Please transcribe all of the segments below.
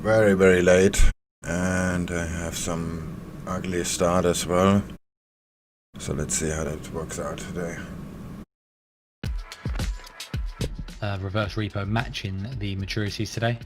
very, very late, and I have some ugly start as well. So let's see how that works out today. Reverse repo matching the maturities today.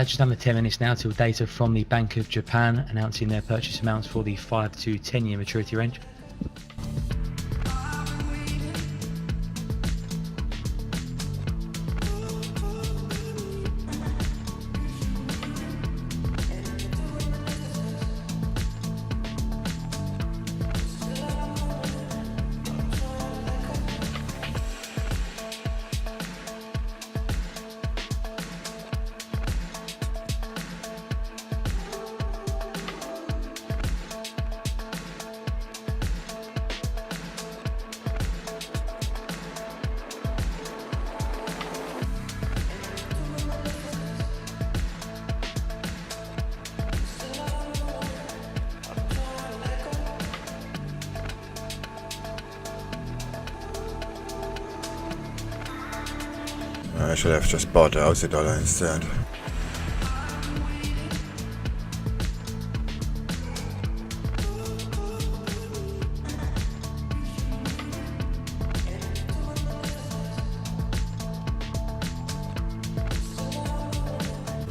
Just under 10 minutes now till data from the Bank of Japan announcing their purchase amounts for the 5 to 10 year maturity range. I should have just bought the Aussie dollar instead.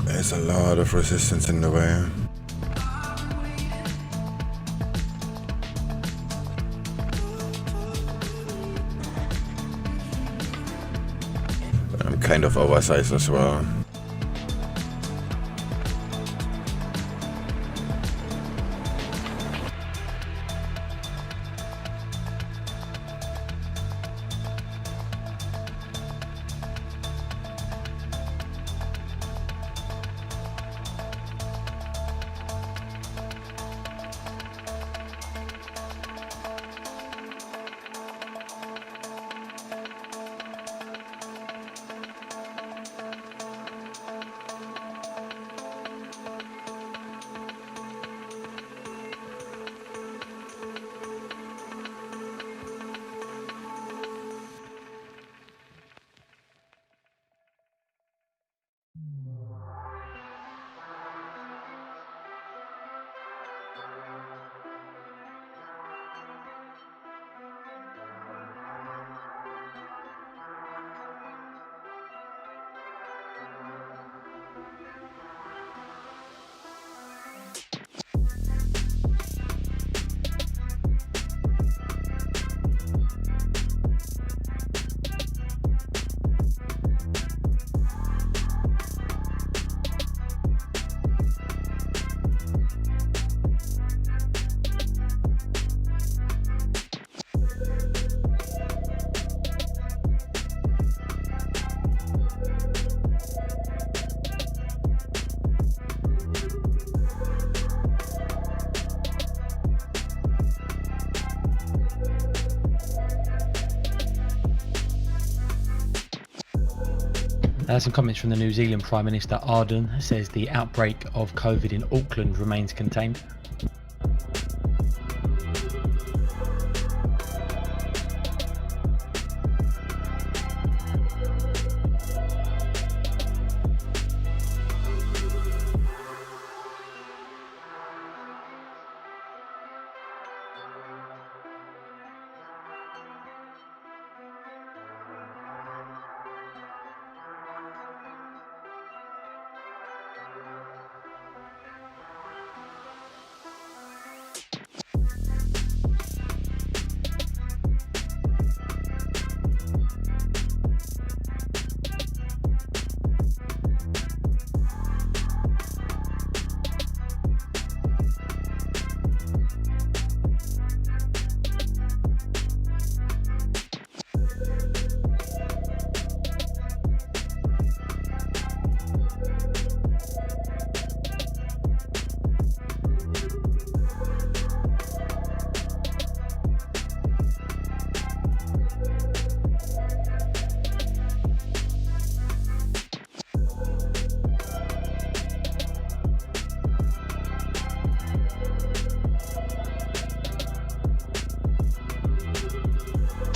There's a lot of resistance in the way. I'm kind of oversized as well. Some comments from the New Zealand Prime Minister Ardern says the outbreak of COVID in Auckland remains contained.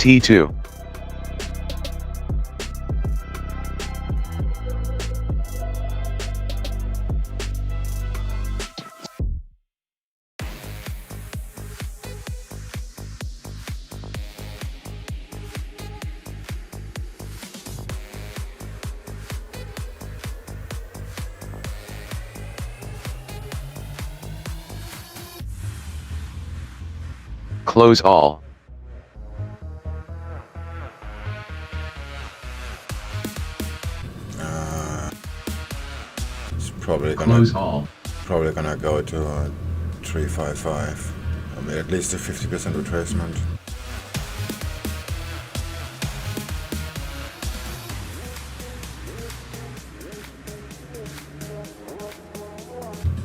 T2. Close all. It's probably Close all. gonna go to 355. I mean, at least a 50% retracement.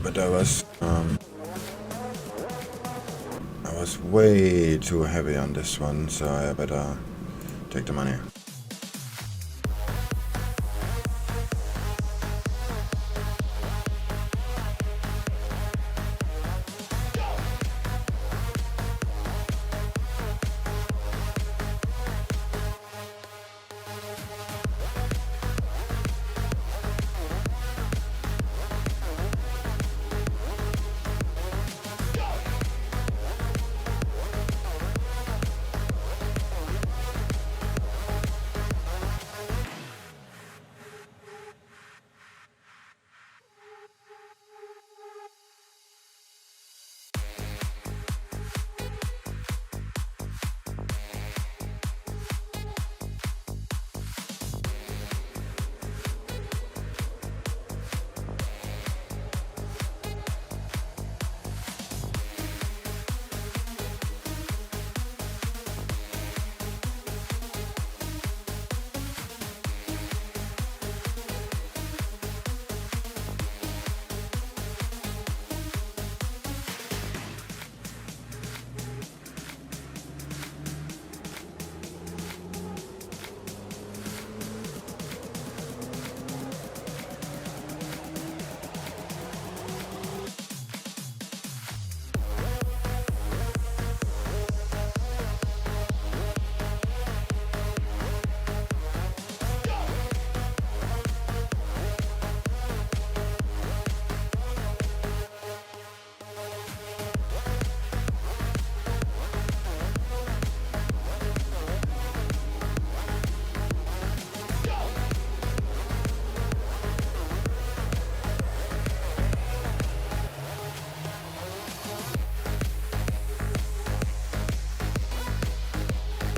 But I was way too heavy on this one, so I better take the money.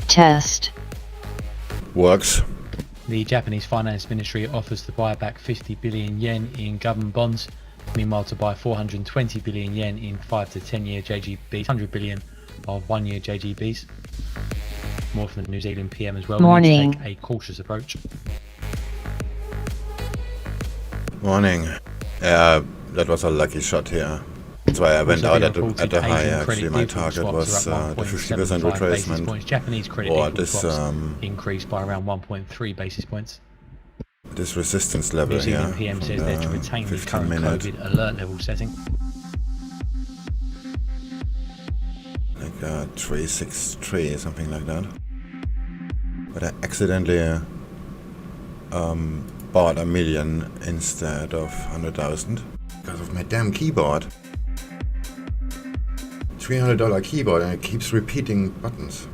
Test. Works. The Japanese Finance Ministry offers to buy back 50 billion yen in government bonds, meanwhile to buy 420 billion yen in 5 to 10 year JGBs, 100 billion of 1 year JGBs. More from the New Zealand PM as well. Morning. We need to take a cautious approach. Morning. Yeah, that was a lucky shot here. That's why I went out at the high. Actually, my target was the 50% retracement. Japanese credit or default this swaps increased by around 1.3 basis points. this resistance level New Zealand here. PM from says they're to retain the 15 current minute, COVID alert level setting. like 363 something like that. But I accidentally bought $1 million instead of 100,000 because of my damn keyboard. $300 keyboard, and it keeps repeating buttons.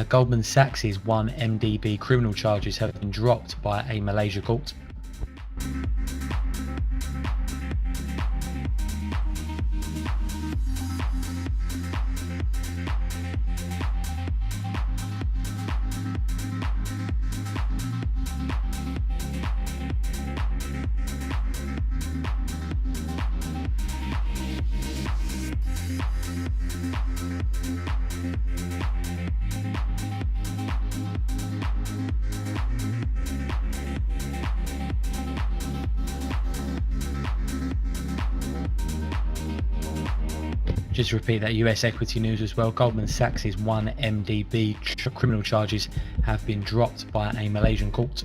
Goldman Sachs' 1 MDB criminal charges have been dropped by a Malaysia court. Just to repeat that US equity news as well, Goldman Sachs' 1 MDB criminal charges have been dropped by a Malaysian court.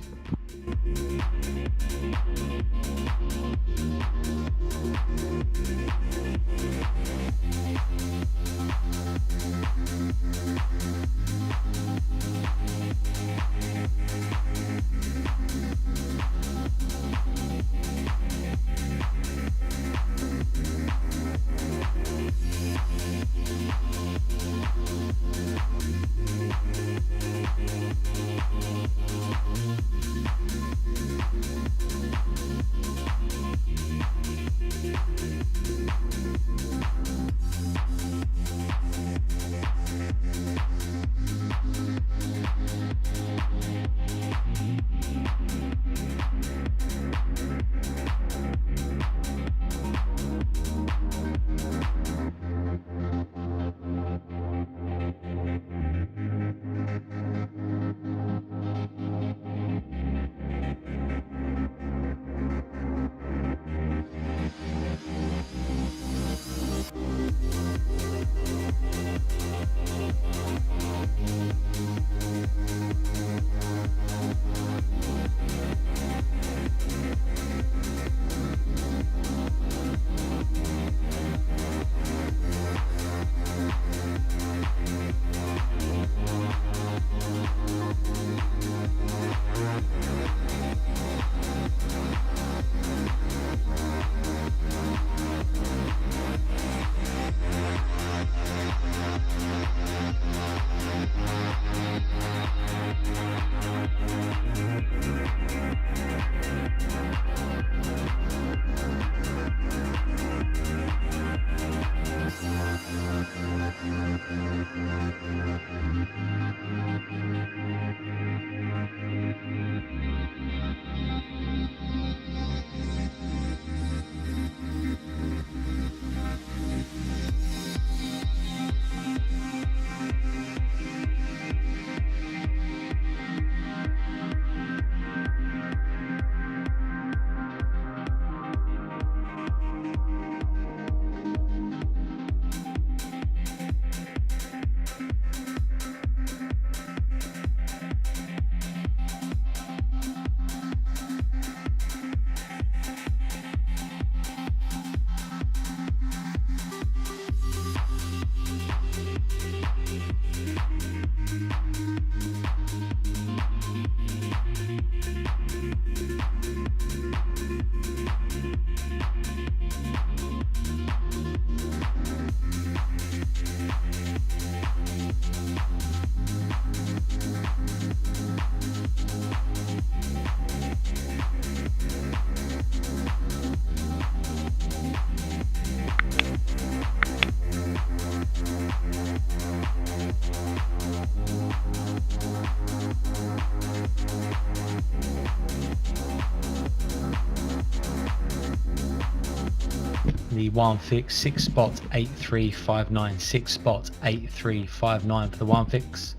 The one fix 6 spot 8359, 6 spot 8359 for the one fix.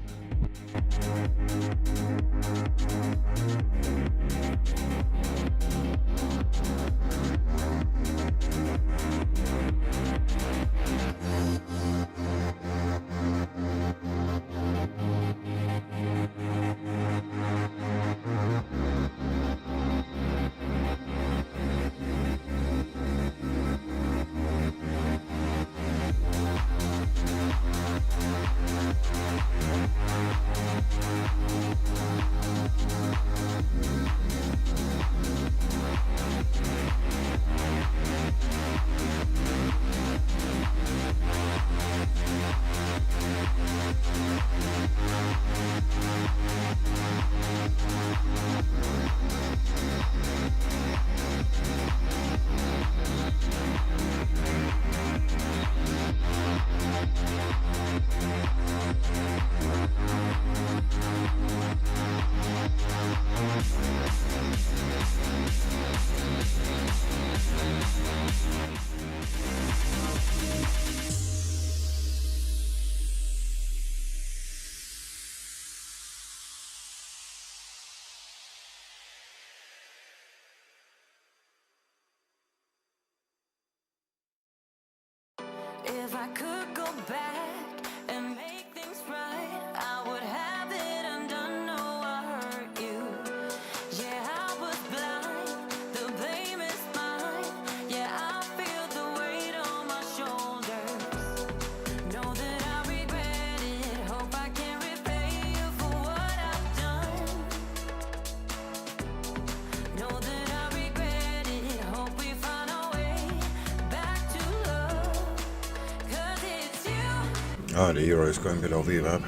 Oh, the euro is going below VWAP.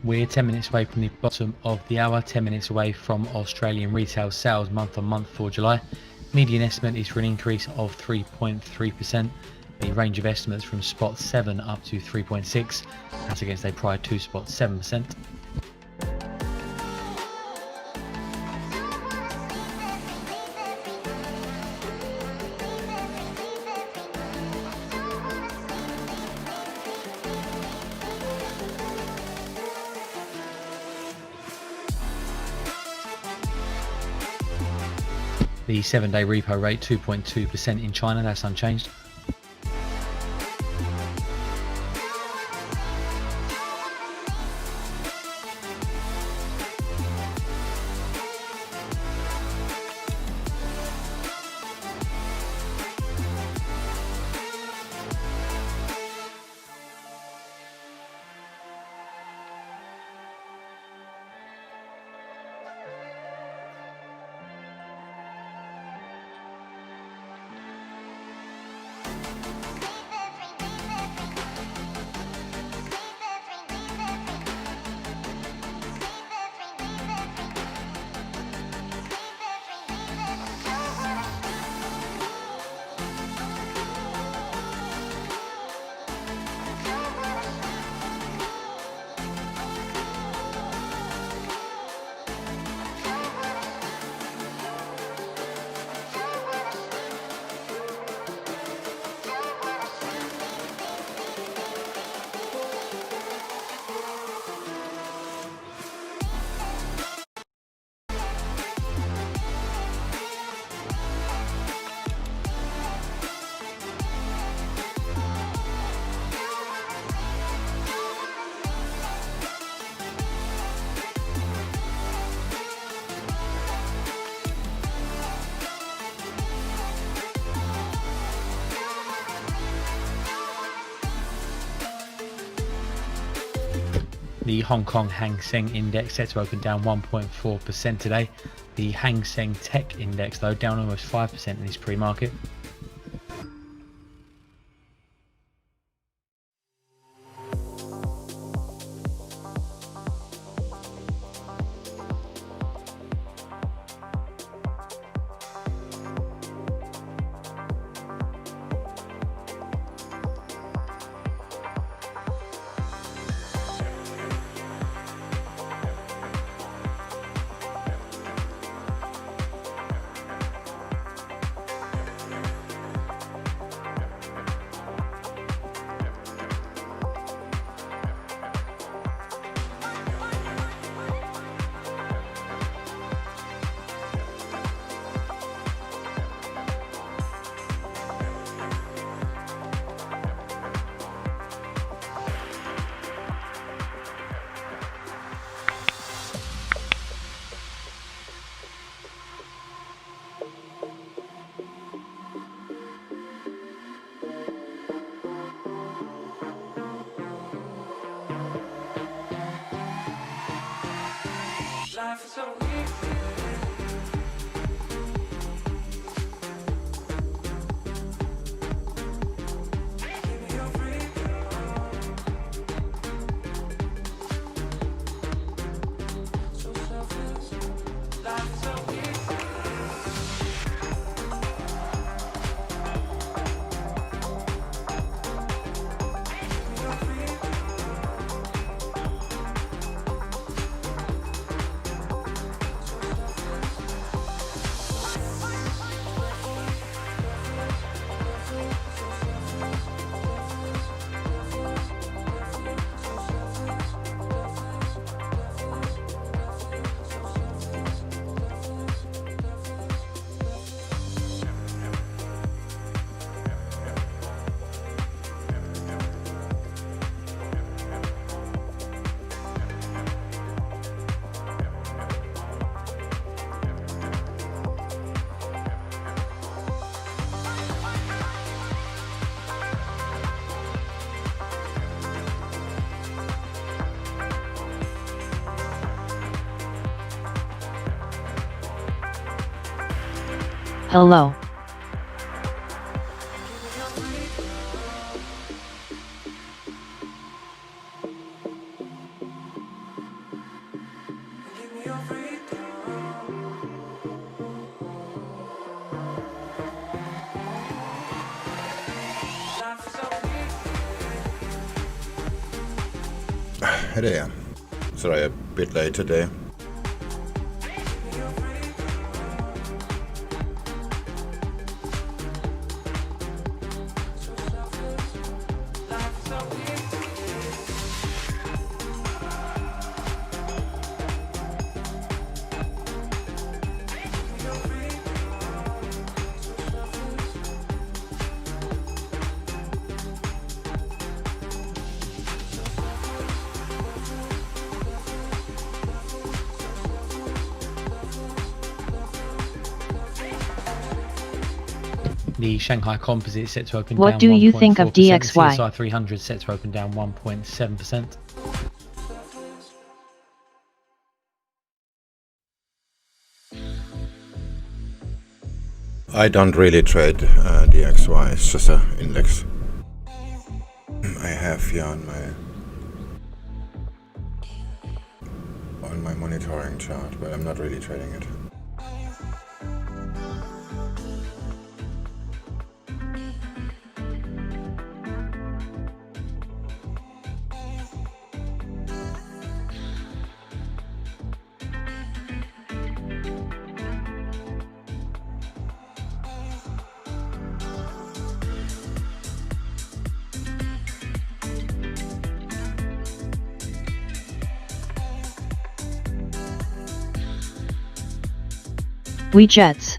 We're 10 minutes away from the bottom of the hour, 10 minutes away from Australian retail sales month on month for July. Median estimate is for an increase of 3.3%. The range of estimates from spot 7 up to 3.6. That's against a prior 2 spot 7%. The 7-day repo rate 2.2% in China, that's unchanged. The Hong Kong Hang Seng Index set to open down 1.4% today. The Hang Seng Tech Index, though, down almost 5% in this pre-market. Hello. Hey there. Sorry, a bit late today. The Shanghai Composite set to open What down do you think of 1.4%. DXY? CSI 300 set to open down 1.7%. I don't really trade DXY, it's just an index I have here on my monitoring chart, but I'm not really trading it. We Jets.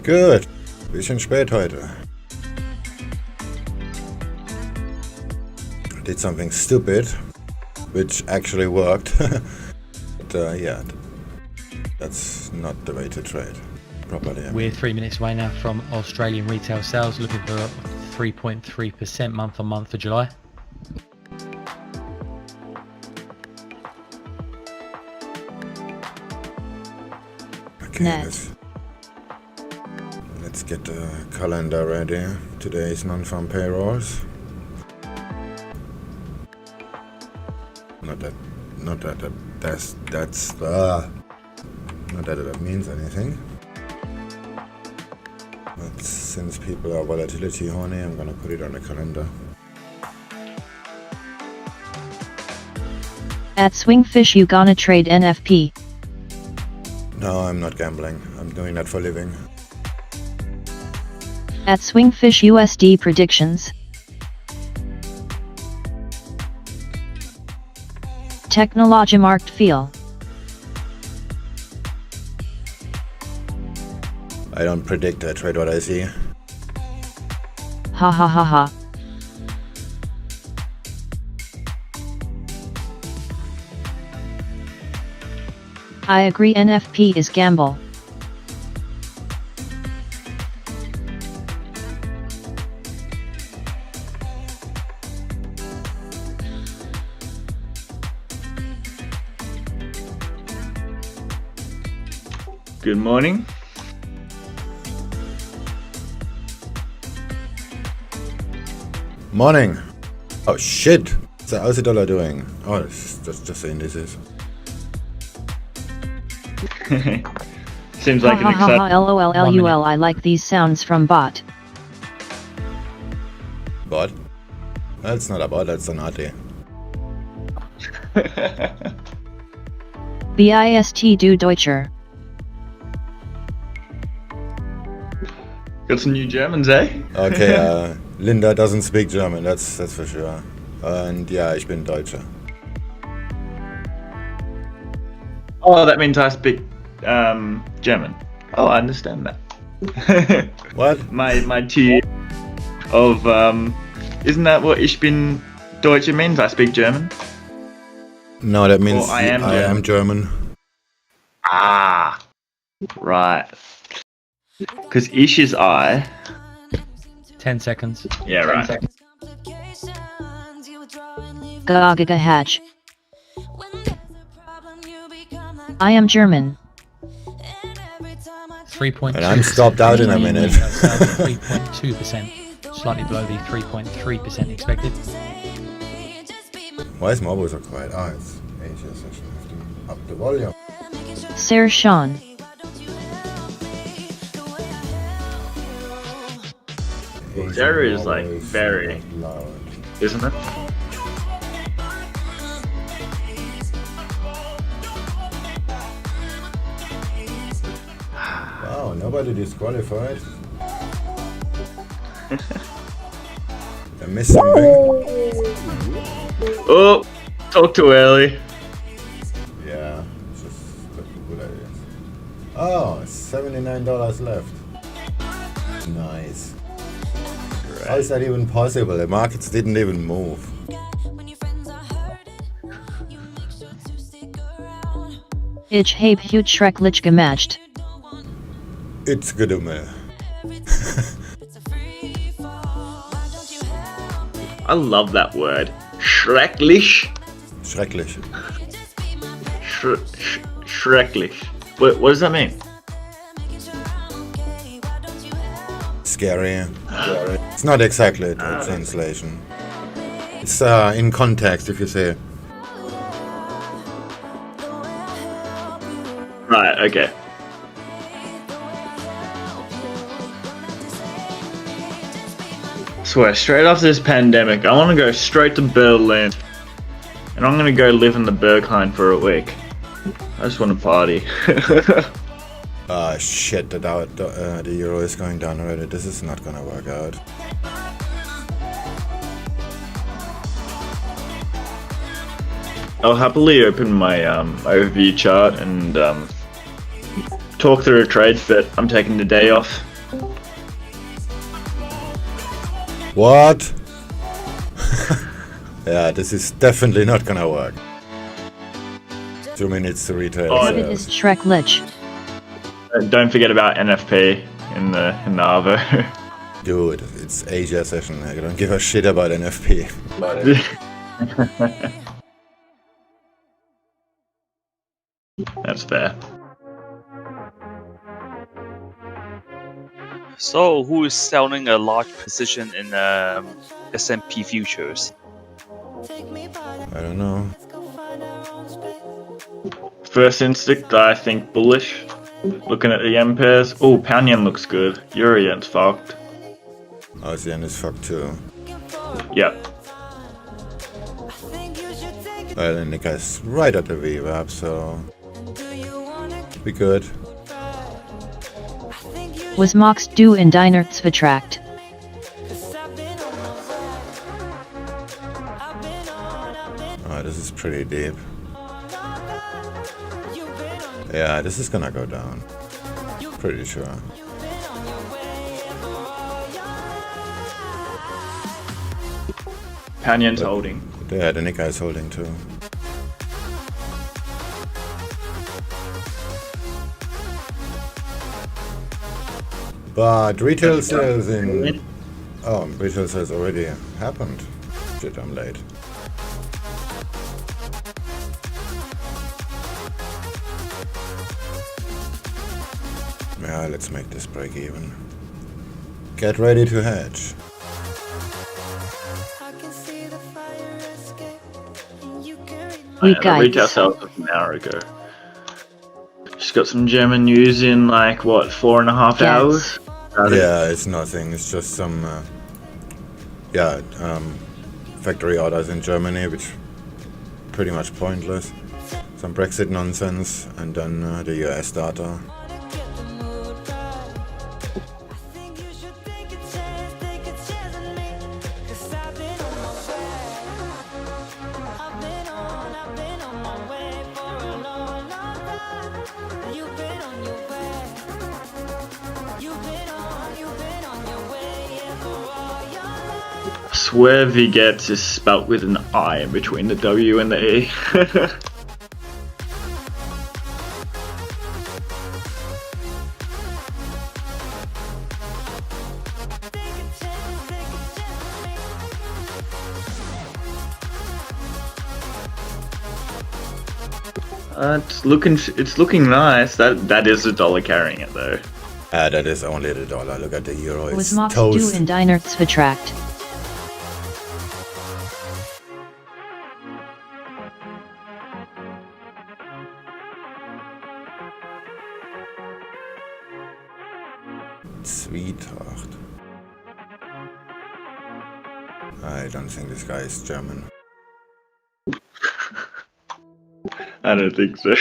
Good. Bisschen spät heute. I did something stupid, which actually worked. But yeah, that's not the way to trade properly. We're 3 minutes away now from Australian retail sales, looking for 3.3% month on month for July. Okay, let's get the calendar ready. Today's non-farm payrolls. Not that that means anything. But since people are volatility horny, I'm gonna put it on the calendar. At SwingFish, you gonna trade NFP? No, I'm not gambling. I'm doing that for a living. At SwingFish, USD predictions. Technology marked feel. I don't predict, I trade what I see. Ha ha ha ha. I agree, NFP is gamble. Good morning. Morning. Oh shit. So how's the dollar doing? Oh, it's just the indices. Seems like an exciting... LOL LUL. I like these sounds from bot. Bot? That's not a bot, that's an AT. BIST du Deutscher. Got some new Germans, eh? Okay, Linda doesn't speak German, that's for sure. And ja, ich bin Deutscher. Oh, that means I speak German. Oh, I understand that. What? My 2 years of isn't that what ich bin Deutscher means? I speak German. No, that means I am German. Ah, right. Because ich is I. 10 seconds. Yeah, right. Gaga Hatch. I am German. 3.2%. And I'm stopped out in a minute. 3.2%, slightly below the 3.3% expected. Why is mobile so quiet? Ah, it's Asia session. I have to up the volume. Sir Sean. There is like very, loud. isn't it? Wow, nobody disqualified. I missed something. Oh, talk too early. Yeah, it's just a good idea. Oh, $79 left. Nice. How is that even possible? The markets didn't even move. Ich habe huge schrecklich gemacht. It's good to me. I love that word. Schrecklich. Schrecklich. Schrecklich. What does that mean? Scary. It's not exactly a translation. It's in context, if you say. Right, okay. Swear, straight after this pandemic, I want to go straight to Berlin. And I'm going to go live in the Berghain for a week. I just want to party. Ah, shit, the euro is going down already. This is not gonna work out. I'll happily open my overview chart and talk through a trade, but I'm taking the day off. What? Yeah, this is definitely not gonna work. 2 minutes to retail. Oh, It is schrecklich. Don't forget about NFP in the AVO. Dude, it's Asia session. I don't give a shit about NFP. That's fair. So, who is selling a large position in S&P futures? I don't know. First instinct, I think bullish. Looking at the yen pairs. Oh, pound yen looks good. Euro yen's fucked. ASEAN is fucked too. Yep. Well, the Nikkei's right at the VWAP, so be good. Was magst du in deiner Zwittracht? Oh, this is pretty deep. Yeah, this is gonna go down. Pretty sure. Pound yen's holding. Yeah, the Nikkei is holding too. But retail sales in... Oh, retail sales already happened. Shit, I'm late. let's make this break even. Get ready to hedge. We I reached guys. ourselves an hour ago. Just got some German news in like what 4.5 Yes. hours. Yeah, it's nothing. It's just some, factory orders in Germany, which pretty much pointless. Some Brexit nonsense, and then the US data. I swear Vigets is spelt with an I in between the W and the E. It's looking nice. That is the dollar carrying it though. That is only the dollar. Look at the euro. Was It's Mox toast. du in deiner Vertrakt? Sweetheart. I don't think this guy is German. I don't think so.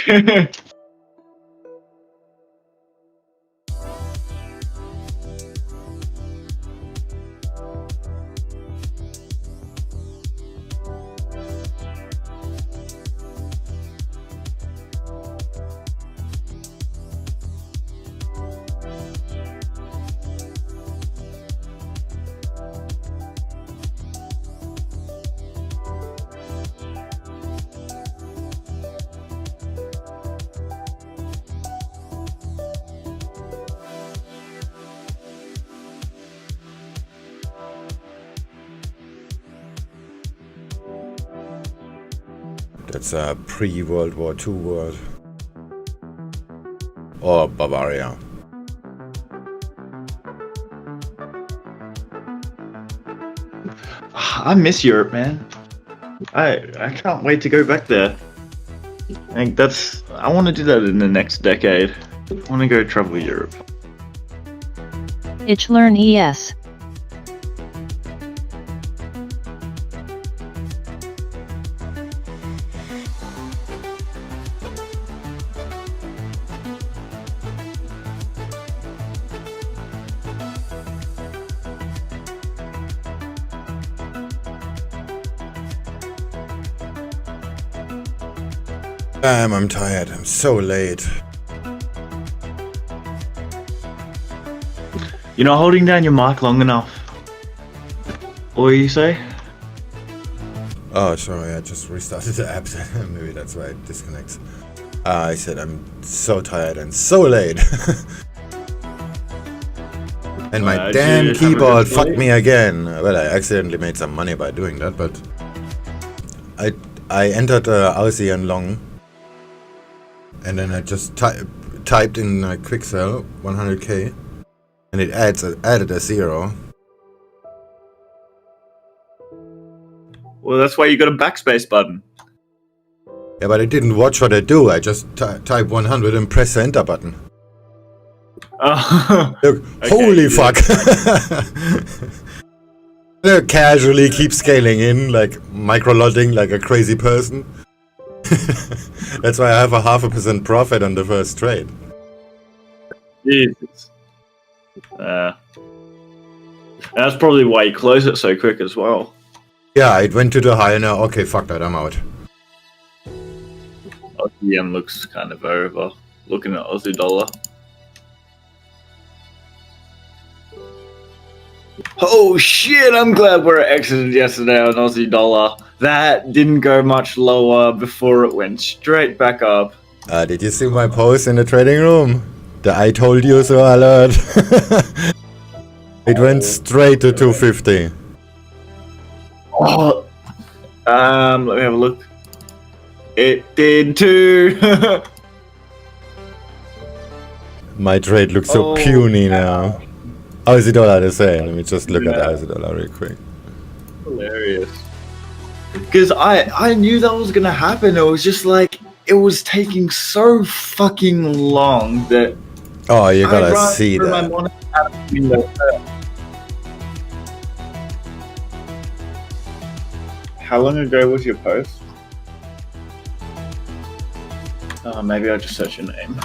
That's a pre-World War II world. Or Bavaria. I miss Europe, man. I can't wait to go back there. I want to do that in the next decade. I want to go travel Europe. Ich learn ES. Damn, I'm tired. I'm so late. You're not holding down your mic long enough. What do you say? Oh, sorry, I just restarted the app. Maybe that's why it disconnects. I said I'm so tired and so late. And my damn keyboard fucked me again. Well, I accidentally made some money by doing that, but I entered Aussie and long, and then I just typed in quick sell 100k, and it added a 0. Well, that's why you got a backspace button. Yeah, but I didn't watch what I do. I just type 100 and press the enter button. Oh. Look, Okay, holy yeah. fuck! Casually keep scaling in, like micro-lotting like a crazy person. That's why I have a 0.5% profit on the first trade. Jesus. That's probably why you close it so quick as well. Yeah, it went to the high and now, okay, fuck that, I'm out. Aussie yen looks kind of over. Looking at Aussie dollar. Oh shit, I'm glad we're exited yesterday on Aussie dollar. That didn't go much lower before it went straight back up. Did you see my post in the trading room? The I told you so alert. It went straight to 250. Oh. Let me have a look. It did too. My trade looks so puny now. Aussie dollar the same. Let me just look at the Aussie dollar real quick. Hilarious. Because I knew that was gonna happen. It was just like it was taking so fucking long that. Oh, you gotta see that. How long ago was your post? Maybe I'll just search your name.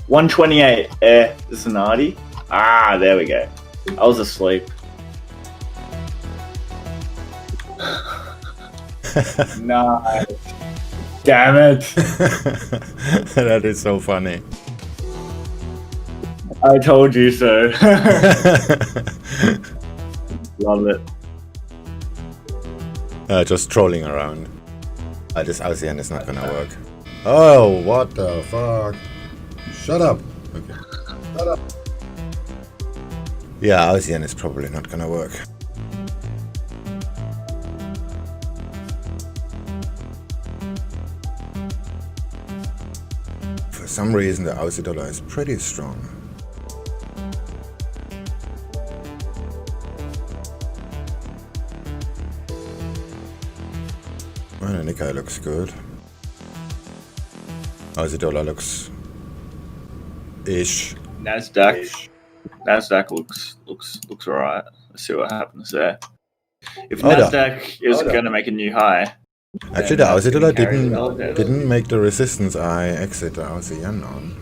$128 Zanardi. Ah, there we go. I was asleep. Nice. Damn it. That is so funny. I told you so. Love it. Just trolling around. This ASEAN is not gonna work. Oh, what the fuck? Shut up. Okay. Shut up. Yeah, ASEAN is probably not gonna work. For some reason, the Aussie dollar is pretty strong. Well, the Nikkei looks good. Aussie dollar looks ish. Nasdaq looks alright. Let's see what happens there. If Nasdaq is going to make a new high, actually the Aussie dollar didn't make the resistance I exit the Aussie yen on.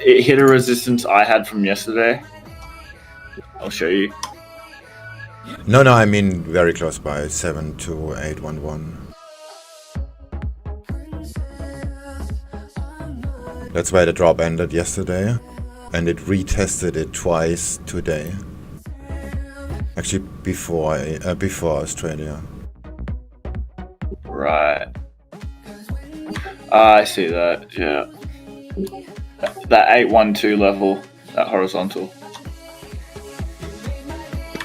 It hit a resistance I had from yesterday. I'll show you. No, I mean very close by 72811. That's why the drop ended yesterday, and it retested it twice today. Actually, before Australia. Right. I see that. Yeah. That 812 level, that horizontal.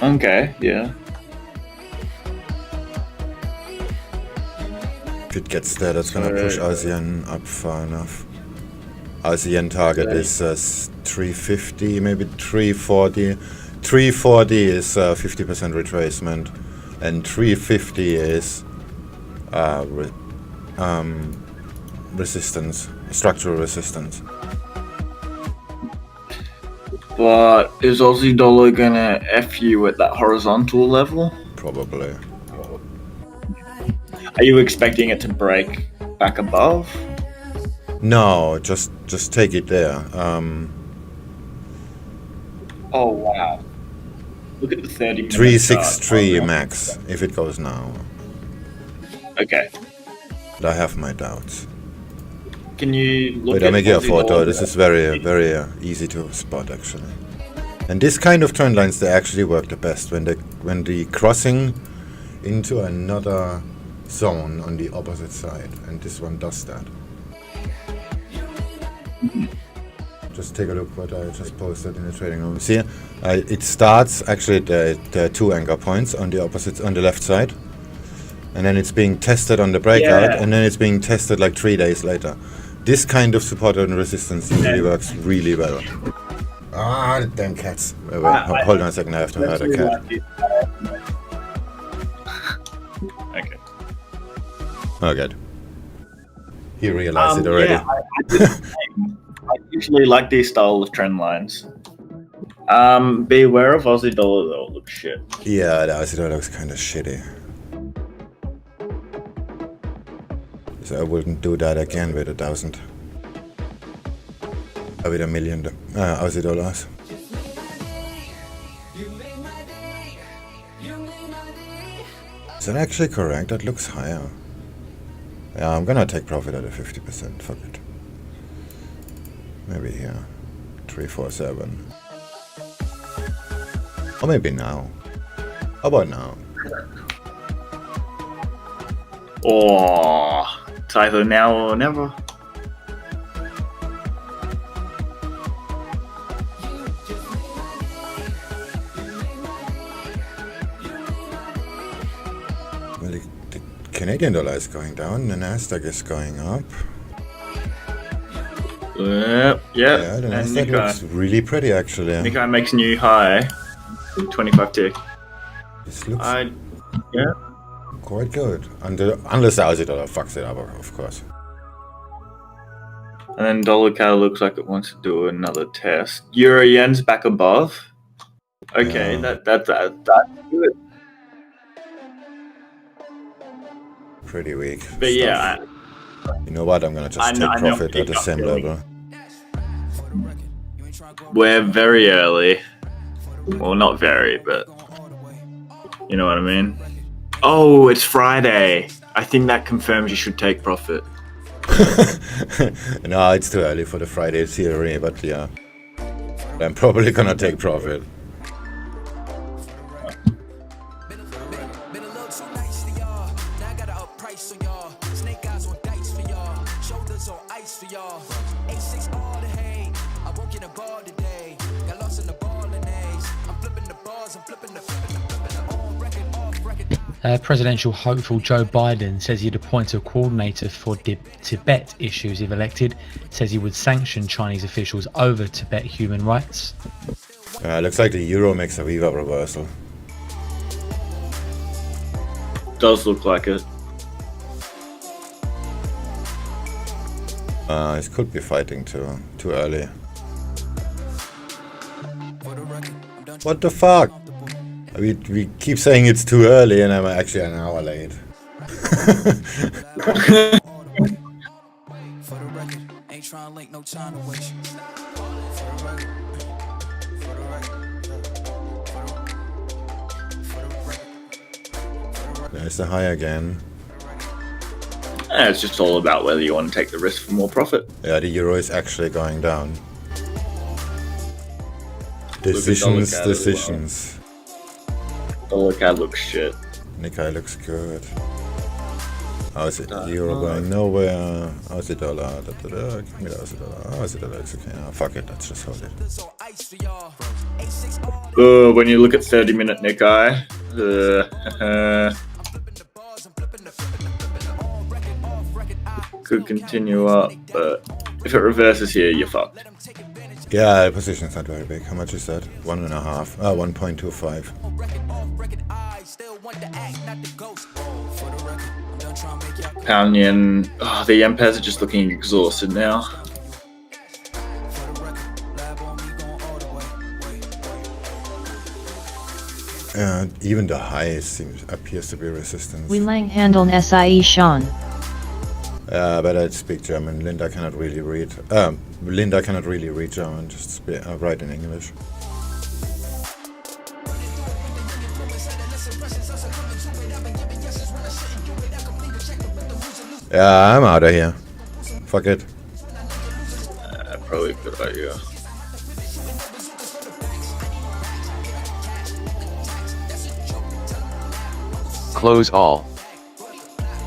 Okay. Yeah. If it gets there, that's gonna push ASEAN up far enough. ASEAN target is 350, maybe 340. 340 is 50% retracement, and 350 is resistance, structural resistance. But is Aussie dollar gonna F you at that horizontal level? Probably. Are you expecting it to break back above? No, just take it there. Oh wow! Look at the 30-minute 363 max if it goes now. Okay. But I have my doubts. Can you look Wait, at I make you a Aussie photo. dollar? This is very easy to spot actually. And this kind of trend lines, they actually work the best when the crossing into another zone on the opposite side, and this one does that. Just take a look what I just posted in the trading room. See, it starts actually the two anchor points on the opposite, on the left side, and then it's being tested on the breakout, and then it's being tested like 3 days later. This kind of support and resistance usually works really well. Ah, damn cats! Wait, hold on a second. I have to hurt a cat. Okay. Oh, good. He realized it already. Yeah, I usually like these style of trend lines. Beware of Aussie dollar though, it looks shit. Yeah, the Aussie dollar looks kind of shitty. So I wouldn't do that again with 1,000. With $1 million Aussie dollars. Is that actually correct? That looks higher. Yeah, I'm gonna take profit at a 50%. Fuck it. Maybe here. 347. Or maybe now. How about now? Oh, it's either now or never. Well, the Canadian dollar is going down, the Nasdaq is going up. Yep. Yeah, the And Nasdaq looks really pretty actually. Nikkei makes a new high. 25 tick. This looks Yeah. quite good. Unless the Aussie dollar fucks it up, of course. And then dollar CAD looks like it wants to do another test. Euro yen's back above. Okay, Yeah. that's good. Pretty weak. But stuff. yeah, You know what? I'm gonna just take I know profit at the same level. we're very early. Well, not very, but you know what I mean. Oh, it's Friday. I think that confirms you should take profit. No, it's too early for the Friday theory, but yeah. I'm probably gonna take profit. Presidential hopeful Joe Biden says he'd appoint a coordinator for Tibet issues if elected. Says he would sanction Chinese officials over Tibet human rights. Looks like the euro makes a Viva reversal. Does look like it. It could be fighting too early. What the fuck? We keep saying it's too early and I'm actually an hour late. There's the high again. It's just all about whether you want to take the risk for more profit. Yeah, the euro is actually going down. Decisions. Dollar CAD looks shit. Nikkei looks good. How's it? Euro going nowhere. How's the dollar? Give me the Aussie dollar. How's the dollar? It's okay. Oh, fuck it. Let's just hold it. When you look at 30-minute Nikkei, could continue up, but if it reverses here, you're fucked. Yeah, the position's not very big. How much is that? 1.5. 1.25. Pound yen. Oh, the yen pairs are just looking exhausted now. Even the high appears to be resistance. We lang handeln SIE Sean. But I speak German. Linda cannot really read. Linda cannot really read German. Just write in English. Yeah, I'm out of here. Fuck it. Probably a good idea. Close all.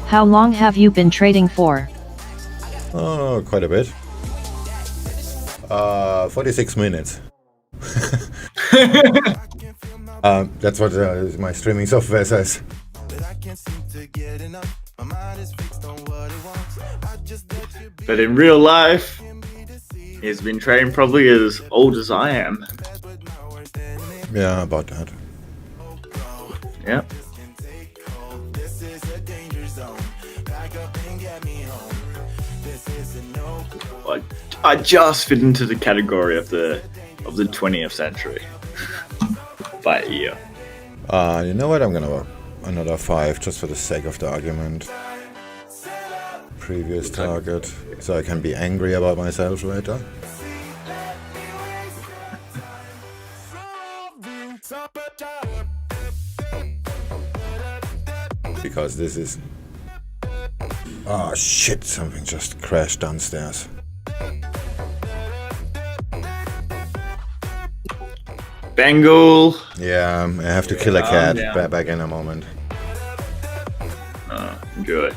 How long have you been trading for? Oh, quite a bit. 46 minutes. That's what my streaming software says. But in real life, he's been trading probably as old as I am. Yeah, about that. Yeah. I just fit into the category of the 20th century by a year. You know what? I'm gonna another 5 just for the sake of the argument. Previous target, so I can be angry about myself later. Because this is... Oh shit, something just crashed downstairs. Bengal. Yeah, I have to kill a cat. Back in a moment. Enjoy.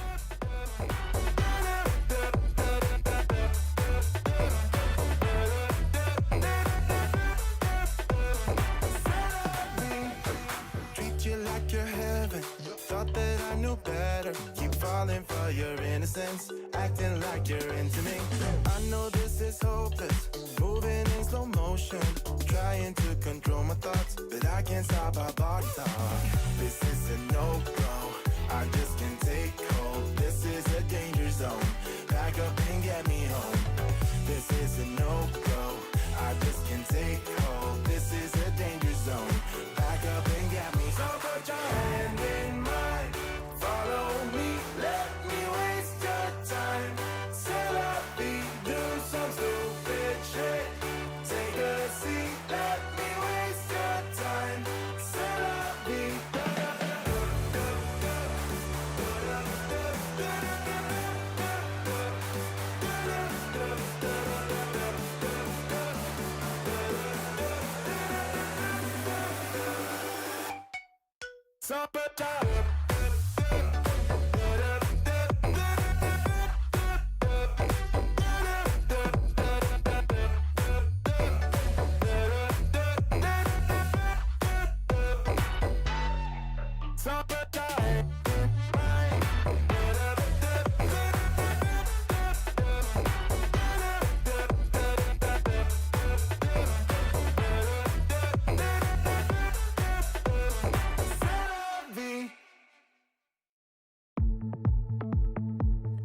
you're into me. I know this is hopeless, moving in slow motion, trying to control my thoughts, but I can't stop our body talk. This is a no-go, I just can't take hold. This is a danger zone, back up and get me home. This is a no-go, I just can't take hold. This is a danger zone, back up and get me. So put your hand in mine, follow me, let me waste your time. Say la vie, do some stupid shit. Take a seat, let me waste your time. Say la vie. Summertime.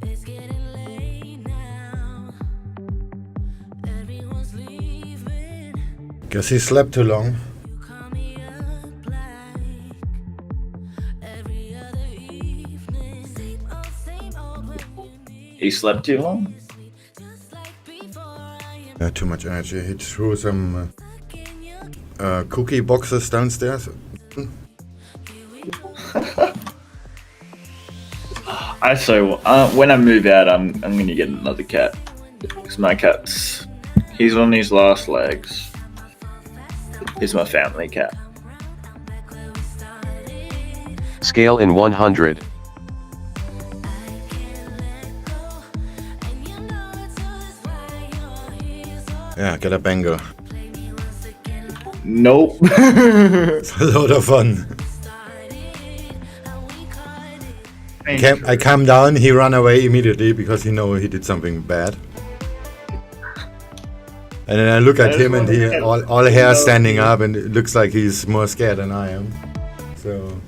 It's getting late now. Everyone's leaving. Guess he slept too long. You call me up like every other evening. Same old when you need He slept too long? me. Just like before, I am Too much energy. He threw some stuck in your cookie boxes downstairs. When I move out, I'm gonna get another cat, because my he's on his last legs. He's my family cat. back where we started. Scale in 100. I can't let go. And you know it's always why you're here. So Yeah, get a Bengal. play me once again. Nope. It's a lot of fun. Started and we caught it. I calm down, he ran away immediately because he know he did something bad. And then I look at him and he all hair standing up and it looks like he's more scared than I am. So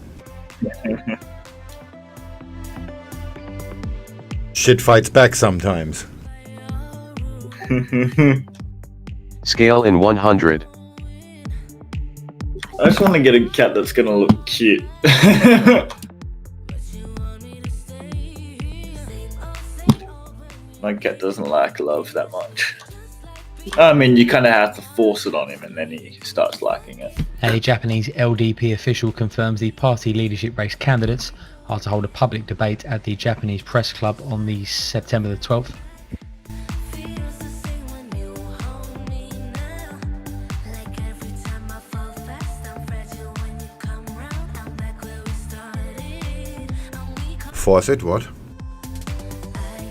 shit fights back sometimes. Scale in 100. I just want to get a cat that's gonna look cute. My cat doesn't like love that much. I mean, you kind of have to force it on him and then he starts liking it. A Japanese LDP official confirms the party leadership race candidates are to hold a public debate at the Japanese Press Club on the September the 12th. Feels the same when you hold me now. Like every time I fall fast, I'm fragile when you come round. I'm back where we started. And we caught Force it, what? I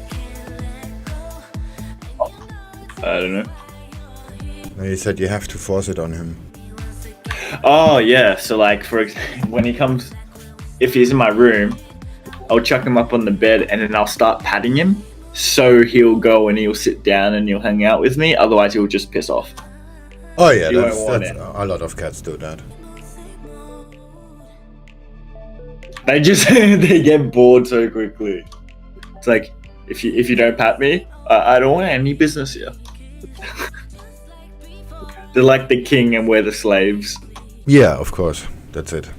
can't let go. I don't know. He said you have to force it on him. Oh yeah, so like for example, when he comes, if he's in my room, I'll chuck him up on the bed and then I'll start patting him, so he'll go and he'll sit down and he'll hang out with me. Otherwise, he'll just piss off. Oh yeah, You that's won't want a lot of cats do that. They just they get bored so quickly. It's like if you don't pat me, I don't want any business here. They're like the king and we're the slaves. Yeah, of course, that's it.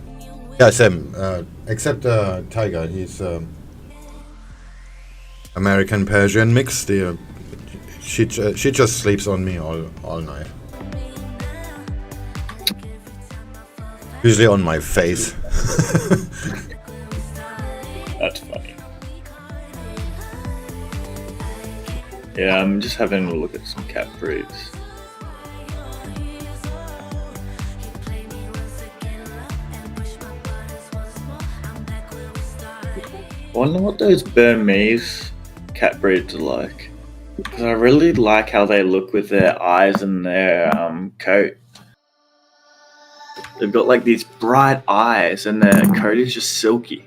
Yeah, Sam. Except Tiger, he's American Persian mix. She just sleeps on me all night. Usually on my face. That's funny. Yeah, I'm just having a look at some cat breeds. I wonder what those Burmese cat breeds are like. Because I really like how they look with their eyes and their coat. They've got like these bright eyes and their coat is just silky.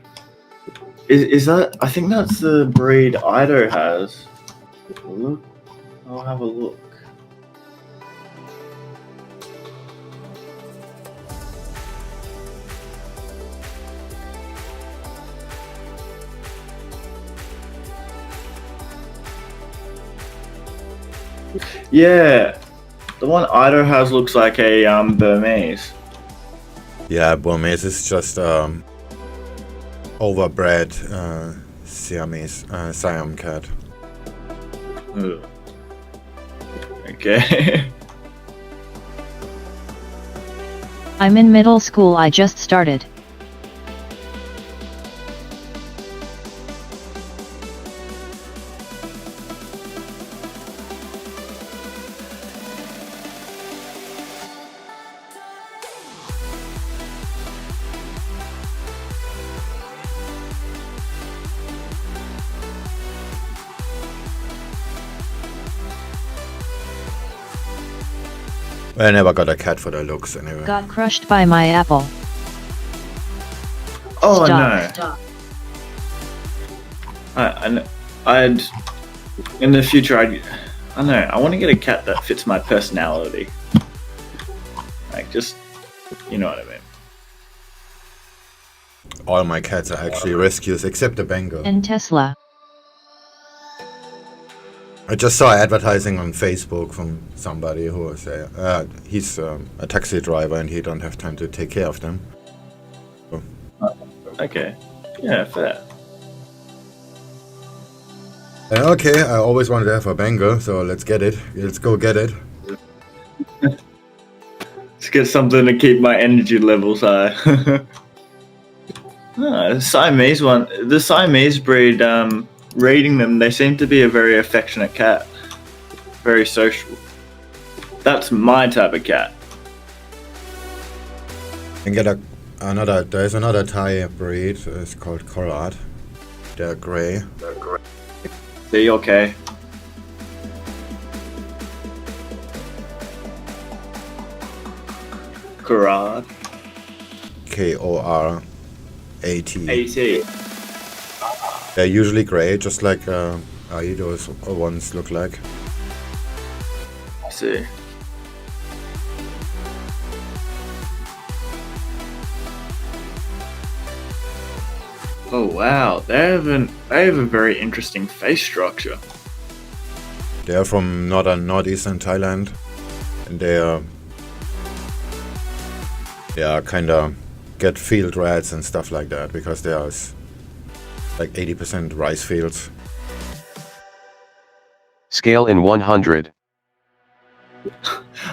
Is that? I think that's the breed Ido has. Look, I'll have a look. Yeah, the one Ido has looks like a Burmese. Yeah, Burmese is just overbred Siamese Siam cat. Ugh. Okay. I'm in middle school, I just started. I never got a cat for the looks anyway. Got crushed by my apple. Oh Stop. no. I'd in the future I don't know, I want to get a cat that fits my personality. Like just, you know what I mean. All my cats are actually rescues except the Bengal. And Tesla. I just saw advertising on Facebook from somebody who was he's a taxi driver and he don't have time to take care of them. So, Okay. Yeah, fair. okay, I always wanted to have a Bengal, so let's get it. Let's go get it. Let's get something to keep my energy levels high. The Siamese one, the Siamese breed, rating them, they seem to be a very affectionate cat. Very social. That's my type of cat. And get there's another Thai breed, it's called Korat. They're grey. Are you okay? Korat. Korat. AT. They're usually grey, just like Aido's ones look like. I see. Oh wow, they have a very interesting face structure. They're from northeastern Thailand, and they are kind of get field rats and stuff like that because they are like 80% rice fields. Scale in 100.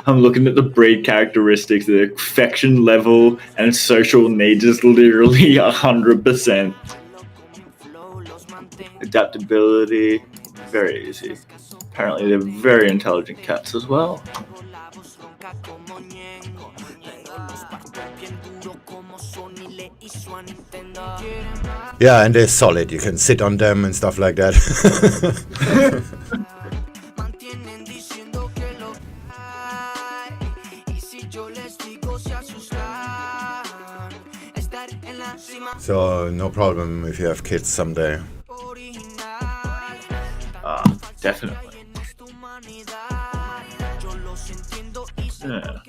I'm looking at the breed characteristics, the affection level and social needs is literally 100%. Adaptability, very easy. Apparently they're very intelligent cats as well. Yeah, and they're solid. You can sit on them and stuff like that. So no problem if you have kids someday. Definitely. Yeah.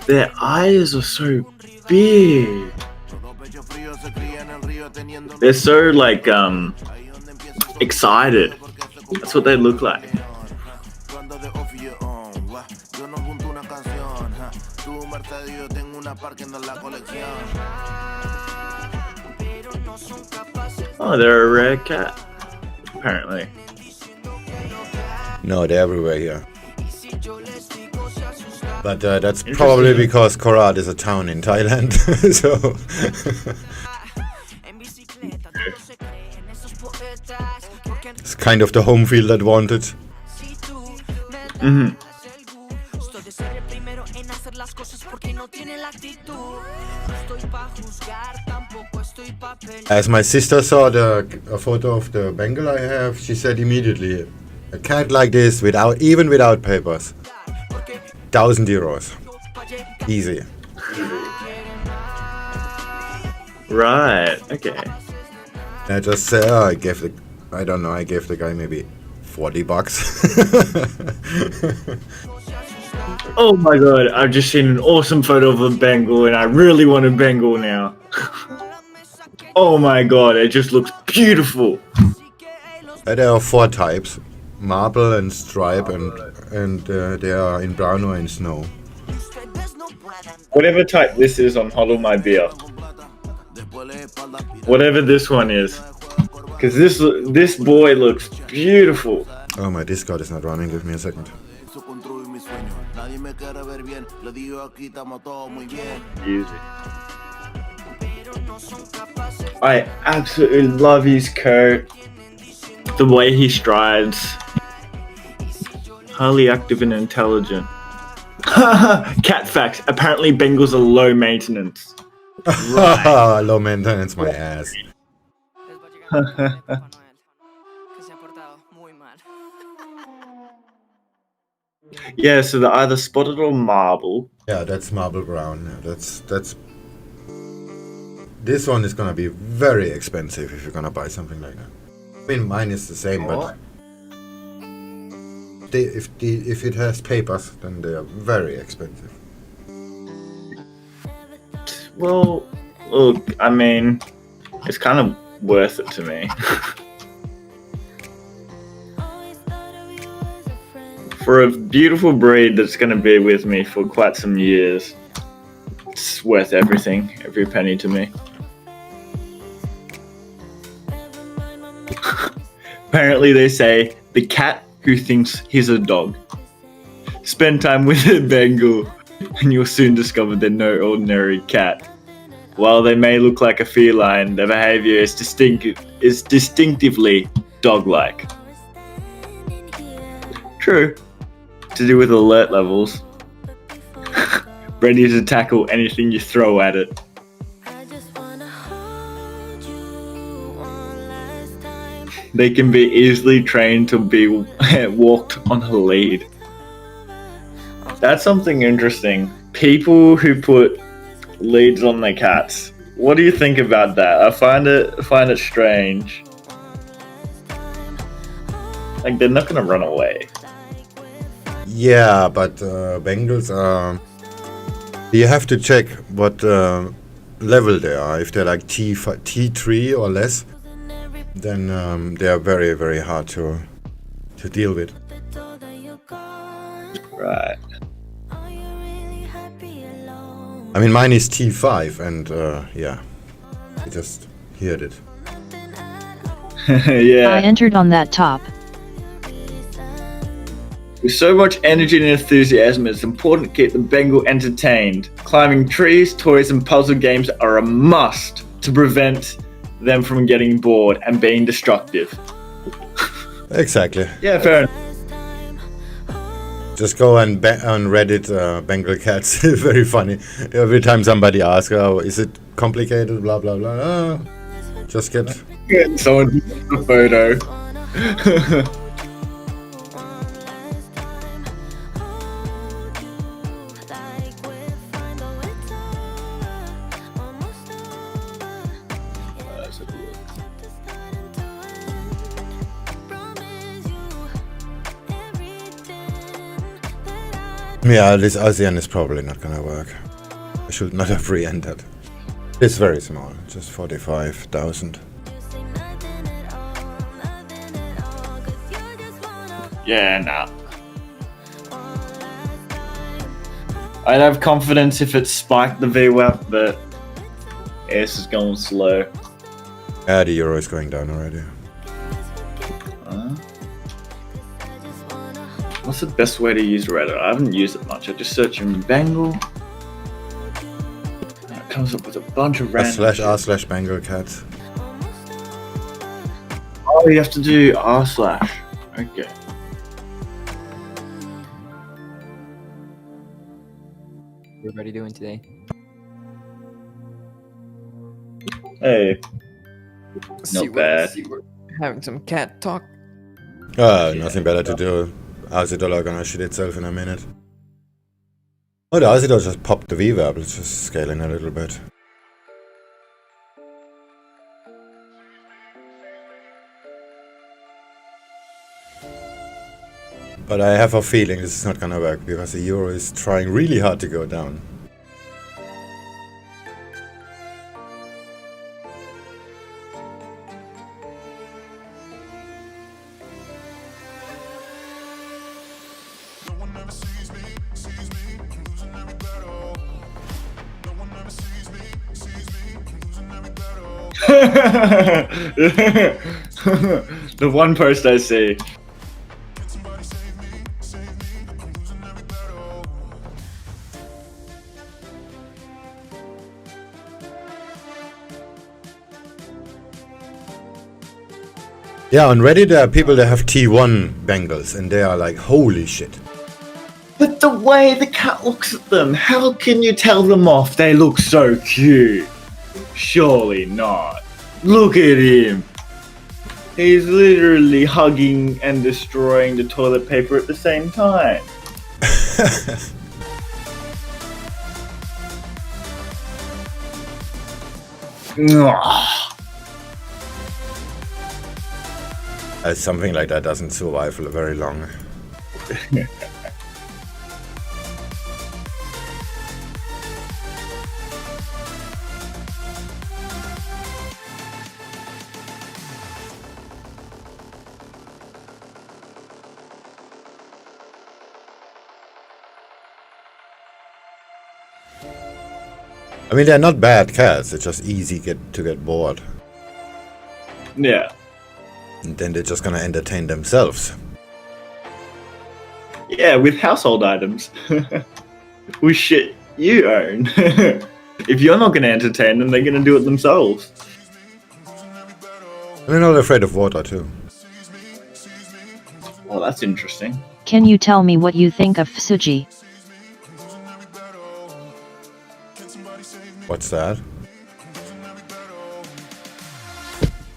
Their eyes are so big. They're so like excited. That's what they look like. Oh, they're a rare cat, apparently. No, they're everywhere here. But that's probably because Korat is a town in Thailand. So it's kind of the home field advantage. Mm-hmm. As my sister saw a photo of the Bengal I have, she said immediately, a cat like this, even without papers, 1,000 euros. Easy. Right, okay. I just said, I gave the I don't know, I gave the guy maybe 40 bucks. Oh my god, I've just seen an awesome photo of a Bengal and I really want a Bengal now. Oh my god, it just looks beautiful. There are 4 types, marble and stripe, and they are in brown or in snow. Whatever type this is on Hodl My Beer. Whatever this one is. Because this boy looks beautiful. Oh, my Discord is not running, give me a second. Easy. I absolutely love his coat. The way he strides. Highly active and intelligent. Cat facts. Apparently Bengals are low maintenance. Low maintenance, my ass. Yeah, so they're either spotted or marble. Yeah, that's marble brown. Yeah, that's. This one is gonna be very expensive if you're gonna buy something like that. I mean, mine is the same, but if it has papers, then they are very expensive. Well, look, I mean, it's kind of worth it to me. For a beautiful breed that's going to be with me for quite some years, it's worth everything, every penny to me. Apparently they say, the cat who thinks he's a dog. Spend time with a Bengal and you'll soon discover they're no ordinary cat. While they may look like a feline, their behavior is distinctively dog-like. True. To do with alert levels. Ready to tackle anything you throw at it. They can be easily trained to be walked on a lead. That's something interesting. People who put leads on their cats. What do you think about that? I find it strange. Like, they're not gonna run away. Yeah, but Bengals are. You have to check what level they are. If they're like T3 or less, then they are very, very hard to deal with. Right. I mean, mine is T5, and yeah, I just heard it. Yeah. I entered on that top. With so much energy and enthusiasm, it's important to keep the Bengal entertained. Climbing trees, toys, and puzzle games are a must to prevent them from getting bored and being destructive. Exactly. Yeah, fair enough. Just go on Reddit, Bengal cats. Very funny. Every time somebody asks, "Oh, is it complicated?" Blah blah blah. Just get. Someone took a photo. Yeah, this ASEAN is probably not gonna work. I should not have re-entered. It's very small, just 45,000. Yeah, nah. I'd have confidence if it spiked the VWAP, but AS is going slow. Yeah, the euro is going down already. What's the best way to use Reddit? I haven't used it much. I just search in Bengal. And it comes up with a bunch of random /r/Bengal cats. Oh, you have to do r/. Okay. What are everybody doing today? Hey. Not bad. We're having some cat talk. Nothing better to do. Aussie dollar gonna shit itself in a minute. Oh, the Aussie dollar just popped the VWAP. Let's just scale in a little bit. But I have a feeling this is not gonna work because the euro is trying really hard to go down. The one post I see. Yeah, on Reddit there are people that have T1 bangles and they are like, holy shit. But the way the cat looks at them, how can you tell them off? They look so cute. Surely not. Look at him. He's literally hugging and destroying the toilet paper at the same time. Something like that doesn't survive very long. I mean, they're not bad cats, it's just easy to get bored. Yeah. And then they're just gonna entertain themselves. Yeah, with household items. With shit you own. If you're not gonna entertain them, they're gonna do it themselves. And they're not afraid of water too. Well, that's interesting. Can you tell me what you think of Fuji? What's that?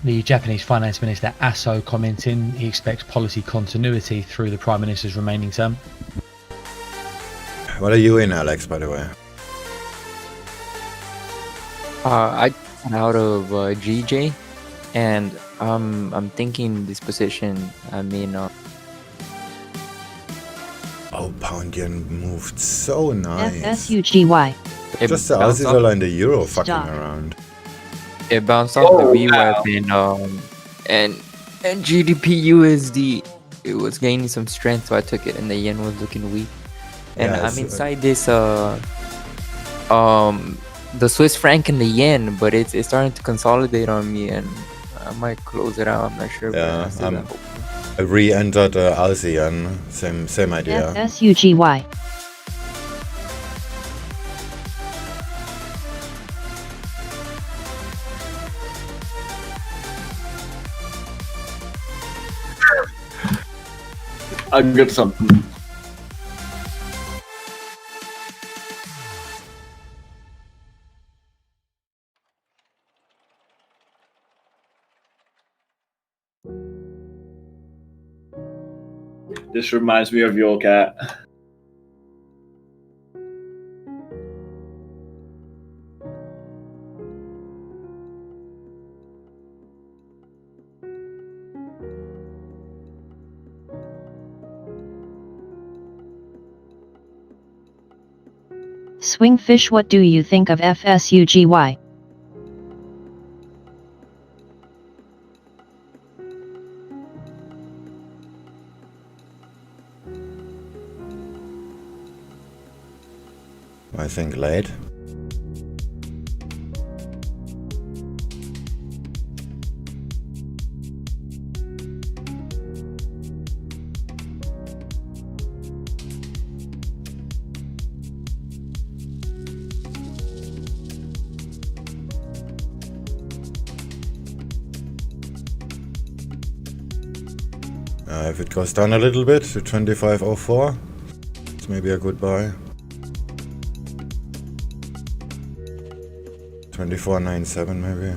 The Japanese Finance Minister Aso commenting he expects policy continuity through the Prime Minister's remaining term. What are you in, Alex, by the way? I got out of GJ, and I'm thinking this position. I mean, Oh, pound yen moved so nice. FSUGY. Just the Aussie dollar and the euro fucking around. It bounced off the VWAP and GDP USD. It was gaining some strength, so I took it, and the yen was looking weak. And Yeah, I'm inside this the Swiss franc and the yen, but it's starting to consolidate on me, and I might close it out. I'm not sure. Yeah, but I re-entered ASEAN. Same idea. FSUGY. I got something. This reminds me of your cat. SwingFish, what do you think of FSUGY? I think late. If it goes down a little bit to 25.04, it's maybe a good buy. 24.97 maybe.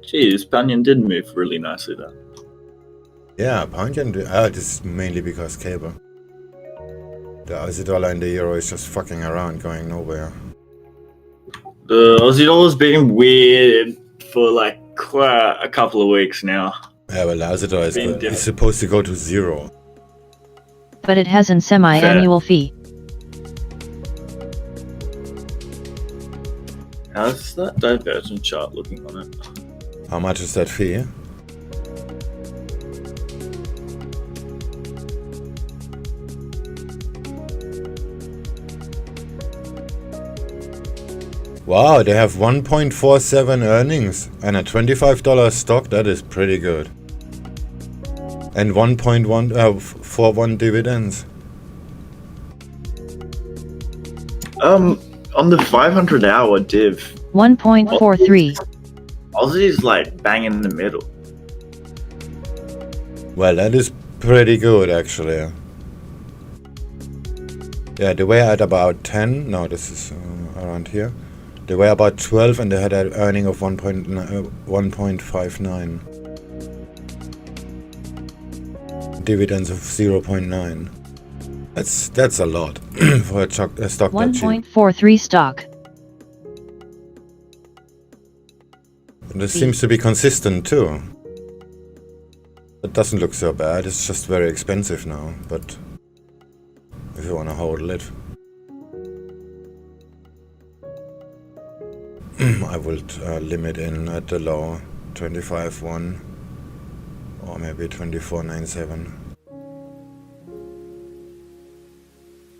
Jeez, Banyan did move really nicely though. Yeah, pound yen. This is mainly because cable. The Aussie dollar and the euro is just fucking around, going nowhere. The Aussie dollar's been weird for like quite a couple of weeks now. Yeah, well, Lazador is Being it's different. supposed to go to 0. But it has an semi-annual fee. How's that divergent chart looking on it? How much is that fee? Wow, they have 1.47 earnings and a $25 stock. That is pretty good. And 1.41 dividends. On the 500-hour div, 1.43. Aussie's like bang in the middle. Well, that is pretty good, actually. Yeah, they were at about 10. No, this is around here. They were about 12 and they had an earning of 1.59. Dividends of 0.9. That's a lot for a stock that cheap. 1.43 stock. And this seems to be consistent too. It doesn't look so bad, it's just very expensive now, but if you want to hold it, I would limit in at the low 25.1 or maybe 24.97.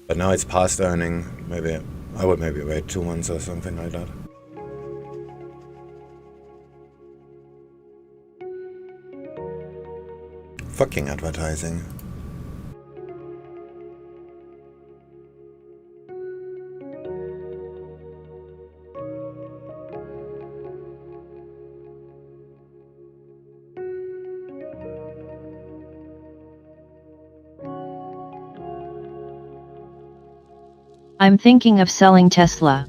But now it's past earning. Maybe I would maybe wait 2 months or something like that. Fucking advertising. I'm thinking of selling Tesla.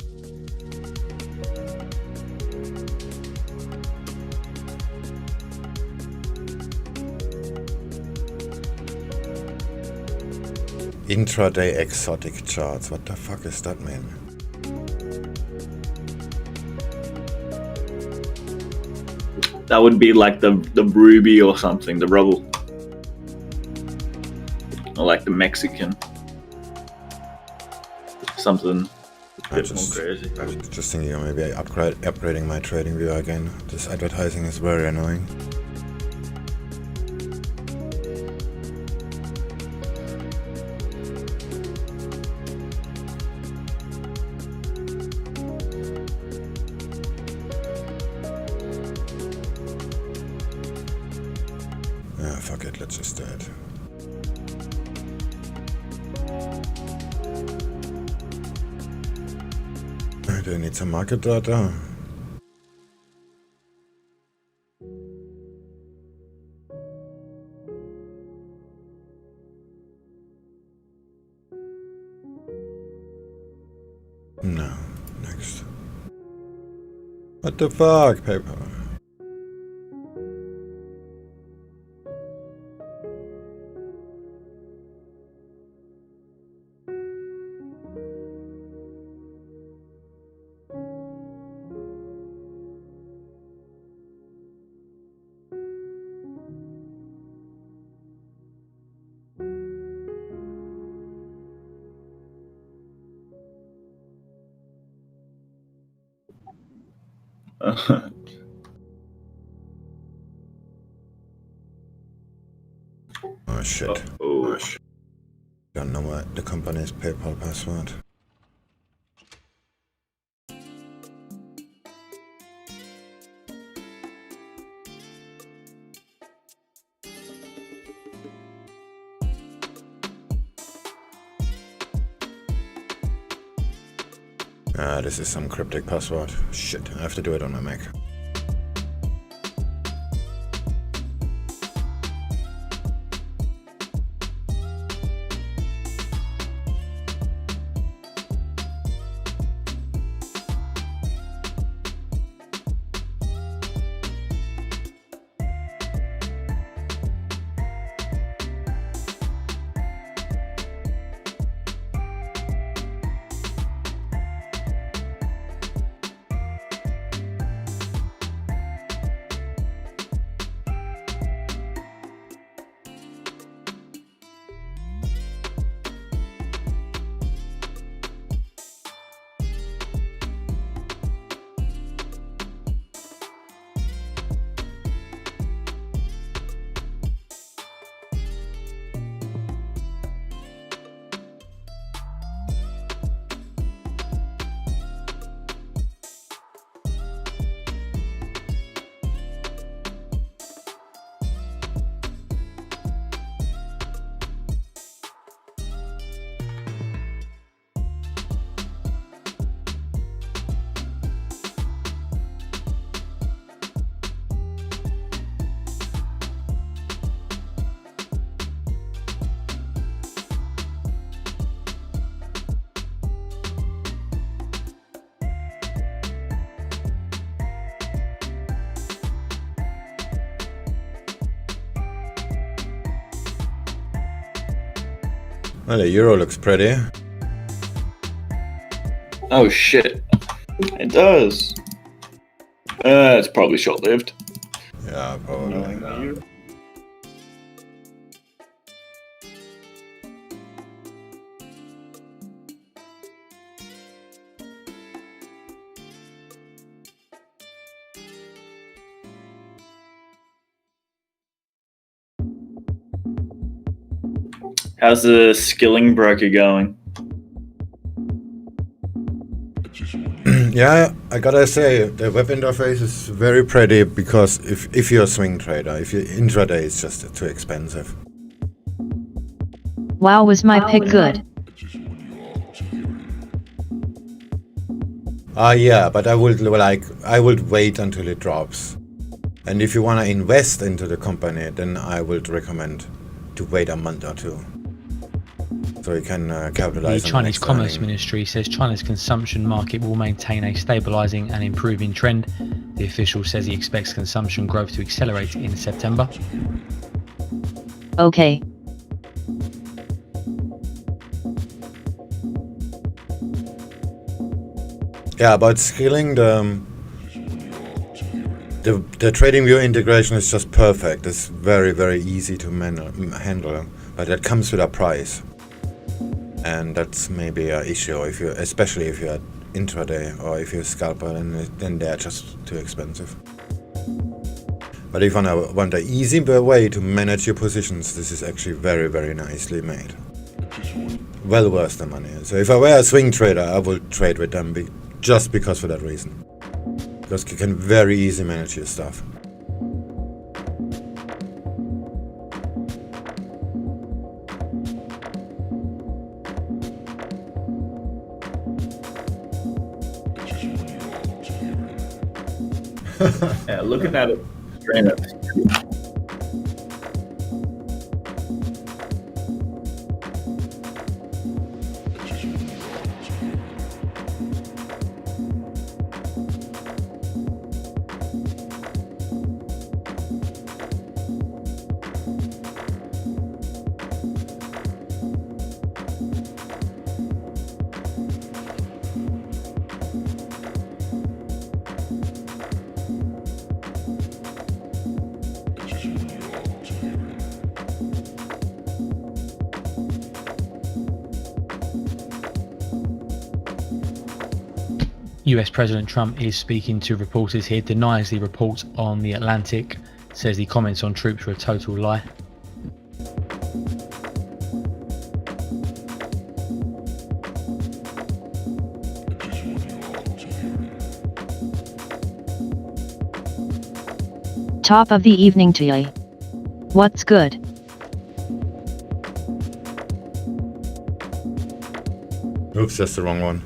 Intraday exotic charts. What the fuck is that mean? That would be like the ruby or something, the rubble. Or like the Mexican. Something a bit more crazy. I'm just thinking of maybe upgrading my trading view again. This advertising is very annoying. Yeah, fuck it, let's just do it. Do I need some market data? No. Next. What the fuck, paper? Oh shit. Oh. Don't know the company's PayPal password. Ah, this is some cryptic password. Shit, I have to do it on my Mac. Well, the euro looks pretty. Oh shit. It does. It's probably short-lived. Yeah, probably. How's the skilling broker going? Yeah, I gotta say, the web interface is very pretty because if you're a swing trader, if you're intraday, it's just too expensive. Wow, was my pick good? Yeah, but I would wait until it drops. And if you wanna invest into the company, then I would recommend to wait a month or two. So you can capitalize The on Chinese next Commerce earning. Ministry says China's consumption market will maintain a stabilizing and improving trend. The official says he expects consumption growth to accelerate in September. Okay. Yeah, about scaling, the TradingView integration is just perfect. It's very, very easy to handle, but it comes with a price. And that's maybe an issue, especially if you're intraday or if you're a scalper, then they're just too expensive. But if you want an easy way to manage your positions, this is actually very, very nicely made. Well worth the money. So if I were a swing trader, I would trade with them just because for that reason. Because you can very easily manage your stuff. Yeah, looking at it straight up. US President Trump is speaking to reporters here, denies the report on The Atlantic, says the comments on troops were a total lie. Top of the evening to you. What's good? Oops, that's the wrong one.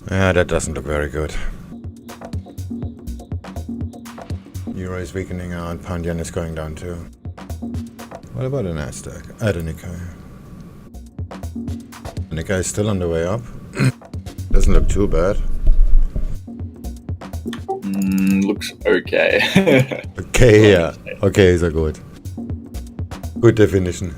Yeah, that doesn't look very good. Euro is weakening out, pound yen is going down too. What about the Nasdaq? The Nikkei. The Nikkei is still on the way up. Doesn't look too bad. Looks okay. Okay, yeah. Okay is a good. Good definition.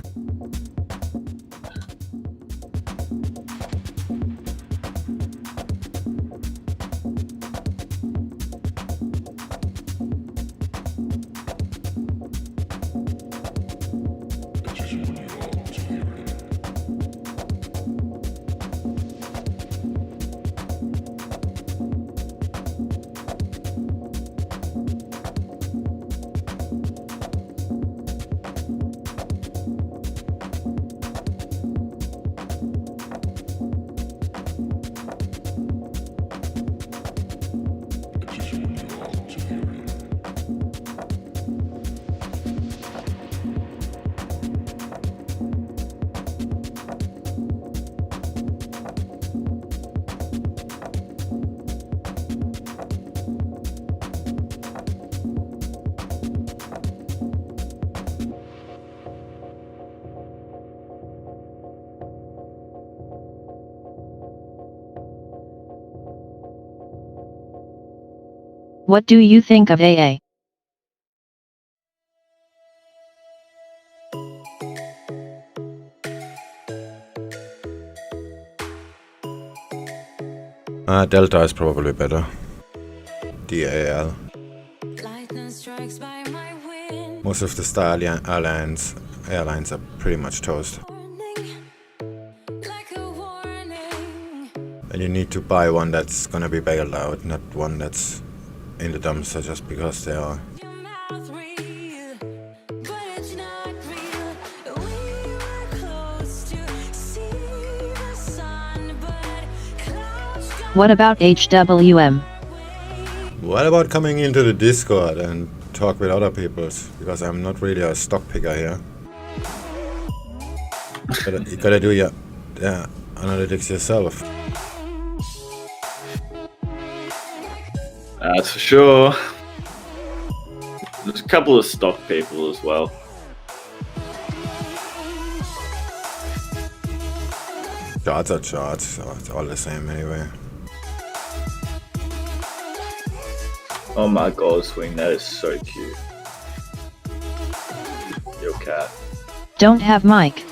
What do you think of AA? Delta is probably better. DAL. Lightning strikes by my window. Most of the Star Airlines are pretty much toast. Like a warning. And you need to buy one that's gonna be bailed out, not one that's in the dumpster just because they are. Your mouth real, but it's not real. We were close to see the sun, but clouds got What about HWM? What about coming into the Discord and talk with other people? Because I'm not really a stock picker here. You gotta do your analytics yourself. That's for sure. There's a couple of stock people as well. Charts are charts, so it's all the same anyway. Oh my god, Swing, that is so cute. Your cat. Don't have mic.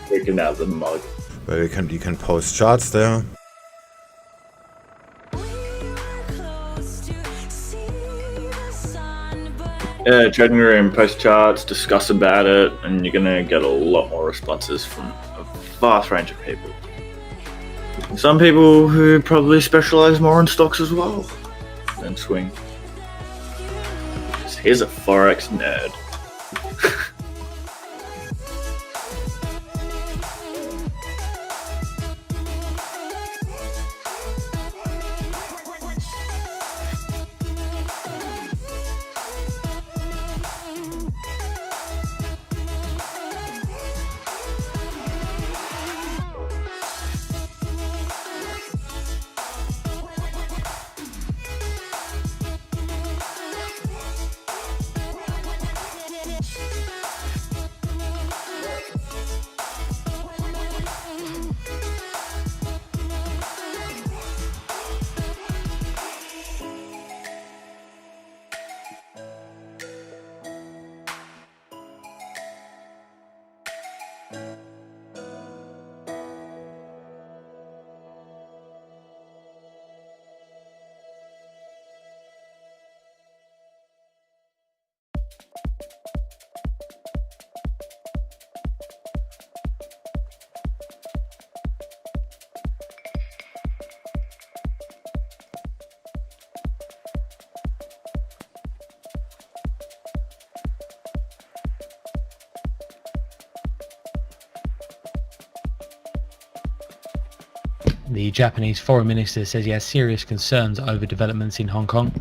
Freaking out the mug. But you can post charts there. Yeah, trading room, post charts, discuss about it, and you're gonna get a lot more responses from a vast range of people. Some people who probably specialize more in stocks as well than Swing. Here's a Forex nerd. The Japanese foreign minister says he has serious concerns over developments in Hong Kong.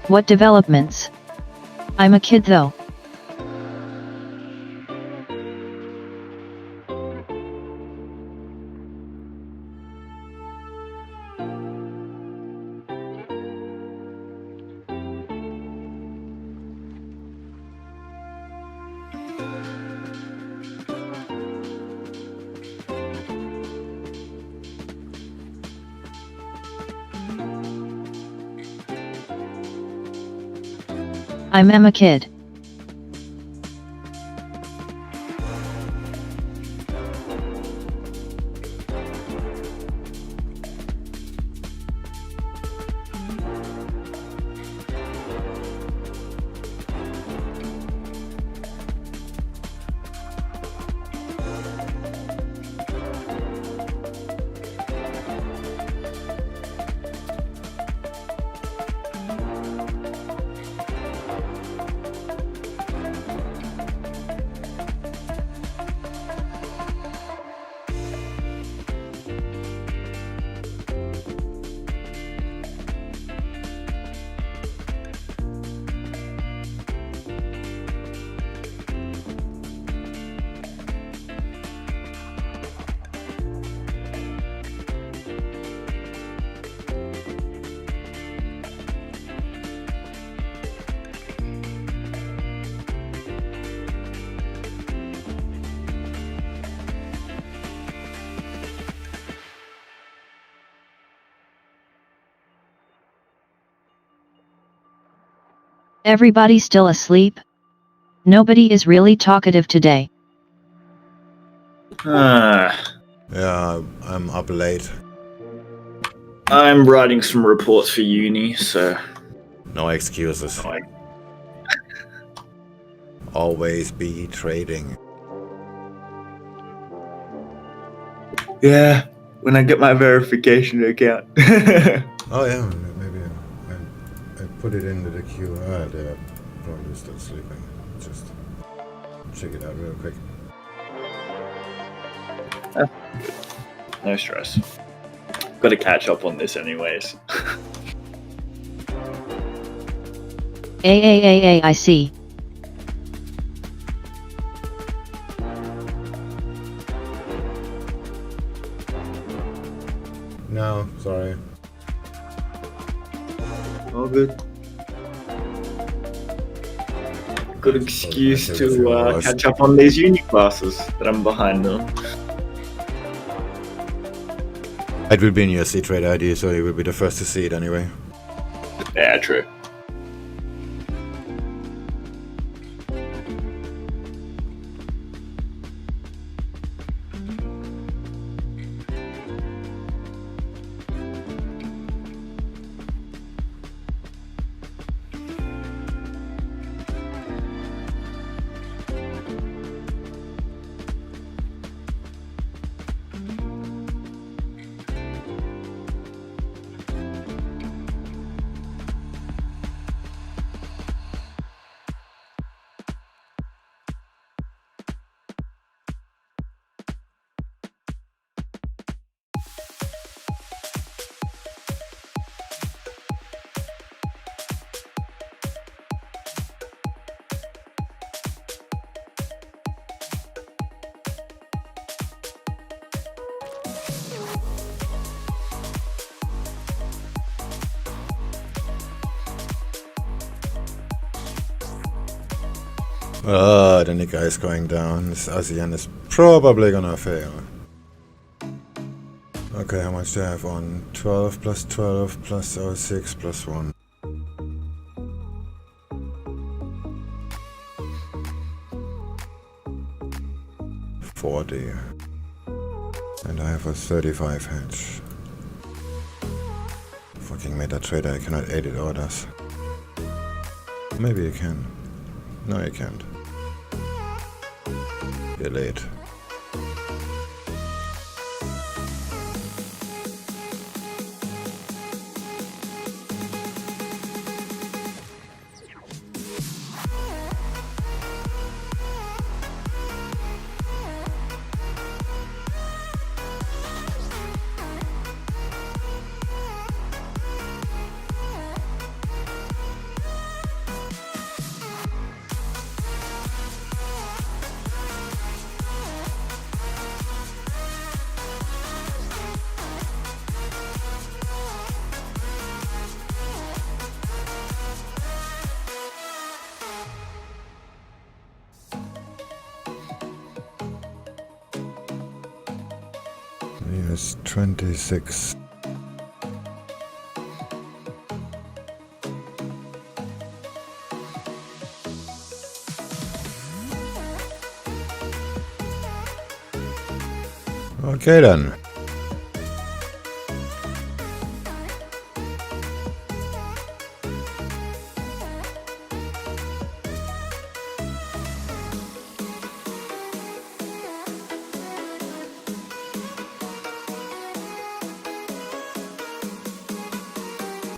What developments? I'm a kid though. I'm a kid. Everybody still asleep? Nobody is really talkative today. Yeah, I'm up late. I'm writing some reports for uni, so No excuses. Always be trading. yeah, when I get my verification account. Oh yeah, maybe I put it into the queue. Ah, they're probably still sleeping. Just check it out real quick. No stress. Got to catch up on this anyways. I see. No, sorry. All good. Good excuse to catch up on these uni classes that I'm behind on. It will be in your C-Trade ID, so you will be the first to see it anyway. Yeah, true. Oh, the Nikkei is going down. This ASEAN is probably gonna fail. Okay, how much do I have on? 12 plus 12 plus 06 plus 1. 40. And I have a 35 hedge. Fucking MetaTrader, I cannot edit orders. Maybe you can. No, you can't. Delete. Yes, 26. Okay then.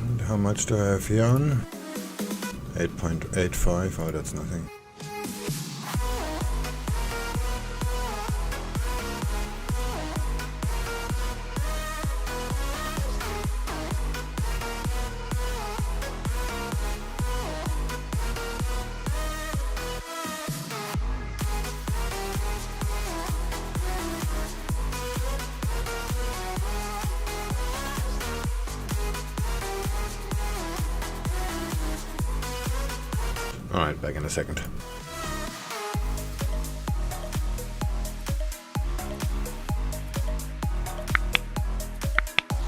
And how much do I have here on? 8.85. Oh, that's nothing. Alright, back in a second.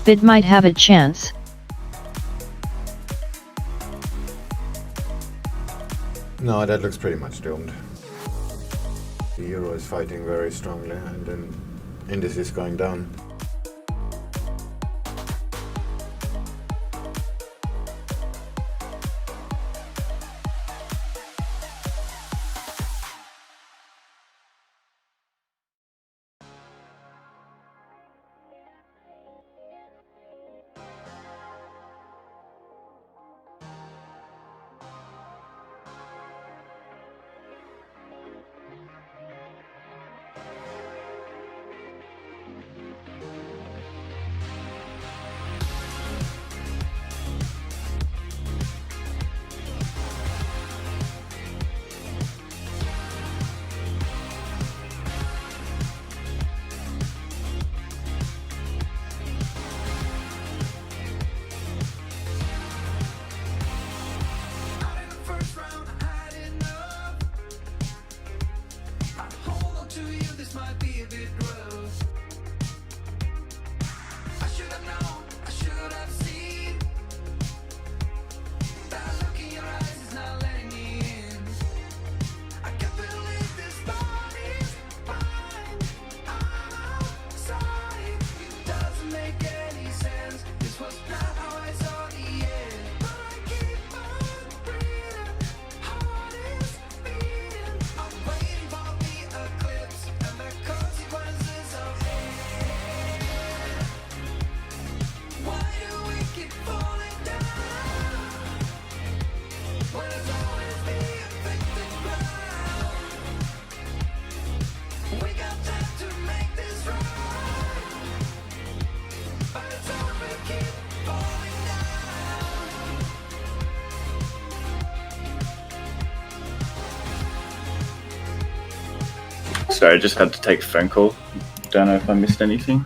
Bid might have a chance. No, that looks pretty much doomed. The euro is fighting very strongly and then index is going down. Sorry, I just had to take a phone call. Don't know if I missed anything.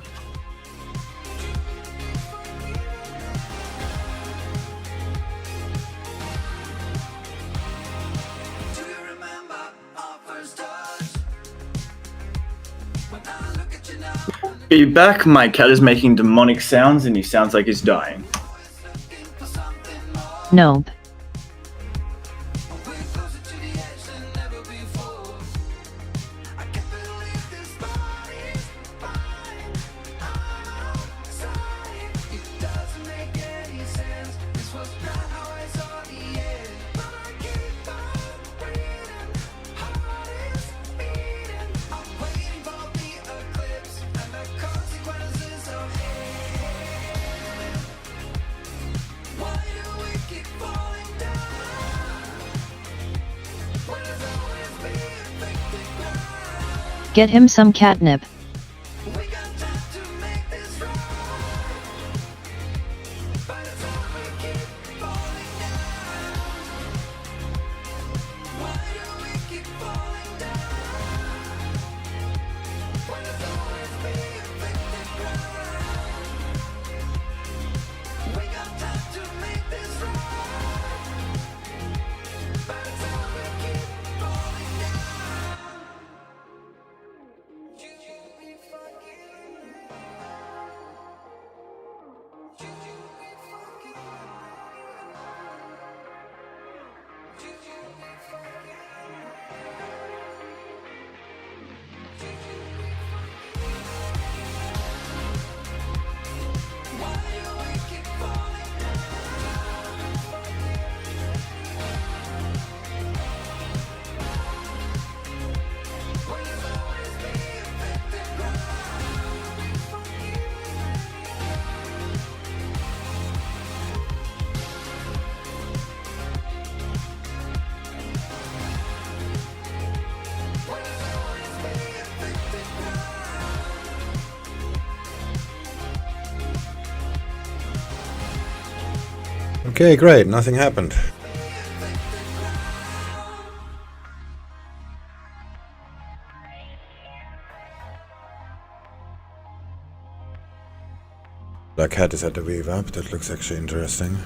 Are you back? My cat is making demonic sounds and he sounds like he's dying. Nope. Get him some catnip. Okay, great. Nothing happened. Black Hat is at the wave up. That looks actually interesting.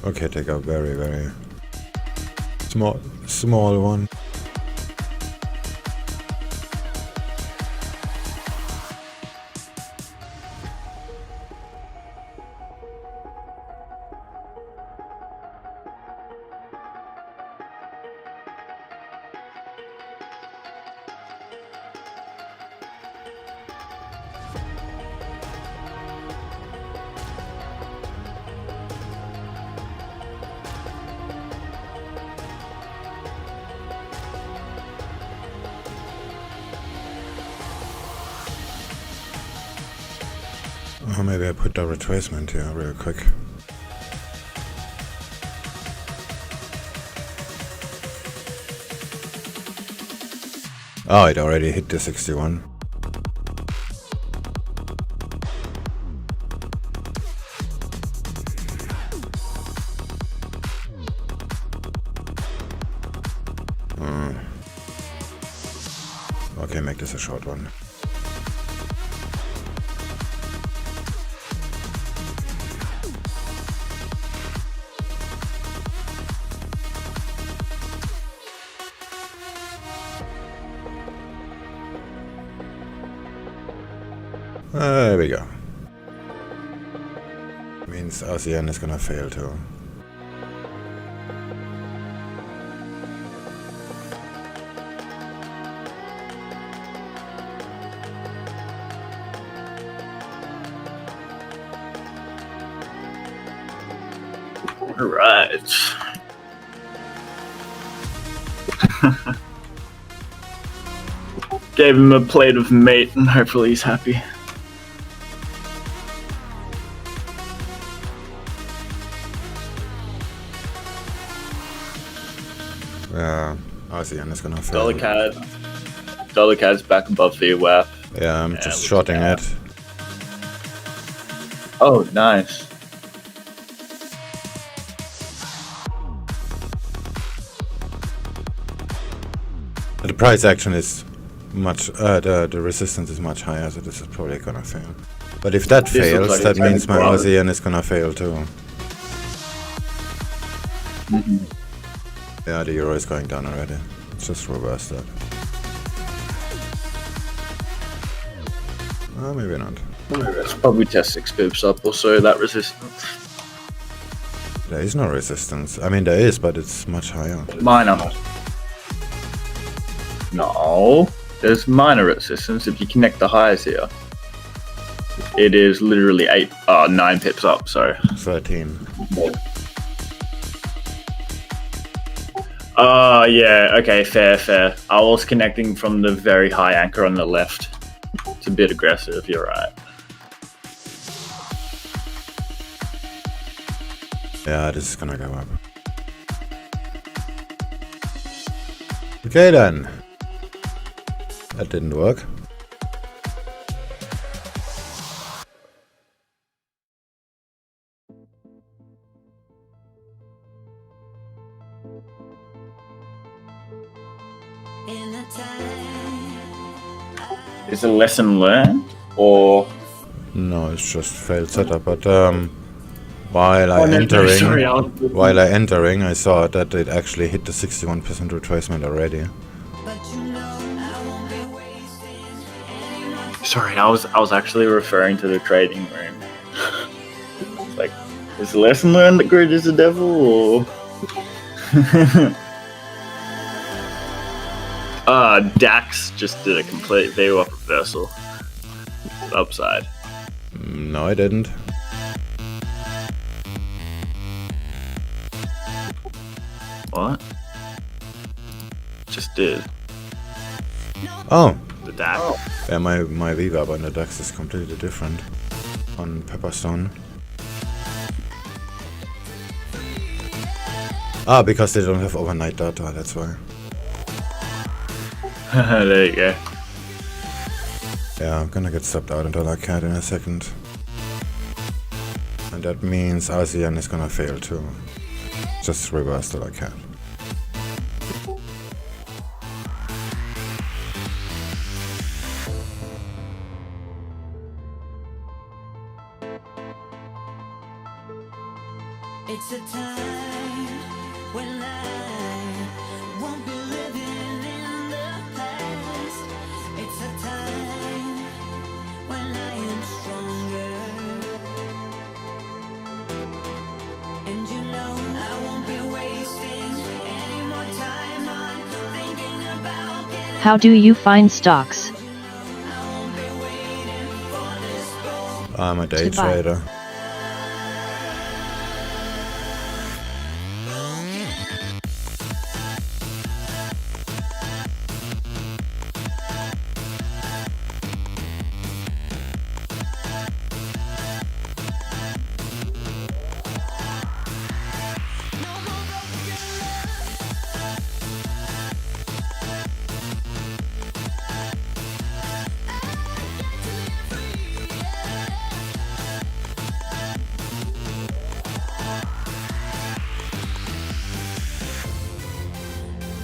Okay, take a very, very small one. Oh, maybe I put the retracement here real quick. Oh, it already hit the 61. Okay, make this a short one. There we go. Means ASEAN is gonna fail too. Alright. Gave him a plate of meat and hopefully he's happy. Yeah, ASEAN is gonna fail. Dollar CAD's back above VWAP. Yeah, I'm just shorting it. Oh, nice. The price action is much, the resistance is much higher, so this is probably gonna fail. But if that fails, like that it's means my gonna ASEAN is gonna fail too. Yeah, the euro is going down already. Let's just reverse that. Maybe not. Let's probably test 6 pips up or so, that resistance. There is no resistance. I mean, there is, but it's much higher. Minor. No, there's minor resistance if you connect the highs here. It is literally 9 pips up, so. 13. Yeah, okay, fair. I was connecting from the very high anchor on the left. It's a bit aggressive, you're right. Yeah, this is gonna go up. Okay then. That didn't work. Is a lesson learned, or? No, it's just failed setup, but while I entering, I saw that it actually hit the 61% retracement already. Sorry, I was actually referring to the trading room. Like, is the lesson learned that grid is the devil, or? Dax just did a complete VWAP reversal. Upside. No, I didn't. What? Just did. Oh. The DAX. Yeah, my VWAP on the DAX is completely different on Pepperstone. Ah, because they don't have overnight data, that's why. There you go. Yeah, I'm gonna get stopped out into USDCAD in a second. And that means ASEAN is gonna fail too. Just reverse the USDCAD. It's a time when I won't be living in the past. It's a time when I am stronger. And you know I won't be wasting any more time on thinking about getting. How do you find stocks? I won't be waiting for this goal. I'm a day To buy. trader.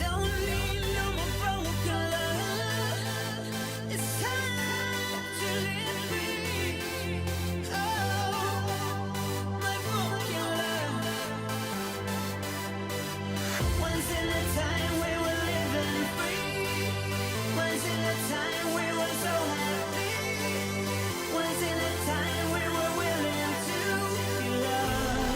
Don't need no more broken love. It's time to live free. Oh, my broken love. Once in a time we were living free. Once in a time we were so happy. Once in a time we were willing to be loved.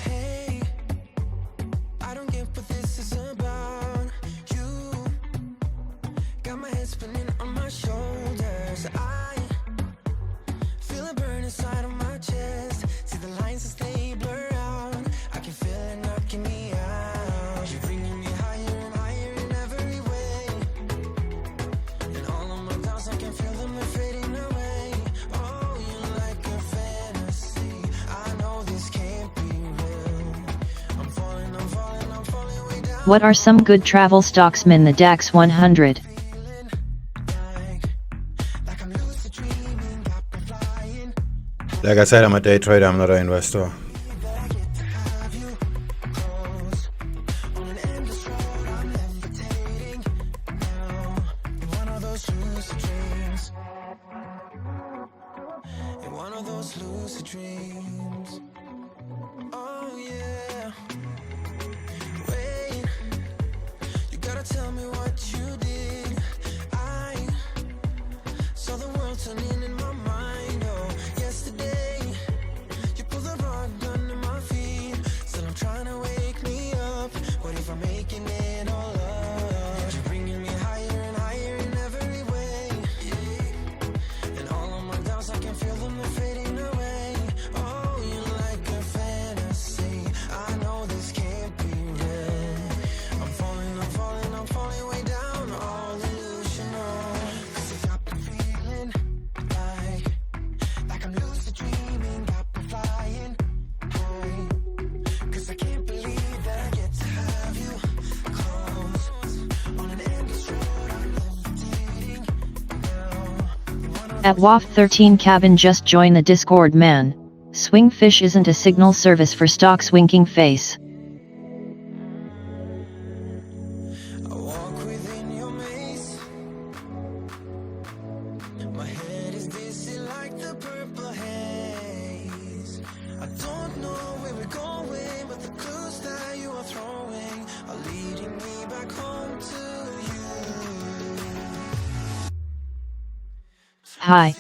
Hey, I don't get what this is about. You got my head spinning on my shoulders. I feel a burn inside of my chest. See the lines as they blur out. I can feel it knocking me out. You're bringing me higher and higher in every way. And all of my doubts, I can feel them fading away. Oh, you're like a fantasy. I know this can't be real. I'm falling, I'm falling, I'm falling way down. What are some good travel stocks in the DAX 100? Like I'm lucid dreaming, got me flying. Like I said, I'm a day trader, I'm not an investor. That I get to have you close. On an endless road, I'm levitating. Now, in one of those lucid dreams. In one of those lucid dreams. Oh yeah. Wait, you gotta tell me what you did. I saw the world turning in my mind. Oh, yesterday you pulled the rug under my feet. Still I'm trying to wake me up. What if I'm making it all up? You're bringing me higher and higher in every way. And all of my doubts, I can feel them fading away. Oh, you're like a fantasy. I know this can't be real. I'm falling, I'm falling, I'm falling way down. All illusional. 'Cause it got me feeling like I'm lucid dreaming, got me flying. Hey, 'cause I can't believe that I get to have you close. On an endless road, I'm levitating now. At WAF 13 cabin, just join the Discord, man. SwingFish isn't a signal service for stocks winking face. high.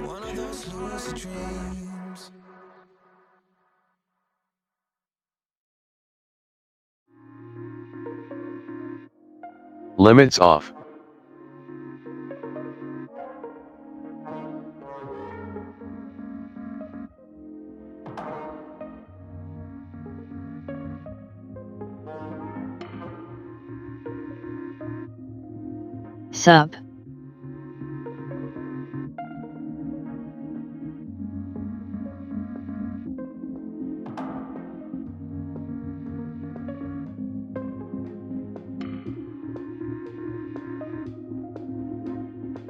One of those lucid dreams. Limits off. Sub.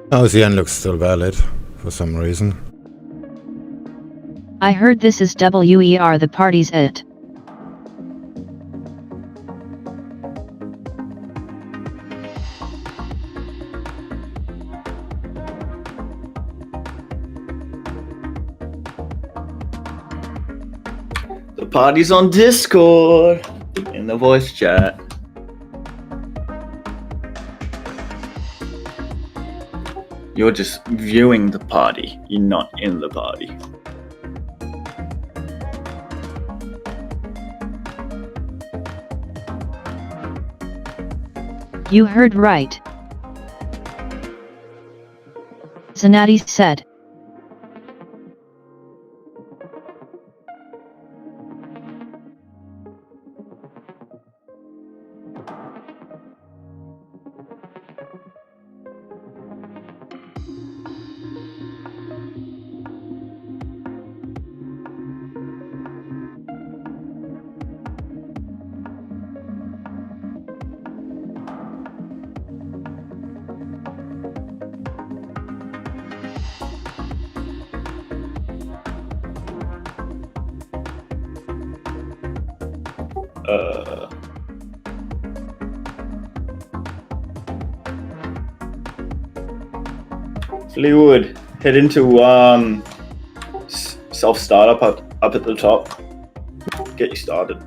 AUDJPY looks still valid for some reason. I heard this is WER, the party's it. The party's on Discord in the voice chat. You're just viewing the party. You're not in the party. You heard right. Zanatti said. Leewood, head into self startup up at the top. Get you started.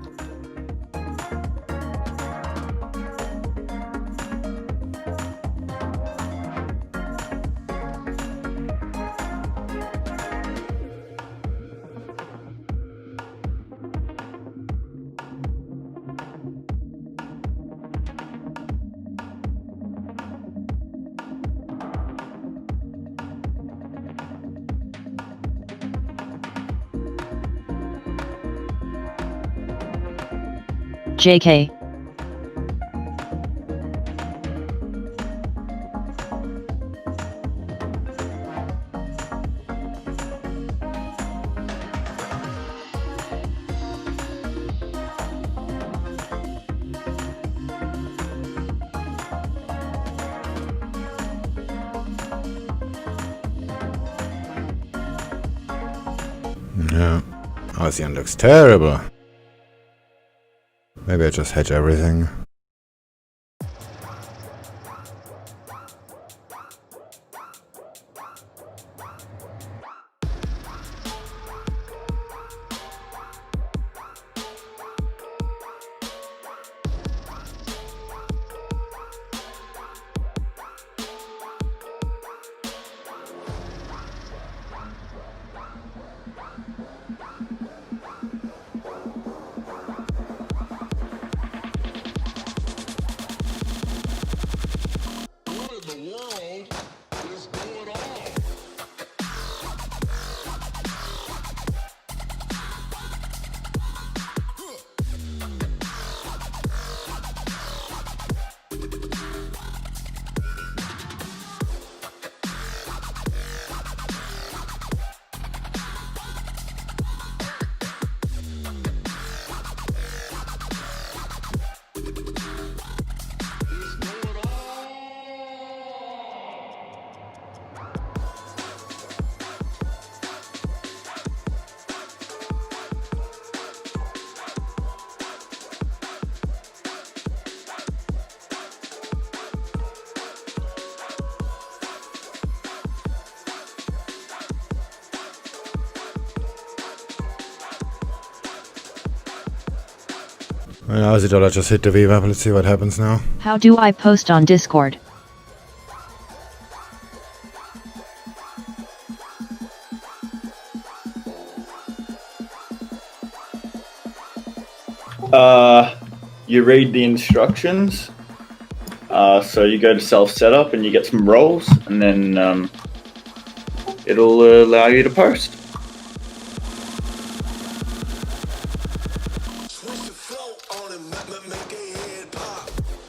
JK. Yeah, AUDJPY looks terrible. Maybe I just hedge everything. And Aussie dollar just hit the VWAP. Let's see what happens now. How do I post on Discord? You read the instructions. So you go to self setup and you get some roles, and then it'll allow you to post.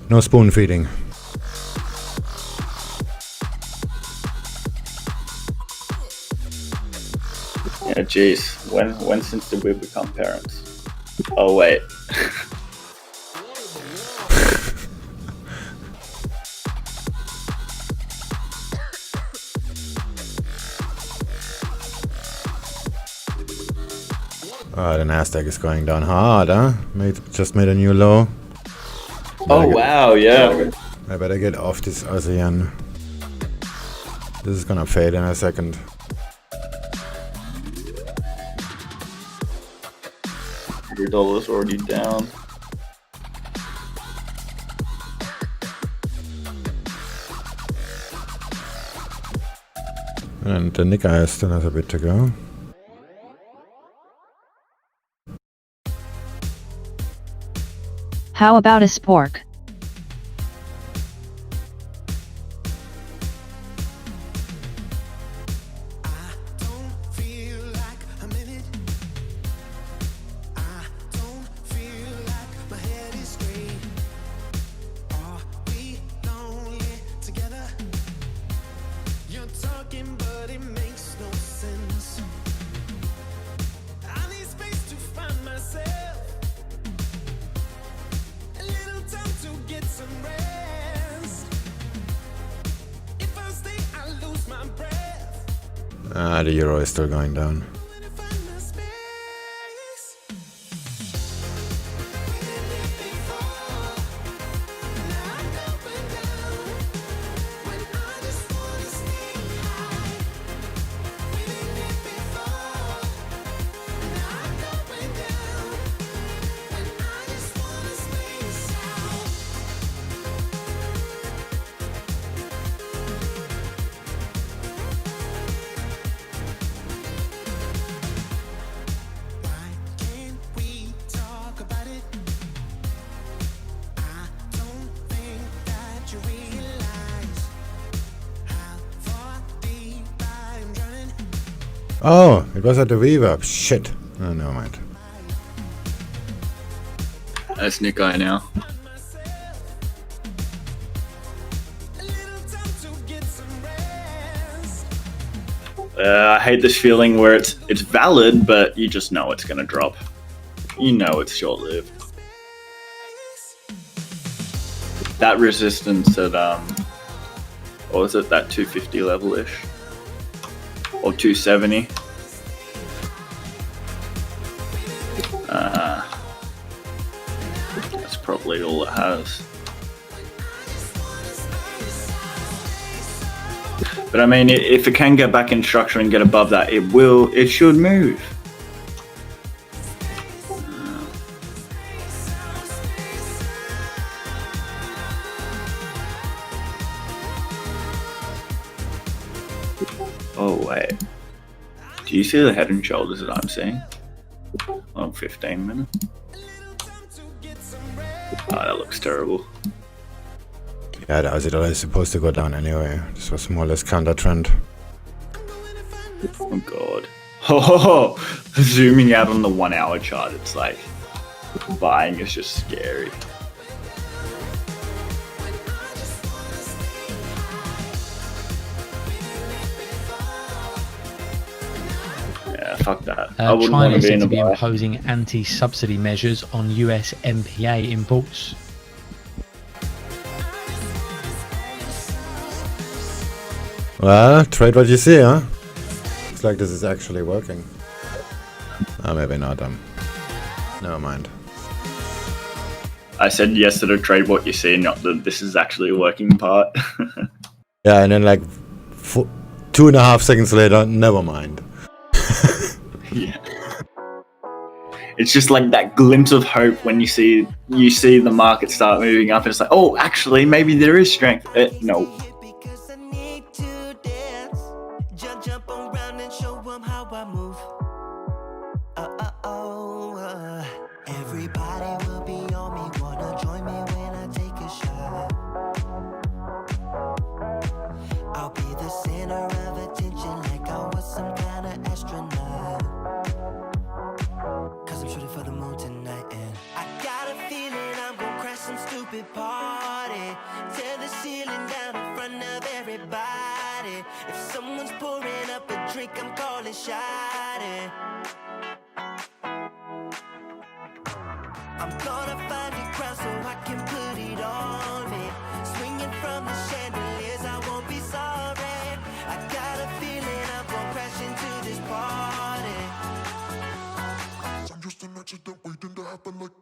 No spoon feeding. Yeah, jeez. When since did we become parents? Oh wait. Oh, the Nasdaq is going down hard, huh? Just made a new low. Oh wow, yeah. I better get off this ASEAN. This is gonna fade in a second. $100 already down. And the Nikkei still has a bit to go. How about a spork? The euro is still going down. Oh, it was at the VWAP. Shit. Oh, never mind. That's Nikkei now. I hate this feeling where it's valid, but you just know it's gonna drop. You know it's short-lived. That resistance at what was it? That 250 level-ish, or 270. That's probably all it has. But I mean, if it can get back in structure and get above that, it should move. Oh wait, do you see the head and shoulders that I'm seeing? Oh, 15 minutes. Oh, that looks terrible. Yeah, the Aussie dollar is supposed to go down anyway. This was more or less counter trend. Oh god. Oh, zooming out on the 1 hour chart, it's like buying is just scary. Yeah, fuck that. I wouldn't want China to be in seems a to be buy. imposing anti-subsidy measures on US MPA imports. Well, trade what you see, huh? Looks like this is actually working. Oh, maybe not. Never mind. I said yes to the trade what you see, not that this is actually a working part. Yeah, and then like 2.5 seconds later, never mind. Yeah. It's just like that glimpse of hope when you see the market start moving up, and it's like, oh, actually, maybe there is strength. No. Because I need to dance. Jump around and show 'em how I move. Everybody will be on me. Wanna join me when I take a shot. I'll be the center of attention like I was some kind of astronaut. Cause I'm shooting for the moon tonight, and I got a feeling I'm gonna crash some stupid party. Tear the ceiling down in front of everybody. If someone's pouring up a drink, I'm calling shawty. I'm gonna find a crowd so I can put it on me. Swinging from the chandeliers, I won't be sorry. I got a feeling I'm gonna crash into this party. I'm just an accident waiting to happen like.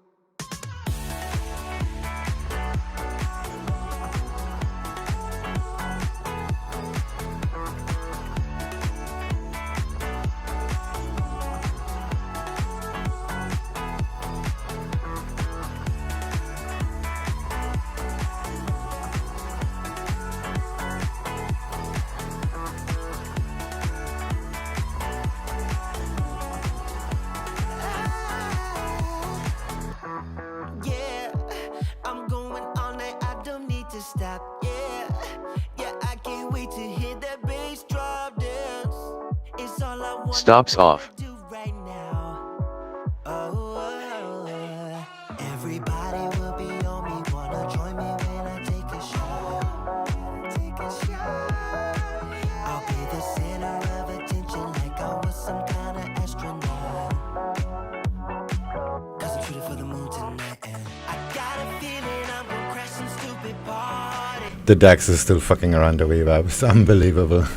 Yeah, I'm going all night, I don't need to stop. Yeah, I can't wait to hear that bass drop dance. It's all I want. Stops off. Do right now. Everybody will be on me. Wanna join me when I take a shot. I'll be the center of attention like I was some kind of astronaut. Cause I'm shooting for the moon tonight, and I got a feeling I'm gonna crash some stupid party. The DAX is still fucking around the VWAP. It's unbelievable. If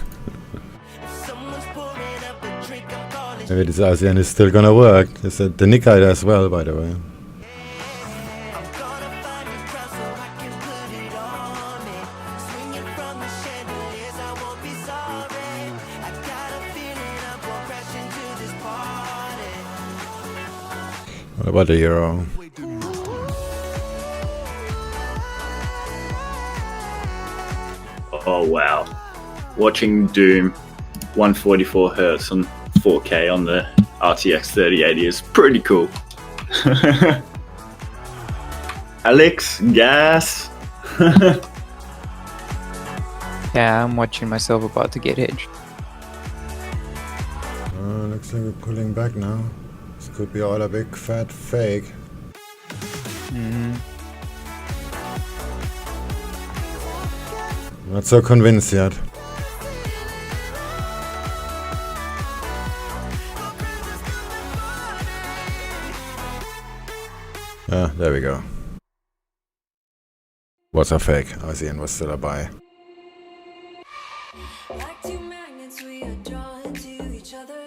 someone's pouring up a drink, I'm calling. Maybe this ASEAN is still gonna work. It's the Nikkei as well, by the way. I'm gonna find a crowd so I can put it on me. Swinging from the chandeliers, I won't be sorry. I got a feeling I'm gonna crash into this party. What about the euro? Oh wow, watching Doom 144 hertz on 4K on the RTX 3080 is pretty cool. Alex, gas. Yeah, I'm watching myself about to get hedged. Looks like we're pulling back now. This could be all a big fat fake. Not so convinced yet. Ah, there we go. What's a fake? ASEAN was still a buy. Like two magnets, we are drawn to each other.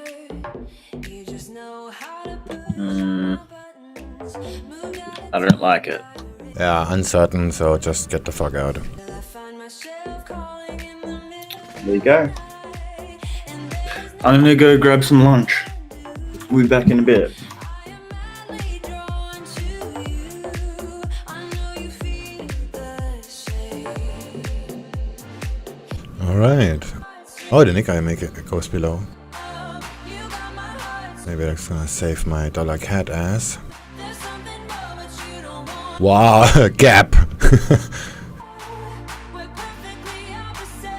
You just know how to push our buttons. Move down I don't like it. Yeah, uncertain, so just get the fuck out. till I find myself calling in the middle. There you go. I'm gonna go grab some lunch. We'll be back in a bit. Madly drawn to you. I know you feel the same. Alright. Oh, the Nikkei it goes below. You got my heart. Maybe that's gonna save my dollar cat ass. There's something more, but you don't want. Wow, gap! We're perfectly opposite.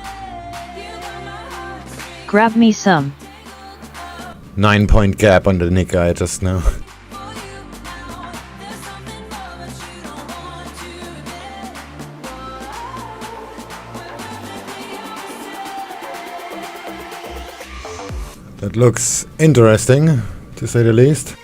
You got my heart. Grab me some. 9-point gap on the Nikkei just now. For you now. There's something more, but you don't want to get. That looks interesting, to say the least.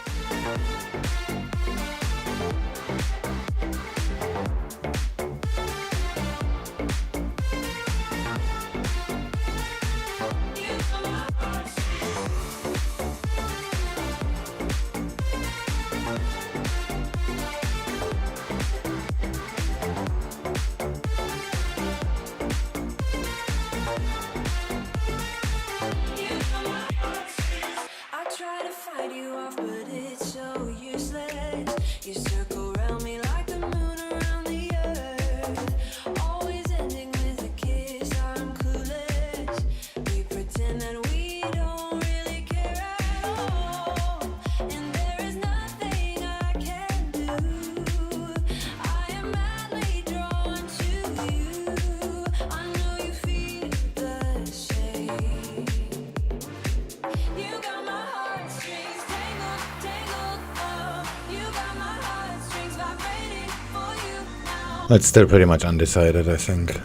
I try to fight you off, but It's still pretty much undecided, I think.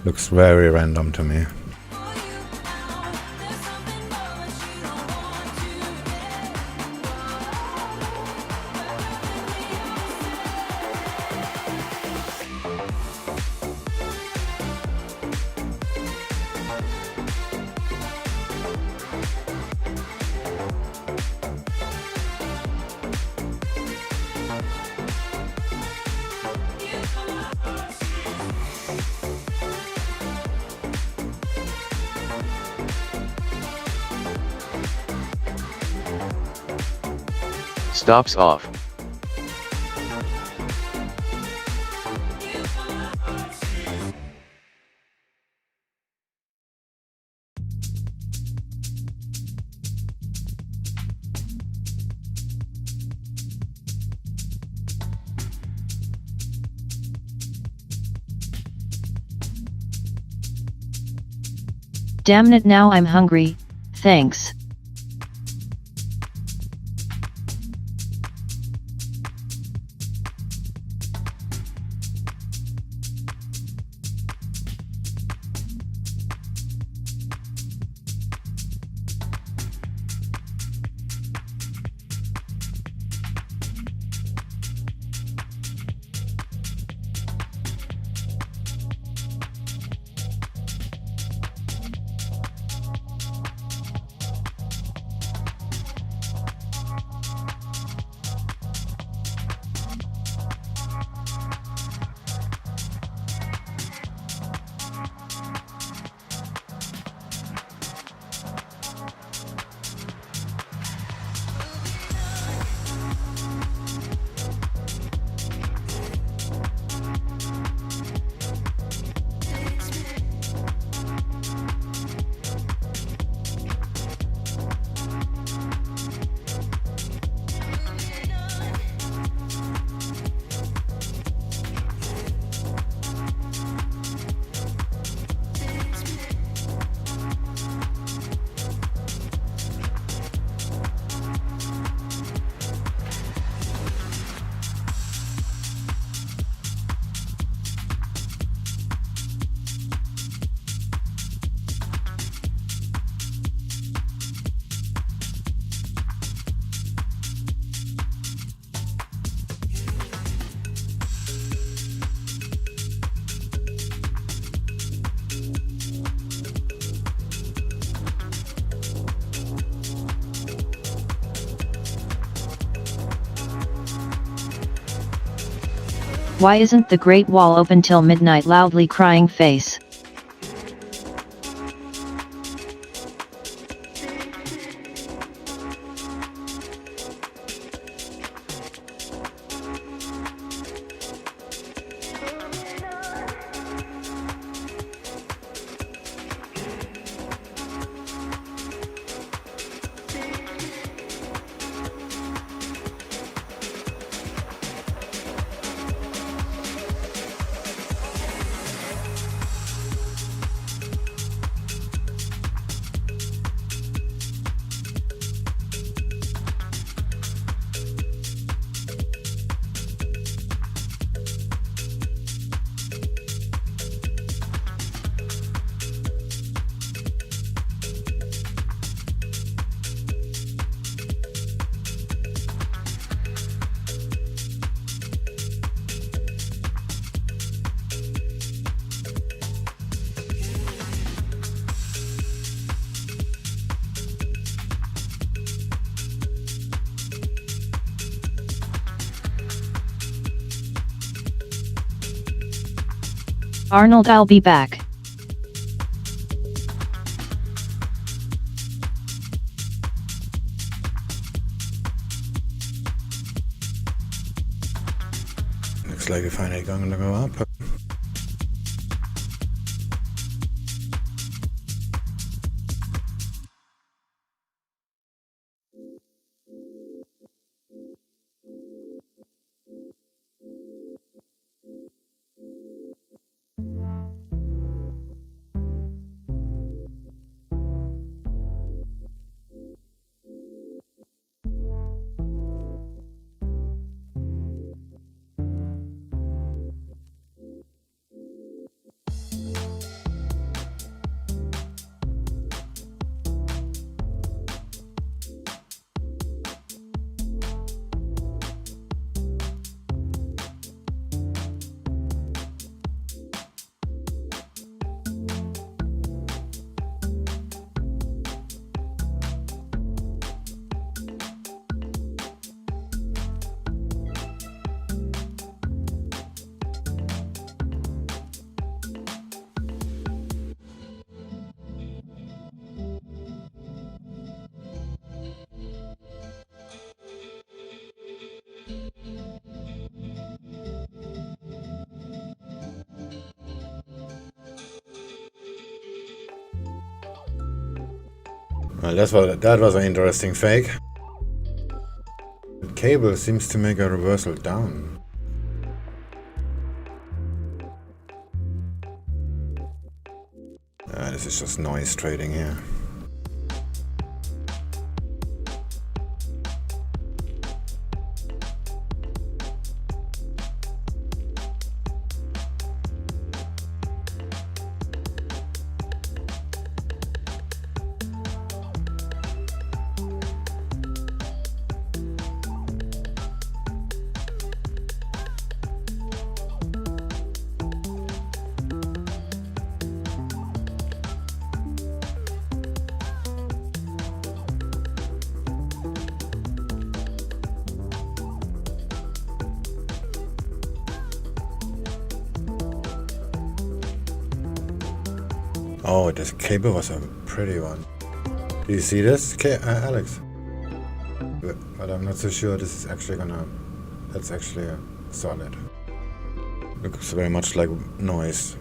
Looks very random to me. Stops off. Damn it, now I'm hungry. Thanks. Why isn't the Great Wall open till midnight? Loudly crying face. Arnold, I'll be back. Looks like you're finally going to go up. Well, that was an interesting fake. The cable seems to make a reversal down. This is just noise trading here. Oh, this cable was a pretty one. Do you see this, Alex? But I'm not so sure this is actually gonna... That's actually solid. Looks very much like noise.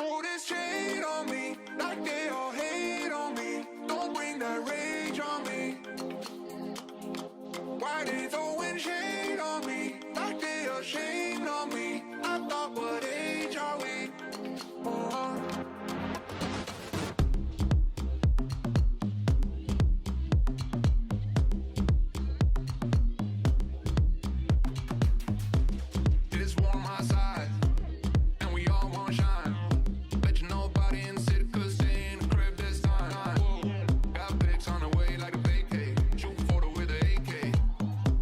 Throw this shade on me, like they all hate on me. Don't bring that rage on me. Why they throwing shade on me, like they ashamed on me? I thought, what age are we? Oh. It's warm outside, and we all want shine. Bet you nobody in the city could stay in the crib this time. Got pics on the way like a vacay. Shoot a photo with an AK.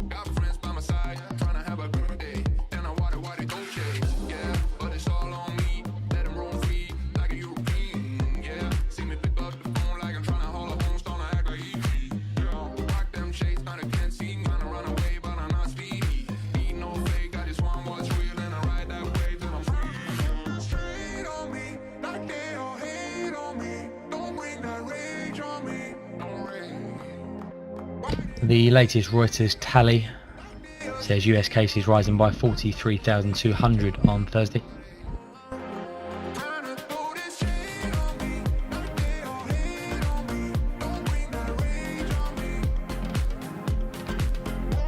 Got friends by my side, trying to have a good day. Then I why they don't chase. Yeah, but it's all on me. Let them roam free like a European. Yeah, see me pick up the phone like I'm trying to hold a home stone. I act like E.T. Yeah, rock them shades, now they can't see. Trying to run away, but I'm not speedy. Need no fake, I just want what's real, and I ride that wave till I'm free. Straight on me, like they all hate on me. Don't bring that rage on me. Don't rage. The latest Reuters tally says US cases rising by 43,200 on Thursday. Tryna throw this shade on me, like they all hate on me. Don't bring that rage on me.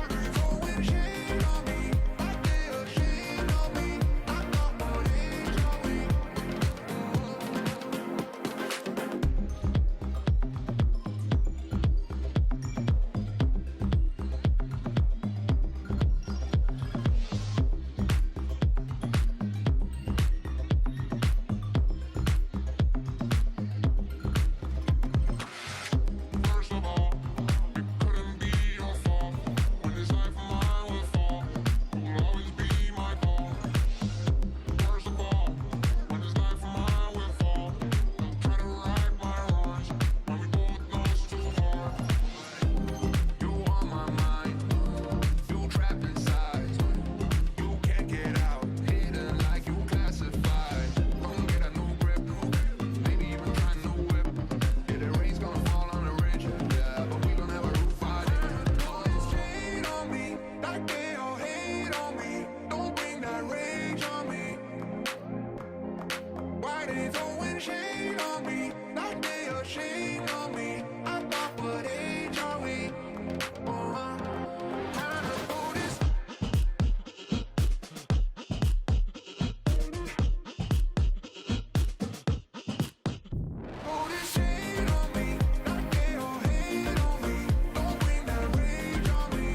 They throwing shade on me, like they ashamed of me. I thought, what age are we? First of all, it couldn't be your fault. When this life of mine will fall, it will always be my fault. First of all, when this life of mine will fall, I'm trying to right my wrongs. When we both know it's too hard. You on my mind, you trapped inside. You can't get out, hidden like you classified. Don't get a new grip, maybe even try a new whip. Yeah, the rain's gonna fall on the ridge, yeah, but we gon' have a roof on it. Throw this shade on me, like they all hate on me. Don't bring that rage on me. Why they throwing shade on me, like they ashamed of me? I thought, what age are we? Tryna throw this. Throw this shade on me, like they all hate on me. Don't bring that rage on me.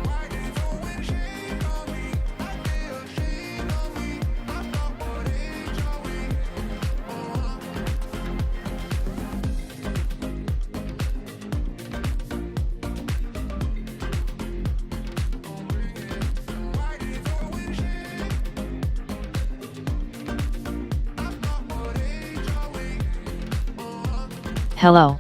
Why they throwing shade on me, like they ashamed of me? I thought, what age are we? Why they throwing shade? I thought, what age are we? Hello.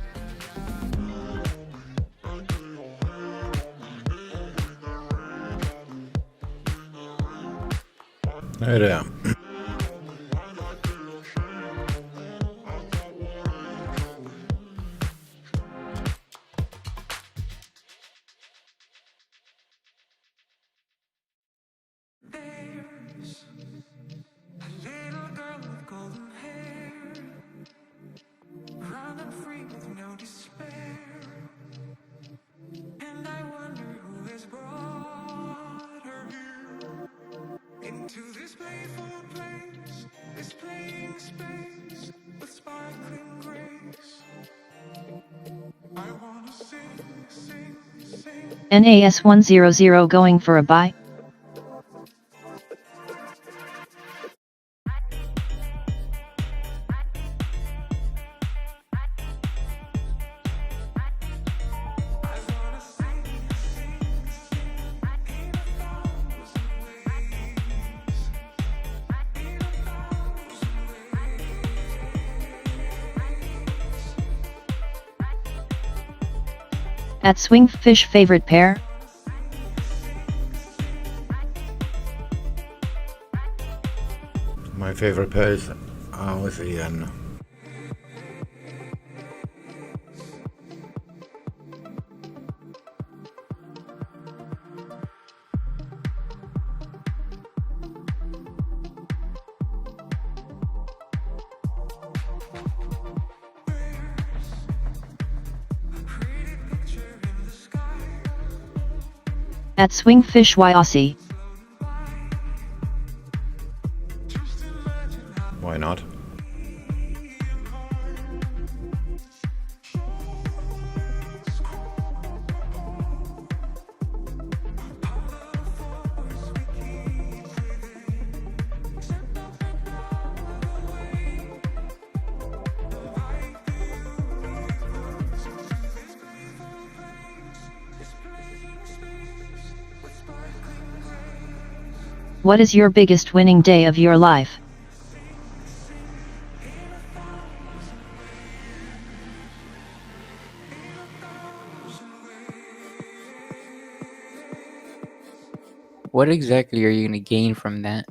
Hey there. There's a little girl with golden hair, running free with no despair. And I wonder who has brought her here, into this playful place, this playing space with sparkling grace. I wanna sing, sing, sing. NAS 100 going for a buy? I wanna sing, sing, sing in a thousand ways, in a thousand ways. At SwingFish favorite pair? My favorite pair is with the yen. At SwingFish Aussie. Why not? What is your biggest winning day of your life? What exactly are you gonna gain from that?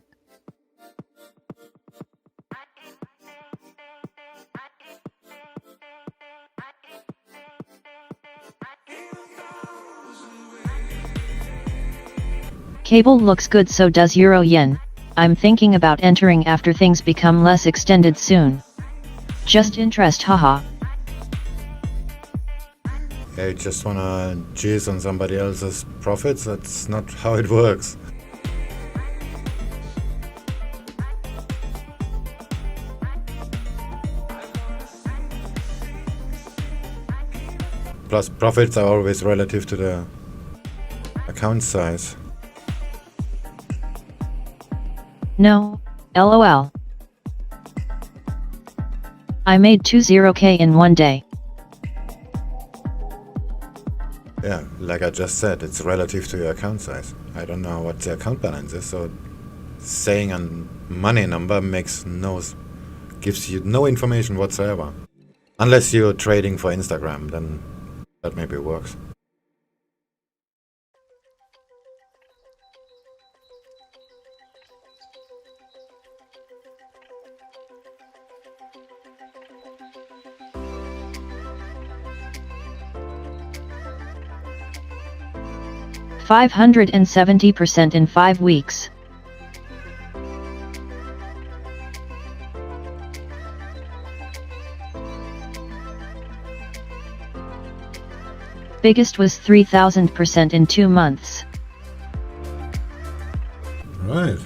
Cable looks good, so does Euro Yen. I'm thinking about entering after things become less extended soon. Just interest, haha. Yeah, you just wanna jizz on somebody else's profits? That's not how it works. Plus, profits are always relative to the account size. No, lol. I made 20k in one day. Yeah, like I just said, it's relative to your account size. I don't know what the account balance is, so saying a money number gives you no information whatsoever. Unless you're trading for Instagram, then that maybe works. $570% in 5 weeks. Biggest was 3000% in 2 months. Right.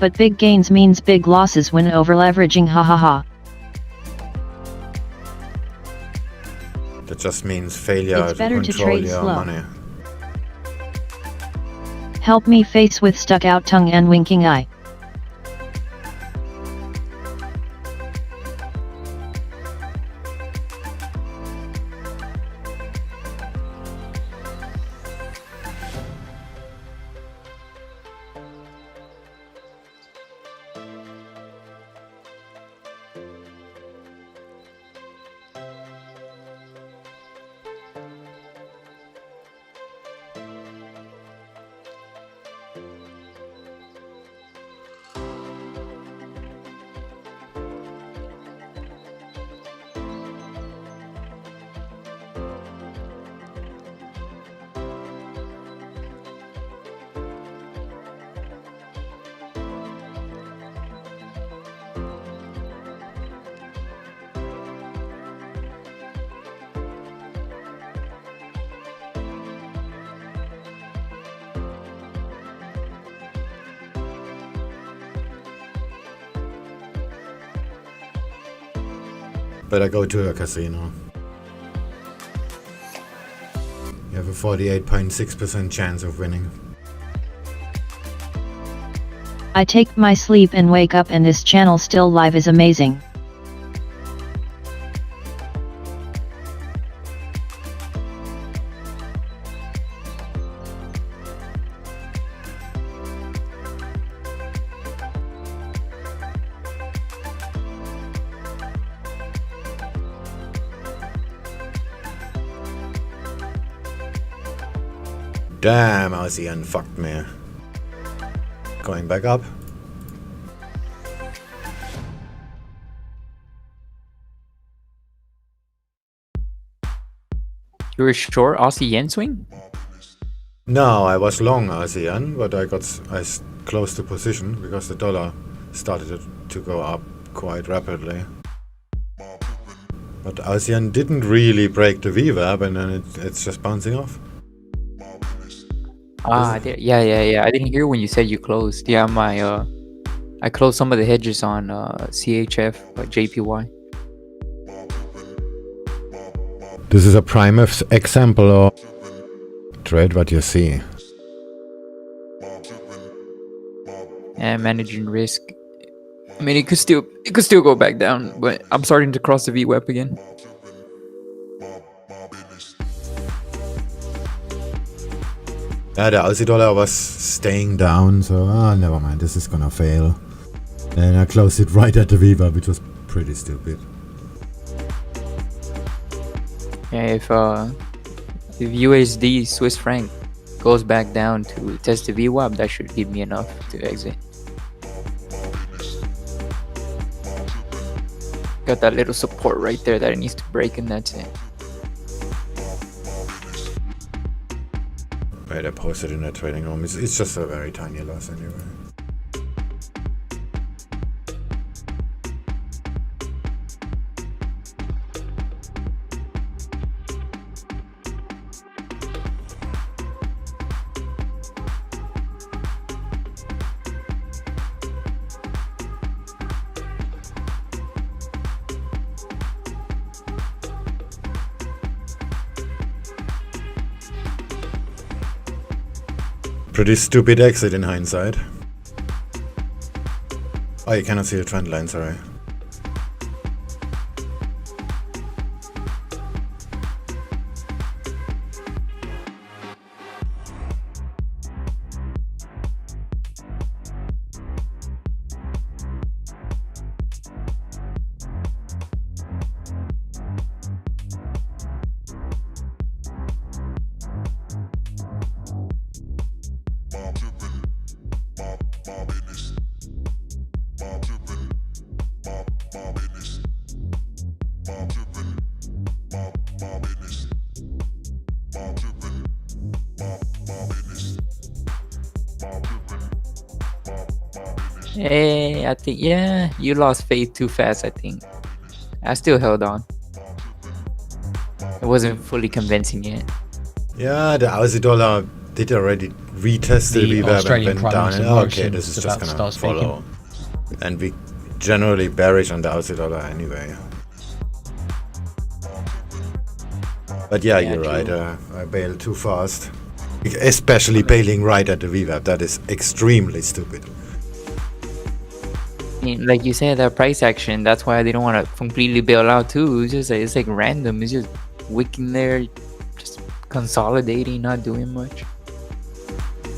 But big gains means big losses when over-leveraging, hahaha. That just means failure It's to better to control trade your slow. money. Help me face with stuck out tongue and winking eye. Better go to a casino. You have a 48.6% chance of winning. I take my sleep and wake up and this channel still live is amazing. Damn, ASEAN fucked me. Going back up. You were short Aussie yen swing? No, I was long ASEAN, but I closed the position because the dollar started to go up quite rapidly. But ASEAN didn't really break the VWAP, and then it's just bouncing off. Yeah. I didn't hear when you said you closed. Yeah, I closed some of the hedges on CHF JPY. This is a prime example of trade what you see. And managing risk. I mean, it could still go back down, but I'm starting to cross the VWAP again. Yeah, the Aussie dollar was staying down, so never mind, this is gonna fail. And I closed it right at the VWAP, which was pretty stupid. Yeah, if USD Swiss franc goes back down to test the VWAP, that should give me enough to exit. Got that little support right there that it needs to break, and that's it. Right, I posted in the trading room. It's just a very tiny loss anyway. Pretty stupid exit in hindsight. Oh, you cannot see the trend line, sorry. Hey, I think, yeah, you lost faith too fast, I think. I still held on. It wasn't fully convincing yet. Yeah, the Aussie dollar did already retest the VWAP and Australian went Prime down. Minister Okay, Morrison's this is about just to gonna start speaking. follow. And we generally bearish on the Aussie dollar anyway. But yeah, you're right. I bailed too fast. Especially bailing right at the VWAP. That is extremely stupid. I mean, like you said, that price action, that's why they don't want to completely bail out too. It's like random. It's just wicking there, just consolidating, not doing much.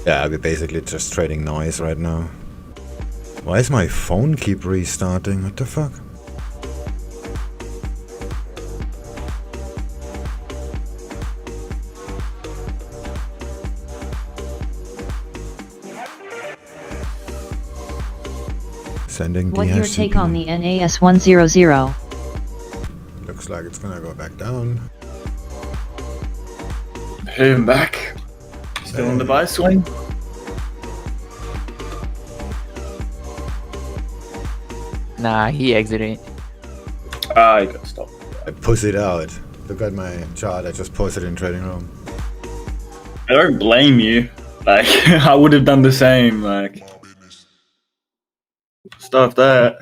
Yeah, we're basically just trading noise right now. Why is my phone keep restarting? What the fuck? Sending What your DHCP. take on the NAS 100? Looks like it's gonna go back down. Boom, back. Still on the buy swing. Nah, he exited. Ah, you gotta stop. I push it out. Look at my chart I just posted in trading room. I don't blame you. Like, I would have done the same. Like, stuff that.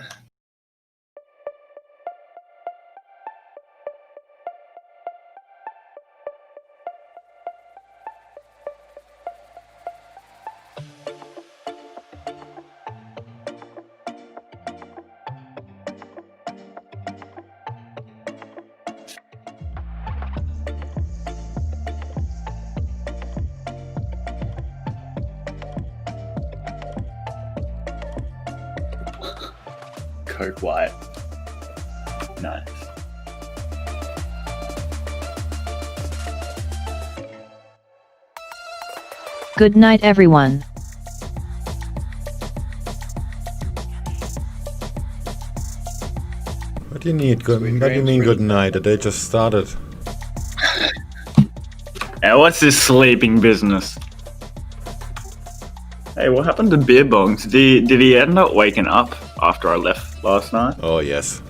Coke White. Nice. Good night, everyone. What do you need? What do you mean good night? The day just started. Hey, what's this sleeping business? Hey, what happened to Beer Bongs? Did he end up waking up after I left last night? Oh, yes.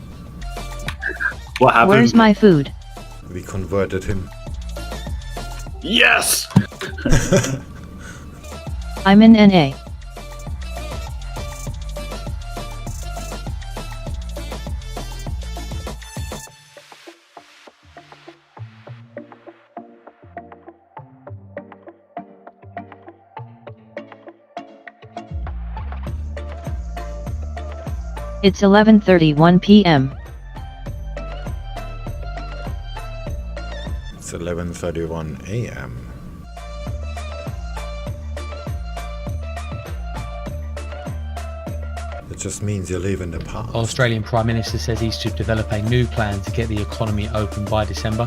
What happened? Where's my food? We converted him. Yes! I'm in NA. It's 11:31 p.m. It's 11:31 a.m. It just means you live in the past. Australian Prime Minister says he should develop a new plan to get the economy open by December.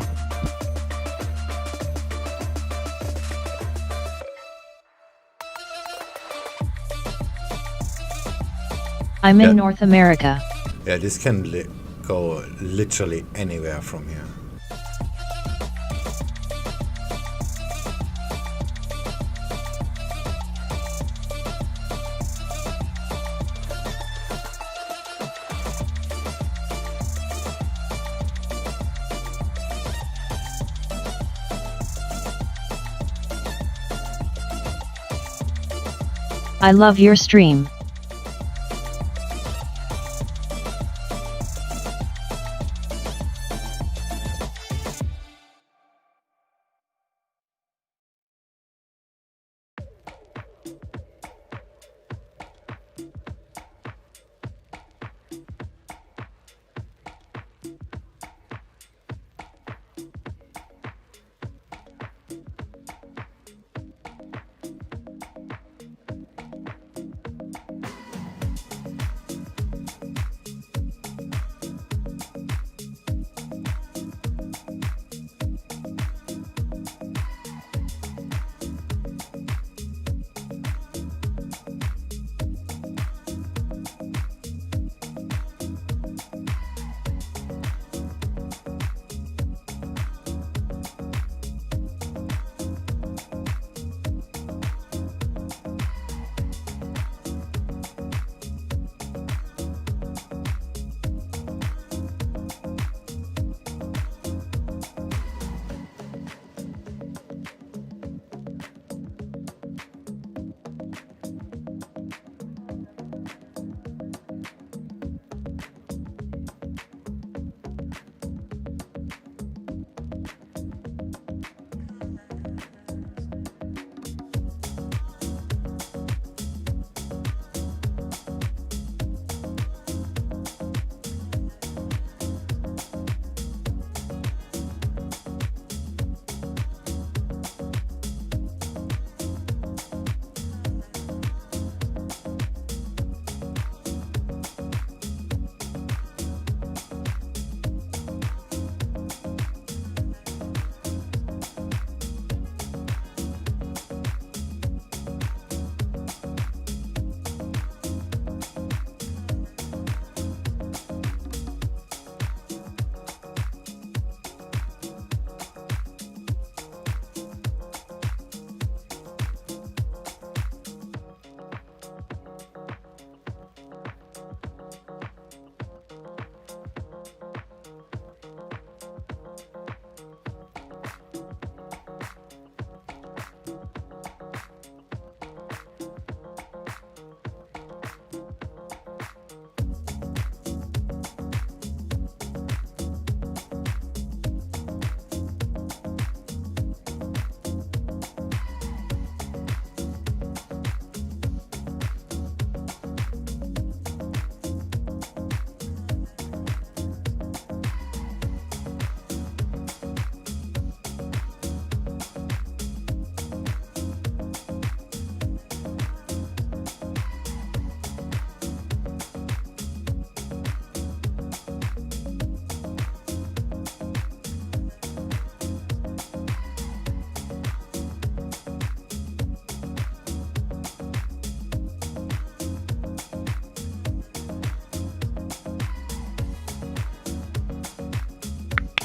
I'm Yeah. in North America. Yeah, this can go literally anywhere from here. I love your stream.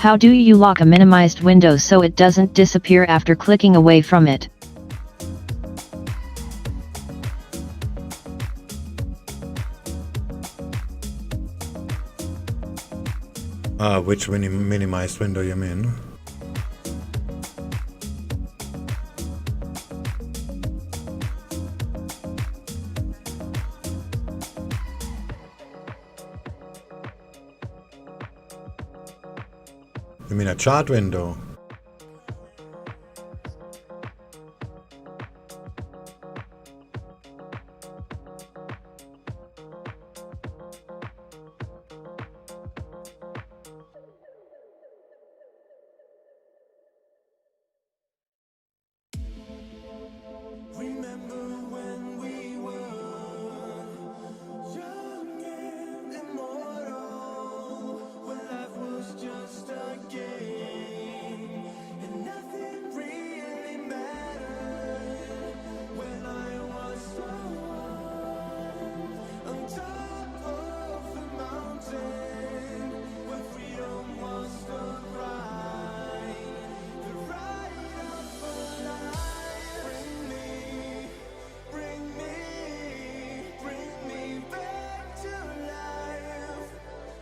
How do you lock a minimized window so it doesn't disappear after clicking away from it? Which minimized window you mean? You mean a chart window? Remember when we were young and immortal, when life was just a game and nothing really mattered, when I was so on top of the mountain, where freedom was the ride of a life. Bring me back to life.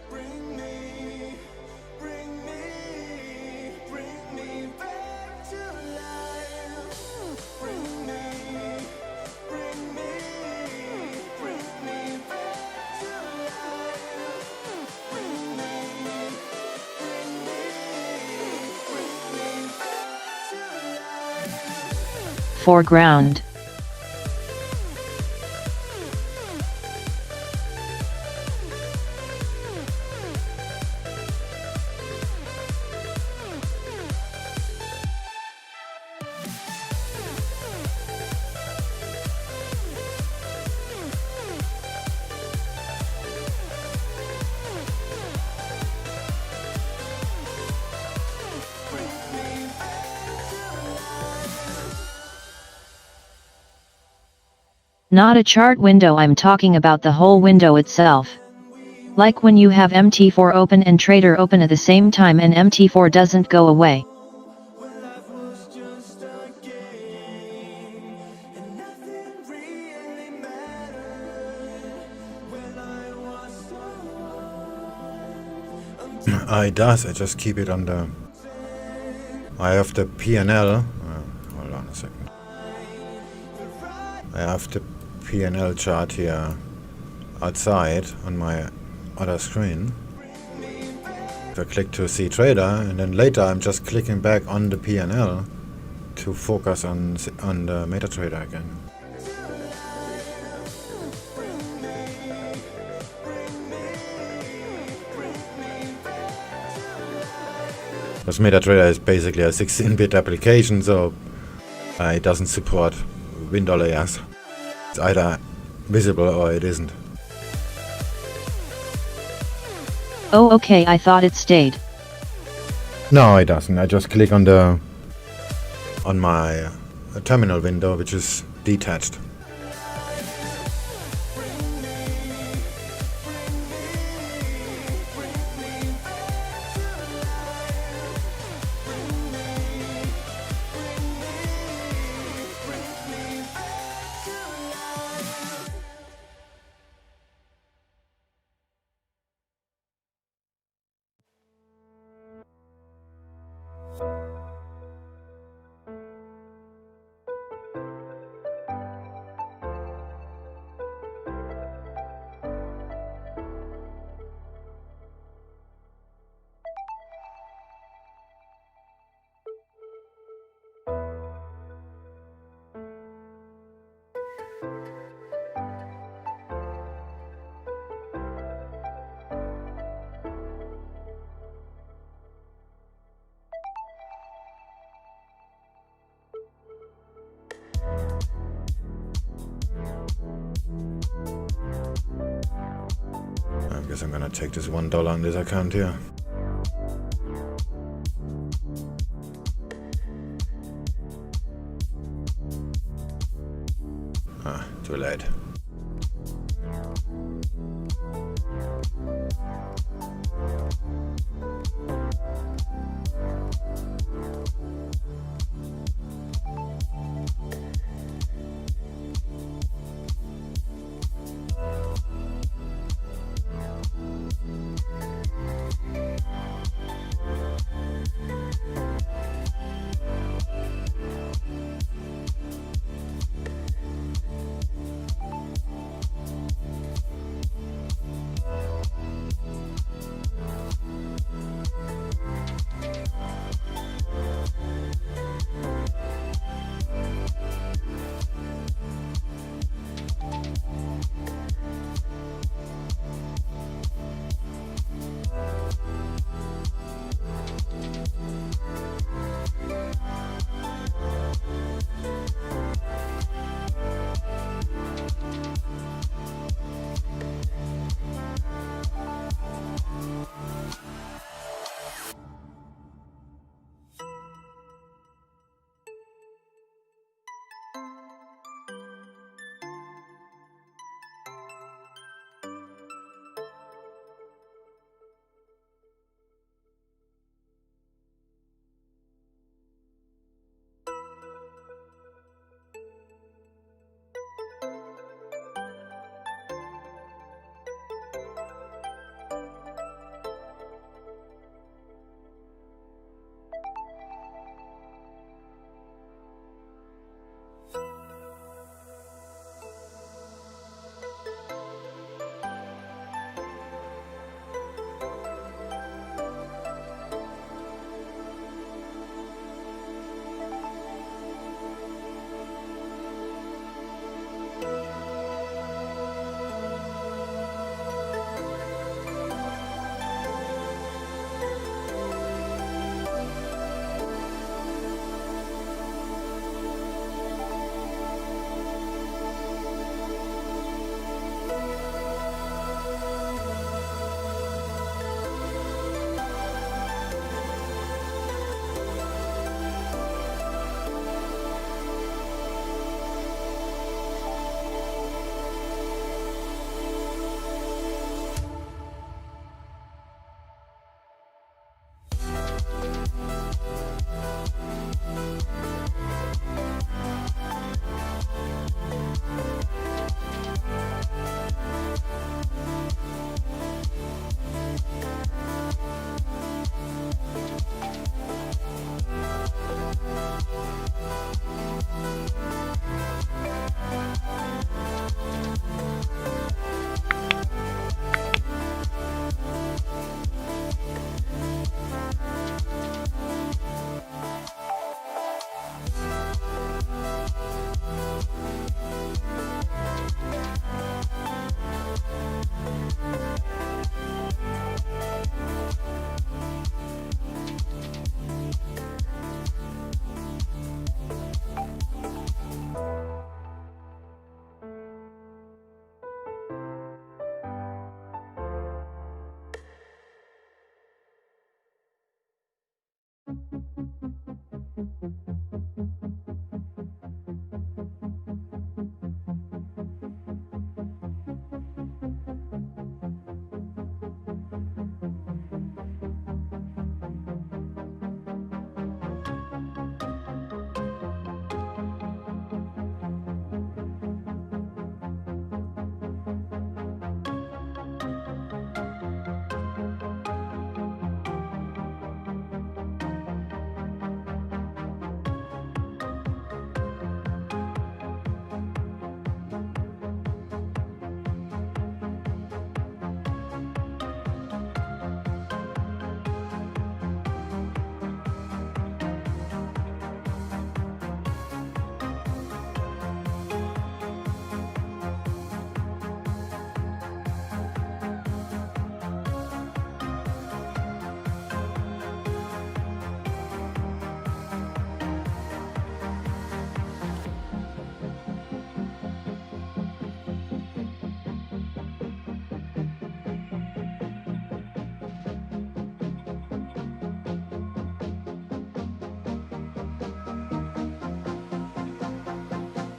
Bring me back to life. Bring me back to life. Bring me back to life. Foreground. Not a chart window, I'm talking about the whole window itself. Like when you have MT4 open and Trader open at the same time and MT4 doesn't go away. It does, I just keep it on the... I have the PNL. Hold on a second. I have the PNL chart here outside on my other screen. I click to see trader, and then later I'm just clicking back on the PNL to focus on the MetaTrader again. Because MetaTrader is basically a 16-bit application, so it doesn't support window layers. It's either visible or it isn't. Oh, okay, I thought it stayed. No, it doesn't. I just click on my terminal window, which is detached. I guess I'm gonna take this $1 on this account here. Too late.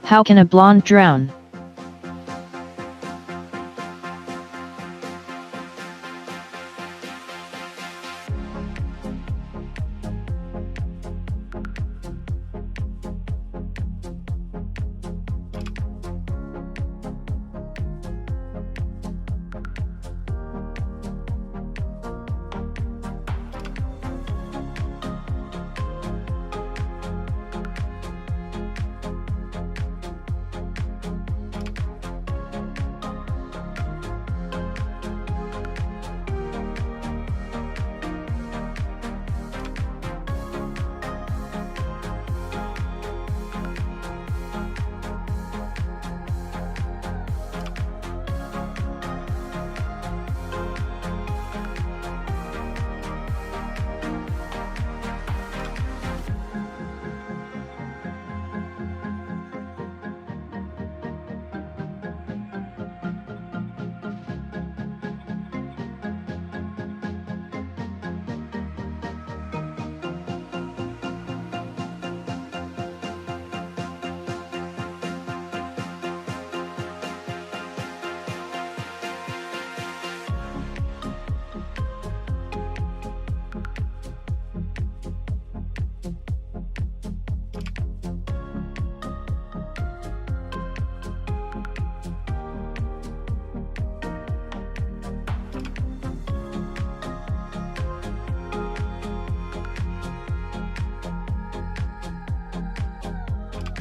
How can a blonde drown?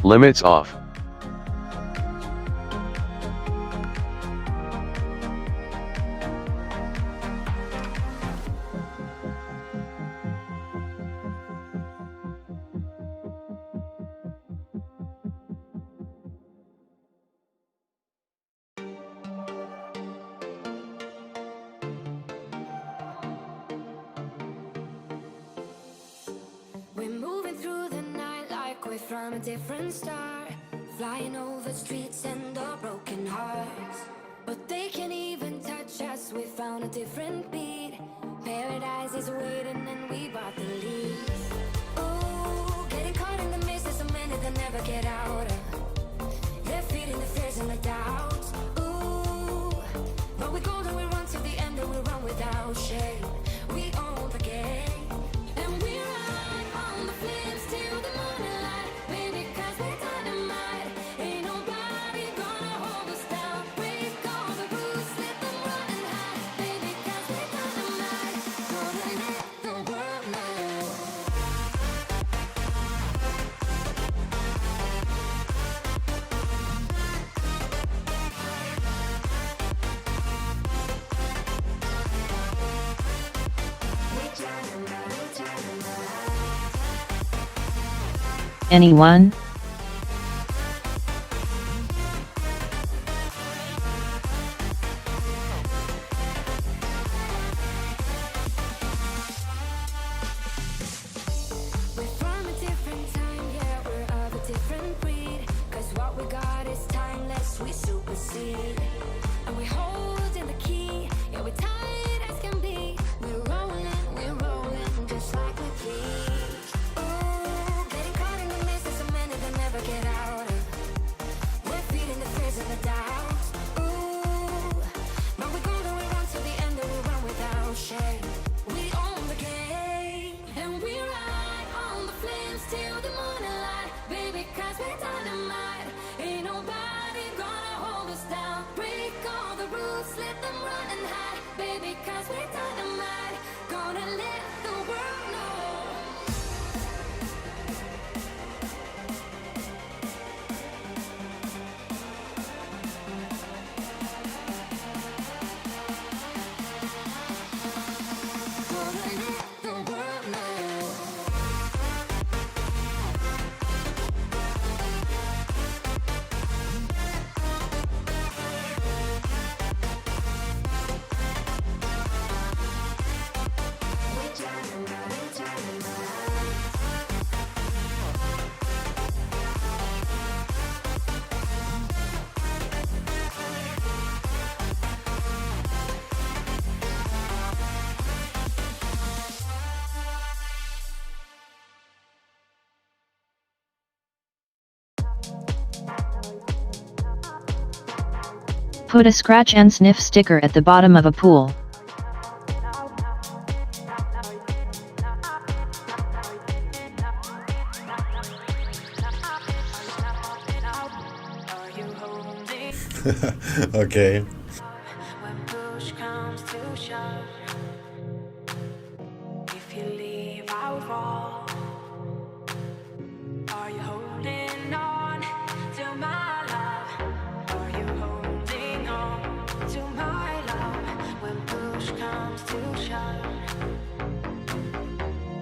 Limits off. We're moving through the night like we're from a different star, flying over streets and our broken hearts. But they can't even touch us, we found a different beat. Paradise is waiting and we bought the lead. Oh, getting caught in the mist, there's so many that never get out of. They're feeding the fears and the doubts. Ooh, but we go and we run to the end and we run without shame. We own the game. And we ride on the flames till the morning light. Baby, 'cause we're dynamite. Ain't nobody gonna hold us down. Break all the rules, let them run and hide. Baby, 'cause we're dynamite. Gonna let the world know. Anyone? We're from a different time, yeah, we're of a different breed. 'Cause what we got is timeless, we supersede. And we hold in the key, yeah, we're tight as can be. We're rolling just like we please. Put a scratch and sniff sticker at the bottom of a pool. Okay. When push comes to shove, if you leave, I'll fall. Are you holding on to my love? Are you holding on to my love? When push comes to shove,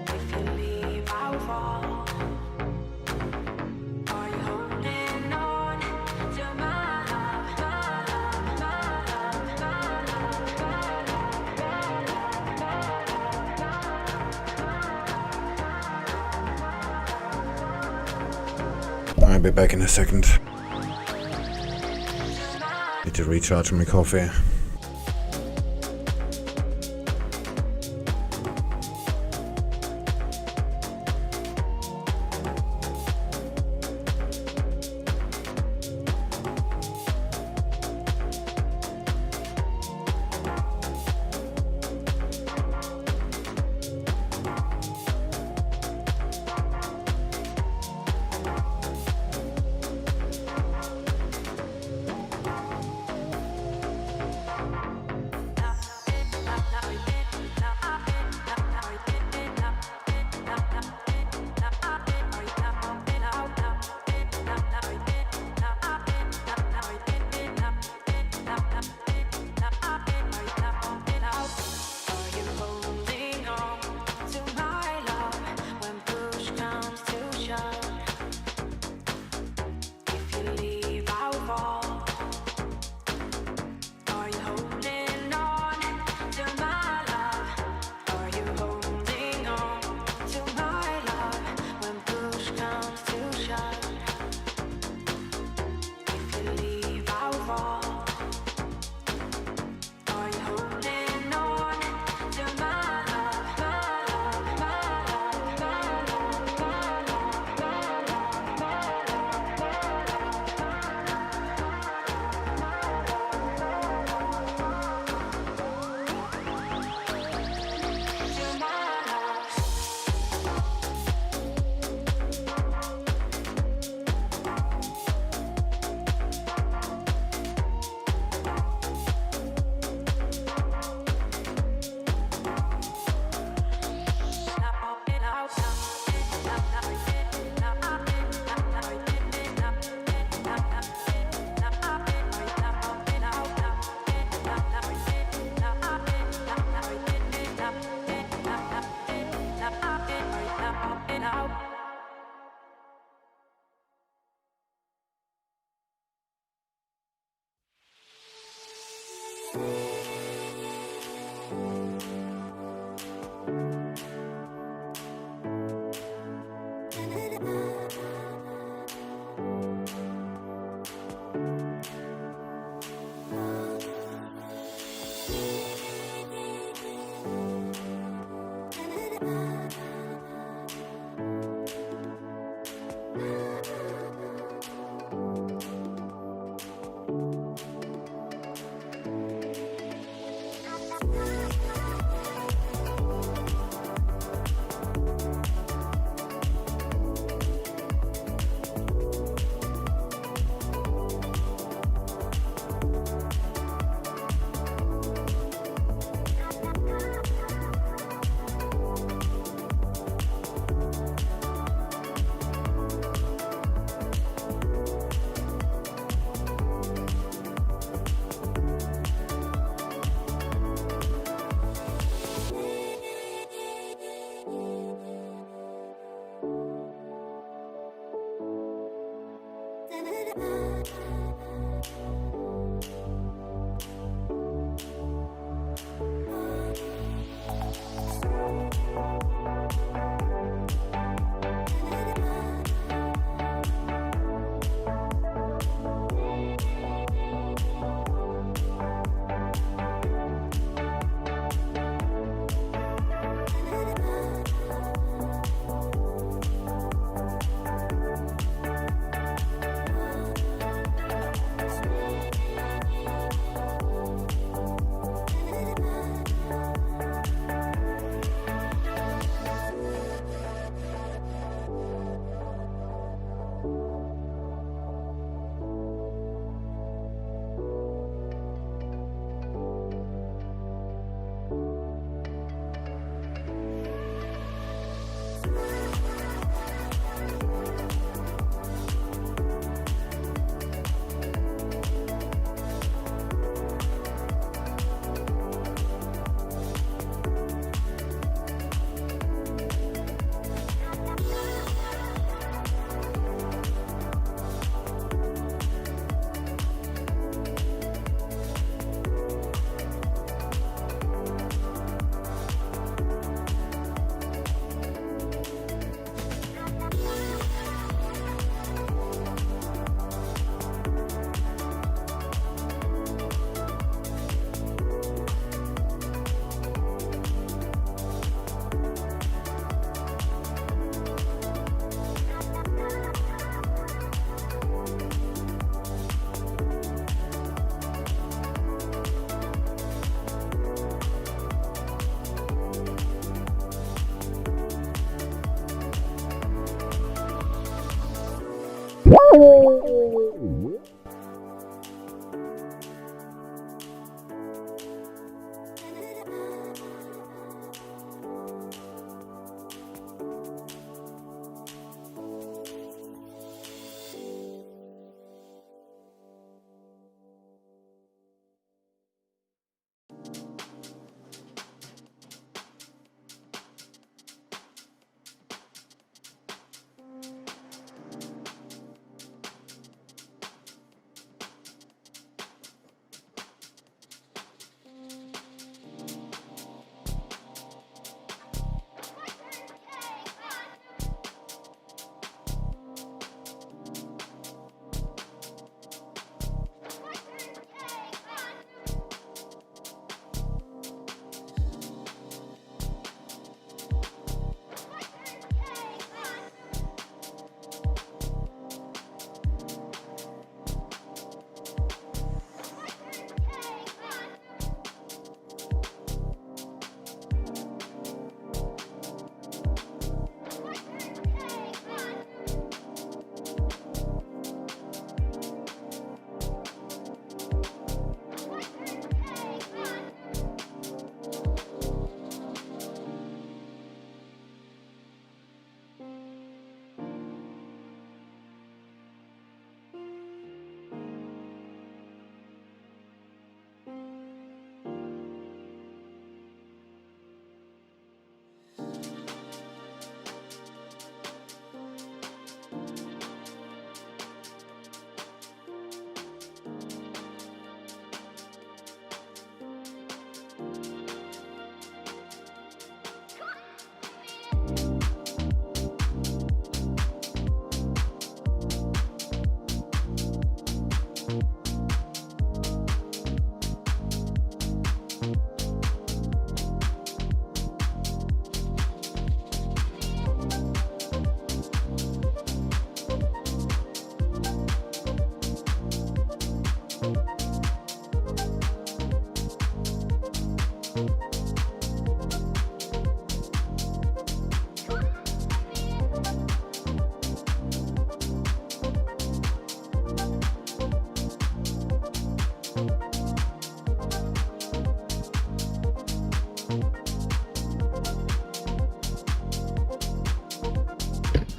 if you leave, I'll fall. Are you holding on to my love? I'll be back in a second. Need to recharge my coffee.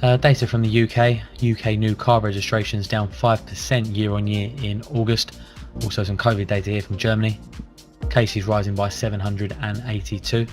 Data from the UK. UK new car registrations down 5% year on year in August. Also some COVID data here from Germany. Cases rising by 782.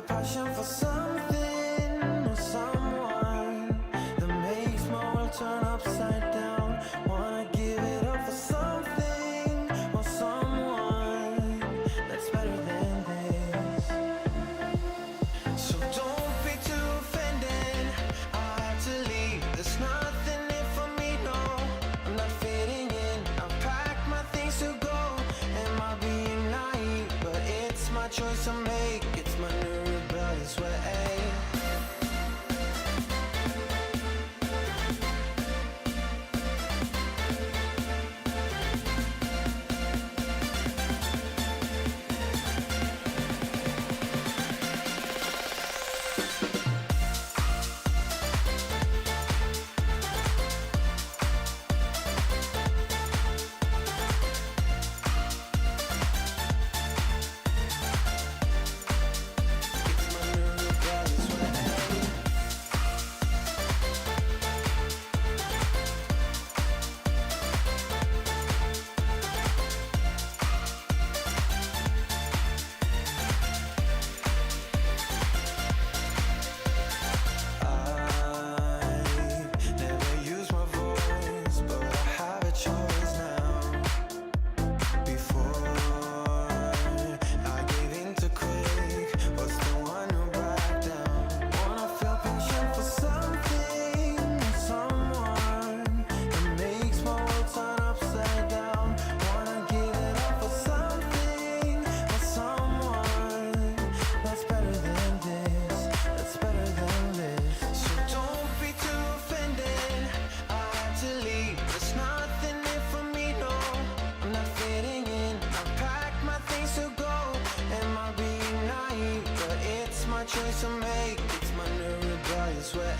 passion for something or someone that makes my world turn upside down. Wanna give it up for something or someone that's better than this. So don't be too offended, I had to leave. There's nothing in for me, no, I'm not fitting in. I packed my things to go, am I being naive? But it's my choice to make, it's my new rebellious way. Choice to make, it's my new rebellious way.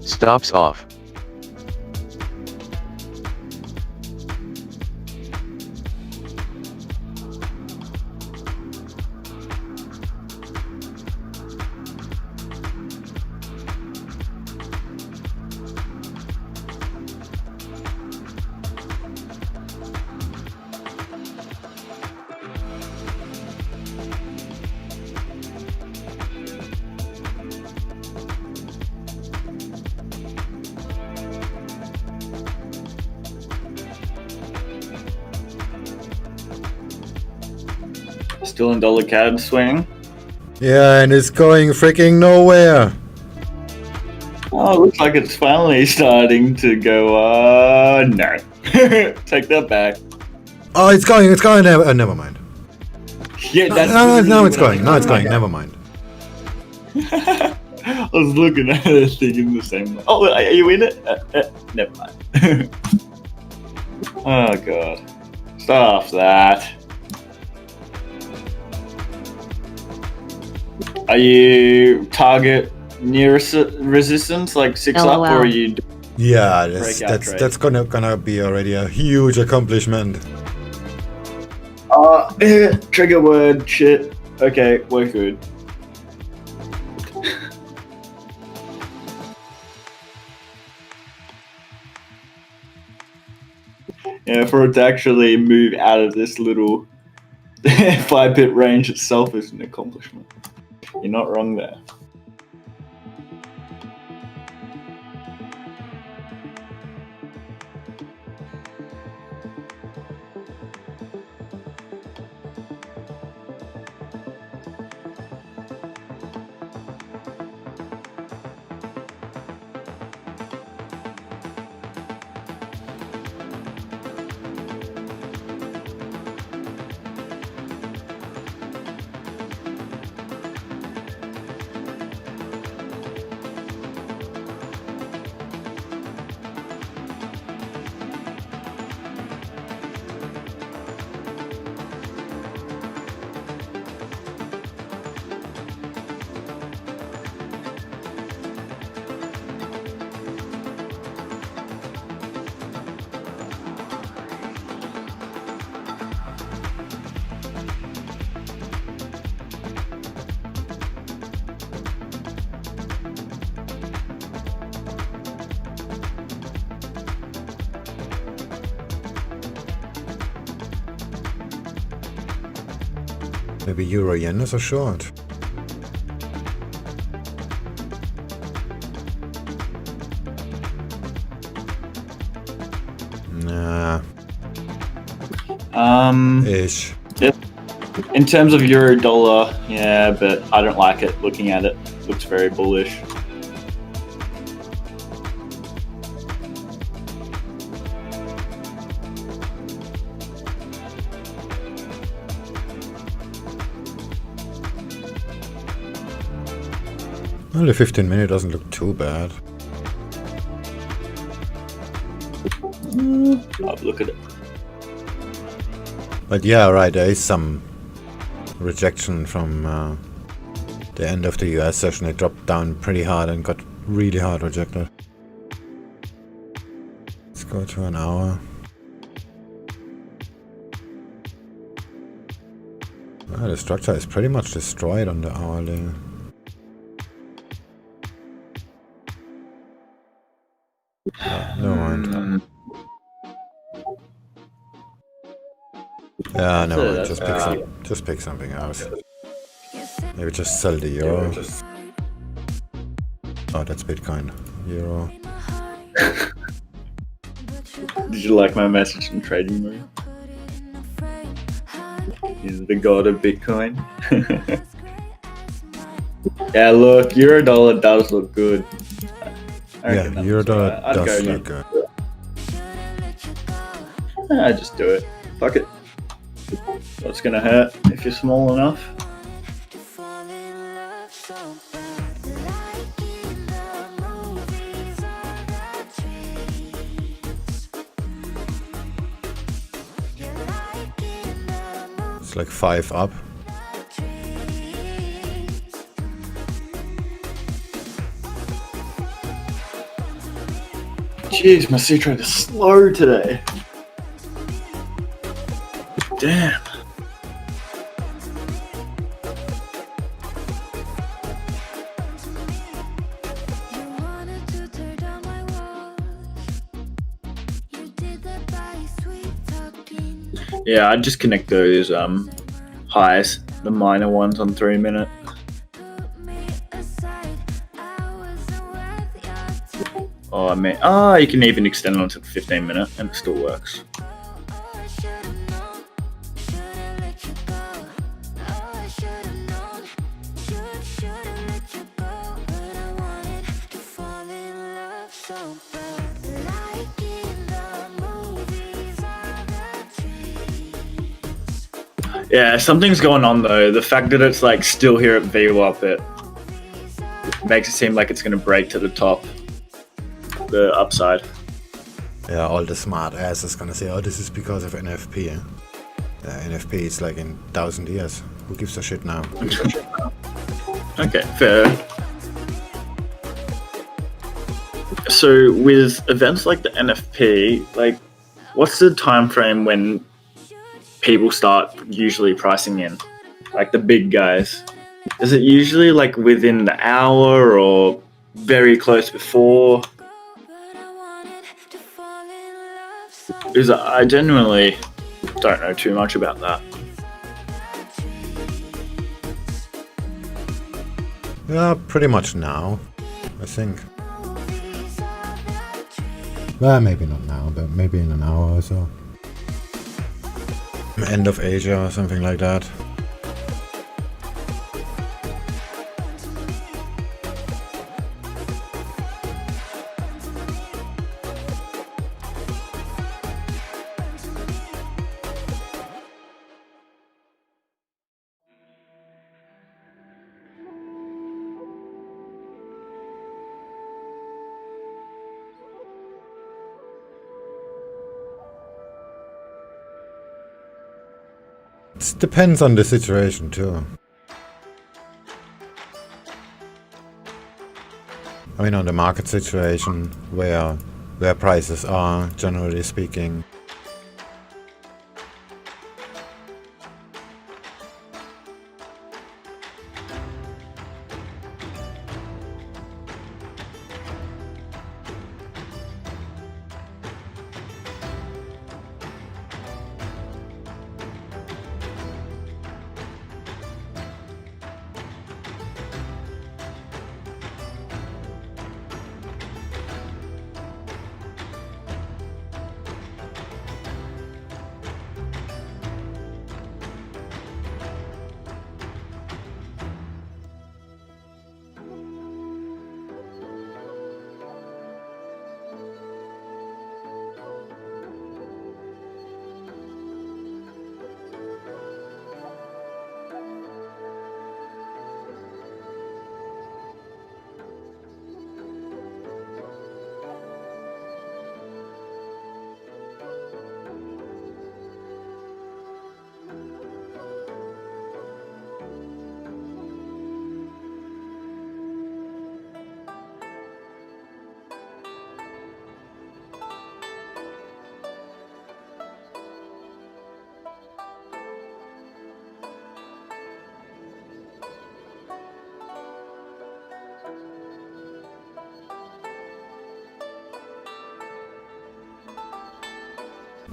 Stops off. Still in dollar CAD swing. Yeah, and it's going freaking nowhere. Oh, Oh, looks like it's finally starting to go. No. Take that back. Oh, it's going. Never mind. Yeah, that's No, it's going. No, it's going. Never mind. I was looking at it thinking the same way. Oh, are you in it? Never mind. Oh, God. Stop that. Are you target near resistance, like 6 up, or are you... Yeah, Breakout trade. that's gonna be already a huge accomplishment. Trigger word, shit. Okay, we're good. Yeah, for it to actually move out of this little 5-bit range itself is an accomplishment. You're not wrong there. Maybe Euro Yen is a short. Nah. Ish. In terms of euro dollar, yeah, but I don't like it. Looking at it, looks very bullish. Well, the 15-minute doesn't look too bad. I'll look at it. But yeah, right, there is some rejection from the end of the US session. It dropped down pretty hard and got really hard rejected. Let's go to an hour. Well, the structure is pretty much destroyed on the hourly. Never mind. Yeah, never mind. Just pick something else. Maybe just sell the euro. Oh, that's Bitcoin. Euro. Did you like my message in Trading Room? He's the god of Bitcoin. Yeah, look, euro dollar does look good. Yeah, euro dollar does look good. I just do it. Fuck it. What's gonna hurt if you're small enough? It's like 5 up. Jeez, my C-Trade is slow today. Damn. Yeah, I'd just connect those highs, the minor ones on 3 minute. Oh, I mean, you can even extend it onto the 15 minute and it still works. Yeah, something's going on though. The fact that it's like still here at VWAP, it makes it seem like it's gonna break to the top, the upside. Yeah, all the smart ass is gonna say, oh, this is because of NFP. NFP is like in 1,000 years. Who gives a shit now? Okay, fair. So with events like the NFP, like, what's the time frame when people start usually pricing in, like the big guys? Is it usually like within the hour or very close before? Because I genuinely don't know too much about that. Yeah, pretty much now, I think. Well, maybe not now, but maybe in an hour or so. End of Asia or something like that. It depends on the situation too. I mean, on the market situation, where prices are, generally speaking.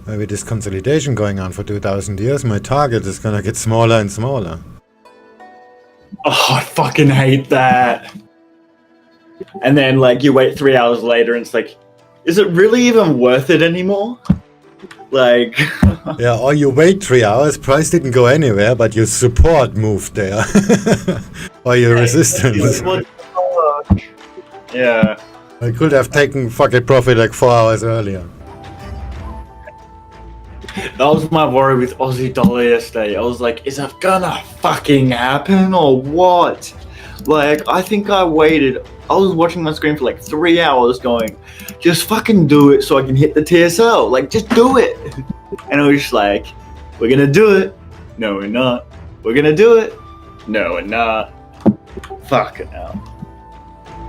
Maybe this consolidation going on for 2,000 years, my target is gonna get smaller and smaller. Oh, I fucking hate that. And then, like, you wait 3 hours later and it's like, is it really even worth it anymore? Like... Yeah, or you wait 3 hours, price didn't go anywhere, but your support moved there. Or your resistance. Yeah. I could have taken fucking profit like 4 hours earlier. That was my worry with Aussie dollar yesterday. I was like, is that gonna fucking happen or what? Like, I think I waited. I was watching my screen for like 3 hours going, just fucking do it so I can hit the TSL. Like, just do it. And it was just like, we're gonna do it. No, we're not. We're gonna do it. No, we're not. Fucking hell.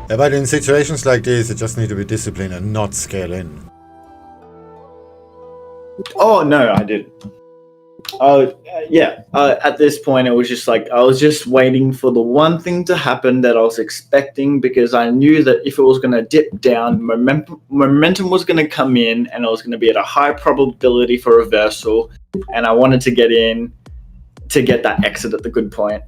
Yeah, but in situations like this, you just need to be disciplined and not scale in. Oh, no, I didn't. At this point, it was just like, I was just waiting for the one thing to happen that I was expecting, because I knew that if it was going to dip down, momentum was going to come in, and I was going to be at a high probability for reversal, and I wanted to get in to get that exit at the good point.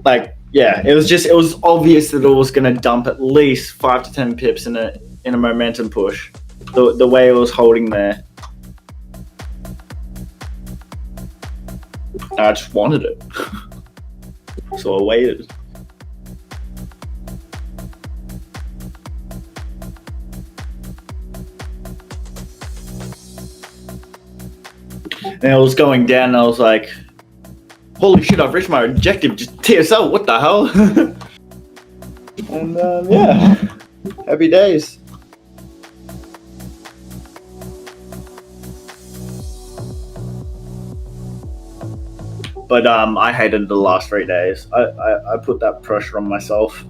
Like, yeah, it was obvious that it was going to dump at least 5 to 10 pips in a momentum push, the way it was holding there. I just wanted it. So I waited. And it was going down, and I was like, holy shit, I've reached my objective, just TSL, what the hell? And yeah, happy days. But I hated the last 3 days. I put that pressure on myself.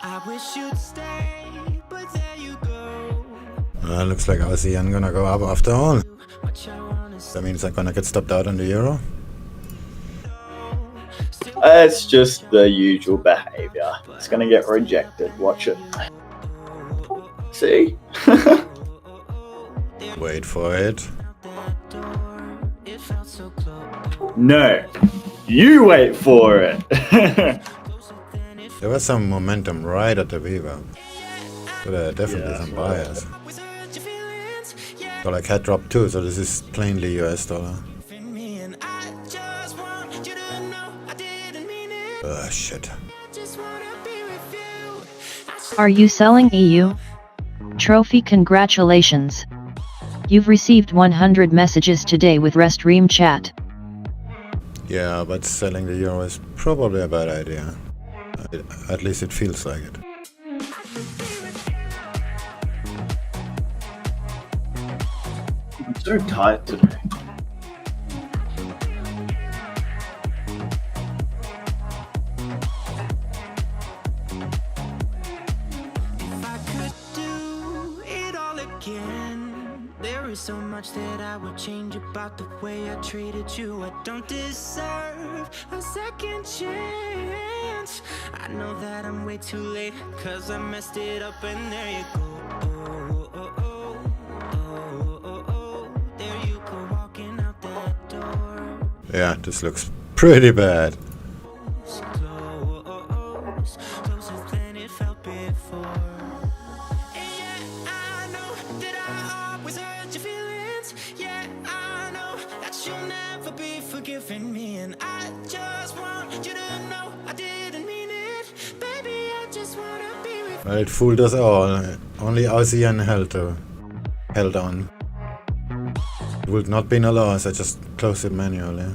I wish you'd stay, but there you go. Looks like Aussie I'm gonna go up after all. What I wanna That means I'm gonna get stopped out on the euro. It's just the usual behavior. It's gonna get rejected. Watch it. See? Wait for it. it felt so close. No. You wait for it. There was some momentum right at the VWAP. So there are definitely some buyers. Dollar CAD dropped too, so this is plainly US dollar. Oh shit. Are you selling EU? Trophy, congratulations. You've received 100 messages today with Restream chat. Yeah, but selling the euro is probably a bad idea. At least it feels like it. I'm so tired today. If I could do it all again, there is so much that I would change about the way I treated you. I don't deserve a second chance. I know that I'm way too late, cause I messed it up and there you go. There you go, walking out that door. Yeah, this looks pretty bad. Closer than it felt before. And yeah, I know that I always hurt your feelings. Yeah, I know that you'll never Well, it fooled us all. Only ASEAN held on. It would not be a loss, I just closed it manually.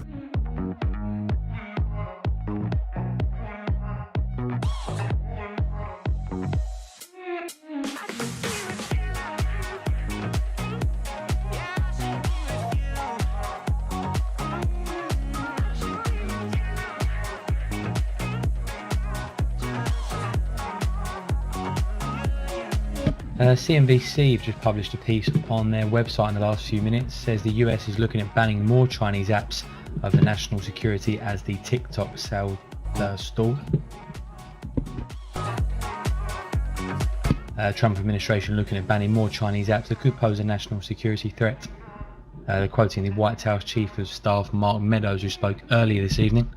CNBC have just published a piece on their website in the last few minutes. Says the US is looking at banning more Chinese apps over national security as the TikTok sale stalled. Trump administration looking at banning more Chinese apps that could pose a national security threat. They're quoting the White House Chief of Staff Mark Meadows, who spoke earlier this evening.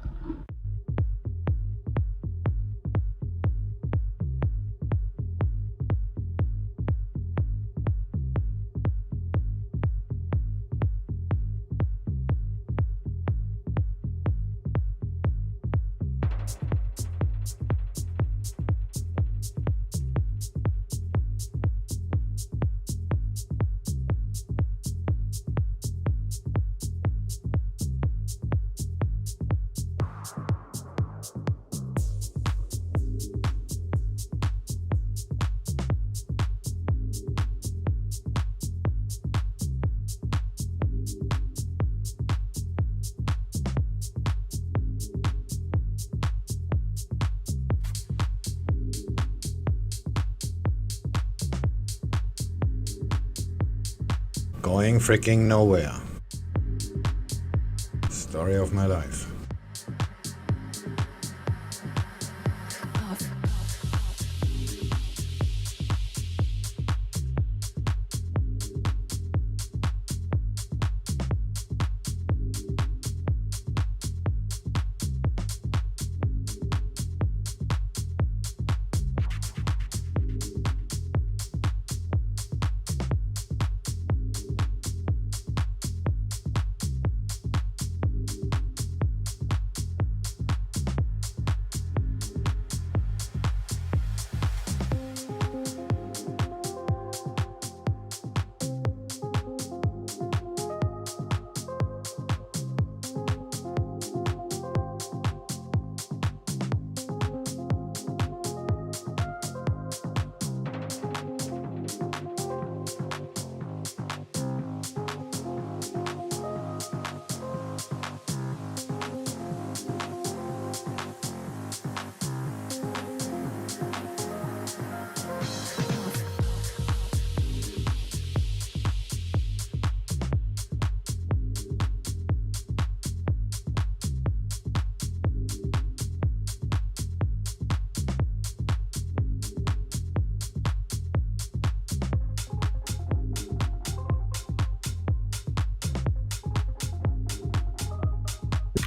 Going freaking nowhere. Story of my life.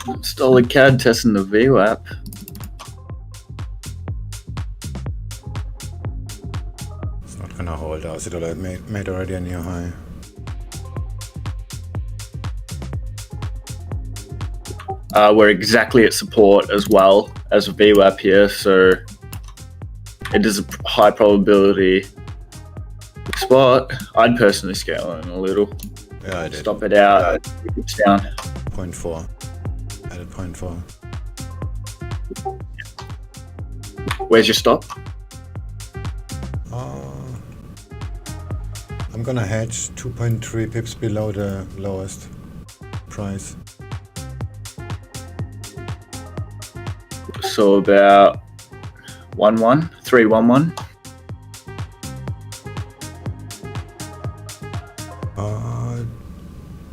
Install the CAD testing the VWAP. It's not gonna hold out. It made already a new high. We're exactly at support as well as a VWAP here, so it is a high probability spot. I'd personally scale in a little. Yeah, I did. Stop it out. It's down. 0.4. Added 0.4. Where's your stop? I'm gonna hedge 2.3 pips below the lowest price. So about 1-1, 3-1-1.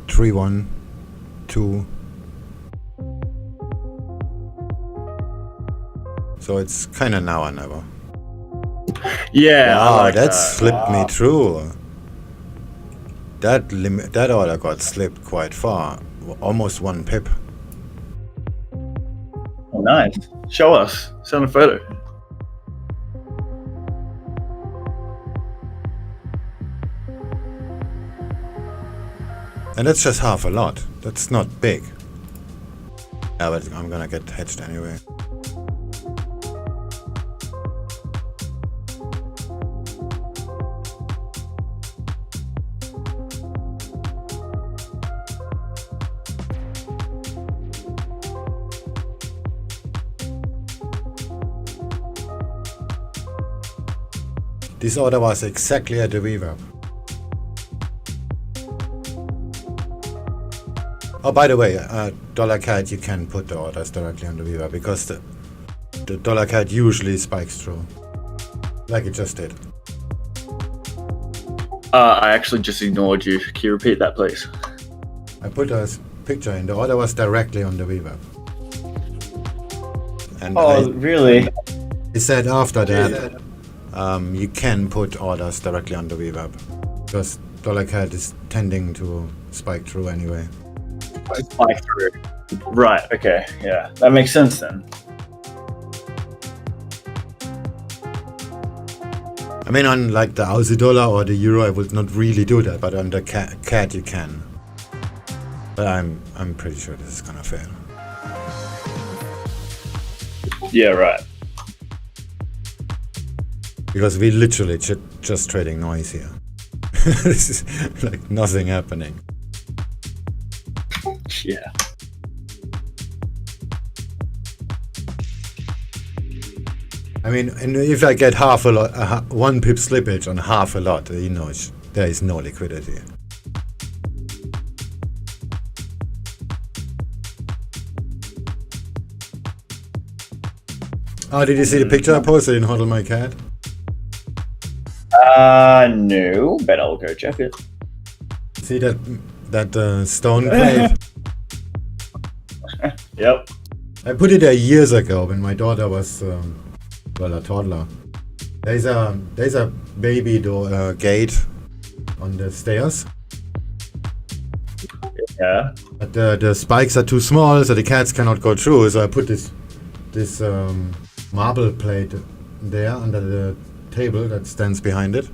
3-1-2. So it's kind of now or never. Yeah. Wow, I like that slipped me through. That order got slipped quite far, almost 1 pip. Oh, nice. Show us. Send a photo. And that's just half a lot. That's not big. Yeah, but I'm gonna get hedged anyway. This order was exactly at the VWAP. Oh, by the way, dollar CAD, you can put the orders directly on the VWAP because the dollar CAD usually spikes through, like it just did. I actually just ignored you. Can you repeat that, please? I put a picture in. The order was directly on the VWAP. And Really? I said after that, you can put orders directly on the VWAP because dollar CAD is tending to spike through anyway. Spike through. Right. Okay. Yeah, that makes sense then. I mean, on like the Aussie dollar or the euro, I would not really do that, but on the CAD you can. But I'm pretty sure this is gonna fail. Yeah. Right. Because we literally just trading noise here. This is like nothing happening. Yeah. I mean, and if I get half a lot, 1 pip slippage on half a lot, you know, there is no liquidity. Oh, did you see the picture I posted in Hodl My Cat? No, but I'll go check it. See that stone plate? Yep. I put it there years ago when my daughter was, well, a toddler. There's a baby door gate on the stairs. Yeah. But the spikes are too small, so the cats cannot go through. So I put this marble plate there under the table that stands behind it,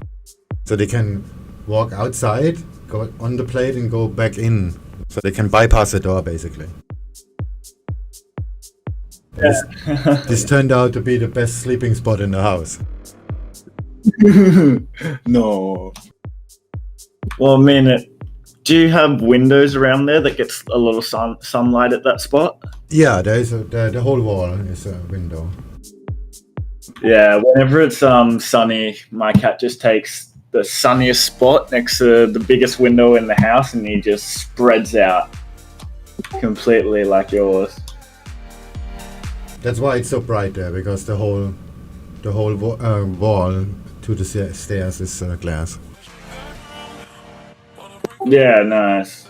so they can walk outside, go on the plate, and go back in. So they can bypass the door, basically. Yeah. This turned out to be the best sleeping spot in the house. No. Well, I mean, do you have windows around there that gets a lot of sunlight at that spot? Yeah, the whole wall is a window. Yeah, whenever it's sunny, my cat just takes the sunniest spot next to the biggest window in the house, and he just spreads out completely like yours. That's why it's so bright there, because the whole wall to the stairs is glass. Yeah, nice.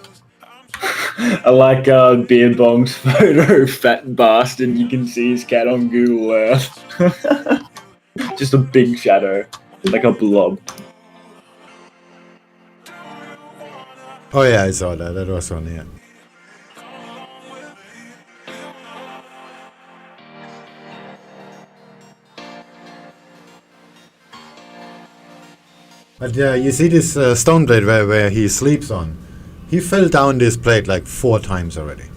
I like Beard Bong's photo, fat bastard. You can see his cat on Google Earth. Just a big shadow, like a blob. Oh yeah, I saw that. That was funny. Yeah. But you see this stone plate where he sleeps on. He fell down this plate like 4 times already.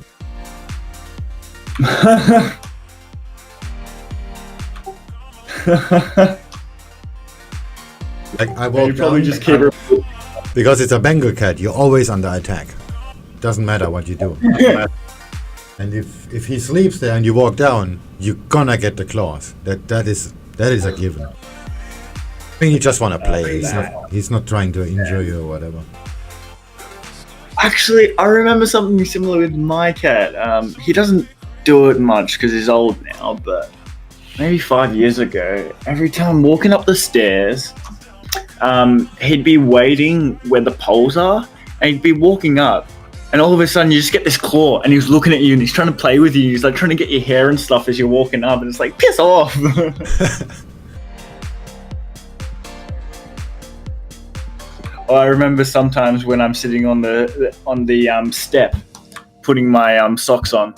Like I walked down, just keep it. because it's a Bengal cat. You're always under attack. Doesn't matter what you do. And if he sleeps there and you walk down, you're gonna get the claws. That is a given. I mean, you just want to play. He's not trying to injure you or whatever. Actually, I remember something similar with my cat. He doesn't do it much because he's old now, but maybe 5 years ago, every time walking up the stairs, he'd be waiting where the poles are, and he'd be walking up, and all of a sudden you just get this claw, and he's looking at you, and he's trying to play with you. He's like trying to get your hair and stuff as you're walking up, and it's like, piss off. I remember sometimes when I'm sitting on the step, putting my socks on,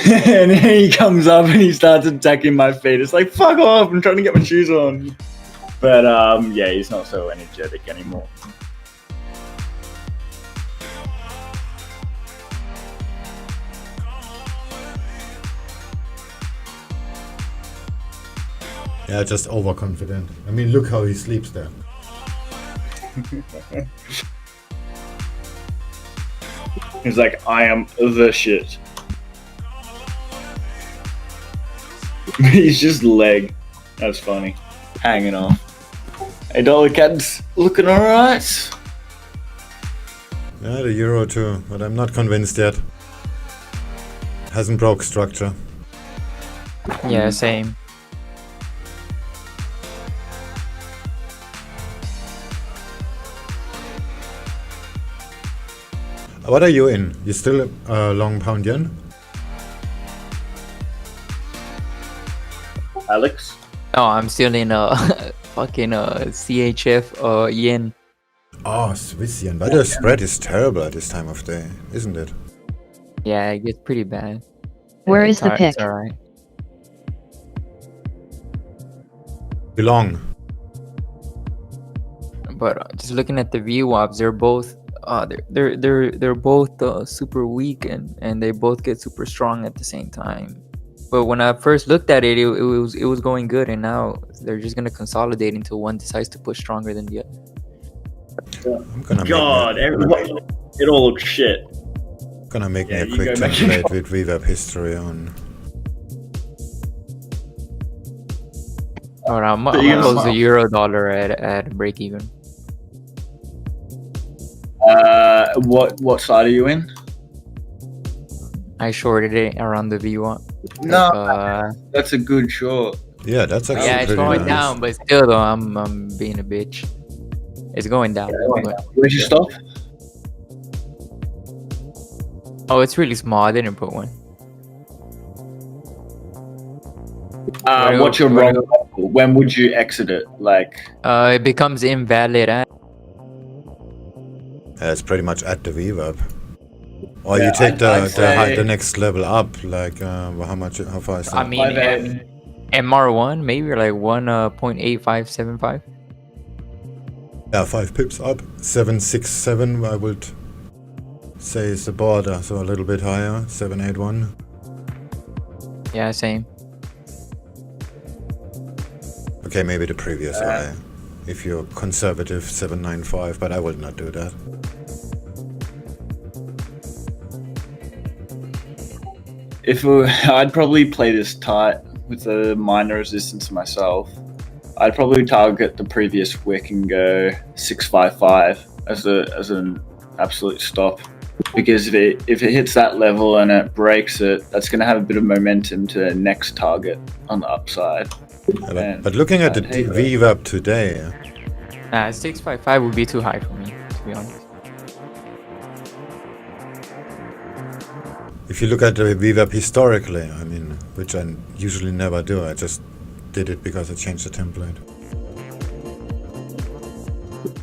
and he comes up and he starts attacking my feet. It's like, fuck off! I'm trying to get my shoes on. But yeah, he's not so energetic anymore. Yeah, just overconfident. I mean, look how he sleeps there. He's like, I am the shit. He's just leg. That's funny. Hanging off. $8 looking alright. Yeah, the euro too, but I'm not convinced yet. Hasn't broke structure. Yeah, same. What are you in? You still long pound yen? Alex? Oh, I'm still in fucking CHF yen. Oh, Swiss yen. But the spread is terrible at this time of day, isn't it? Yeah, it gets pretty bad. Where is the pick? It's alright. Belong. But just looking at the VWAPs, they're both they're both super weak and they both get super strong at the same time. But when I first looked at it, it was going good, and now they're just gonna consolidate until one decides to push stronger than the other. I'm gonna God, it all looks shit. gonna make Yeah, me a you quick go make it template up. with VWAP history on. Alright, I'm So gonna you're gonna close the smile. euro dollar at break even. What side are you in? I shorted it around the VWAP. No, that's a good short. Yeah, that's actually Yeah, it's pretty going nice. down, but still though, I'm being a bitch. It's going down. But- Where'd you stop? oh, it's really small. I didn't put one. What's your wrong? When would you exit it? Like, It becomes invalid. Yeah, it's pretty much at the VWAP. Or Yeah, you take I'd say- the next level up, like how far is that? I mean, 5A. MR1 maybe like 1.8575. Yeah, 5 pips up. 767 I would say is the border, so a little bit higher. 781. Yeah, same. Okay, maybe the previous high. If you're conservative, 795, but I would not do that. I'd probably play this tight with a minor resistance myself. I'd probably target the previous wick and go 655 as an absolute stop. Because if it hits that level and it breaks it, that's going to have a bit of momentum to the next target on the upside. Yeah, Man, but looking at the I'd hate that. VWAP today, 655 would be too high for me, to be honest. if you look at the VWAP historically, I mean, which I usually never do, I just did it because I changed the template.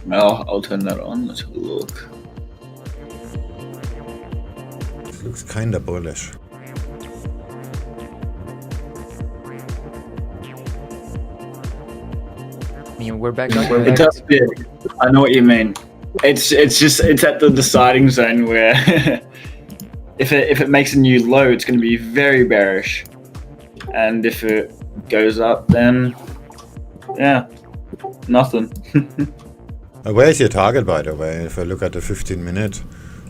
Well, I'll turn that on. Let's have a look. It looks kinda bullish. I mean, we're back up. It does fit. I know what you mean. It's at the deciding zone where if it makes a new low, it's going to be very bearish, and if it goes up, then yeah, nothing. Where is your target, by the way? If I look at the 15-minute,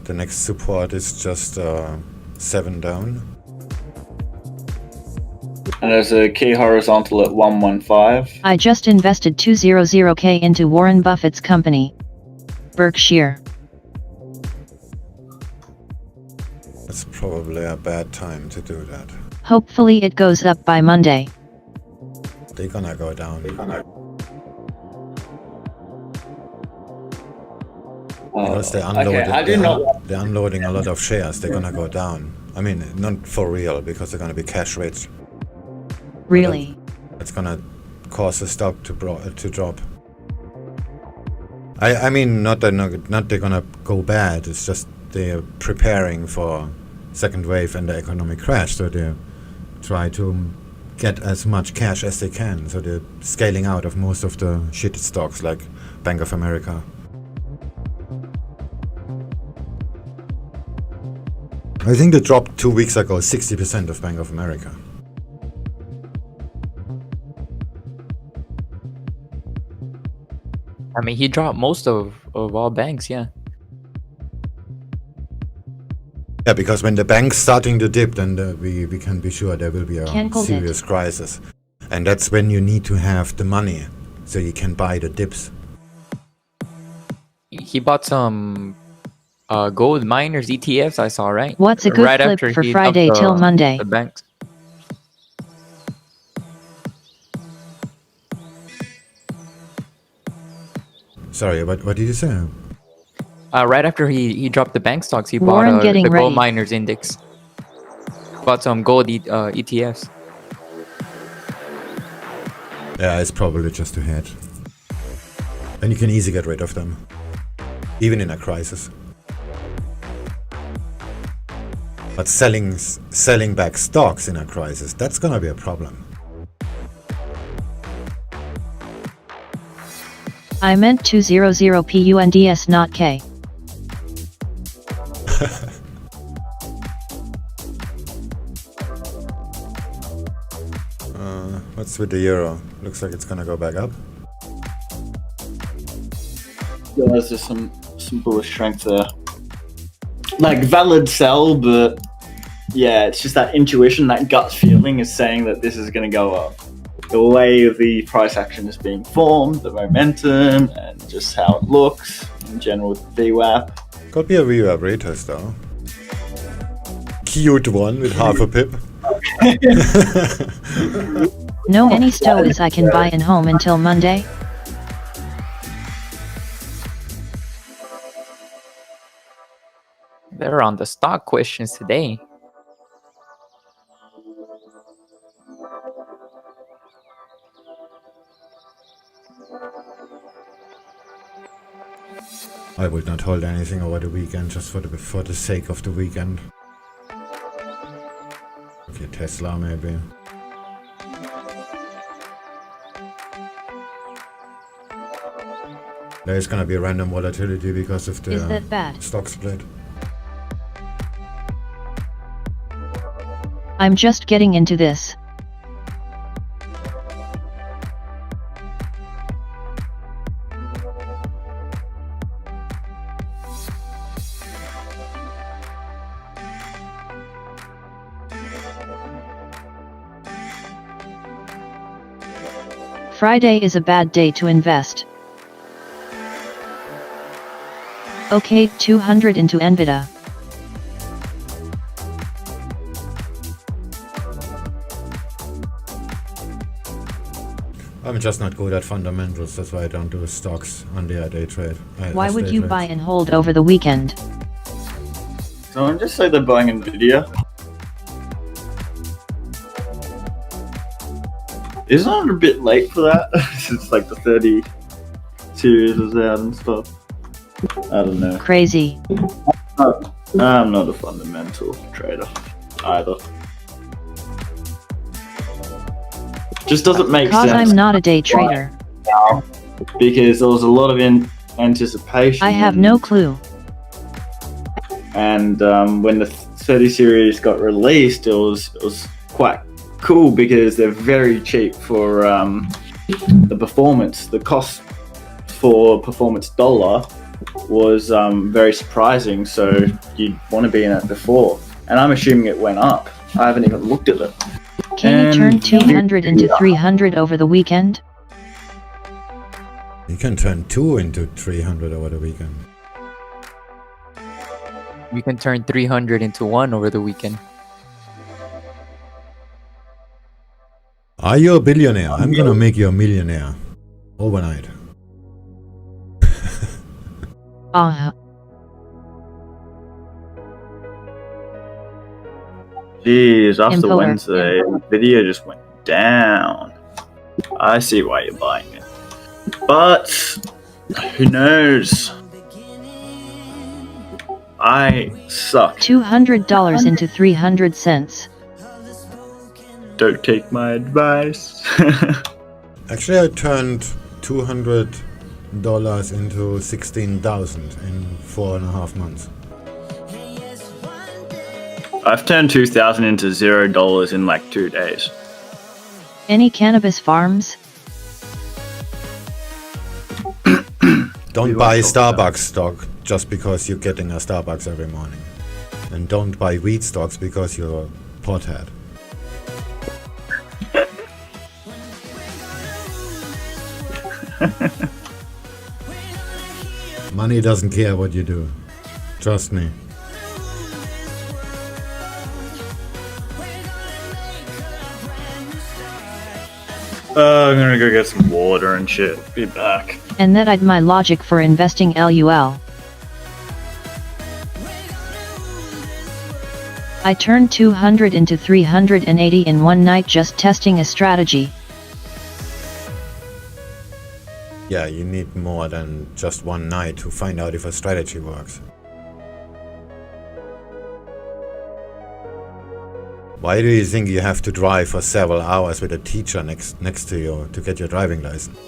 the next support is just 7 down. And there's a key horizontal at 115. I just invested 200k into Warren Buffett's company, Berkshire. That's probably a bad time to do that. Hopefully it goes up by Monday. They're gonna go down. Because they're unloading, okay, I do not. they're unloading a lot of shares, they're gonna go down. I mean, not for real, because they're gonna be cash rich. Really? It's gonna cause the stock to drop. I mean, not they're gonna go bad. It's just they're preparing for second wave and the economic crash, so they try to get as much cash as they can. So they're scaling out of most of the shit stocks like Bank of America. I think they dropped 2 weeks ago 60% of Bank of America. I mean, he dropped most of all banks, yeah. Yeah, because when the bank's starting to dip, then we can be sure there will be a Cancelled it. serious crisis. And that's when you need to have the money. so you can buy the dips. He bought some gold miners ETFs. I saw, right? What's a good right flip after for he Friday dumped till Monday? The banks. Sorry, what did you say? Right after he dropped the bank stocks, he Warren bought getting the gold ready. miners index. Bought some gold ETFs. Yeah, it's probably just to hedge. And you can easily get rid of them, even in a crisis. But selling back stocks in a crisis, that's gonna be a problem. I meant 200 PUNDS, not K. What's with the euro? Looks like it's gonna go back up. Yeah, there's just some bullish strength there. Like valid sell, but yeah, it's just that intuition, that gut feeling is saying that this is going to go up. The way the price action is being formed, the momentum, and just how it looks in general with the VWAP. Could be a VWAP retest though. Cute one with half a pip. No any stows I can buy in home until Monday? They're on the stock questions today. I would not hold anything over the weekend just for the sake of the weekend. Okay, Tesla maybe. There's gonna be a random volatility because of Is that the bad? stock split. I'm just getting into this. Friday is a bad day to invest. Okay, 200 into NVIDIA. I'm just not good at fundamentals, that's why I don't do stocks on the day trade. Why would you buy and hold over the weekend? So I'm just say they're buying Nvidia. Isn't it a bit late for that? Since like the 30 series was out and stuff. I don't know. Crazy. I'm not a fundamental trader either. Just doesn't make Cause sense. I'm not a day trader. Because there was a lot of anticipation. I have no clue. And when the 30 series got released, it was quite cool because they're very cheap for the performance. The cost for performance dollar was very surprising, so you'd want to be in it before. And I'm assuming it went up. I haven't even looked at it. Can you turn 200 into 300 over the weekend? You can turn 2 into 300 over the weekend. You can turn 300 into 1 over the weekend. Are you a billionaire? I'm gonna make you a millionaire. Overnight. Jeez, after Impoler. Wednesday, video just went down. I see why you're buying it. But, who knows? I suck. $200 into 300 cents. Don't take my advice. Actually, I turned $200 into 16,000 in 4.5 months. I've turned 2,000 into $0 in like 2 days. Any cannabis farms? Don't buy Starbucks stock just because you're getting a Starbucks every morning. And don't buy weed stocks because you're a pothead. Money doesn't care what you do. Trust me. I'm gonna go get some water and shit. Be back. And that I'd my logic for investing LUL. I turned 200 into 380 in one night just testing a strategy. Yeah, you need more than just one night to find out if a strategy works. Why do you think you have to drive for several hours with a teacher next to you to get your driving license?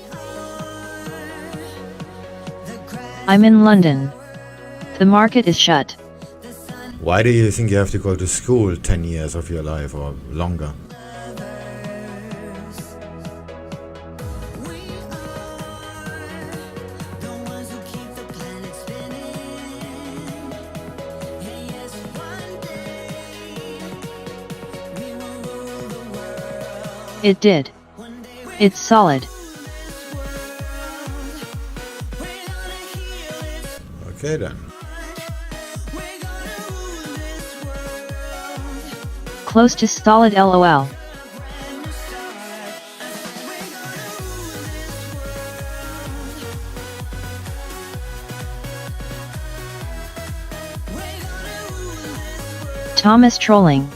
I'm in London. The market is shut. Why do you think you have to go to school 10 years of your life or longer? It did. It's solid. Okay then. Close to solid LOL. Thomas trolling.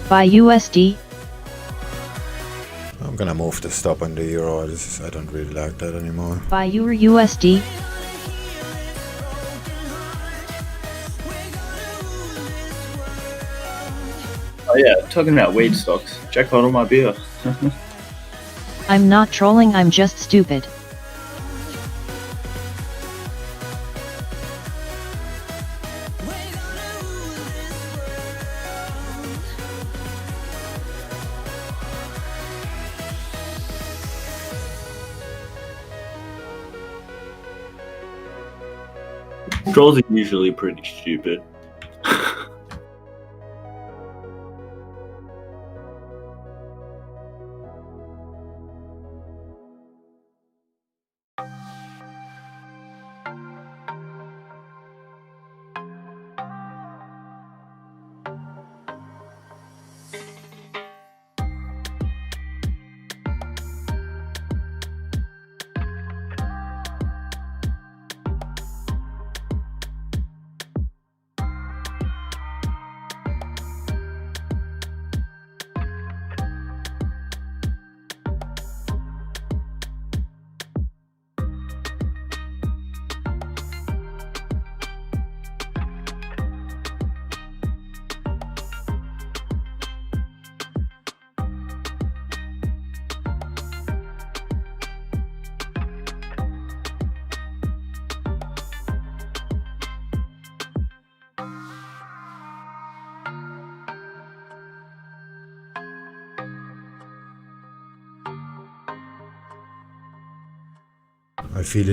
Buy USD. I'm gonna move the stop on the euro. I don't really like that anymore. Buy USD. Oh yeah, talking about weed stocks. Jackpot on my beer. I'm not trolling, I'm just stupid. Trolls are usually pretty stupid.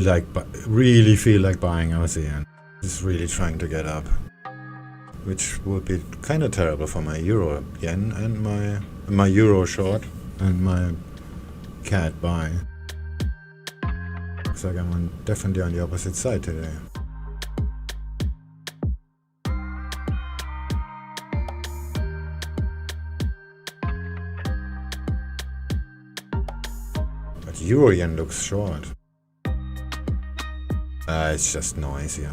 I really feel like buying Aussie and just really trying to get up, which would be kind of terrible for my euro yen and my euro short and my CAD buy. Looks like I'm definitely on the opposite side today. But euro yen looks short. It's just noisier.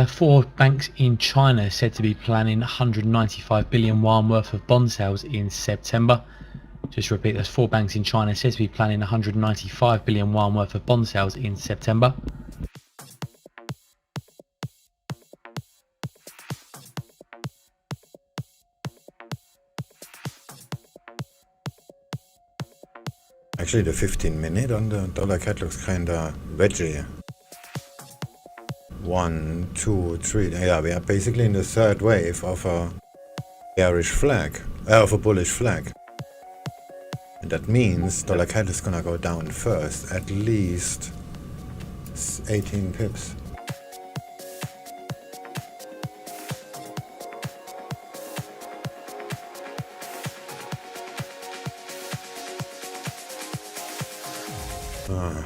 Four banks in China said to be planning 195 billion yuan worth of bond sales in September. Just to repeat, there's 4 banks in China said to be planning 195 billion yuan worth of bond sales in September. Actually, the 15-minute on the dollar CAD looks kinda wedgy. 1, 2, 3. Yeah, we are basically in the third wave of a bearish flag, of a bullish flag. That means dollar CAD is gonna go down first, at least 18 pips. Ah.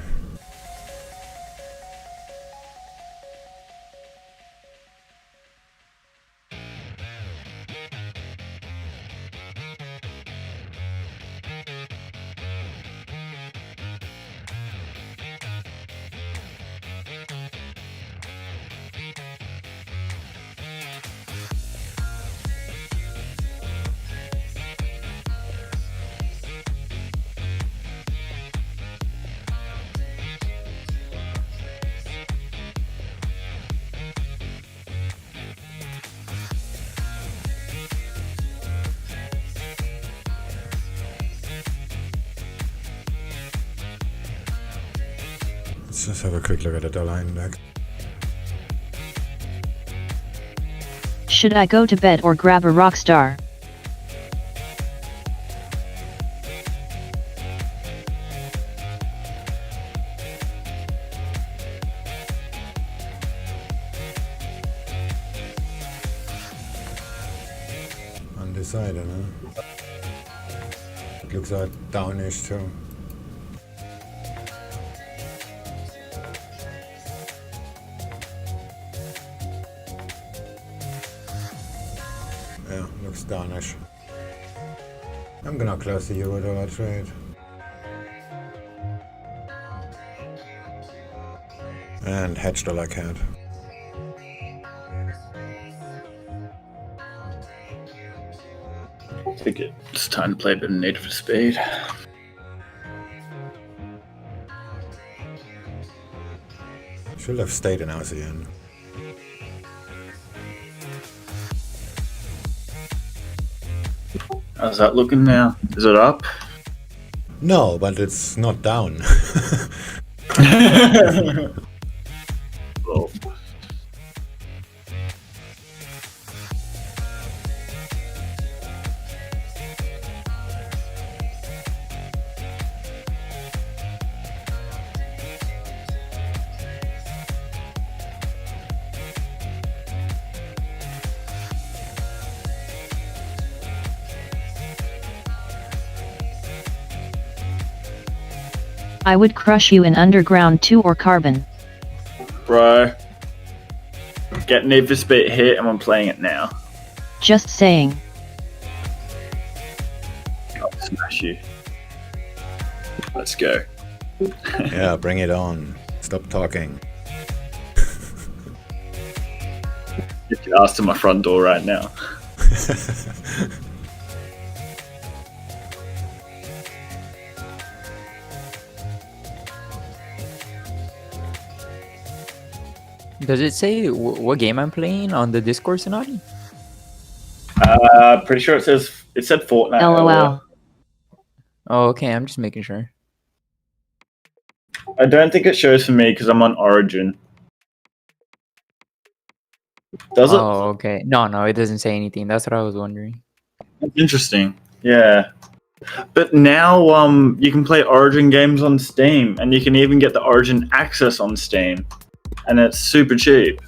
Let's just have a quick look at the dollar index. Should I go to bed or grab a rock star? Undecided, huh? It looks like downish too. Yeah, looks downish. I'm gonna close the euro dollar trade. And hedge dollar CAD. I think it's time to play a bit of Need for Speed. Should have stayed in ASEAN. How's that looking now? Is it up? No, but it's not down. Well, I would crush you in Underground 2 or Carbon. bro, get Need for Speed hit and I'm playing it now. Just saying. I'll smash you. Let's go. Yeah, bring it on. Stop talking. Get your ass to my front door right now. Does it say what game I'm playing on the Discord, Sonati? Pretty sure it said Fortnite. LOL. Oh, okay. I'm just making sure. I don't think it shows for me because I'm on Origin. Does it? Oh, okay. No, it doesn't say anything. That's what I was wondering. That's interesting. Yeah. But now you can play Origin games on Steam, and you can even get the Origin access on Steam. And it's super cheap.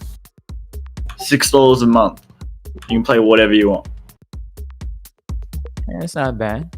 $6 a month. You can play whatever you want. Yeah, it's not bad.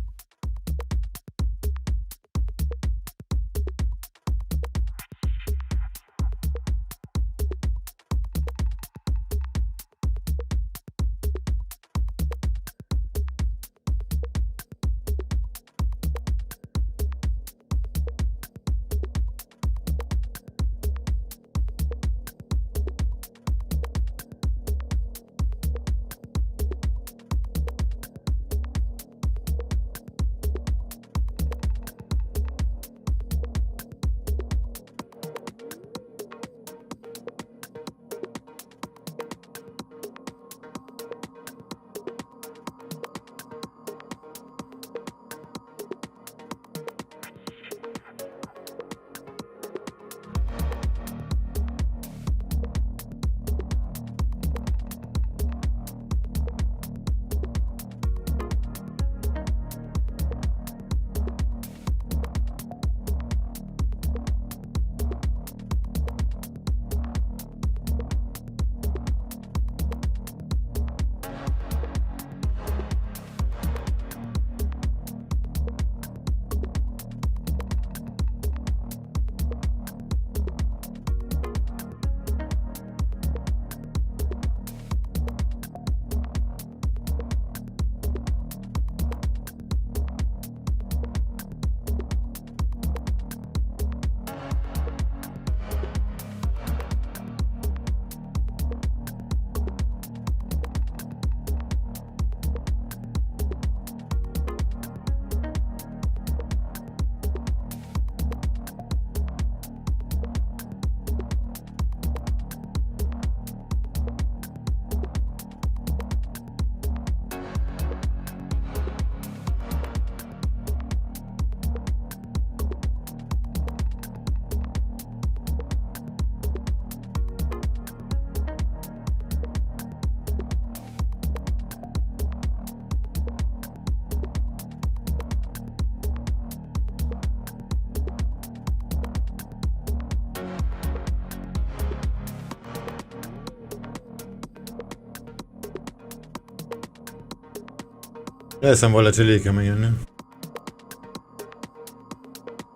There's some volatility coming in.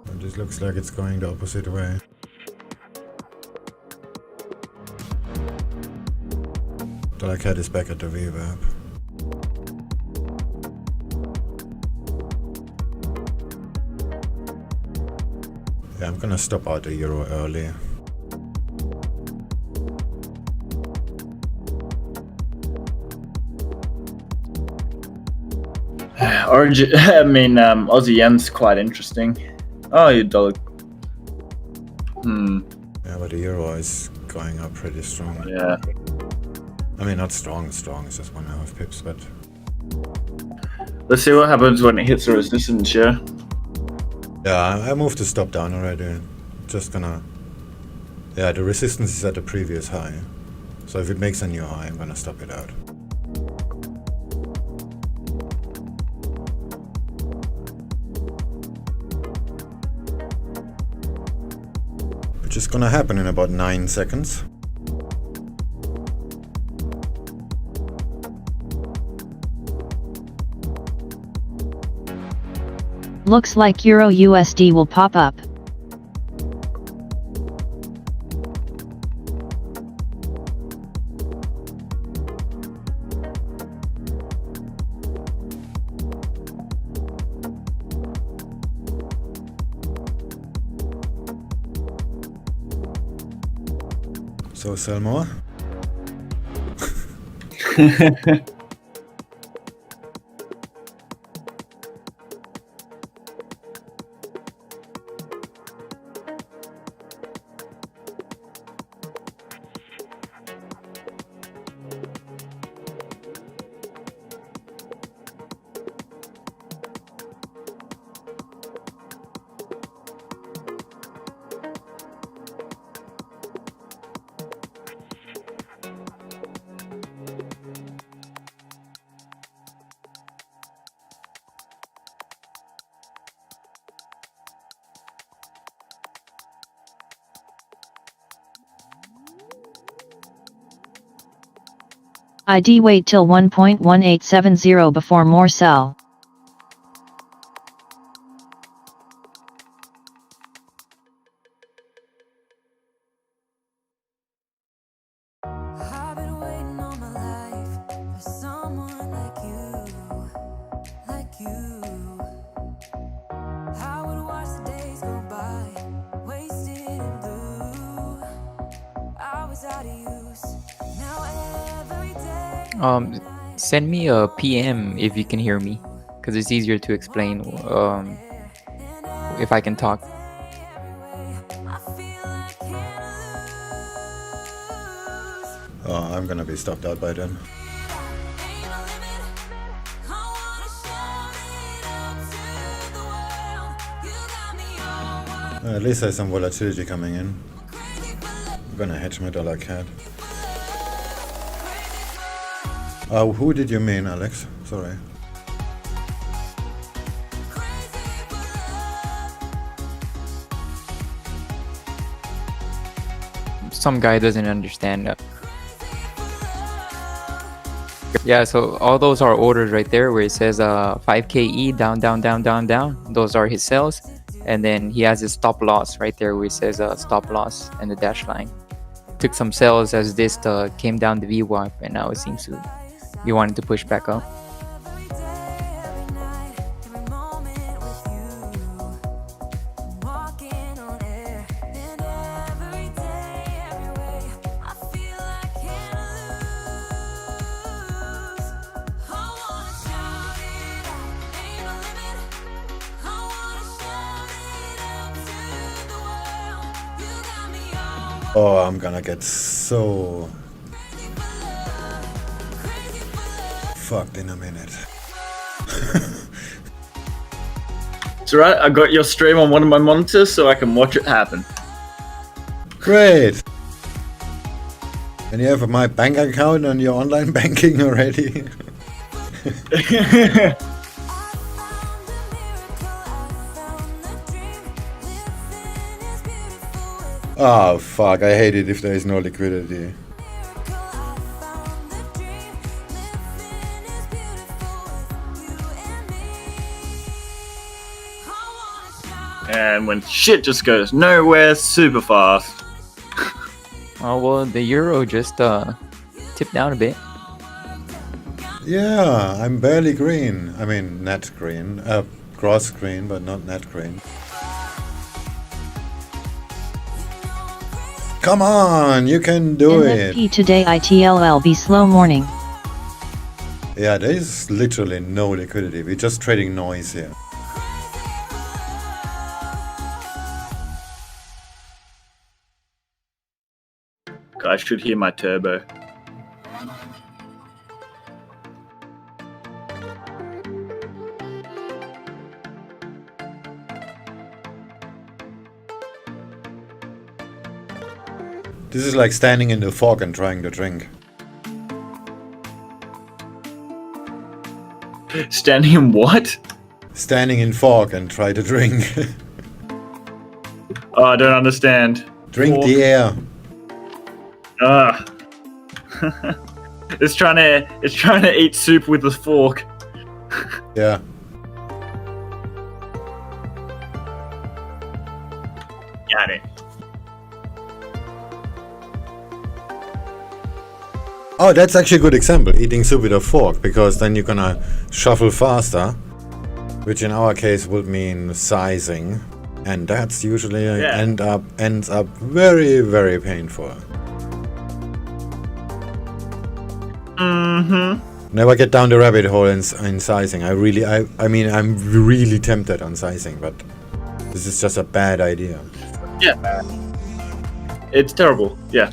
It just looks like it's going the opposite way. Dollar CAD is back at the VWAP. Yeah, I'm gonna stop out the euro early. Aussie yen's quite interesting. Oh, your dollar. Yeah, but the euro is going up pretty strong. Yeah. I mean, not strong, it's just 1.5 pips, but Let's see what happens when it hits the resistance, yeah? yeah, I moved the stop down already. Just gonna, yeah, the resistance is at the previous high. So if it makes a new high, I'm gonna stop it out. Which is gonna happen in about 9 seconds. Looks like Euro USD will pop up. So sell more. ID wait till 1.1870 before more sell. I've been waiting all my life for someone like you. I would watch the days go by, wasted in blue. I was out of use. Now every day. Send me a PM if you can hear me, because it's easier to explain if I can talk. Oh, I'm gonna be stopped out by then. At least there's some volatility coming in. I'm gonna hedge my dollar CAD. Who did you mean, Alex? Sorry. Some guy doesn't understand. Yeah, so all those are orders right there where it says 5KE down, down, down, down, down. Those are his sells. And then he has his stop loss right there where it says stop loss and the dash line. Took some sells as this came down the VWAP, and now it seems to be wanting to push back up. Oh, I'm gonna get so fucked in a minute. It's alright, I got your stream on one of my monitors so I can watch it happen. Great! And you have my bank account on your online banking already? Oh fuck, I hate it if there is no liquidity. And when shit just goes nowhere super fast. Oh well, the euro just tipped down a bit. Yeah, I'm barely green. I mean, net green. Gross green, but not net green. Come on, you can do it. NFP today ITLL be slow morning. Yeah, there is literally no liquidity. We're just trading noise here. I should hear my turbo. This is like standing in the fog and trying to drink. Standing in what? Standing in fog and try to drink. Oh, I don't understand. Drink the air. It's trying to eat soup with a fork. Yeah. Got it. Oh, that's actually a good example, eating soup with a fork, because then you're gonna shuffle faster, which in our case would mean sizing, and that's usually ends up very, very painful. Never get down the rabbit hole in sizing. I mean, I'm really tempted on sizing, but this is just a bad idea. Yeah. It's terrible. Yeah.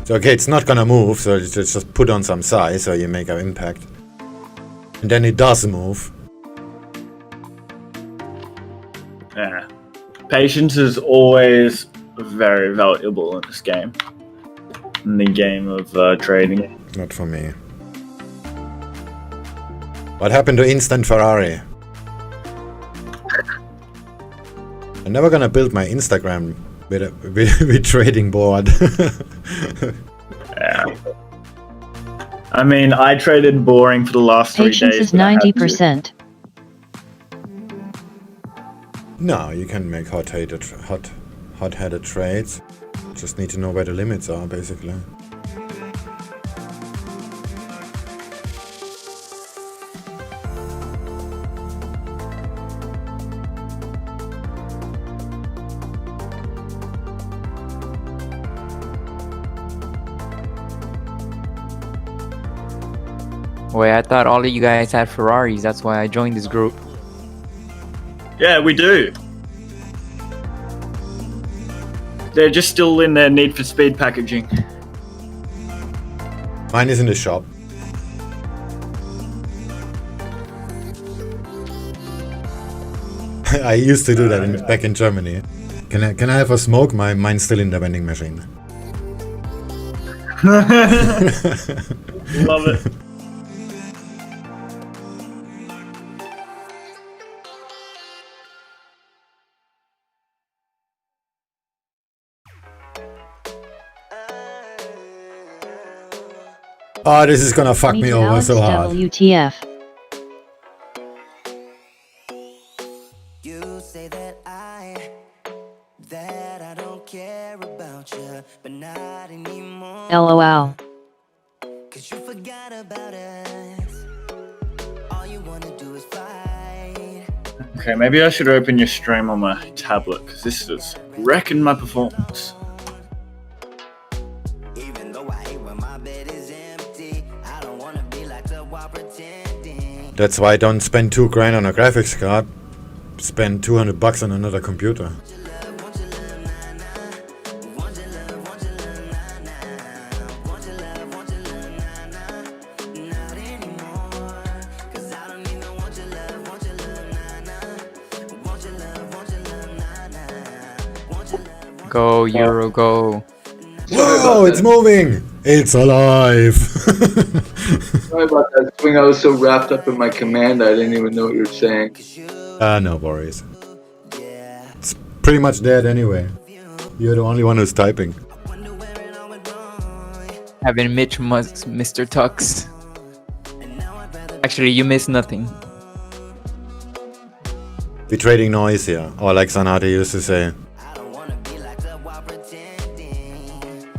So, okay, it's not gonna move, so just put on some size so you make an impact. And then it does move. Yeah. Patience is always very valuable in this game. In the game of trading. Not for me. What happened to Instant Ferrari? I'm never gonna build my Instagram with trading board. Yeah. I mean, I traded boring for the last 3 days. Patience is 90%. No, you can make hot-headed trades. Just need to know where the limits are, basically. Wait, I thought all of you guys had Ferraris. That's why I joined this group. Yeah, we do. They're just still in their Need for Speed packaging. Mine is in the shop. I used to do that back in Germany. Can I have a smoke? Mine's still in the vending machine. Love it. Oh, this is gonna fuck me over so hard. WTF. You say that I don't care about you, but not anymore. LOL. Cause you forgot about us. All you wanna do is fight. Okay, maybe I should open your stream on my tablet, because this is wrecking my performance. Even though I hate when my bed is empty, I don't wanna be like the while pretending. That's why I don't spend $2 on a graphics card. Spend $200 on another computer. Go, Euro, go. Whoa, it's moving! It's alive! Sorry about that swing. I was so wrapped up in my command I didn't even know what you were saying. No worries. It's pretty much dead anyway. You're the only one who's typing. Having Mitch Musk, Mr. Tux. Actually, you missed nothing. We're trading noise here, or like Sanati used to say,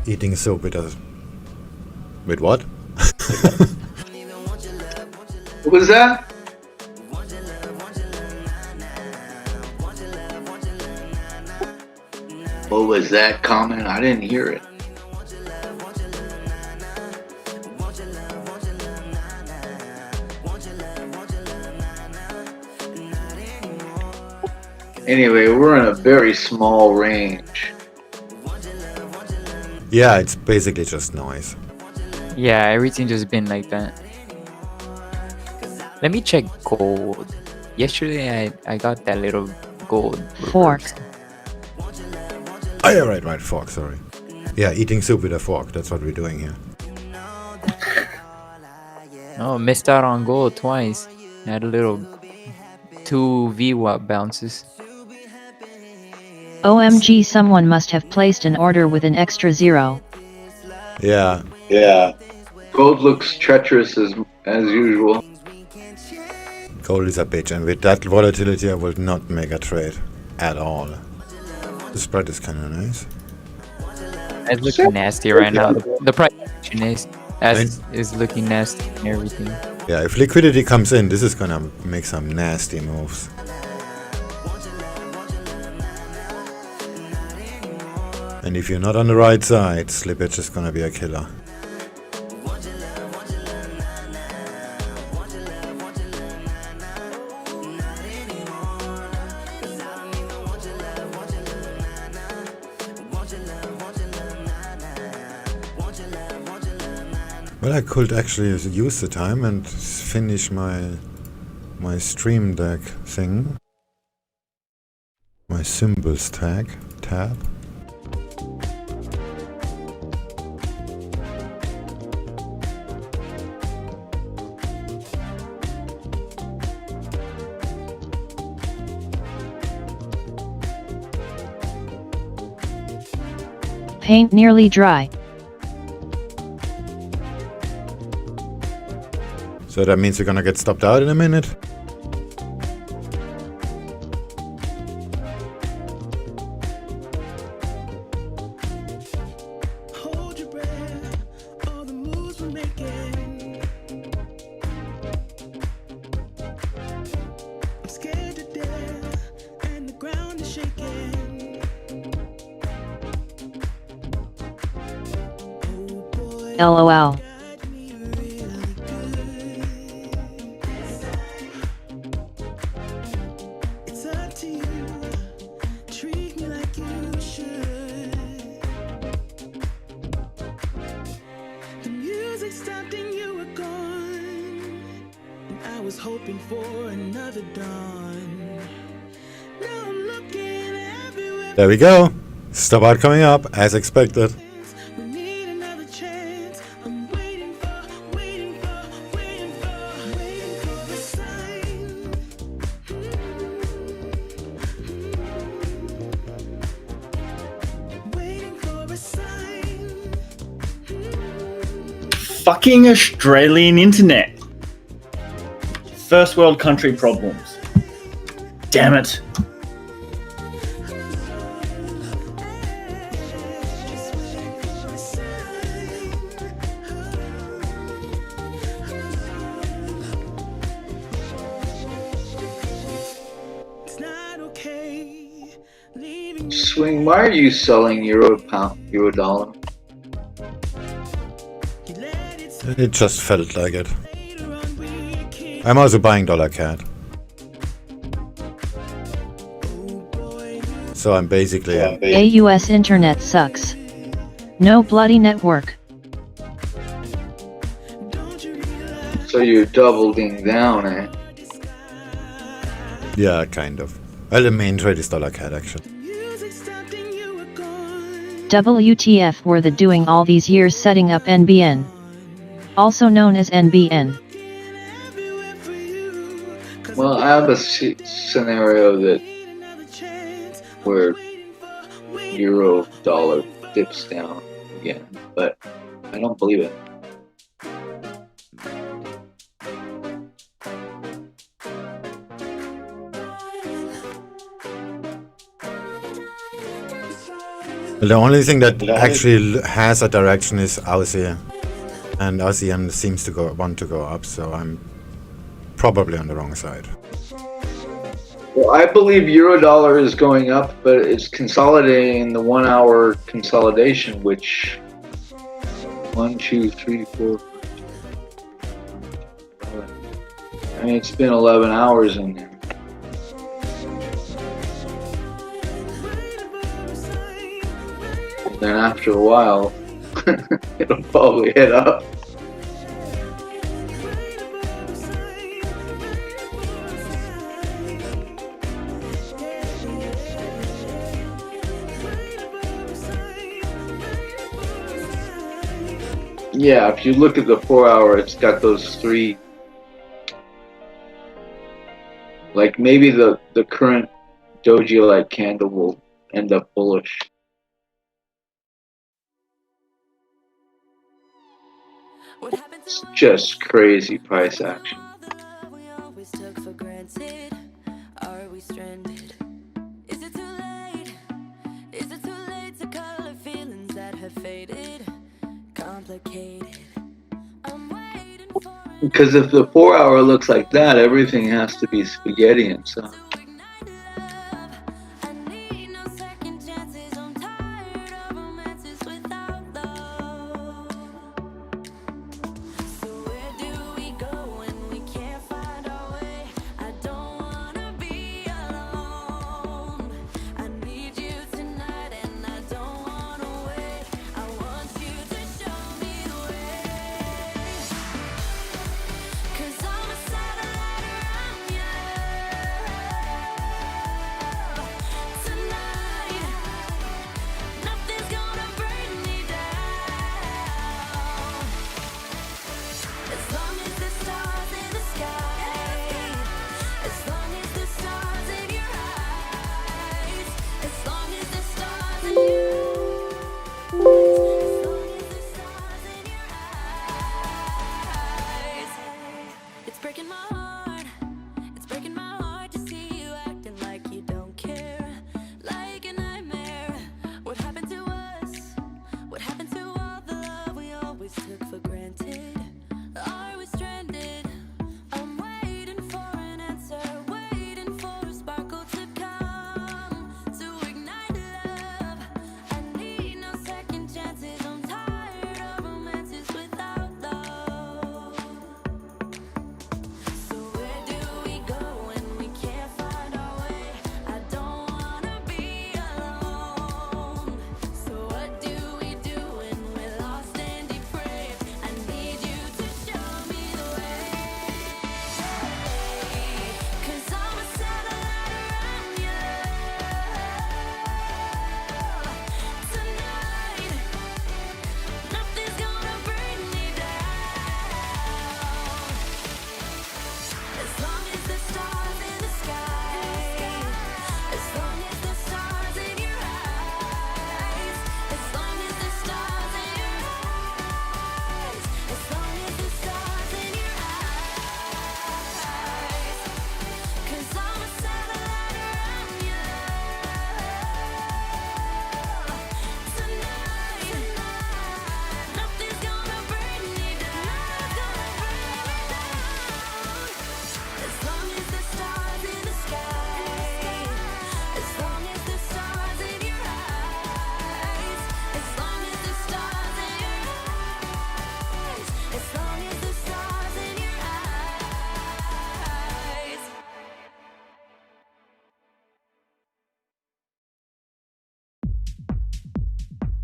eating soup with us. With what? What was that? What was that comment? I didn't hear it. Anyway, we're in a very small range. Yeah, it's basically just noise. Yeah, everything just been like that. Let me check gold. Yesterday I got that little gold Fork. reverse. Oh yeah, right, fork, sorry. Yeah, eating soup with a fork, that's what we're doing here. Oh, missed out on gold twice. Had a little 2 VWAP bounces. OMG, someone must have placed an order with an extra 0. Yeah, Yeah. Gold looks treacherous as usual. gold is a bitch, and with that volatility I would not make a trade at all. The spread is kinda nice. It's looking nasty right now. The price action is looking nasty and everything. Yeah, if liquidity comes in, this is gonna make some nasty moves. And if you're not on the right side, slippage is gonna be a killer. Well, I could actually use the time and finish my stream deck thing. My symbols tab. Paint nearly dry. So that means we're gonna get stopped out in a minute. Hold your breath, all the moves we're making. I'm scared to death, and the ground is shaking. Oh boy, LOL. got me really good. It's up to you, treat me like you should. The music stopped and you were gone, and I was hoping for another dawn. Now I'm looking everywhere. There we go. Stop out coming up, as expected. We need another chance. I'm waiting for a sign. Waiting for a sign. Fucking Australian internet. First world country problems. Damn it. It's not okay leaving you. Swing, why are you selling euro dollar? You let it It just felt like it. later on we keep. I'm also buying $CAD. Oh boy, So I'm basically AUS internet sucks. No bloody network. don't you realize So you're doubling down, eh? yeah, kind of. Well, the main trade is $CAD actually. music stopped and you were gone? WTF were the doing all these years setting up NBN. Also known as NBN. Everywhere for you. 'Cause Well, I have a scenario that need another chance. where Waiting euro dollar dips down again, but I don't believe it. The only thing that actually has a direction is Aussie, and Aussie seems to want to go up, so I'm probably on the wrong side. Well, I believe Eurodollar is going up, but it's consolidating the 1 hour consolidation, which 1, 2, 3, 4. I mean, it's been 11 hours in there. And then after a while, it'll probably head up. Yeah, if you look at the 4 hour, it's got those three. Like maybe the current doji-like candle will end up bullish. It's just crazy price action. Because if the 4 hour looks like that, everything has to be spaghetti inside.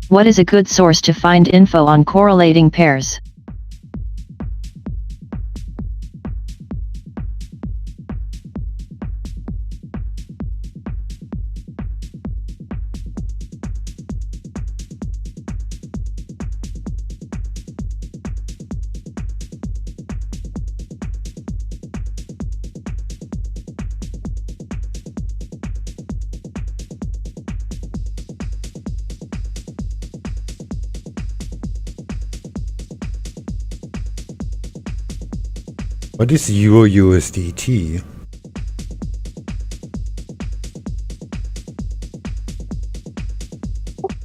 What is a good source to find info on correlating pairs? What is EURUSDT?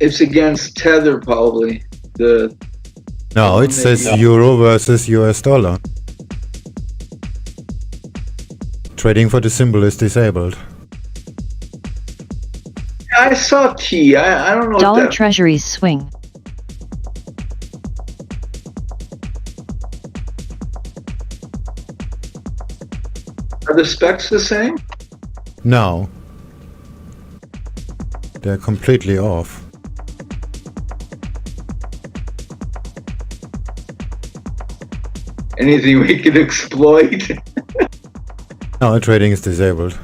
It's against Tether, probably. No, it says euro versus US dollar. Trading for the symbol is disabled. I saw T. I don't know. Dollar if that, treasuries swing. are the specs the same? No. They're completely off. Anything we could exploit? No, trading is disabled.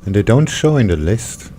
And they don't show in the list.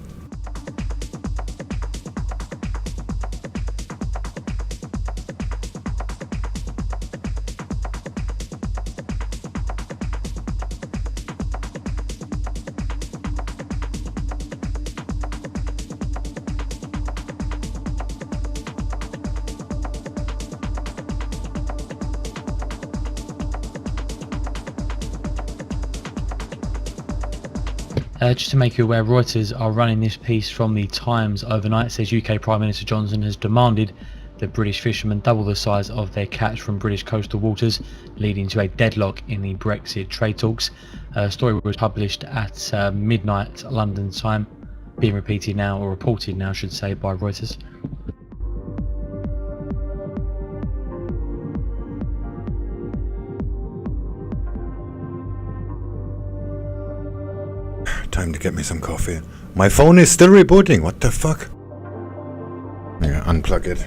Just to make you aware, Reuters are running this piece from the Times overnight. It says UK Prime Minister Johnson has demanded that British fishermen double the size of their catch from British coastal waters, leading to a deadlock in the Brexit trade talks. Story was published at midnight London time, being repeated now, or reported now I should say, by Reuters. Time to get me some coffee. My phone is still rebooting. What the fuck? Yeah, unplug it.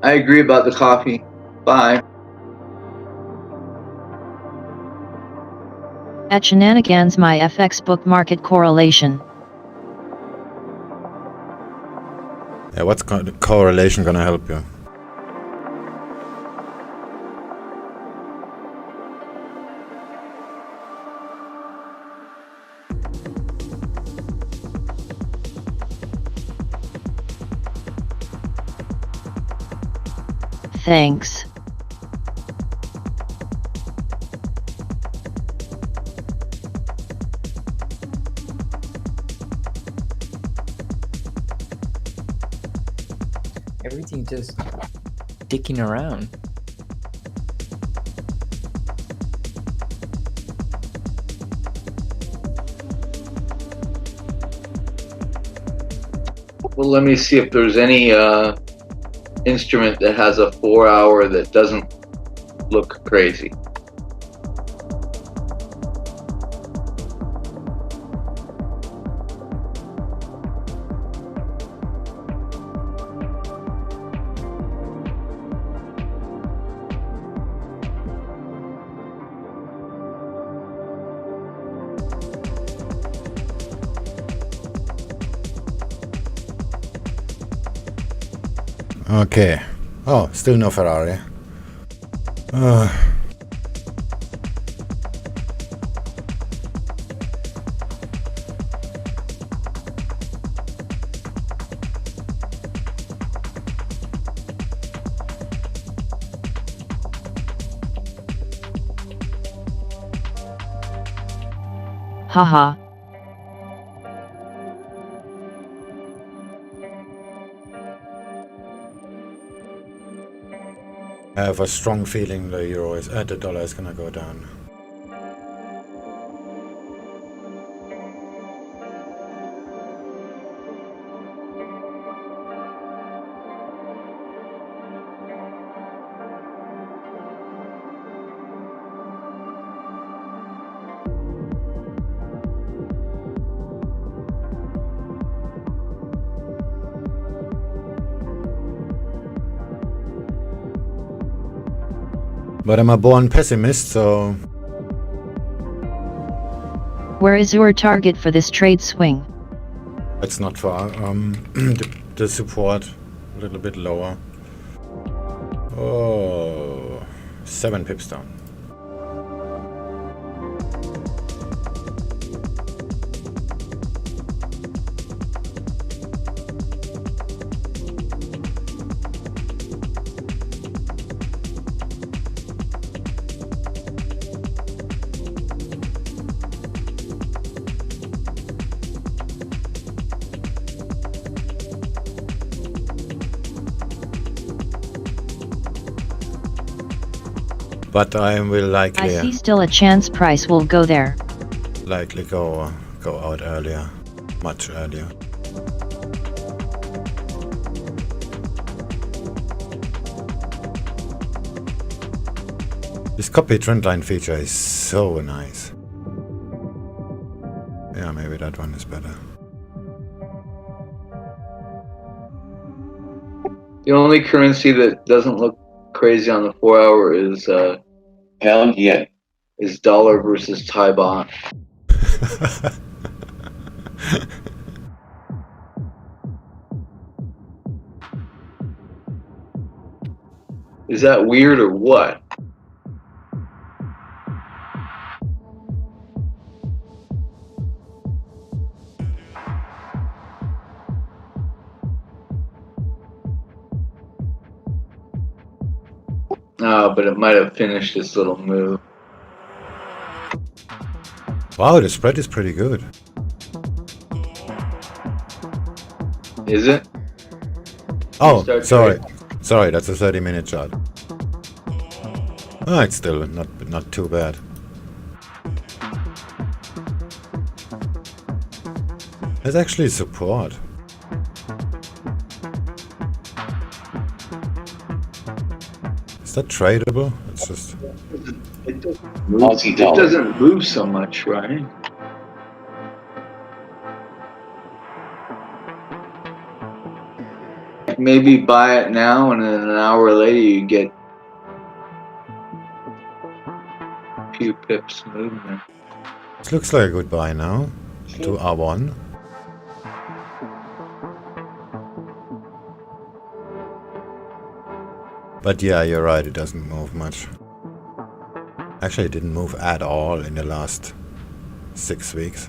I agree about the coffee. Bye. At Shenanigans, my FX book market correlation. Yeah, what's correlation gonna help you? Thanks. Everything just dicking around. Well, let me see if there's any instrument that has a 4 hour that doesn't look crazy. Okay. Oh, still no Ferrari. Haha. I have a strong feeling the dollar is gonna go down. But I'm a born pessimist, so... Where is your target for this trade swing? It's not far. The support a little bit lower. Oh, 7 pips down. But I will I likely see still a chance price will go there. go out earlier, much earlier. This copy trendline feature is so nice. Yeah, maybe that one is better. The only currency that doesn't look crazy on the 4 hour is Hell yeah. is dollar versus Thai baht. Is that weird or what? But it might have finished this little move. Wow, the spread is pretty good. Is it? Oh, Start sorry. trading. Sorry, that's a 30-minute chart. Oh, it's still not too bad. There's actually support. Is that tradable? It's just... It doesn't move so much, right? Maybe buy it now and then an hour later you get a few pips movement. This looks like a good buy now. To R1. But yeah, you're right, it doesn't move much. Actually, it didn't move at all in the last 6 weeks.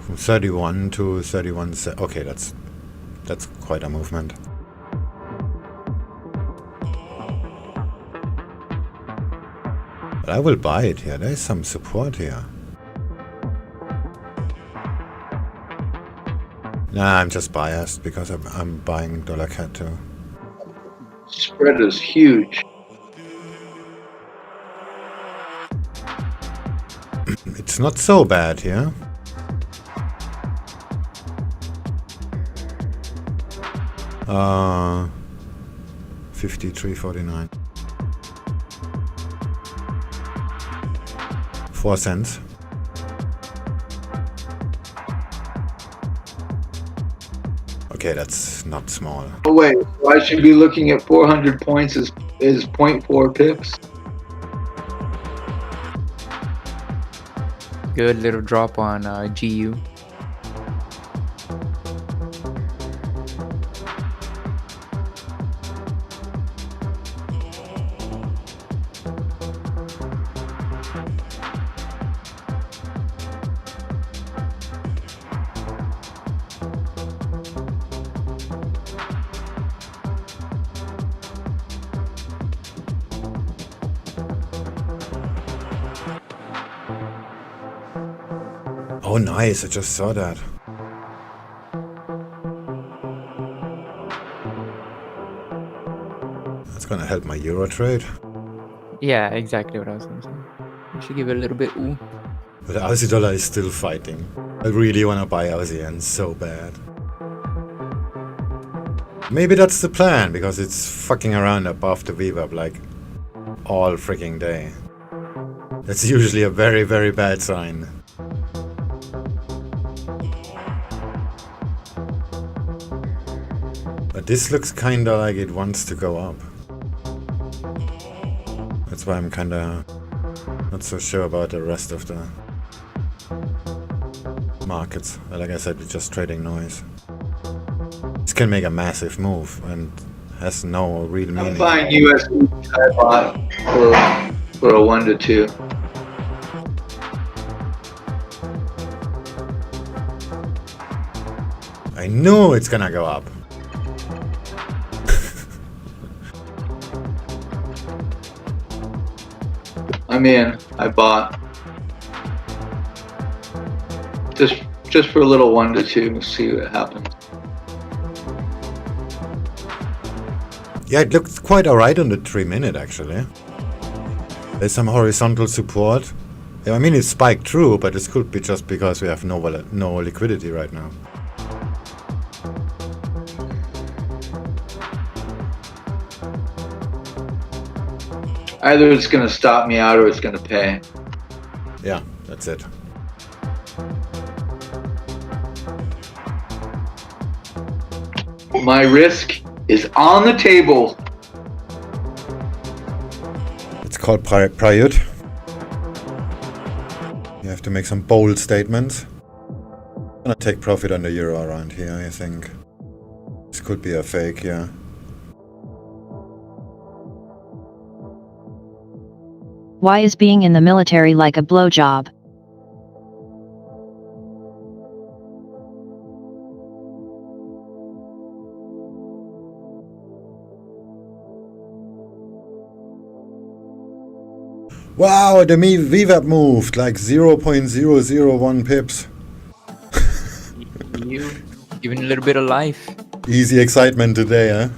From 31 to 31. Okay, that's quite a movement. But I will buy it here. There's some support here. Nah, I'm just biased because I'm buying dollar CAD too. Spread is huge. It's not so bad here. Uh, 53.49. 4 cents. Okay, that's not small. Oh wait, so I should be looking at 400 points is 0.4 pips. Good little drop on GU. Oh, nice. I just saw that. That's gonna help my Euro trade. Yeah, exactly what I was gonna say. We should give it a little bit ooh. But the Aussie dollar is still fighting. I really wanna buy Aussie yen so bad. Maybe that's the plan, because it's fucking around above the VWAP like all freaking day. That's usually a very, very bad sign. But this looks kinda like it wants to go up. That's why I'm kinda not so sure about the rest of the markets. Like I said, we're just trading noise. This can make a massive move and has no real meaning. I'm buying USDCAD for a 1 to 2. I knew it's gonna go up. I'm in. I bought. Just for a little 1 to 2, see what happens. Yeah, it looks quite alright on the 3 minute actually. There's some horizontal support. Yeah, I mean it spiked through, but this could be just because we have no liquidity right now. Either it's going to stop me out or it's going to pay. Yeah, that's it. My risk is on the table. It's called Priute. You have to make some bold statements. I'm gonna take profit on the euro around here, I think. This could be a fake, yeah. Why is being in the military like a blowjob? Wow, the VWAP moved like 0.001 pips. You giving a little bit of life. Easy excitement today, huh?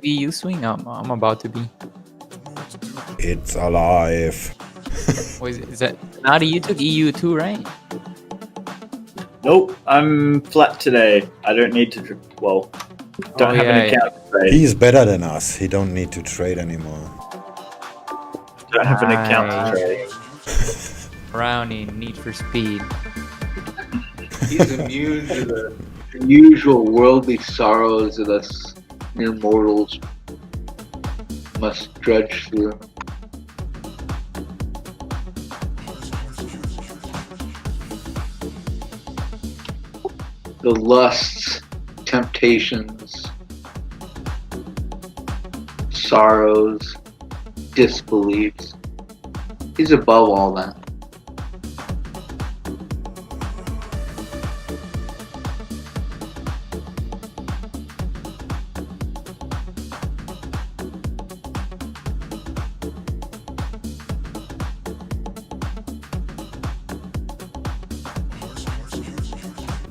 EU swing? I'm about to be. It's alive. Is that Nadi? You took EU too, right? Nope, I'm flat today. I don't need to. Well, don't have an account to trade. He's better than us. He don't need to trade anymore. Don't have an account to trade. Brownie, Need for Speed. He's immune to the usual worldly sorrows that us mere mortals must drudge through. The lusts, temptations, sorrows, disbeliefs. He's above all that.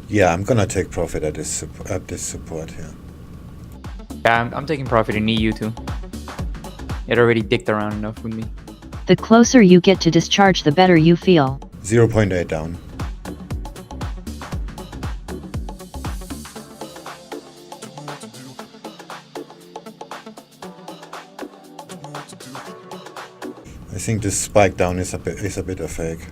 Yeah, I'm gonna take profit at this support here. Yeah, I'm taking profit in EU too. It already dicked around enough with me. The closer you get to discharge, the better you feel. 0.8 down. I think this spike down is a bit of fake.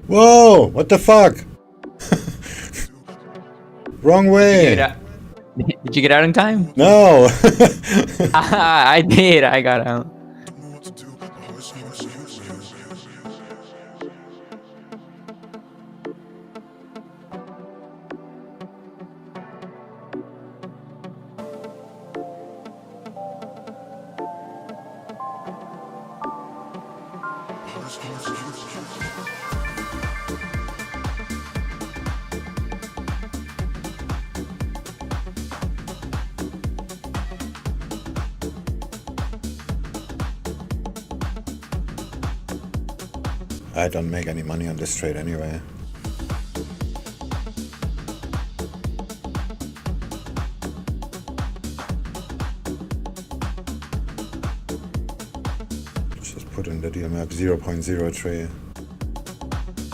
Whoa! What the fuck? Wrong way! Did you get out in time? No! I did. I got out. I don't make any money on this trade anyway. Just put in the deal map 0.03.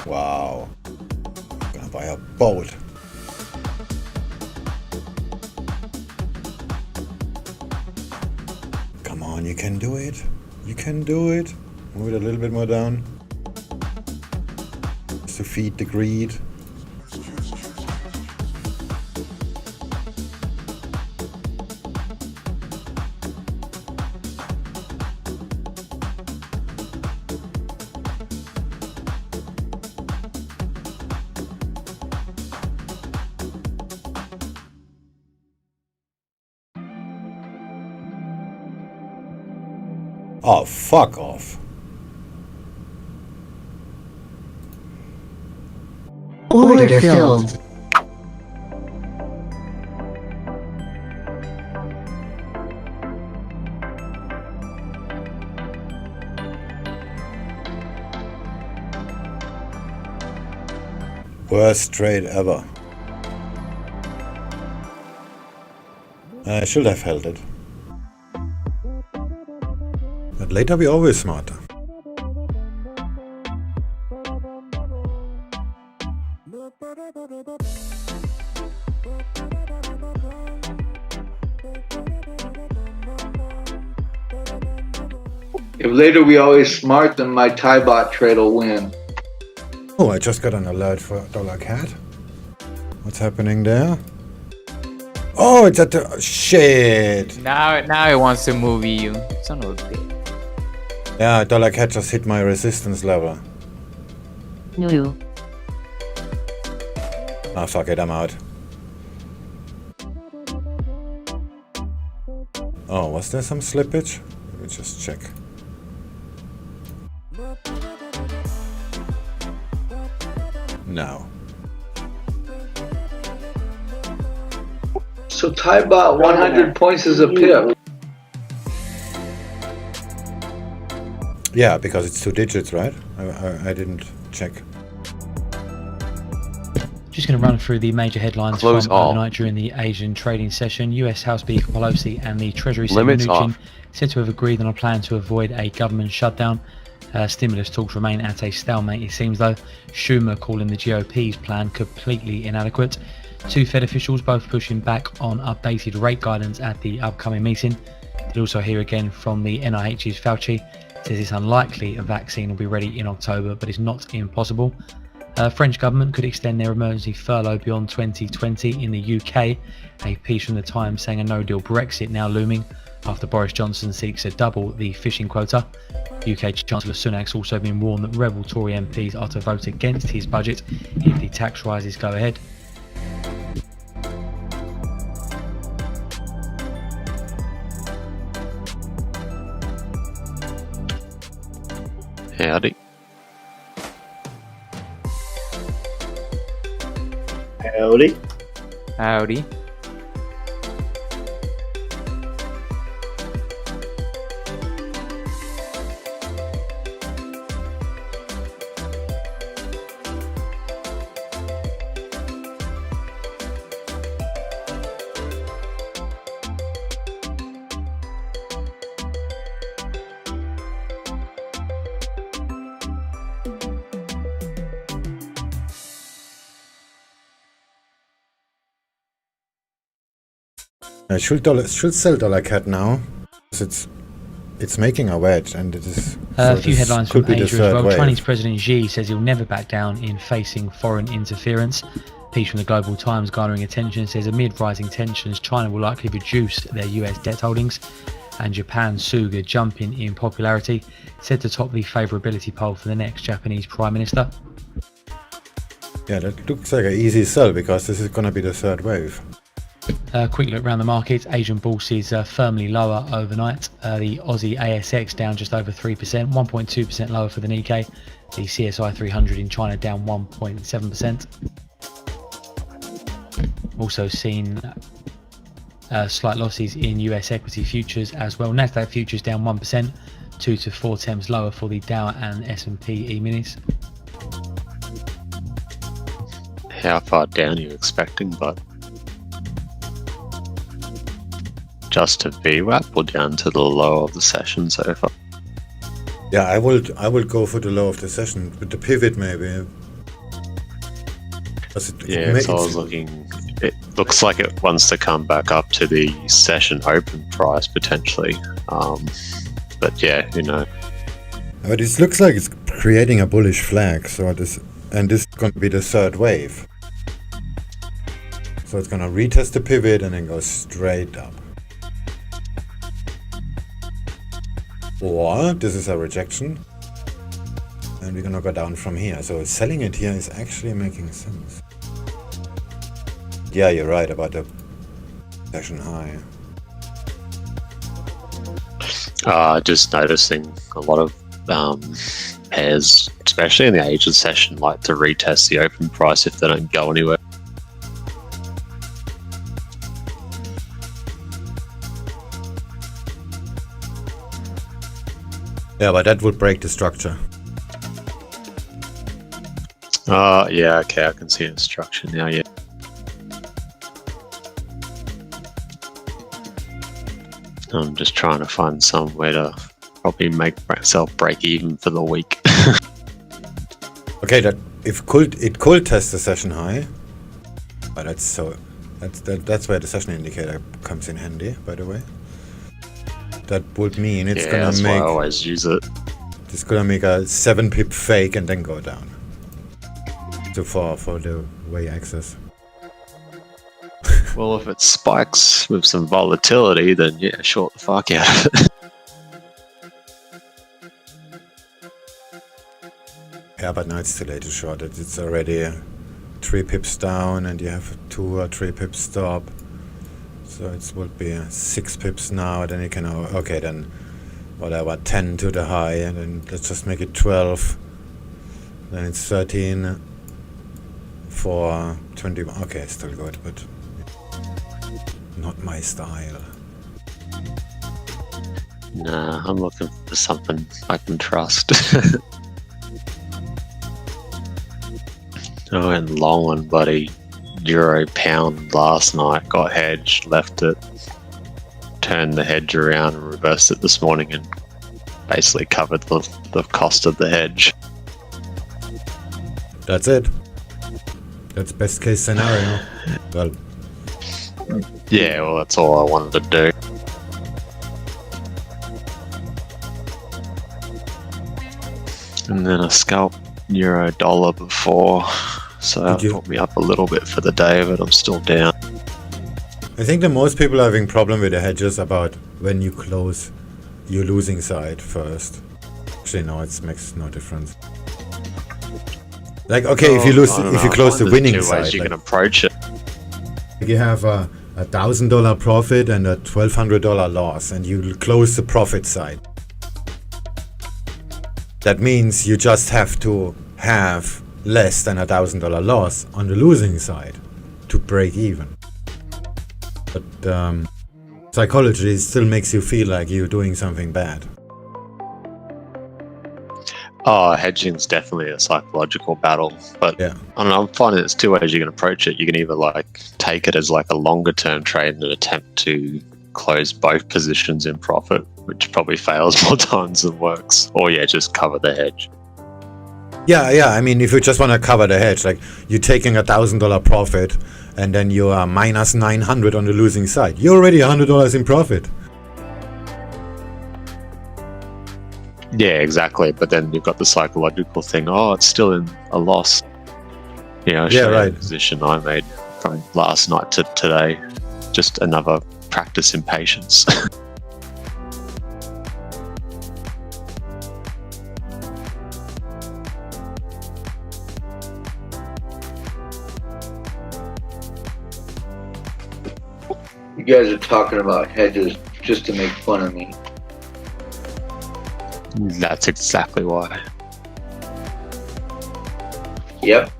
Wow. I'm gonna buy a boat. Come on, you can do it. You can do it. Move it a little bit more down. To feed the greed. Oh, fuck off. Order filled. Worst trade ever. I should have held it. But later we're always smarter. If later we always smart, then my Thai bot trade will win. Oh, I just got an alert for $CAD. What's happening there? Oh, it's at the... Shit! Now it wants to move you. Son of a bitch. Yeah, $CAD just hit my resistance level. No. Ah, fuck it, I'm out. Oh, was there some slippage? Let me just check. No. So Thai bot 100 points is a pip. Yeah, because it's 2 digits, right? I didn't check. Just going to run through the major headlines Close from all. overnight during the Asian trading session. US House Speaker Pelosi and the Treasury Limits Secretary Mnuchin off. said to have agreed on a plan to avoid a government shutdown. Stimulus talks remain at a stalemate, it seems, though. Schumer calling the GOP's plan completely inadequate. 2 Fed officials both pushing back on updated rate guidance at the upcoming meeting. We'll also hear again from the NIH's Fauci. Says it's unlikely a vaccine will be ready in October, but it's not impossible. French government could extend their emergency furlough beyond 2020 in the UK. A piece from the Times saying a no-deal Brexit now looming after Boris Johnson seeks to double the fishing quota. UK Chancellor Sunak's also been warned that rebel Tory MPs are to vote against his budget if the tax rises go ahead. Howdy. Howdy. Howdy. I should sell $CAD now. It's making a wedge, and it is. A few headlines could from be the Asia as third well. wave. Chinese President Xi says he'll never back down in facing foreign interference. Piece from the Global Times garnering attention says amid rising tensions, China will likely reduce their US debt holdings. And Japan's Suga jumping in popularity, said to top the favourability poll for the next Japanese Prime Minister. Yeah, that looks like an easy sell because this is going to be the third wave. Quick look around the markets. Asian bourses firmly lower overnight. The Aussie ASX down just over 3%, 1.2% lower for the Nikkei. The CSI 300 in China down 1.7%. Also seen slight losses in US equity futures as well. Nasdaq futures down 1%, 2 to 4 temps lower for the Dow and S&P E-minis. How far down are you expecting, bud? Just to VWAP or down to the low of the session so far? Yeah, I will go for the low of the session with the pivot maybe. Yeah, so I was looking. It looks like it wants to come back up to the session open price potentially. But yeah, who knows? But it looks like it's creating a bullish flag. So this is going to be the third wave. So it's going to retest the pivot and then go straight up. Or this is a rejection. And we're going to go down from here. So selling it here is actually making sense. Yeah, you're right about the session high. Just noticing a lot of pairs, especially in the Asian session, like to retest the open price if they don't go anywhere. Yeah, but that would break the structure. Yeah, okay, I can see instruction now, yeah. I'm just trying to find some way to probably make myself break even for the week. Okay, that it could test the session high, but that's where the session indicator comes in handy, by the way. That would mean it's gonna that's make. why I always use it. It's gonna make a 7 pip fake and then go down. Too far for the way access. Well, if it spikes with some volatility, then yeah, short the fuck out of it. Yeah, but now it's too late to short it. It's already 3 pips down and you have 2 or 3 pips stop. So it would be 6 pips now, then you can, okay, then whatever, 10 to the high, and then let's just make it 12. Then it's 13 for 21. Okay, still good, but not my style. Nah, I'm looking for something I can trust. I went long one, buddy. Euro pound last night, got hedged, left it, turned the hedge around and reversed it this morning and basically covered the cost of the hedge. That's it. That's best case scenario. Well, yeah, well, that's all I wanted to do. And then I scalped euro dollar before, so that put me up a little bit for the day, but I'm still down. I think that most people are having problem with the hedges about when you close your losing side first. Actually, no, it makes no difference. Like, okay, if you close the winning side, ways you can approach it. Like you have a $1,000 profit and a $1,200 loss, and you close the profit side. That means you just have to have less than $1,000 loss on the losing side to break even. But psychology still makes you feel like you're doing something bad. Oh, hedging's definitely a psychological battle, but yeah. I don't know, I'm finding there's 2 ways you can approach it. You can either like take it as like a longer term trade and attempt to close both positions in profit, which probably fails more times than works, or yeah, just cover the hedge. Yeah, I mean, if you just want to cover the hedge, like you're taking $1,000 profit and then you are minus 900 on the losing side, you're already $100 in profit. Yeah, exactly. But then you've got the psychological thing. Oh, it's still in a loss. You know, the position I made from last night to today. Just another practice in patience. You guys are talking about hedges just to make fun of me. That's exactly why. Yep.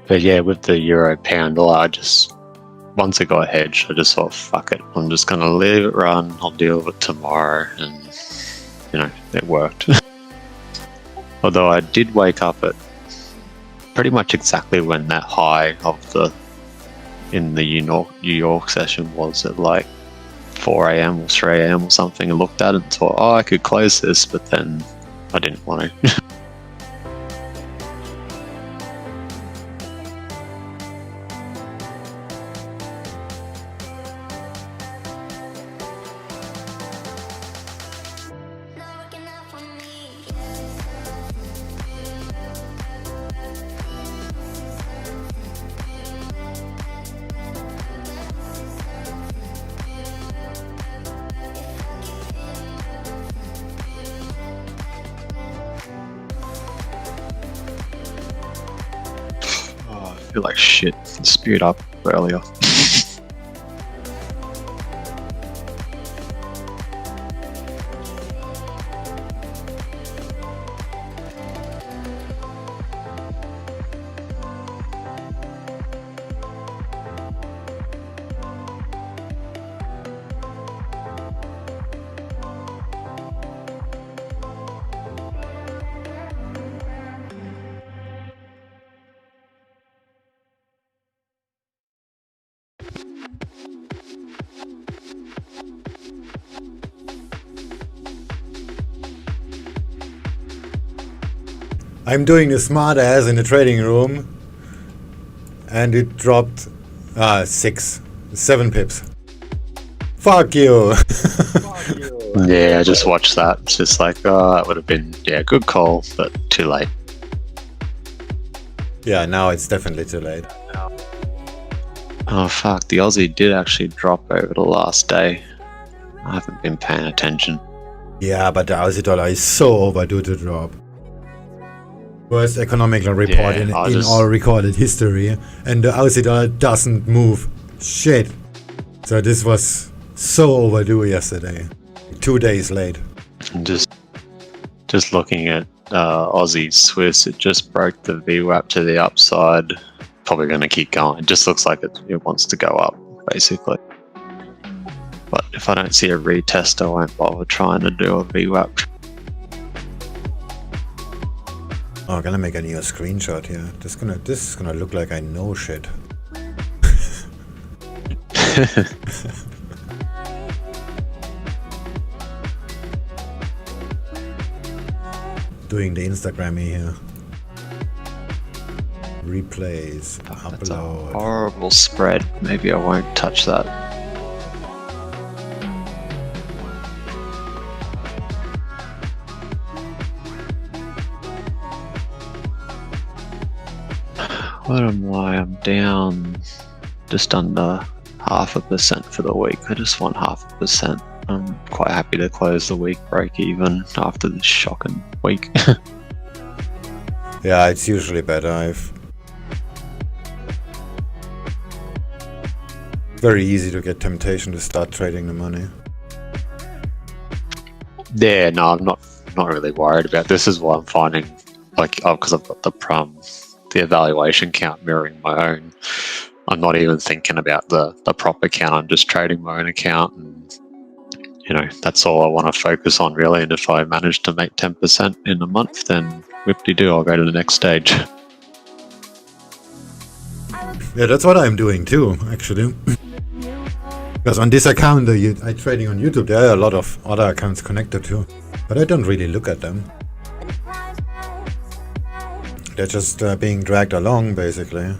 But yeah, with the euro pound, once it got hedged, I just thought, fuck it. I'm just going to leave it run. I'll deal with it tomorrow. And, it worked. Although I did wake up at pretty much exactly when that high in the New York session was at like 4 a.m. or 3 a.m. or something, and looked at it and thought, I could close this, but then I didn't want to. I feel like shit. Spewed up earlier. I'm doing the smart ass in the trading room, and it dropped 7 pips. Fuck you. Yeah, I just watched that. It's just like, oh, that would have been, yeah, good call, but too late. Yeah, now it's definitely too late. Oh fuck, the Aussie did actually drop over the last day. I haven't been paying attention. Yeah, but the Aussie dollar is so overdue to drop. Worst economical report Yeah, in just- all recorded history, and the Aussie dollar doesn't move shit. So this was so overdue yesterday. 2 days late. And just looking at Aussie Swiss, it just broke the VWAP to the upside. Probably going to keep going. It just looks like it wants to go up, basically. But if I don't see a retest, I won't bother trying to do a VWAP. Oh, I'm gonna make a new screenshot here. This is gonna look like I know shit. Doing the Instagrammy here. Replays, That's a upload. horrible spread. Maybe I won't touch that. What am I? I'm down just under 0.5% for the week. I just want 0.5%. I'm quite happy to close the week break even after this shocking week. Yeah, it's usually better. Very easy to get temptation to start trading the money. Yeah, no, I'm not really worried about this. Is what I'm finding, like, because I've got the evaluation count mirroring my own. I'm not even thinking about the prop account. I'm just trading my own account, and that's all I want to focus on really. And if I manage to make 10% in a month, then whip-de-doo, I'll go to the next stage. Yeah, that's what I'm doing too, actually. Because on this account, I'm trading on YouTube, there are a lot of other accounts connected too. But I don't really look at them. They're just being dragged along, basically.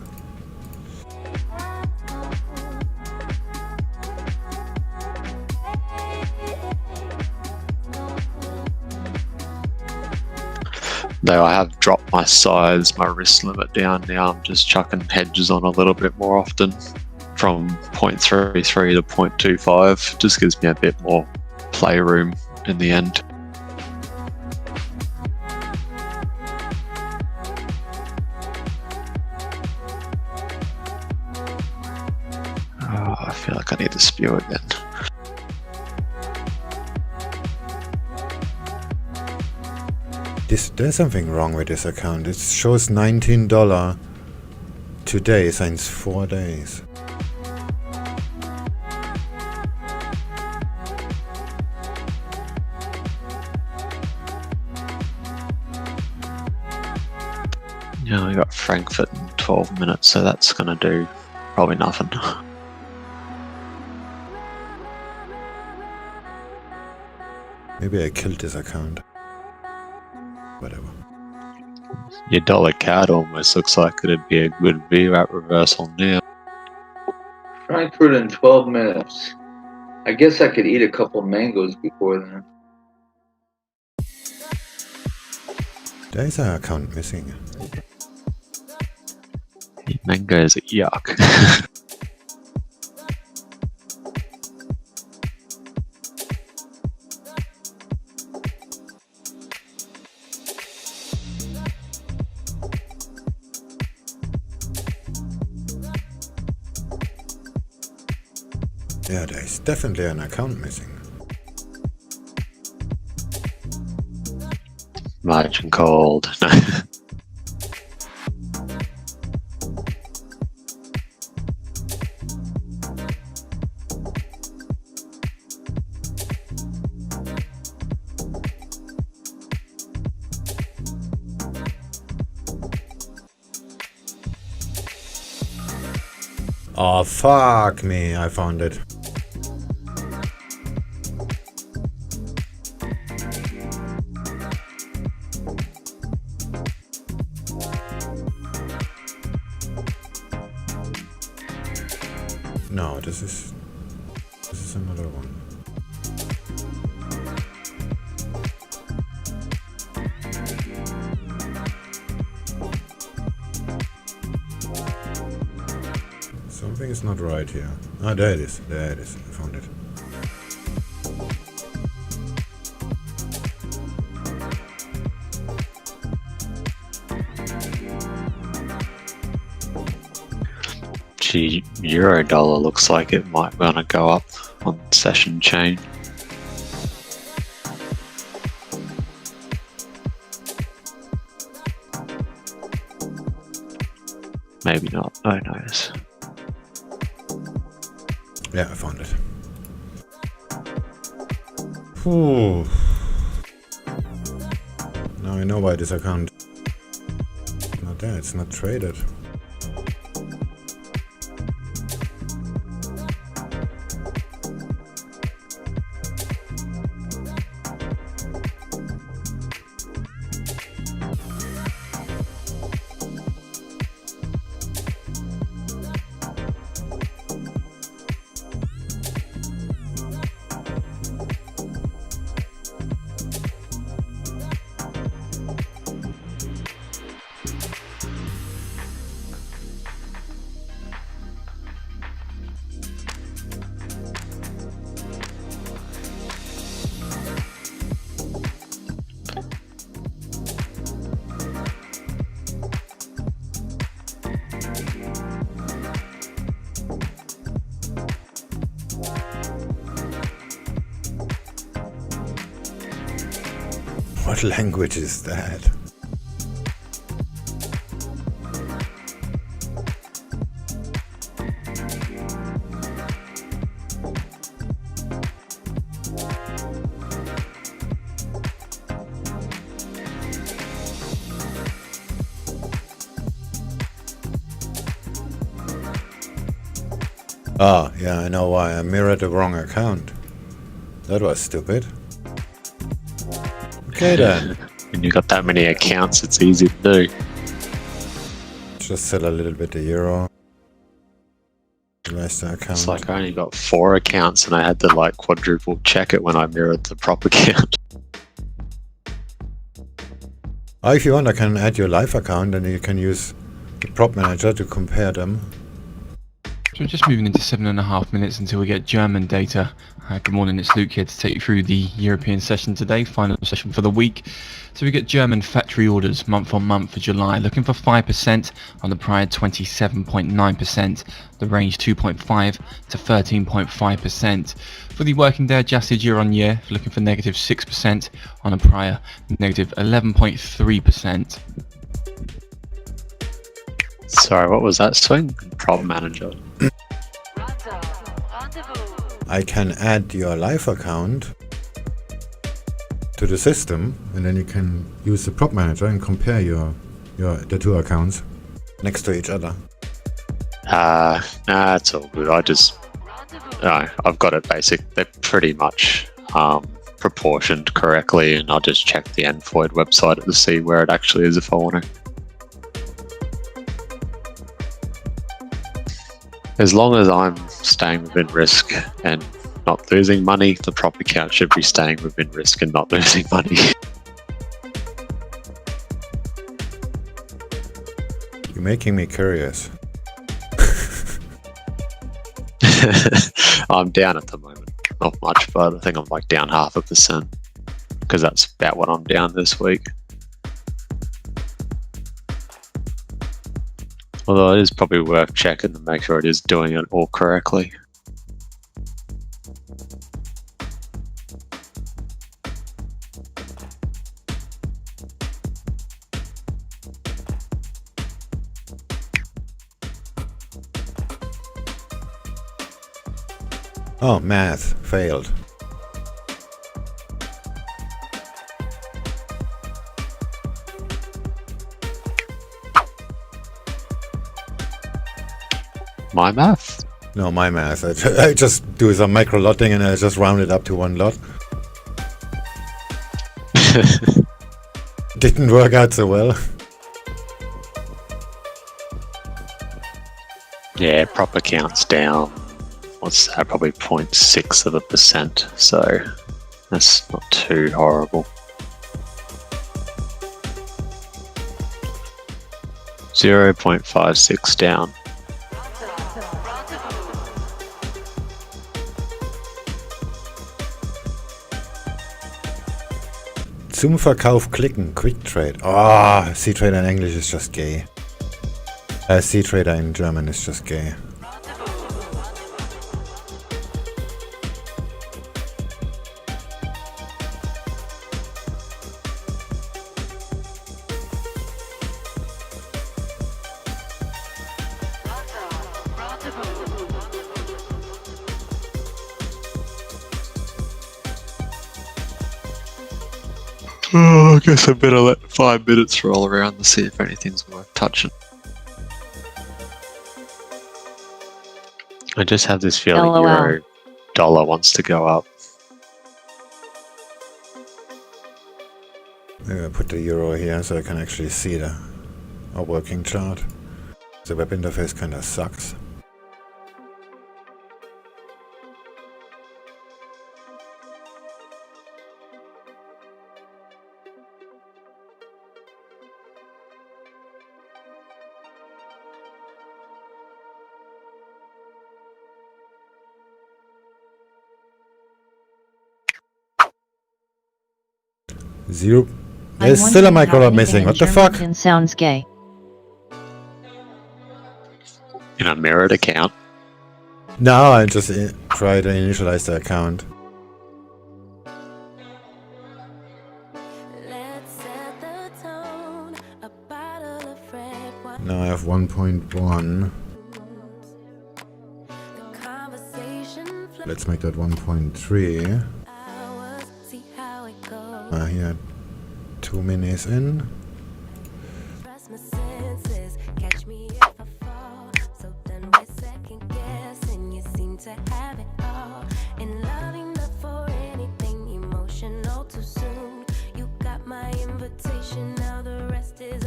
Though I have dropped my size, my risk limit down now. I'm just chucking hedges on a little bit more often, from 0.33 to 0.25. Just gives me a bit more playroom in the end. Oh, I feel like I need to spew again. There's something wrong with this account. It shows $19 today since 4 days. Yeah, I got Frankfurt in 12 minutes, so that's gonna do probably nothing. Maybe I killed this account. Whatever. Your dollar CAD almost looks like it'd be a good VWAP reversal now. Frankfurt in 12 minutes. I guess I could eat a couple mangoes before then. There is an account missing. Mangoes are yuck. Yeah, there is definitely an account missing. Margin called. Oh, fuck me. I found it. No, this is another one. Something is not right here. Ah, there it is. There it is. I found it. Gee, euro dollar looks like it might want to go up on session chain. Maybe not. Who knows? Yeah, I found it. Whew. Now I know why this account is not there. It's not traded. What language is that? Ah, yeah, I know why. I mirrored the wrong account. That was stupid. Okay then. When you got that many accounts, it's easy to do. Just sell a little bit of euro. The rest of the account. It's like I only got 4 accounts and I had to like quadruple check it when I mirrored the prop account. Oh, if you want, I can add your live account and you can use the prop manager to compare them. So we're just moving into 7.5 minutes until we get German data. Good morning, it's Luke here to take you through the European session today, final session for the week. So we get German factory orders month on month for July, looking for 5% on the prior 27.9%, the range 2.5 to 13.5%. For the working day adjusted year on year, looking for negative 6% on a prior negative 11.3%. Sorry, what was that swing? Prop manager. I can add your live account to the system, and then you can use the prop manager and compare the 2 accounts next to each other. Nah, it's all good. I've got it basic. They're pretty much proportioned correctly, and I'll just check the Envoid website to see where it actually is if I want to. As long as I'm staying within risk and not losing money, the prop account should be staying within risk and not losing money. You're making me curious. I'm down at the moment. Not much, but I think I'm like down 0.5%, because that's about what I'm down this week. Although it is probably worth checking to make sure it is doing it all correctly. Oh, math failed. My math? No, my math. I just do some micro lotting and I just round it up to 1 lot. Didn't work out so well. Yeah, prop accounts down what's that? Probably 0.6%. So that's not too horrible. 0.56 down. Zum Verkauf klicken, Quick Trade. Oh, C-Trader in English is just gay. C-Trader in German is just gay. Oh, I guess I better let 5 minutes roll around to see if anything's worth touching. I just have this feeling LOL. euro dollar wants to go up. Maybe I put the euro here so I can actually see a working chart. The web interface kinda sucks. Zero. There's still a micro lot missing. What the fuck? Sounds gay. In a mirrored account. No, I just tried to initialize the account. Now I have 1.1. Let's make that 1.3. Here, 2 minis in.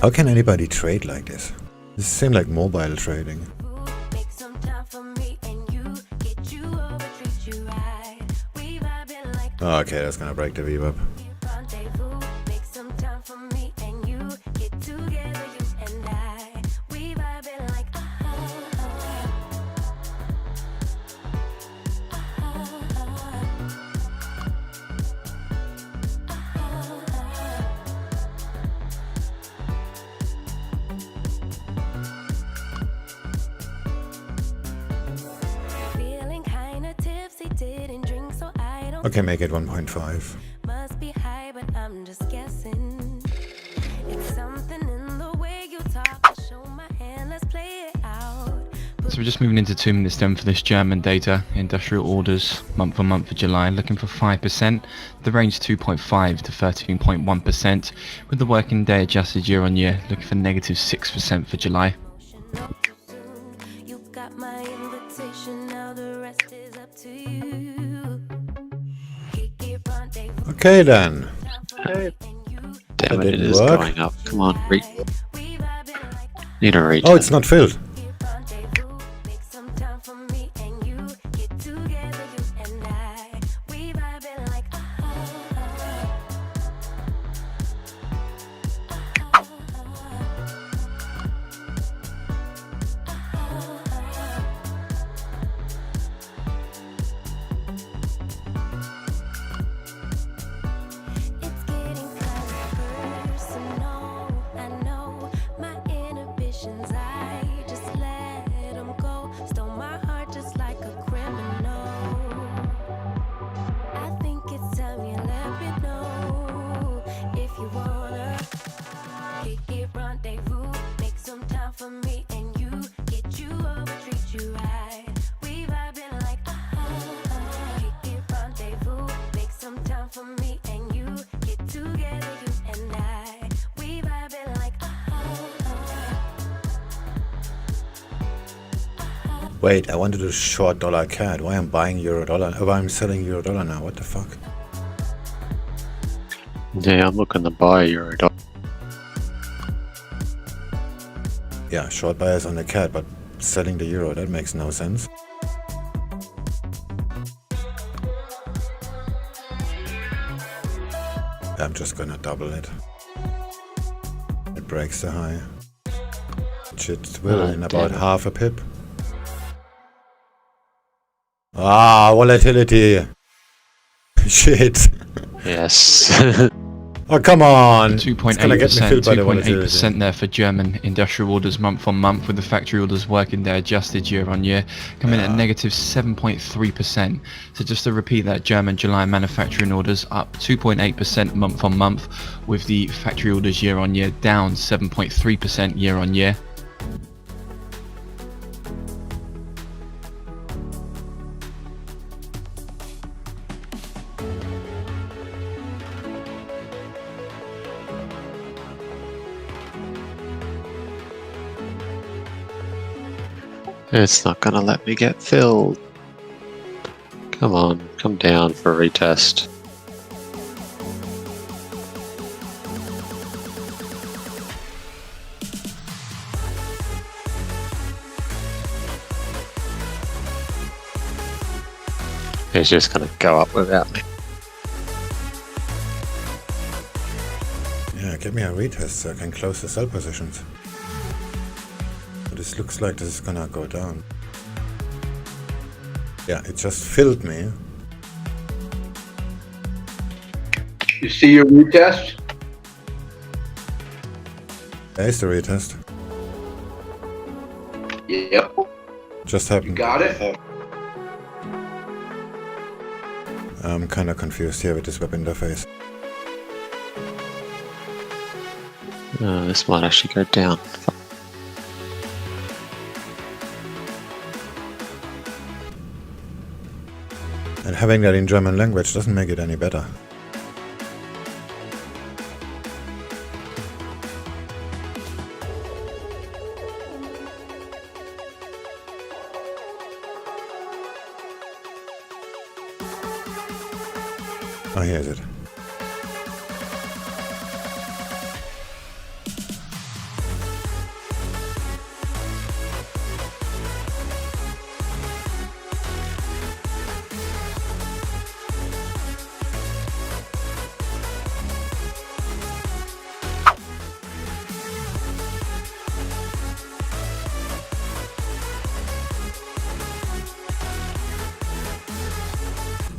How can anybody trade like this? This seems like mobile trading. Oh, okay, that's gonna break the VWAP. Okay, make it 1.5. Must be high, but I'm just guessing. It's something in the way you talk. Show my hand, let's play it out. So we're just moving into 2 minutes then for this German data. Industrial orders month on month for July, looking for 5%. The range 2.5 to 13.1%, with the working day adjusted year on year, looking for negative 6% for July. You got my invitation, now the rest is up to you. Okay then. Damn it, it is work. going up. Come on, need a reach. Oh, it's not filled. Wait, I wanted to short dollar CAD. Why I'm buying euro dollar? Why I'm selling euro dollar now? What the fuck? Yeah, I'm looking to buy euro dollar. Yeah, short buyers on the CAD, but selling the euro, that makes no sense. I'm just gonna double it. It breaks the high. Which it will in about half a pip. Ah, volatility. Shit. Yes. Oh, come on. It's gonna get me 2.8%, filled by the volatility. 2.8% there for German industrial orders month on month, with the factory orders working day adjusted year on year, coming in at negative 7.3%. So just to repeat that, German July manufacturing orders up 2.8% month on month, with the factory orders year on year down 7.3% year on year. It's not gonna let me get filled. Come on, come down for a retest. It's just gonna go up without me. Yeah, give me a retest so I can close the sell positions. But this looks like this is gonna go down. Yeah, it just filled me. You see your retest? There's the retest. Yep. Just happened. You got it? I'm kind of confused here with this web interface. This might actually go down. And having that in German language doesn't make it any better. Oh, here's it.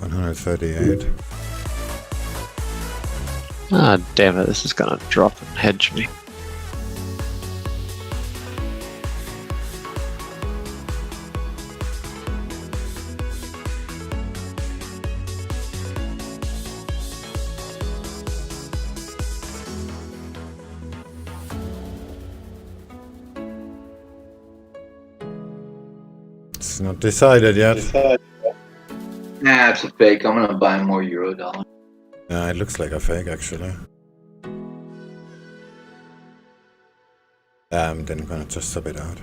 $138. Ah, damn it, this is gonna drop and hedge me. It's not decided yet. Nah, it's a fake. I'm gonna buy more Eurodollar. Yeah, it looks like a fake actually. Then I'm gonna just sub it out.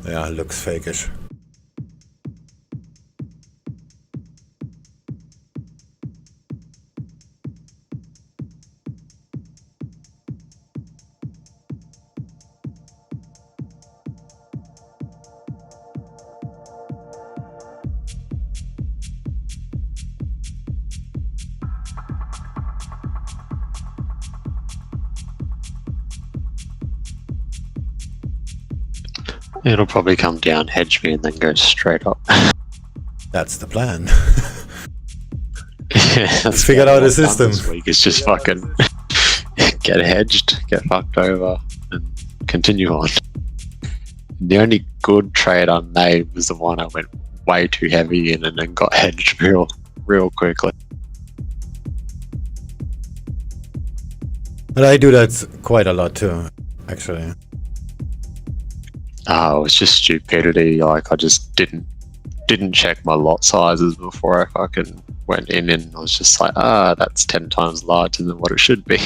Yeah, it looks fakeish. It'll probably come down, hedge me, and then go straight up. That's the plan. Yeah, Let's figure out a system. This week is just fucking get hedged, get fucked over, and continue on. The only good trade I made was the one I went way too heavy in and then got hedged real quickly. But I do that quite a lot too, actually. It was just stupidity. Like I just didn't check my lot sizes before I fucking went in, and I was just like, that's 10 times larger than what it should be.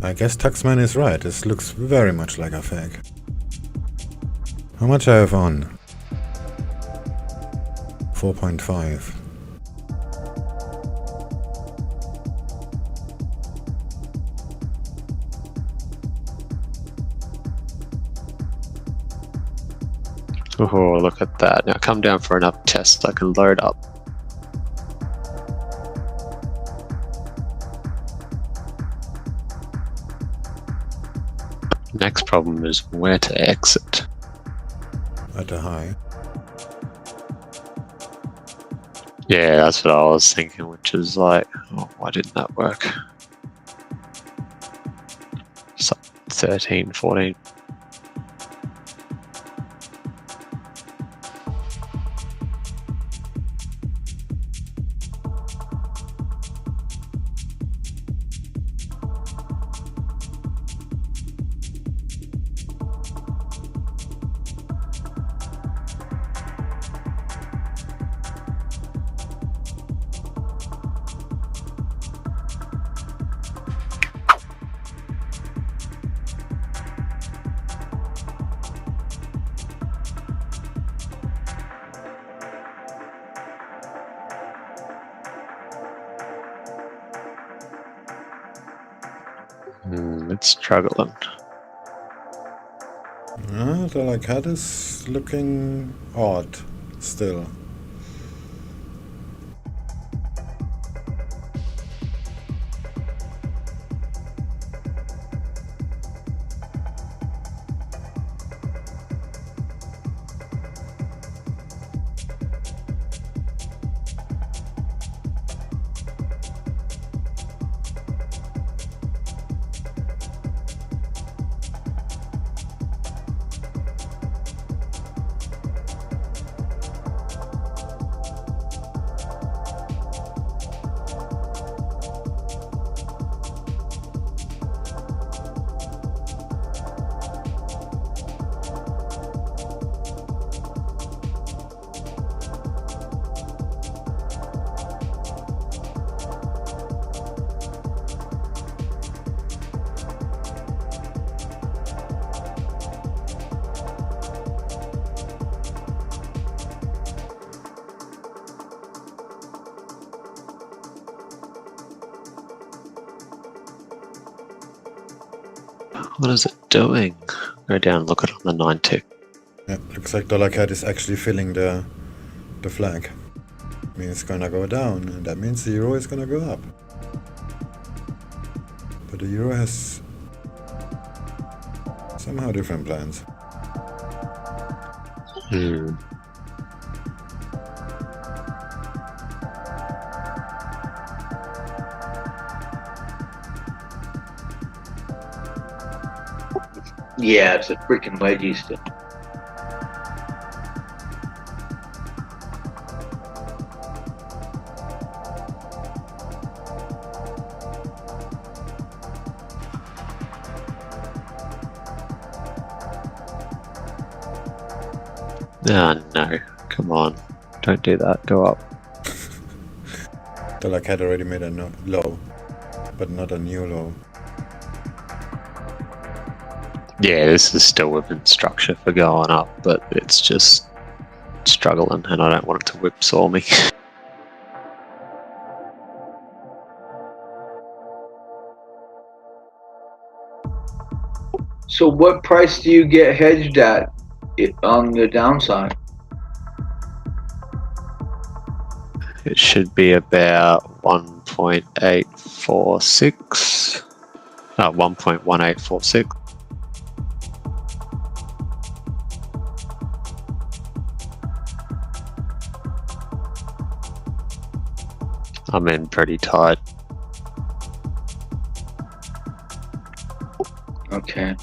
I guess Tuxman is right. This looks very much like a fake. How much I have on? 4.5. Oh, look at that. Now come down for another test. I can load up. Next problem is where to exit. At a high. Yeah, that's what I was thinking, which is like, oh, why didn't that work? So 13, 14. It's struggling. The like head is looking odd still. What is it doing? Go down and look at it on the 9 tick. Yeah, looks like dollar CAD is actually filling the flag. Means it's gonna go down, and that means the euro is gonna go up. But the euro has somehow different plans. Yeah, it's a freaking wedgie still. Ah, no. Come on. Don't do that. Go up. Dollar CAD already made a low, but not a new low. Yeah, this is still within structure for going up, but it's just struggling, and I don't want it to whipsaw me. So what price do you get hedged at on the downside? It should be about 1.846. No, 1.1846. I'm in pretty tight. Okay.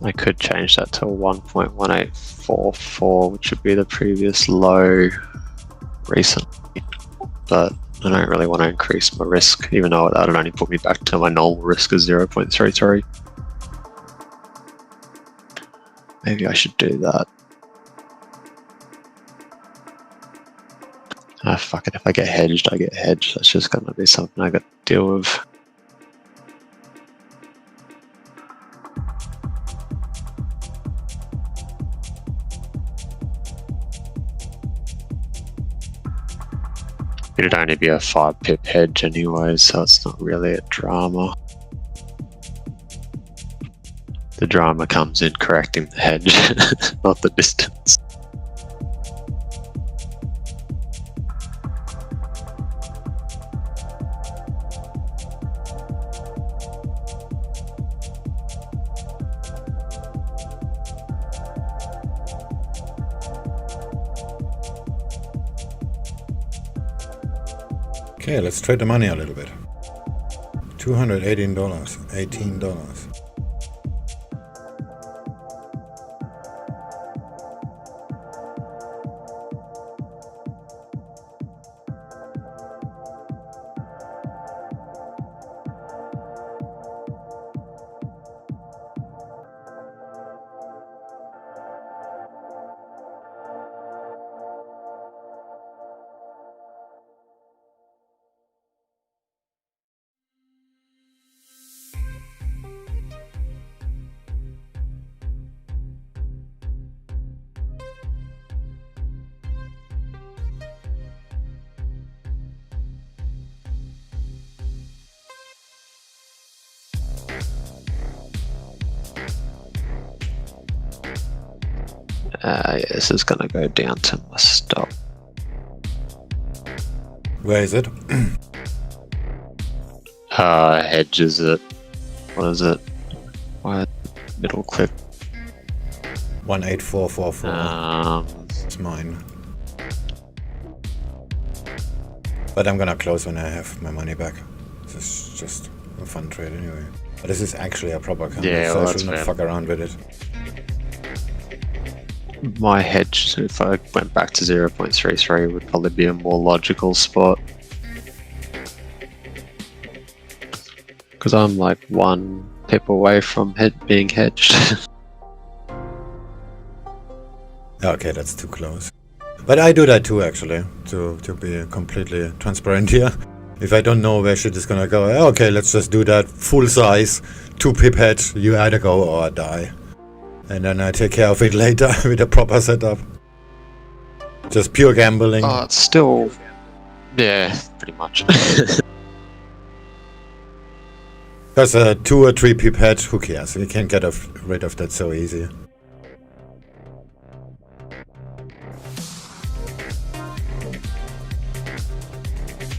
I could change that to 1.1844, which would be the previous low recently, but I don't really want to increase my risk, even though that would only put me back to my normal risk of 0.33. Maybe I should do that. Ah, fuck it, if I get hedged, I get hedged. That's just going to be something I got to deal with. It'd only be a 5 pip hedge anyway, so it's not really a drama. The drama comes in correcting the hedge, not the distance. Okay, let's trade the money a little bit. $218, $18. Yeah, this is gonna go down to my stop. Where is it? Hedge is it? What is it? What? Middle click. 18444. It's mine. But I'm gonna close when I have my money back. This is just a fun trade anyway. But this is actually a proper company, Yeah, so well, I that's should not fair. fuck around with it. My hedge, if I went back to 0.33, would probably be a more logical spot. Because I'm like 1 pip away from being hedged. Okay, that's too close. But I do that too, actually, to be completely transparent here. If I don't know where shit is gonna go, okay, let's just do that full size, 2 pip hedge, you either go or die. And then I take care of it later with a proper setup. Just pure gambling. Oh, it's still... Yeah, pretty much. Because a 2 or 3 pip hedge, who cares? We can get rid of that so easy.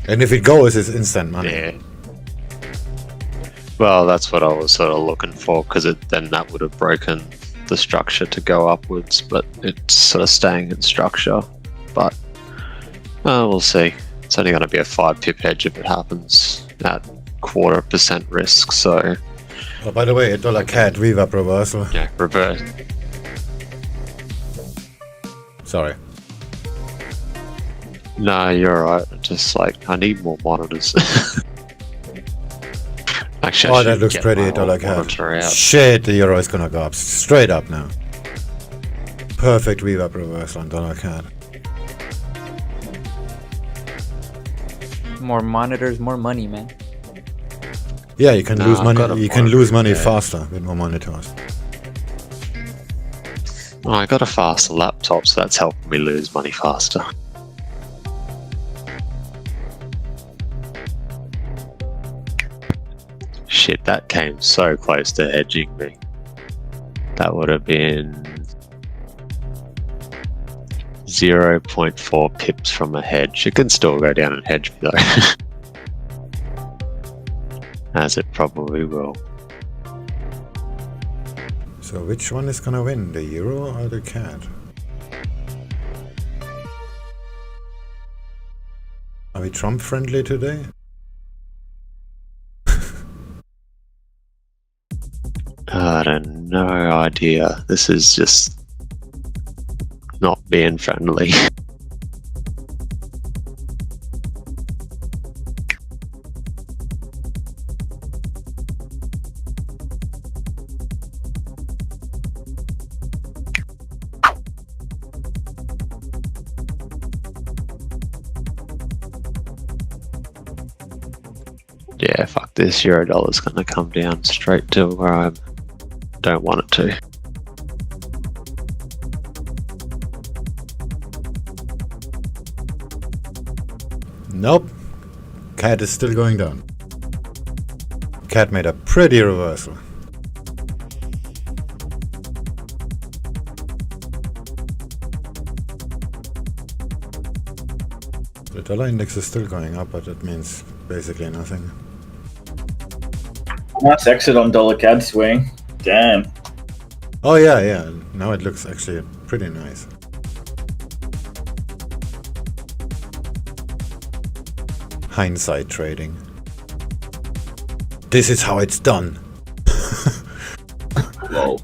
And if it goes, it's instant money. Yeah. Well, that's what I was sort of looking for, because then that would have broken the structure to go upwards, but it's sort of staying in structure. But we'll see. It's only going to be a 5 pip hedge if it happens at 0.25% risk, so... Oh, by the way, $CAD reverb reversal. Yeah, reverse. Sorry. No, you're right. Just like, I need more monitors. Actually, I Oh, that should looks get pretty, my old $CAD. monitor out. Shit, the euro is gonna go up straight up now. Perfect reverb reversal on $CAD. More monitors, more money, man. Yeah, you can No, lose I've money. got a You can lose money monitor, yeah. faster with more monitors. Oh, I got a faster laptop, so that's helping me lose money faster. Shit, that came so close to hedging me. That would have been 0.4 pips from a hedge. It can still go down and hedge me though. As it probably will. So which one is gonna win, the euro or the CAD? Are we Trump friendly today? I have no idea. This is just not being friendly. Yeah, fuck this. $1's gonna come down straight to where I don't want it to. Nope. CAD is still going down. CAD made a pretty reversal. The dollar index is still going up, but that means basically nothing. Nice exit on dollar CAD swing. Damn. Oh yeah, yeah. Now it looks actually pretty nice. Hindsight trading. This is how it's done. Whoa.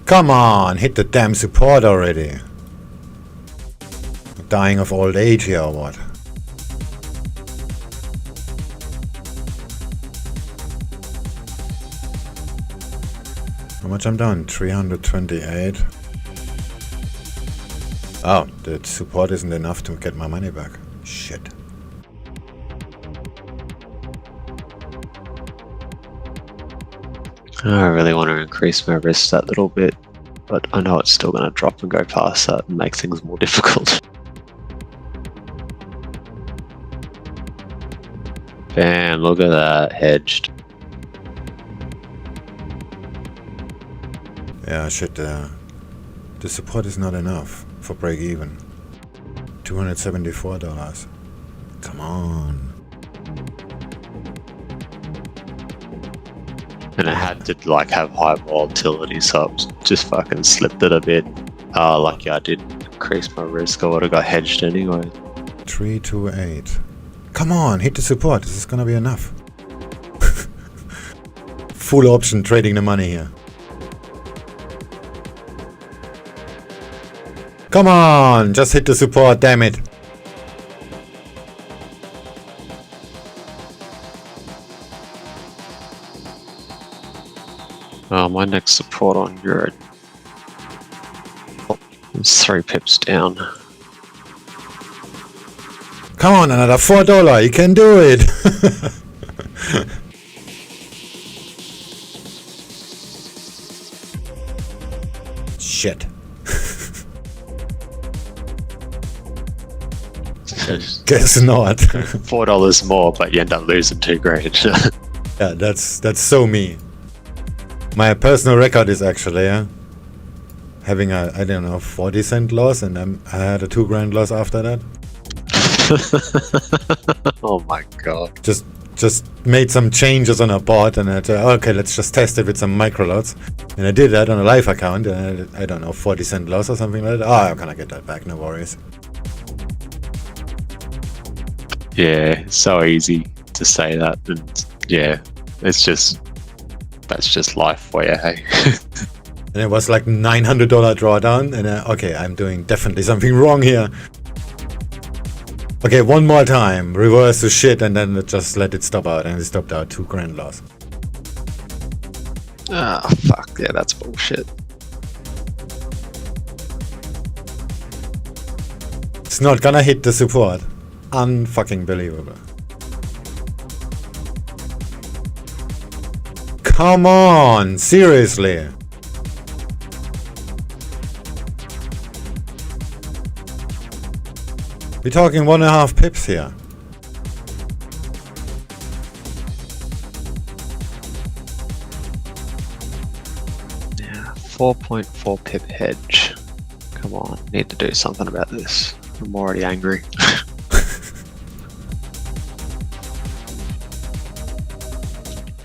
Come on, hit the damn support already. Dying of old age here or what? How much I'm down? 328. Oh, the support isn't enough to get my money back. Shit. I really want to increase my risk that little bit, but I know it's still going to drop and go past that and make things more difficult. Bam, look at that, hedged. Yeah, shit, the support is not enough for break even. $274. Come on. And it had to like have high volatility, so it just fucking slipped it a bit. Lucky I did increase my risk, I would have got hedged anyway. 328. Come on, hit the support, this is gonna be enough. Full option trading the money here. Come on, just hit the support, damn it. My next support on Euro is 3 pips down. Come on, another $4, you can do it. Shit. Guess not. $4 more, but you end up losing $2,000. Yeah, that's so me. My personal record is actually having a, I don't know, 40-cent loss, and I had a $2,000 loss after that. Oh my god. Just made some changes on a bot, and I said, okay, let's just test it with some micro lots. And I did that on a live account, and I don't know, 40-cent loss or something like that. Oh, I'm gonna get that back, no worries. Yeah, it's so easy to say that, and yeah, it's just, that's just life for you, hey. And it was like $900 drawdown, and okay, I'm doing definitely something wrong here. Okay, one more time, reverse the shit, and then just let it stop out, and it stopped out, $2,000 loss. Ah, fuck, yeah, that's bullshit. It's not gonna hit the support. Unfucking believable. Come on, seriously. We're talking 1.5 pips here. Yeah, 4.4 pip hedge. Come on, need to do something about this. I'm already angry.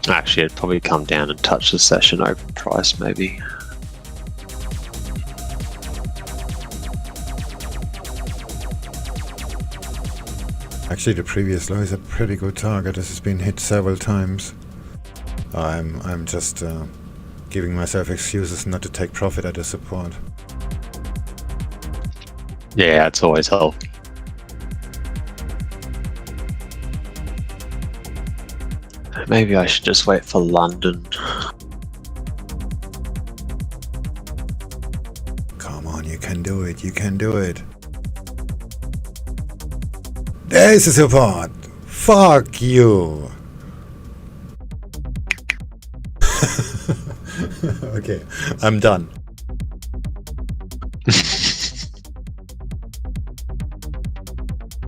Actually, it'd probably come down and touch the session open price, maybe. Actually, the previous low is a pretty good target. This has been hit several times. I'm just giving myself excuses not to take profit at the support. Yeah, it's always healthy. Maybe I should just wait for London. Come on, you can do it, you can do it. There is a support. Fuck you. Okay, I'm done.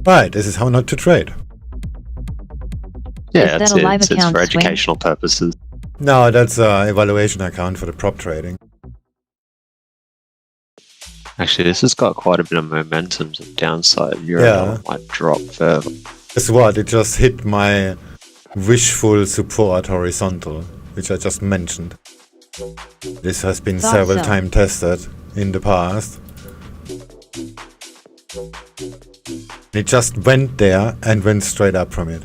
Right, this is how not to trade. Yeah, Is that's that a it. live It's account, for Swing? educational purposes. No, that's an evaluation account for the prop trading. Actually, this has got quite a bit of momentum to the downside. Euro Yeah. dollar might drop further. Guess what? It just hit my wishful support horizontal, which I just mentioned. This has been Thought several so. times tested in the past. It just went there and went straight up from it.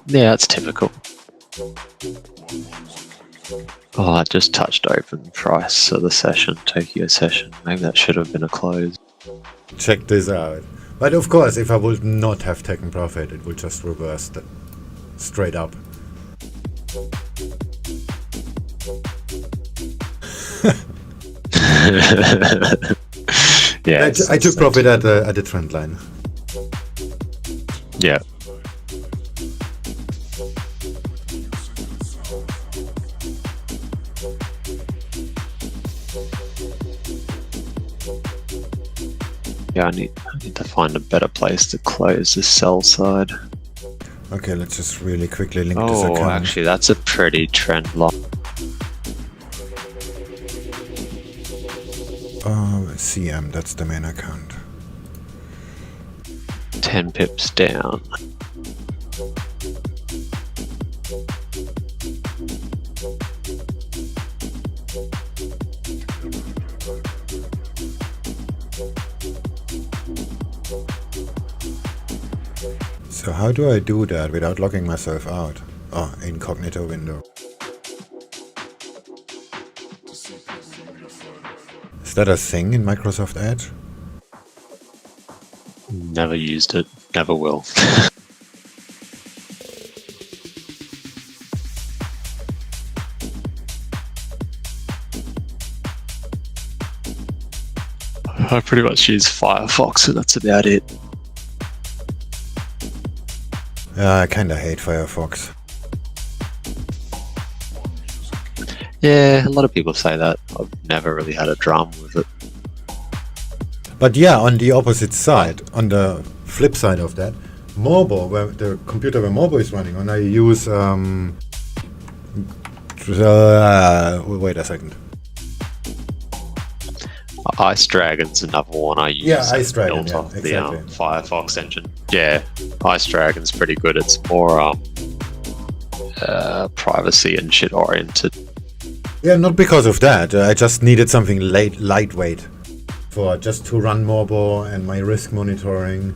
Yeah, that's typical. Oh, I just touched open price of the session, Tokyo session. Maybe that should have been a close. Check this out. But of course, if I would not have taken profit, it would just reverse straight up. Yeah, I took profit at the trend line. Yeah. Yeah, I need to find a better place to close the sell side. Okay, let's just really quickly link this Oh, account. actually, that's a pretty trend line. Oh, CM, that's the main account. 10 pips down. So how do I do that without logging myself out? Oh, incognito window. Is that a thing in Microsoft Edge? Never used it, never will. I pretty much use Firefox and that's about it. Yeah, I kinda hate Firefox. Yeah, a lot of people say that. I've never really had a drama with it. But yeah, on the opposite side, on the flip side of that, Morbo, where the computer where Morbo is running on, I use wait a second. Ice Dragon's another one I use. Yeah, Ice Dragon, built yeah, off the exactly. Firefox engine. Yeah, Ice Dragon's pretty good. It's more privacy and shit oriented. Yeah, not because of that. I just needed something lightweight for just to run Morbo and my risk monitoring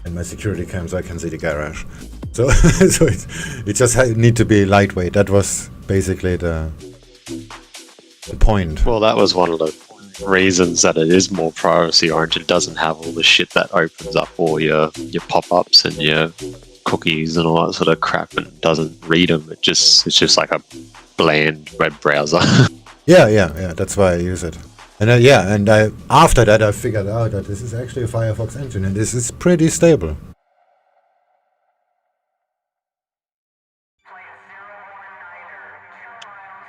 and my security cam so I can see the garage. So, so it just need to be lightweight. That was basically the point. Well, that was one of the reasons that it is more privacy oriented. It doesn't have all the shit that opens up all your pop-ups and your cookies and all that sort of crap and doesn't read them. It's just like a bland web browser. Yeah, that's why I use it. And after that I figured out that this is actually a Firefox engine and this is pretty stable.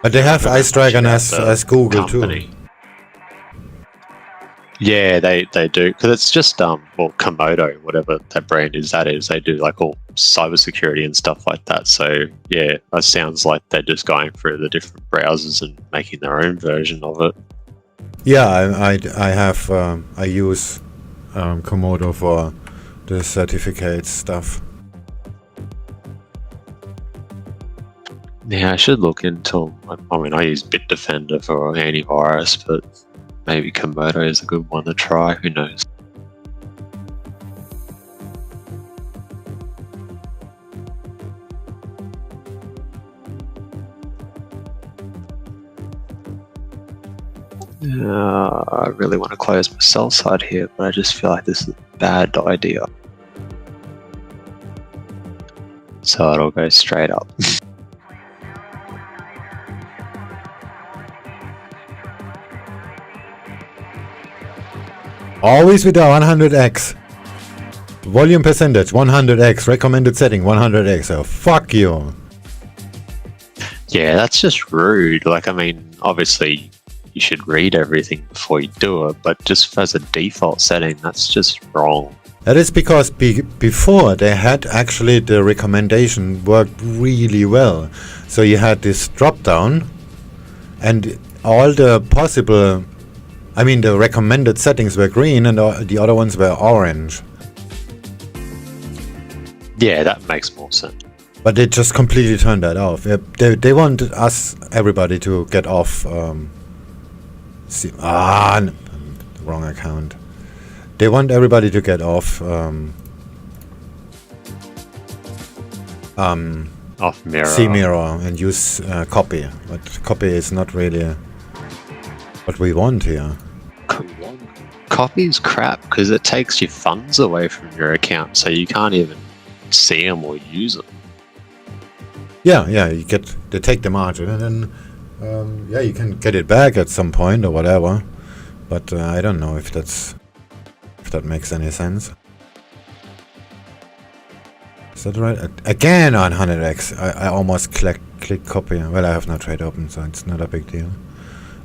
But they have Ice Dragon as Google company. too. Yeah, they do, because it's just Komodo, whatever that brand is. They do like all cybersecurity and stuff like that. So yeah, it sounds like they're just going through the different browsers and making their own version of it. Yeah, I use Komodo for the certificate stuff. Yeah, I should look into. I mean, I use Bitdefender for antivirus, but maybe Komodo is a good one to try. Who knows? I really want to close my sell side here, but I just feel like this is a bad idea. So it'll go straight up. Always with the 100x. Volume percentage 100x. Recommended setting 100x. Oh, fuck you. Yeah, that's just rude. Like, I mean, obviously you should read everything before you do it, but just as a default setting, that's just wrong. That is because before they had actually the recommendation worked really well. So you had this drop down and all the possible, I mean the recommended settings were green and the other ones were orange. Yeah, that makes more sense. But they just completely turned that off. They want us, everybody, to get off. Wrong account. They want everybody to get off. Off mirror. See mirror and use copy. But copy is not really what we want here. Copy's crap because it takes your funds away from your account, so you can't even see them or use them. Yeah, they take the margin and then yeah, you can get it back at some point or whatever. But I don't know if that makes any sense. Is that right? Again on 100x. I almost click copy. Well, I have no trade open, so it's not a big deal.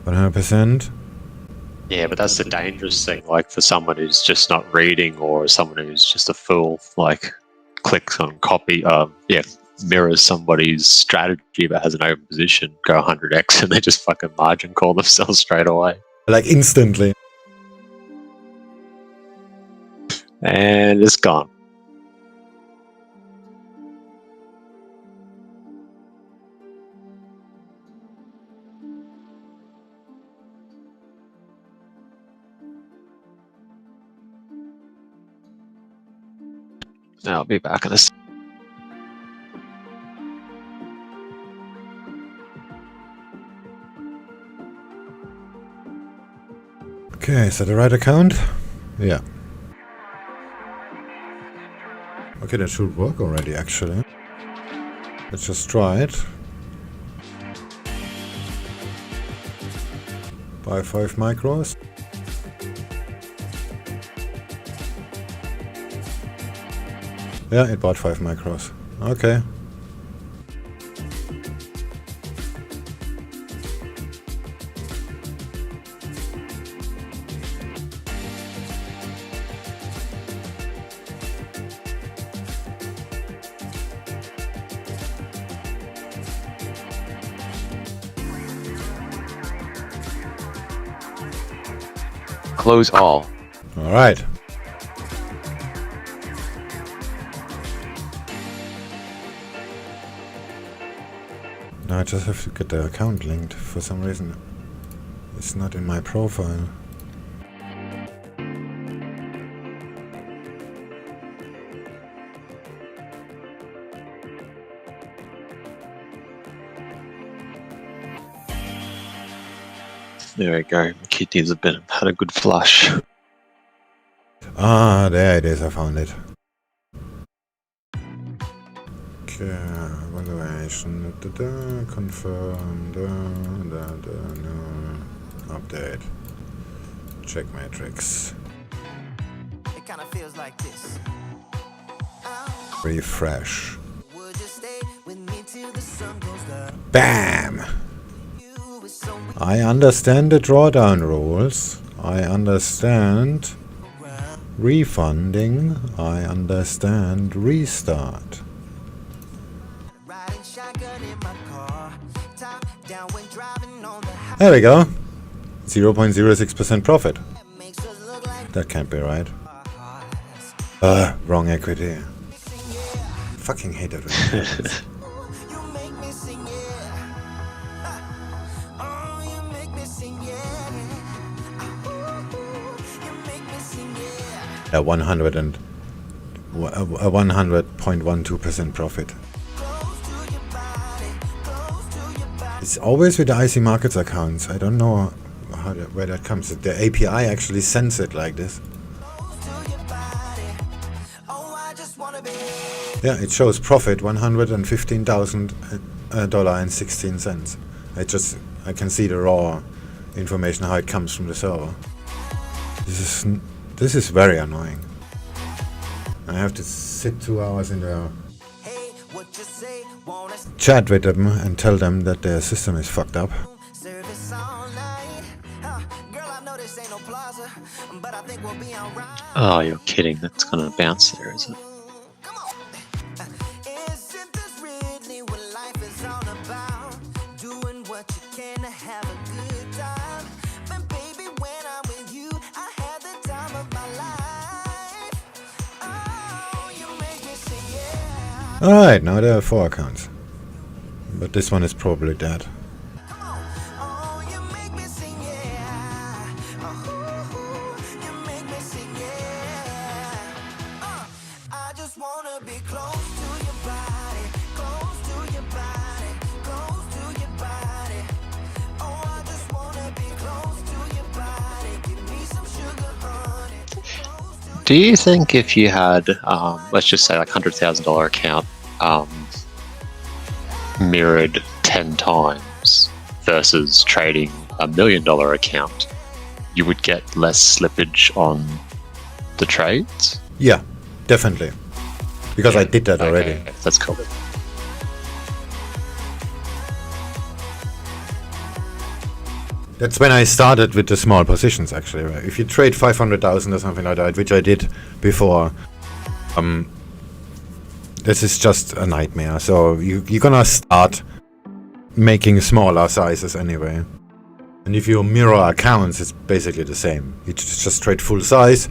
100%. Yeah, but that's the dangerous thing. Like for someone who's just not reading or someone who's just a fool, like clicks on copy, mirrors somebody's strategy but has an open position, go 100x and they just fucking margin call themselves straight away. Like instantly. And it's gone. I'll be back in a second. Okay, is that the right account? Yeah. Okay, that should work already, actually. Let's just try it. Buy 5 micros. Yeah, it bought 5 micros. Okay. Close all. All right. Now I just have to get the account linked. For some reason, it's not in my profile. There we go. My kidneys have had a good flush. Ah, there it is. I found it. Okay, evaluation. Confirm. No. Update. Check matrix. It kind of feels like this. Refresh. Would you stay with me till the sun goes down? Bam! I understand the drawdown rules. I understand refunding. I understand restart. There we go. 0.06% profit. That can't be right. Wrong equity. Fucking hate it. A 100.12% profit. It's always with the IC Markets accounts. I don't know where that comes. The API actually sends it like this. Yeah, it shows profit $115,000.16. I can see the raw information how it comes from the server. This is very annoying. I have to sit 2 hours in the chat with them and tell them that their system is fucked up. Oh, you're kidding. That's gonna bounce there, is it? Alright, now there are 4 accounts. But this one is probably dead. Do you think if you had, let's just say like $100,000 account, mirrored 10 times versus trading $1 million account, you would get less slippage on the trades? Yeah, definitely. Because I did that already. That's cool. That's when I started with the small positions, actually. Right? If you trade 500,000 or something like that, which I did before, this is just a nightmare. So you're gonna start making smaller sizes anyway. And if you mirror accounts, it's basically the same. You just trade full size,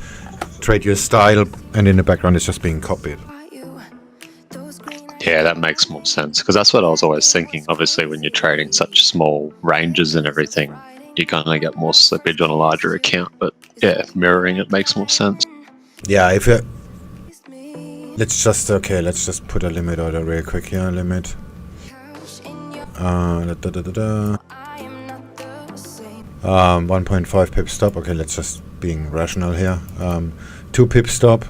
trade your style, and in the background it's just being copied. Yeah, that makes more sense, because that's what I was always thinking. Obviously, when you're trading such small ranges and everything, you're gonna get more slippage on a larger account. But yeah, mirroring it makes more sense. Yeah, if you... Let's just put a limit order real quick here. Limit. 1.5 pip stop. Okay, let's just being rational here. 2 pip stop.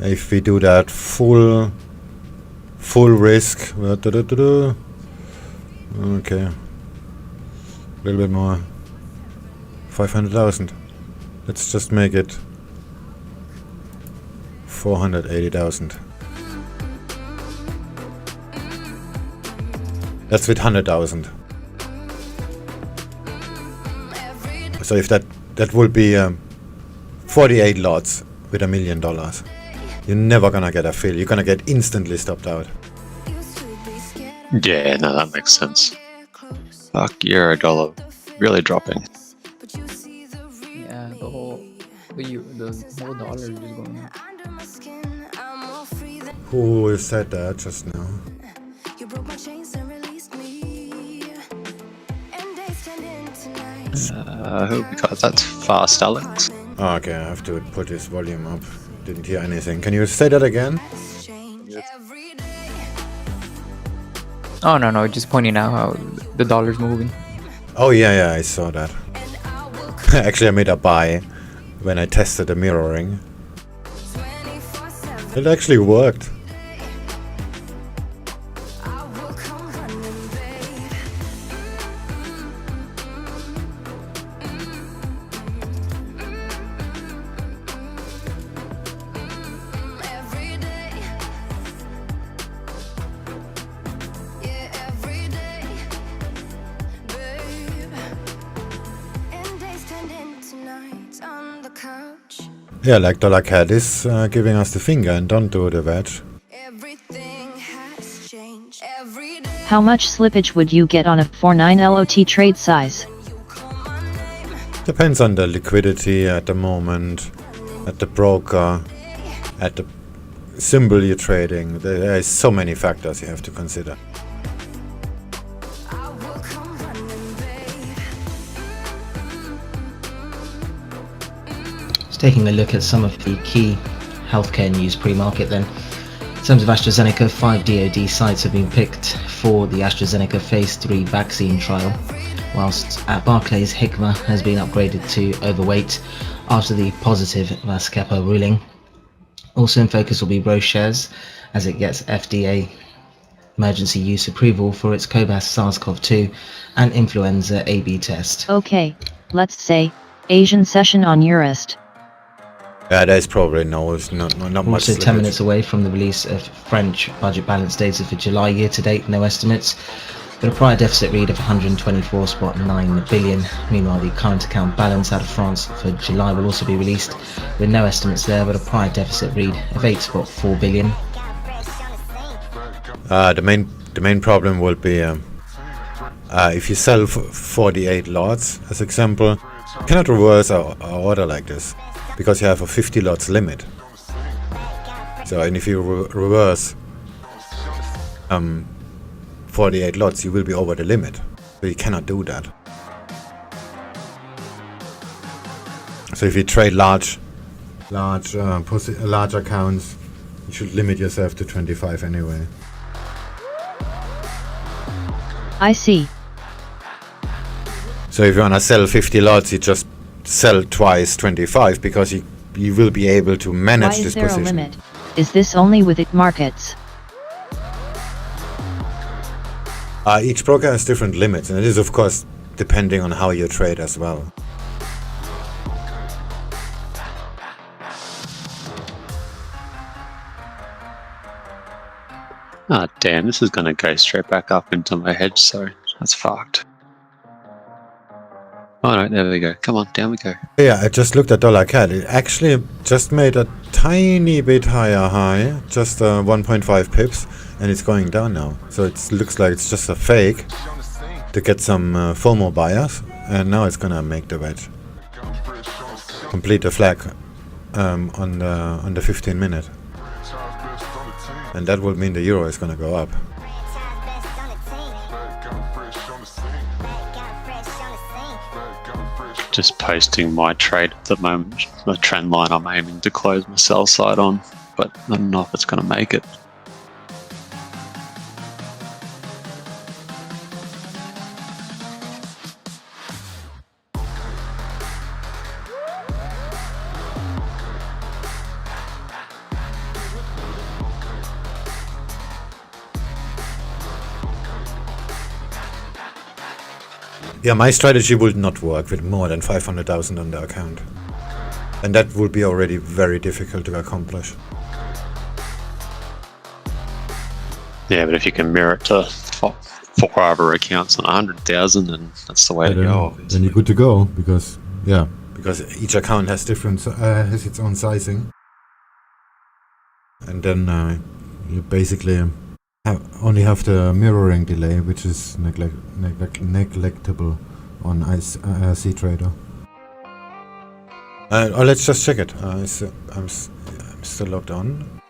If we do that full risk. Okay. A little bit more. 500,000. Let's just make it 480,000. That's with 100,000. So if that will be 48 lots with $1 million. You're never gonna get a fill. You're gonna get instantly stopped out. Yeah, no, that makes sense. Fuck, euro dollar really dropping. Yeah, the whole dollar is just going up. Who said that just now? Because that's fast, Alex. Oh, okay, I have to put his volume up. Didn't hear anything. Can you say that again? Oh no, just pointing out how the dollar's moving. Oh yeah, I saw that. Actually, I made a buy when I tested the mirroring. It actually worked. Yeah, like $CAD is giving us the finger and don't do the wedge. How much slippage would you get on a 4-9 LOT trade size? Depends on the liquidity at the moment, at the broker, at the symbol you're trading. There are so many factors you have to consider. Taking a look at some of the key healthcare news pre-market then. In terms of AstraZeneca, 5 DoD sites have been picked for the AstraZeneca phase 3 vaccine trial, whilst at Barclays, Hikma has been upgraded to overweight after the positive VASCEPA ruling. Also in focus will be Roche shares as it gets FDA emergency use approval for its Cobas SARS-CoV-2 and influenza AB test. Okay, let's say Asian session on EURUSD. Yeah, there's probably not much. Also 10 slippage. minutes away from the release of French budget balance data for July year to date, no estimates. But a prior deficit read of 124.9 billion. Meanwhile, the current account balance out of France for July will also be released, with no estimates there, but a prior deficit read of 8.4 billion. The main problem will be if you sell 48 lots, as example, you cannot reverse an order like this because you have a 50 lots limit. So, and if you reverse 48 lots, you will be over the limit. So you cannot do that. So if you trade large accounts, you should limit yourself to 25 anyway. I see. So if you wanna sell 50 lots, you just sell twice 25 because you will be able to manage Why this is there position. a limit? Is this only with it markets? Each broker has different limits, and it is of course depending on how you trade as well. Ah, damn, this is going to go straight back up into my hedge, so that's fucked. Oh no, there we go. Come on, down we go. Yeah, I just looked at dollar CAD. It actually just made a tiny bit higher high, just 1.5 pips, and it's going down now. So it looks like it's just a fake to get some FOMO buyers, and now it's gonna make the wedge. Complete the flag on the 15 minute, and that will mean the euro is gonna go up. Just posting my trade at the moment, the trend line I'm aiming to close my sell side on, but I don't know if it's going to make it. Yeah, my strategy would not work with more than 500,000 on the account. And that would be already very difficult to accomplish. Yeah, but if you can mirror it to four other accounts on 100,000, then that's the way to go. Then you're good to go, because each account has has its own sizing. And then you basically only have the mirroring delay, which is neglectable on IC Trader. Let's just check it. I'm still logged on.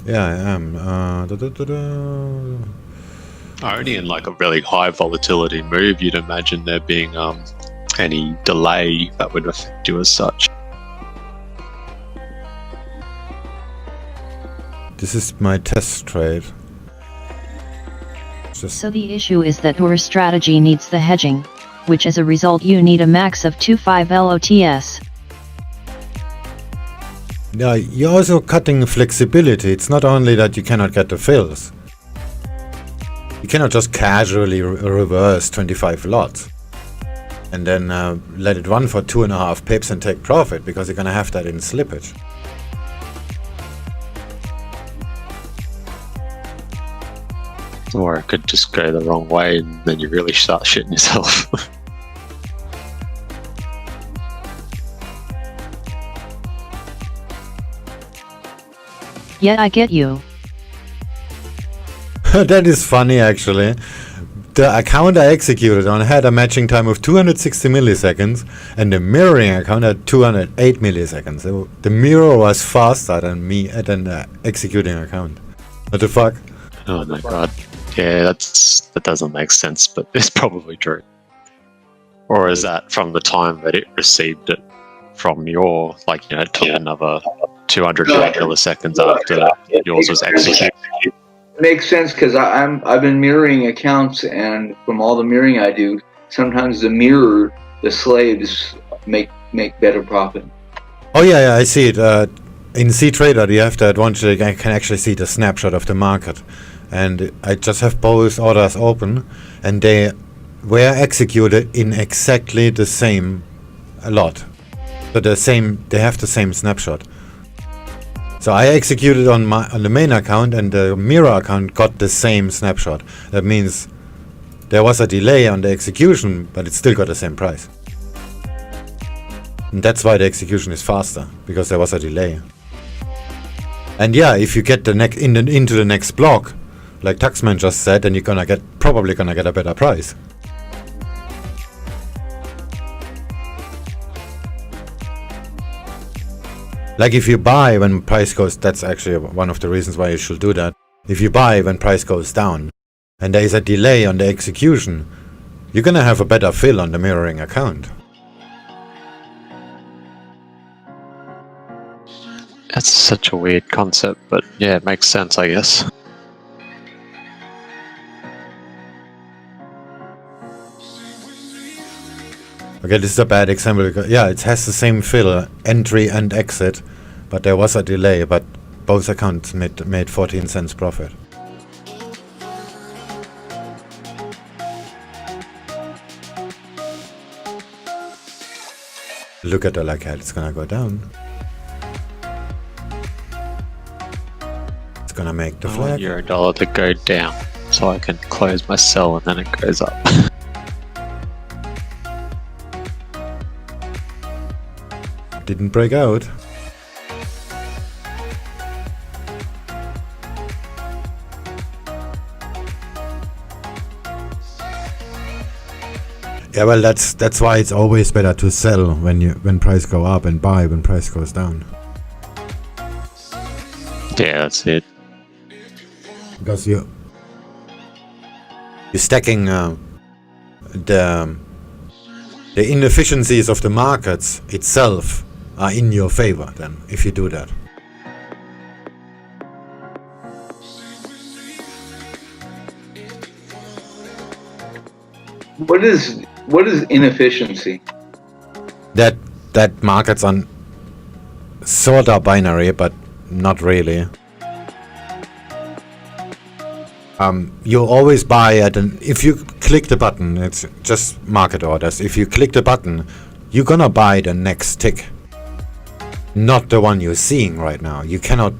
Yeah, I am. Only in like a really high volatility move, you'd imagine there being any delay that would affect you as such. This is my test trade. So the issue is that your strategy needs the hedging, which as a result you need a max of 25 LOTS. Yeah, you're also cutting flexibility. It's not only that you cannot get the fills. You cannot just casually reverse 25 lots and then let it run for 2.5 pips and take profit, because you're gonna have that in slippage. Or it could just go the wrong way and then you really start shitting yourself. Yeah, I get you. That is funny, actually. The account I executed on had a matching time of 260 milliseconds, and the mirroring account had 208 milliseconds. So the mirror was faster than the executing account. What the fuck? Oh my god. Yeah, that doesn't make sense, but it's probably true. Or is that from the time that it received it from your, like, you know, it took another 200 milliseconds after yours was executed? It makes sense, because I've been mirroring accounts, and from all the mirroring I do, sometimes the slaves make better profit. Oh yeah, I see it. In CTrader, you have the advantage that you can actually see the snapshot of the market. And I just have both orders open, and they were executed in exactly the same lot. But they have the same snapshot. So I executed on the main account, and the mirror account got the same snapshot. That means there was a delay on the execution, but it still got the same price. And that's why the execution is faster, because there was a delay. And yeah, if you get into the next block, like Taxman just said, then you're probably gonna get a better price. Like if you buy when price goes, that's actually one of the reasons why you should do that. If you buy when price goes down, and there is a delay on the execution, you're gonna have a better fill on the mirroring account. That's such a weird concept, but yeah, it makes sense, I guess. Okay, this is a bad example because, yeah, it has the same fill, entry and exit, but there was a delay, but both accounts made 14 cents profit. Look at the like how it's gonna go down. It's gonna make the I flag. want Eurodollar to go down so I can close my sell and then it goes up. Didn't break out. Yeah, well, that's why it's always better to sell when price go up and buy when price goes down. Yeah, that's it. Because you're stacking the inefficiencies of the markets itself are in your favor then, if you do that. What is inefficiency? That markets are sort of binary, but not really. You always buy if you click the button, it's just market orders. If you click the button, you're gonna buy the next tick, not the one you're seeing right now. You cannot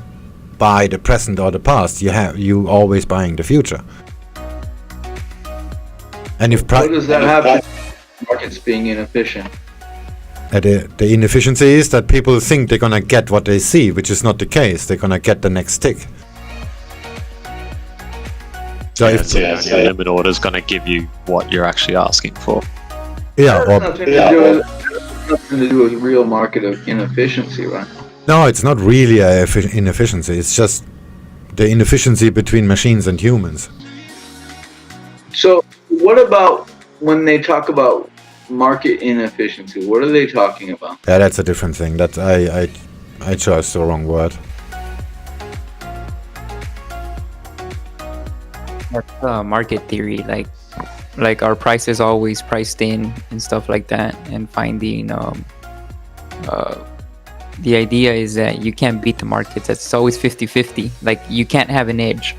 buy the present or the past. You always buying the future. And if what does that have to do with markets being inefficient? The inefficiency is that people think they're gonna get what they see, which is not the case. They're gonna get the next tick. So yeah, the limit order is going to give you what you're actually asking for. Yeah, nothing to do with real market of inefficiency, right? No, it's not really an inefficiency. It's just the inefficiency between machines and humans. So, what about when they talk about market inefficiency? What are they talking about? Yeah, that's a different thing. That I chose the wrong word. Market theory, like our price is always priced in and stuff like that, and finding the idea is that you can't beat the markets. It's always 50-50. Like you can't have an edge,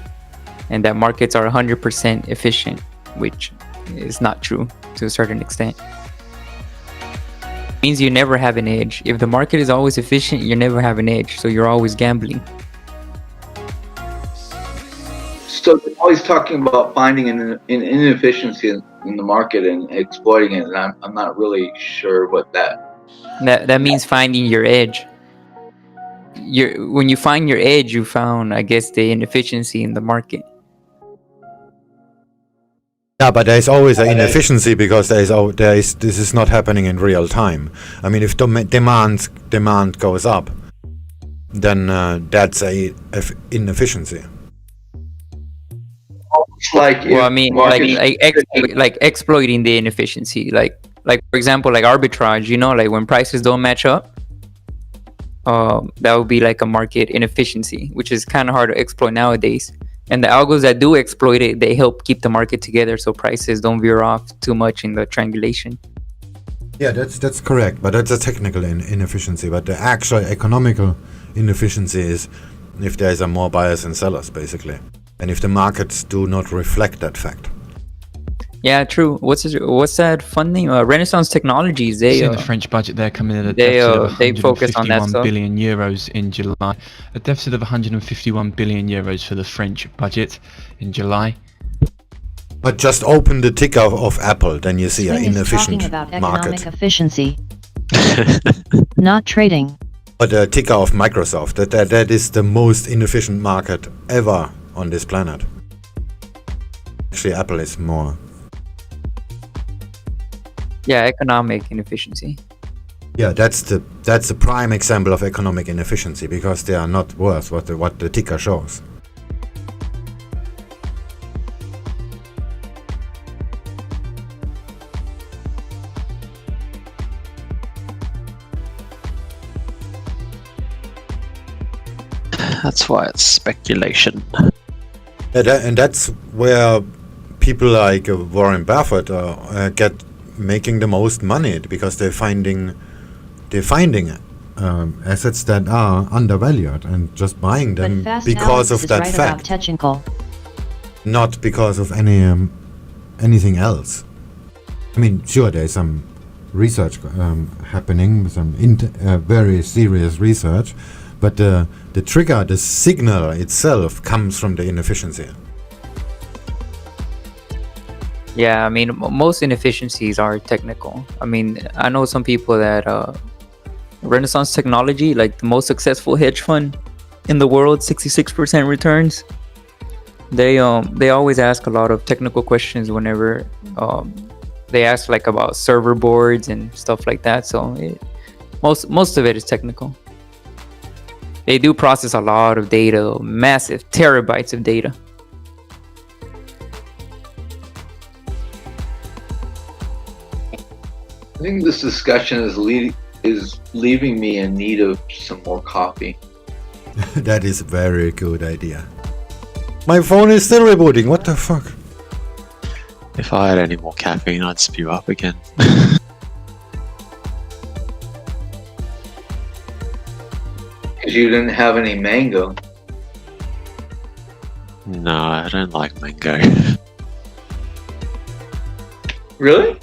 and that markets are 100% efficient, which is not true to a certain extent. It means you never have an edge. If the market is always efficient, you never have an edge, so you're always gambling. So they're always talking about finding an inefficiency in the market and exploiting it, and I'm not really sure what that means finding your edge. When you find your edge, you found, I guess, the inefficiency in the market. Yeah, but there is always an inefficiency because this is not happening in real time. I mean, if demand goes up, then that's a inefficiency. Well, I mean, like exploiting the inefficiency, like for example, like arbitrage. You know, like when prices don't match up, that would be like a market inefficiency, which is kind of hard to exploit nowadays. And the algos that do exploit it, they help keep the market together so prices don't veer off too much in the triangulation. Yeah, that's correct, but that's a technical inefficiency. But the actual economical inefficiency is if there is a more buyers and sellers, basically. And if the markets do not reflect that fact. Yeah, true. What's that funding? Renaissance Technologies. They See the French budget there coming in at a they, deficit of they focus on that 151 stuff. billion euros in July. A deficit of 151 billion euros for the French budget in July. But just open the ticker of Apple, then you see an Swing is inefficient talking about economic market. efficiency, not trading. But the ticker of Microsoft, that is the most inefficient market ever on this planet. Actually, Apple is more. Yeah, economic inefficiency. Yeah, that's the prime example of economic inefficiency, because they are not worth what the ticker shows. That's why it's speculation. Yeah, and that's where people like Warren Buffett get making the most money, because they're finding assets that are undervalued and just buying them because of that fact, not because of anything else. I mean, sure, there's some research happening, some very serious research, but the trigger, the signal itself, comes from the inefficiency. Yeah, I mean, most inefficiencies are technical. I mean, I know some people that Renaissance Technology, like the most successful hedge fund in the world, 66% returns. They always ask a lot of technical questions whenever they ask like about server boards and stuff like that. So most of it is technical. They do process a lot of data, massive terabytes of data. I think this discussion is leaving me in need of some more coffee. That is a very good idea. My phone is still rebooting. What the fuck? If I had any more caffeine, I'd spew up again. Because you didn't have any mango. No, I don't like mango. Really?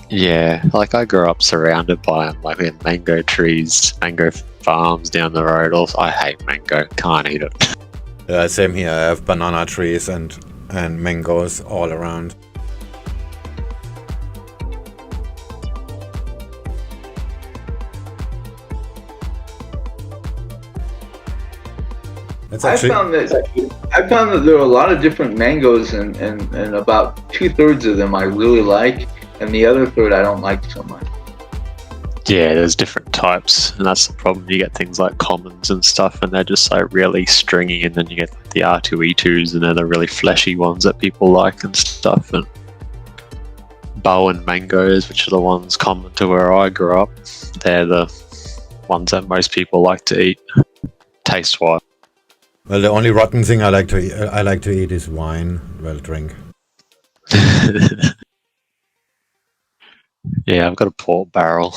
Yeah, like I grew up surrounded by them, like we had mango trees, mango farms down the road. Also, I hate mango, can't eat it. Same here. I have banana trees and mangoes all around. I found that there are a lot of different mangoes, and about 2/3 of them I really like, and the other third I don't like so much. Yeah, there's different types, and that's the problem. You get things like commons and stuff, and they're just like really stringy, and then you get like the R2E2s, and they're the really fleshy ones that people like and stuff. And Bowen mangoes, which are the ones common to where I grew up, they're the ones that most people like to eat, taste-wise. Well, the only rotten thing I like to eat is wine. Well, drink. Yeah, I've got a port barrel.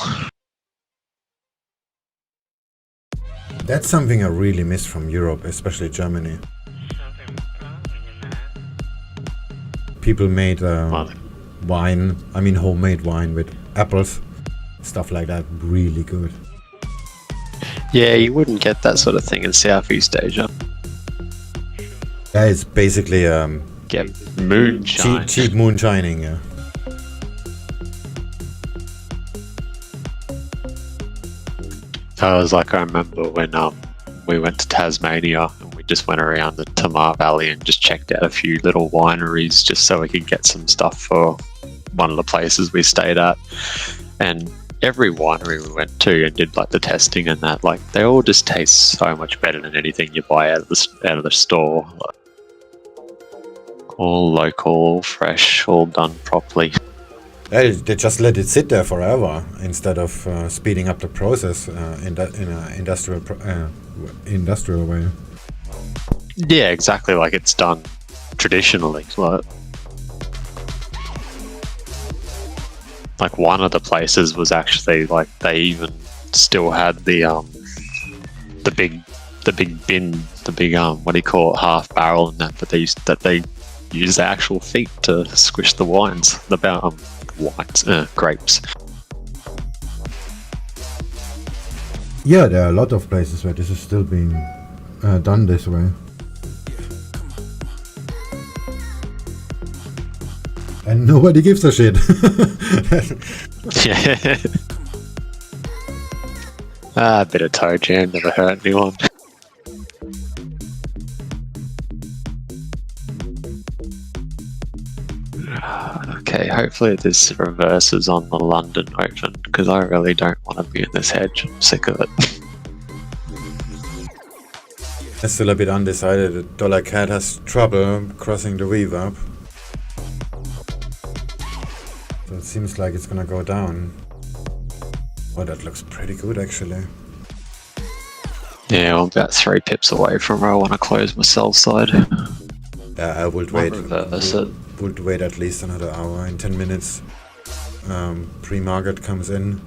That's something I really miss from Europe, especially Germany. People made wine, I mean homemade wine with apples, stuff like that, really good. Yeah, you wouldn't get that sort of thing in Southeast Asia. Yeah, it's basically get moonshine. Cheap moonshining, yeah. I remember when we went to Tasmania and we just went around the Tamar Valley and just checked out a few little wineries just so we could get some stuff for one of the places we stayed at. And every winery we went to and did like the testing and that, like they all just taste so much better than anything you buy out of the store. Like, all local, all fresh, all done properly. They just let it sit there forever instead of speeding up the process in an industrial way. Yeah, exactly, like it's done traditionally. Like one of the places was actually like they even still had the big bin, the big what do you call it, half barrel and that they use the actual feet to squish the wines, grapes. Yeah, there are a lot of places where this is still being done this way. And nobody gives a shit. Yeah. A bit of toe jam never hurt anyone. Okay, hopefully this reverses on the London Open, because I really don't want to be in this hedge. I'm sick of it. I'm still a bit undecided. The dollar CAD has trouble crossing the VWAP. So it seems like it's gonna go down. Oh, that looks pretty good actually. Yeah, I'm about 3 pips away from where I want to close my sell side. I would wait. Reverse it. Would wait at least another hour. In 10 minutes, pre-market comes in.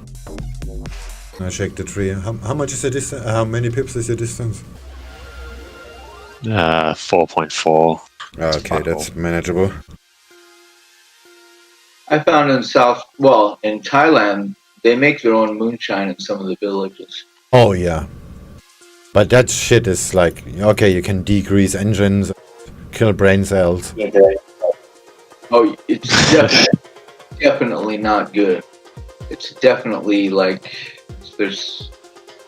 I shake the tree. How much is the distance? How many pips is your distance? 4.4. Okay, that's manageable. I found in in Thailand, they make their own moonshine in some of the villages. Oh yeah. But that shit is like, okay, you can decrease engines, kill brain cells. Oh, it's definitely not good. It's definitely like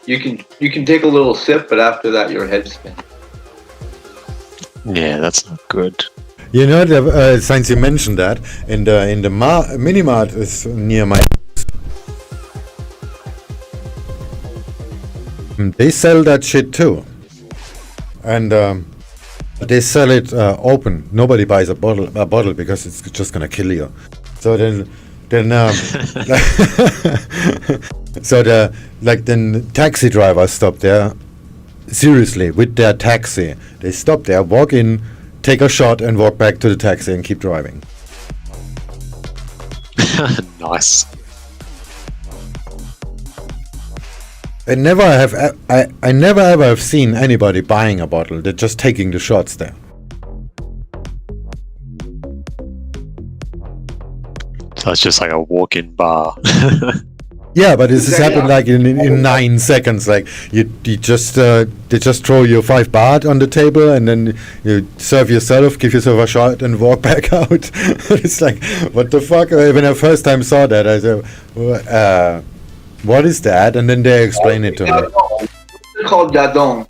you can take a little sip, but after that your head's spinning. Yeah, that's not good. You know, since you mentioned that, in the mini mart is near my. They sell that shit too, and they sell it open. Nobody buys a bottle because it's just gonna kill you. So then then taxi drivers stop there. Seriously, with their taxi, they stop there, walk in, take a shot, and walk back to the taxi and keep driving. Nice. I never ever have seen anybody buying a bottle. They're just taking the shots there. So it's just like a walk-in bar. Yeah, but this has happened like in 9 seconds. Like you just they just throw you 5 baht on the table, and then you serve yourself, give yourself a shot, and walk back out. It's like, what the fuck? When I first time saw that, I said, what is that? And then they explain it to me. It's called Dadong.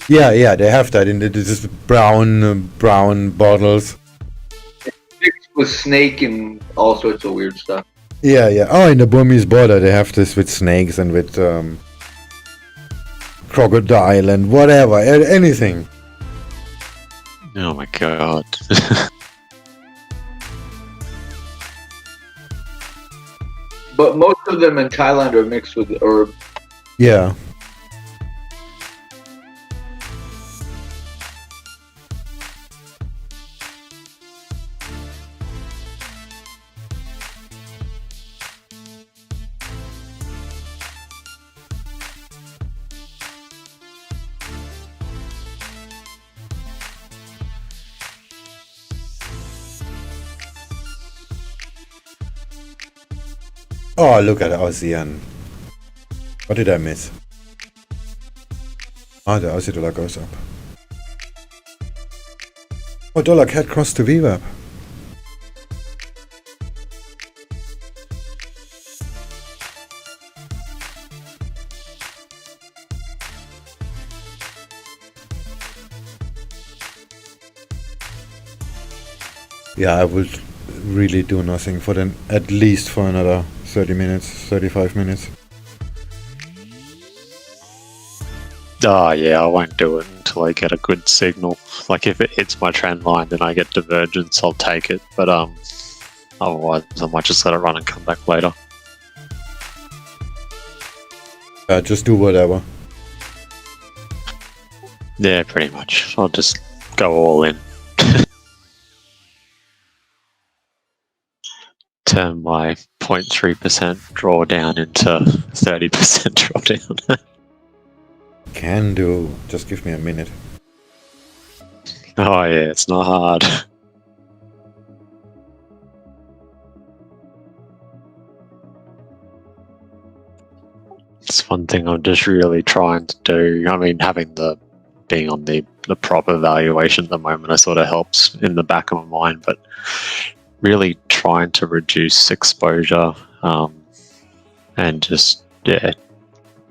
Yeah, they have that in this brown bottles. Mixed with snake and all sorts of weird stuff. Yeah. Oh, in the Burmese border, they have this with snakes and with crocodile and whatever, anything. Oh my god. But most of them in Thailand are mixed with herb. Yeah. Oh, look at ASEAN. What did I miss? Ah, the Aussie dollar goes up. Oh, dollar CAD crossed to VWAP. Yeah, I would really do nothing for them, at least for another 30 minutes, 35 minutes. Oh yeah, I won't do it until I get a good signal. Like if it hits my trend line, then I get divergence, I'll take it. But otherwise I might just let it run and come back later. Just do whatever. Yeah, pretty much. I'll just go all in. Turn my 0.3% drawdown into 30% drawdown. Can do. Just give me a minute. Oh yeah, it's not hard. It's one thing I'm just really trying to do. I mean, being on the proper valuation at the moment, it sort of helps in the back of my mind, but really trying to reduce exposure, and just, yeah,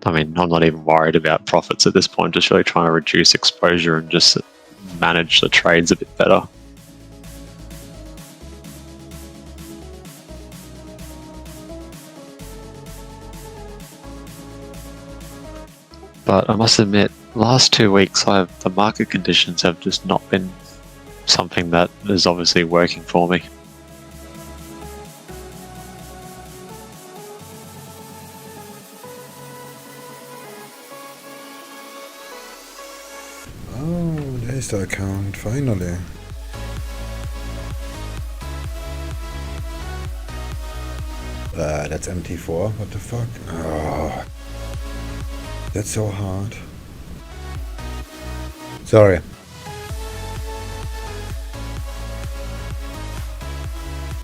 I mean, I'm not even worried about profits at this point, just really trying to reduce exposure and just manage the trades a bit better. But I must admit, last 2 weeks, the market conditions have just not been something that is obviously working for me. Oh, there's the account, finally. That's MT4, what the fuck? Oh, that's so hard. Sorry.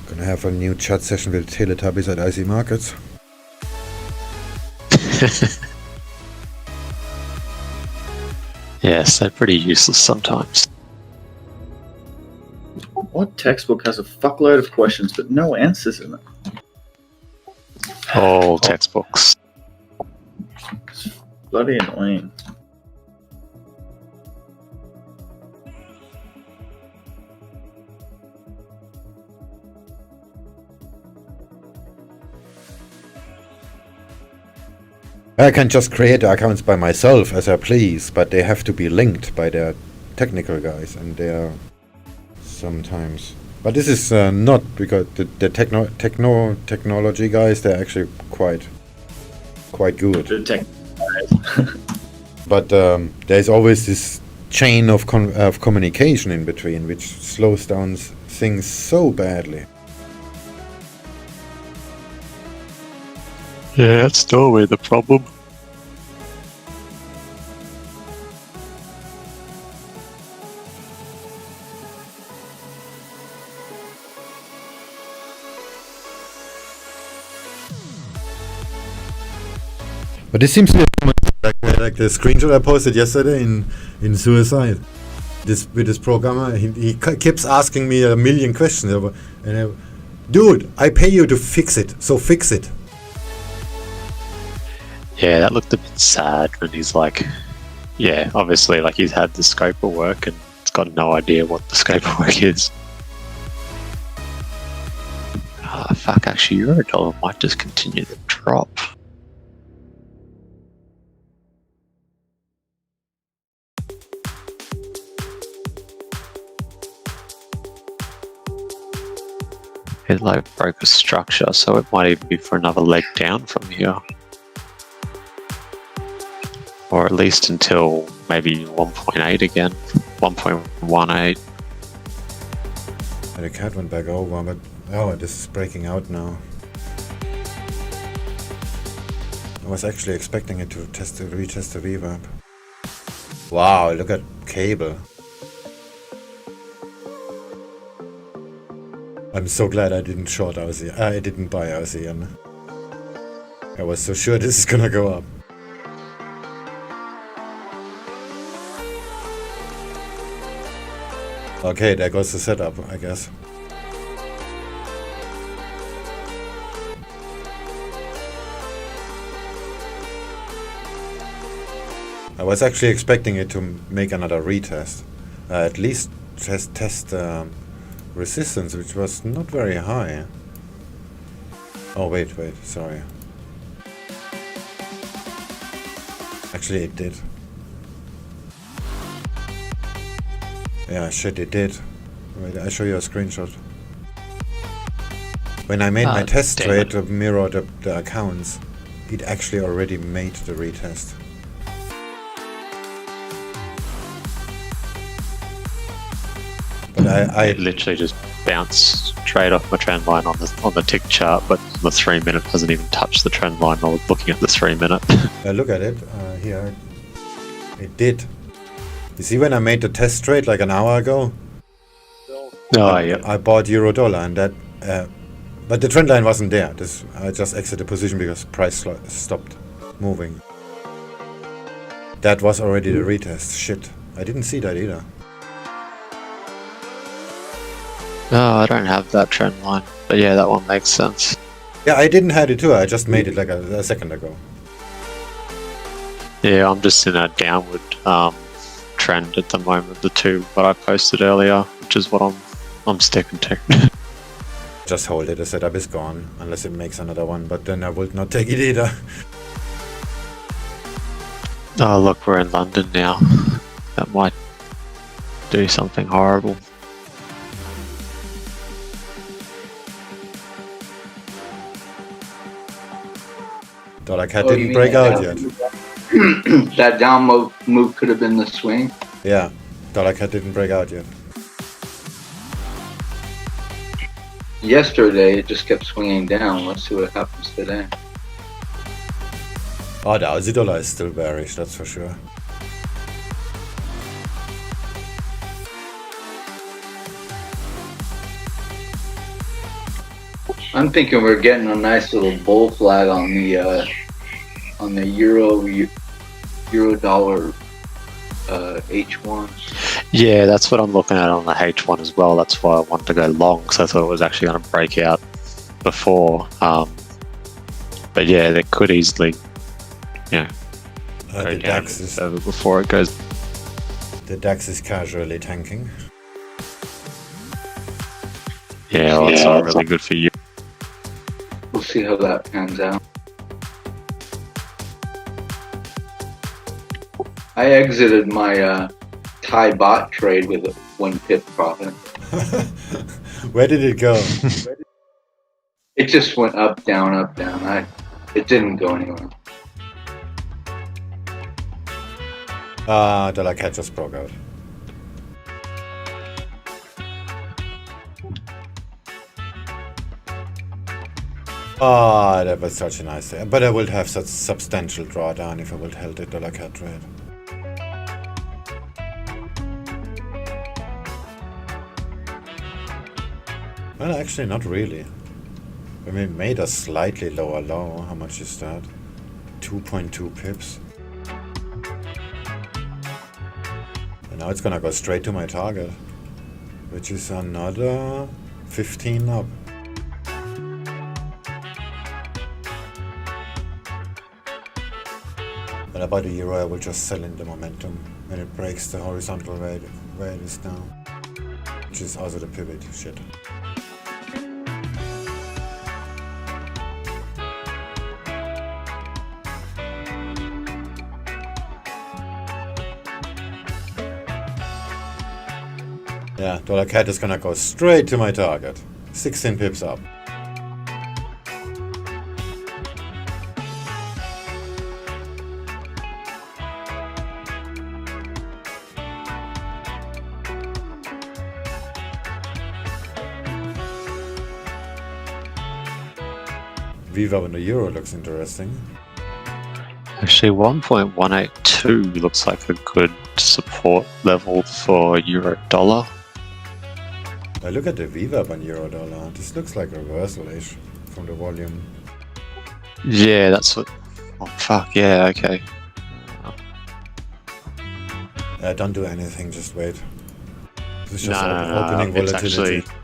Gonna have a new chat session with Teletubbies at IC Markets. Yes, they're pretty useless sometimes. What textbook has a fuckload of questions but no answers in it? All textbooks. It's bloody annoying. I can just create accounts by myself as I please, but they have to be linked by their technical guys, and they are sometimes. But this is not because the technology guys, they're actually quite good. The tech But there's always this chain of communication in between, which slows down things so badly. Yeah, that's totally the problem. But this seems to be like the screenshot I posted yesterday in Suicide. With this programmer, he keeps asking me a million questions, and dude, I pay you to fix it, so fix it. Yeah, that looked a bit sad when he's like, yeah, obviously, like he's had the scope of work and he's got no idea what the scope of work is. Ah, fuck, actually, Eurodollar might just continue to drop. It like broke a structure, so it might even be for another leg down from here. Or at least until maybe 1.8 again, 1.18. The cat went back over, but oh, this is breaking out now. I was actually expecting it to retest the reverb. Wow, look at cable. I'm so glad I didn't short AUSIAN. I didn't buy AUSIAN. I was so sure this is gonna go up. Okay, there goes the setup, I guess. I was actually expecting it to make another retest. At least test resistance, which was not very high. Oh, wait, sorry. Actually, it did. Yeah, shit, it did. Wait, I'll show you a screenshot. When I made my test trade to mirror the accounts, it actually already made the retest. But I literally just bounced straight off my trend line on the tick chart, but the 3 minute hasn't even touched the trend line. I was looking at the 3 minute. look at it here. It did. You see, when I made the test trade like an hour ago, yeah, I bought Eurodollar, and that, but the trend line wasn't there. I just exited the position because price stopped. moving. That was already the retest. Shit. I didn't see that either. No, I don't have that trend line. But yeah, that one makes sense. Yeah, I didn't have it too. I just made it like a second ago. Yeah, I'm just in a downward trend at the moment. The two what I posted earlier, which is what I'm sticking to. Just hold it. The setup is gone unless it makes another one. But then I would not take it either. Oh look, we're in London now. That might do something horrible. Dollar cat didn't break out yet. That down move could have been the swing. Yeah, dollar cat didn't break out yet. Yesterday, it just kept swinging down. Let's see what happens today. Oh, the Aussie dollar is still bearish, that's for sure. I'm thinking we're getting a nice little bull flag on the euro dollar H1. Yeah, that's what I'm looking at on the H1 as well. That's why I wanted to go long, because I thought it was actually going to break out before. But yeah, they could easily, go the down DAX is, before it goes. the DAX is casually tanking. Yeah, well, that's not really good for you. We'll see how that pans out. I exited my Thai bot trade with a 1 pip profit. Where did it go? It just went up, down, up, down. It didn't go anywhere. Dollar cat just broke out. That was such a nice day. But I would have such substantial drawdown if I would held the dollar cat trade. Well, actually, not really. I mean, made a slightly lower low. How much is that? 2.2 pips. And now it's gonna go straight to my target, which is another 15 up. But about a euro, I will just sell in the momentum when it breaks the horizontal where it is now, which is also the pivot shit. Yeah, dollar cat is gonna go straight to my target. 16 pips up. Viva on the euro looks interesting. Actually, 1.182 looks like a good support level for euro dollar. I look at the VWAP on euro dollar. This looks like reversal-ish from the volume. Yeah, that's what. Oh fuck yeah, okay. Don't do anything. Just wait. This is just No, opening it's volatility. actually.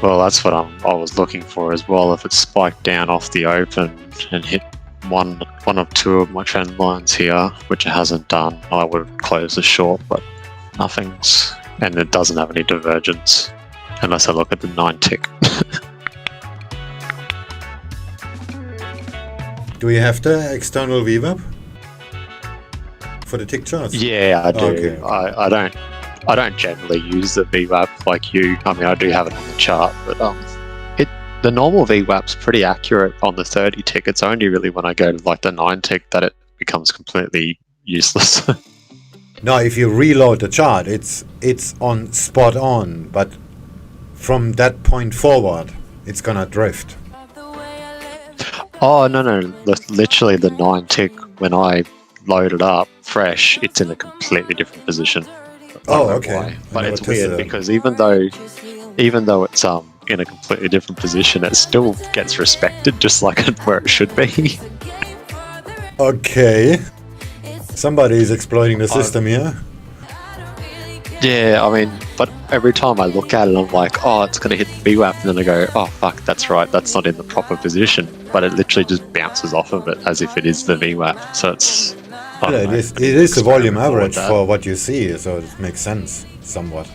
Well, that's what I was looking for as well. If it spiked down off the open and hit one of two of my trend lines here, which it hasn't done, I would close the short, but nothing's, and it doesn't have any divergence unless I look at the 9 tick. Do you have the external VWAP for the tick charts? Yeah, I do. Okay. I don't generally use the VWAP like you. I mean, I do have it on the chart, but the normal VWAP's pretty accurate on the 30 tick. It's only really when I go to like the 9 tick that it becomes completely useless. No, if you reload the chart, it's on spot on, but from that point forward, it's gonna drift. Oh no, literally the 9 tick when I load it up fresh, it's in a completely different position. Oh, okay. But it's weird because even though it's in a completely different position, it still gets respected just like where it should be. Okay. Somebody is exploiting the system here. Yeah, I mean, but every time I look at it, I'm like, oh, it's going to hit the VWAP, and then I go, oh, fuck, that's right, that's not in the proper position. But it literally just bounces off of it as if it is the VWAP. So it's... Yeah, it is the volume average for what you see, so it makes sense, somewhat.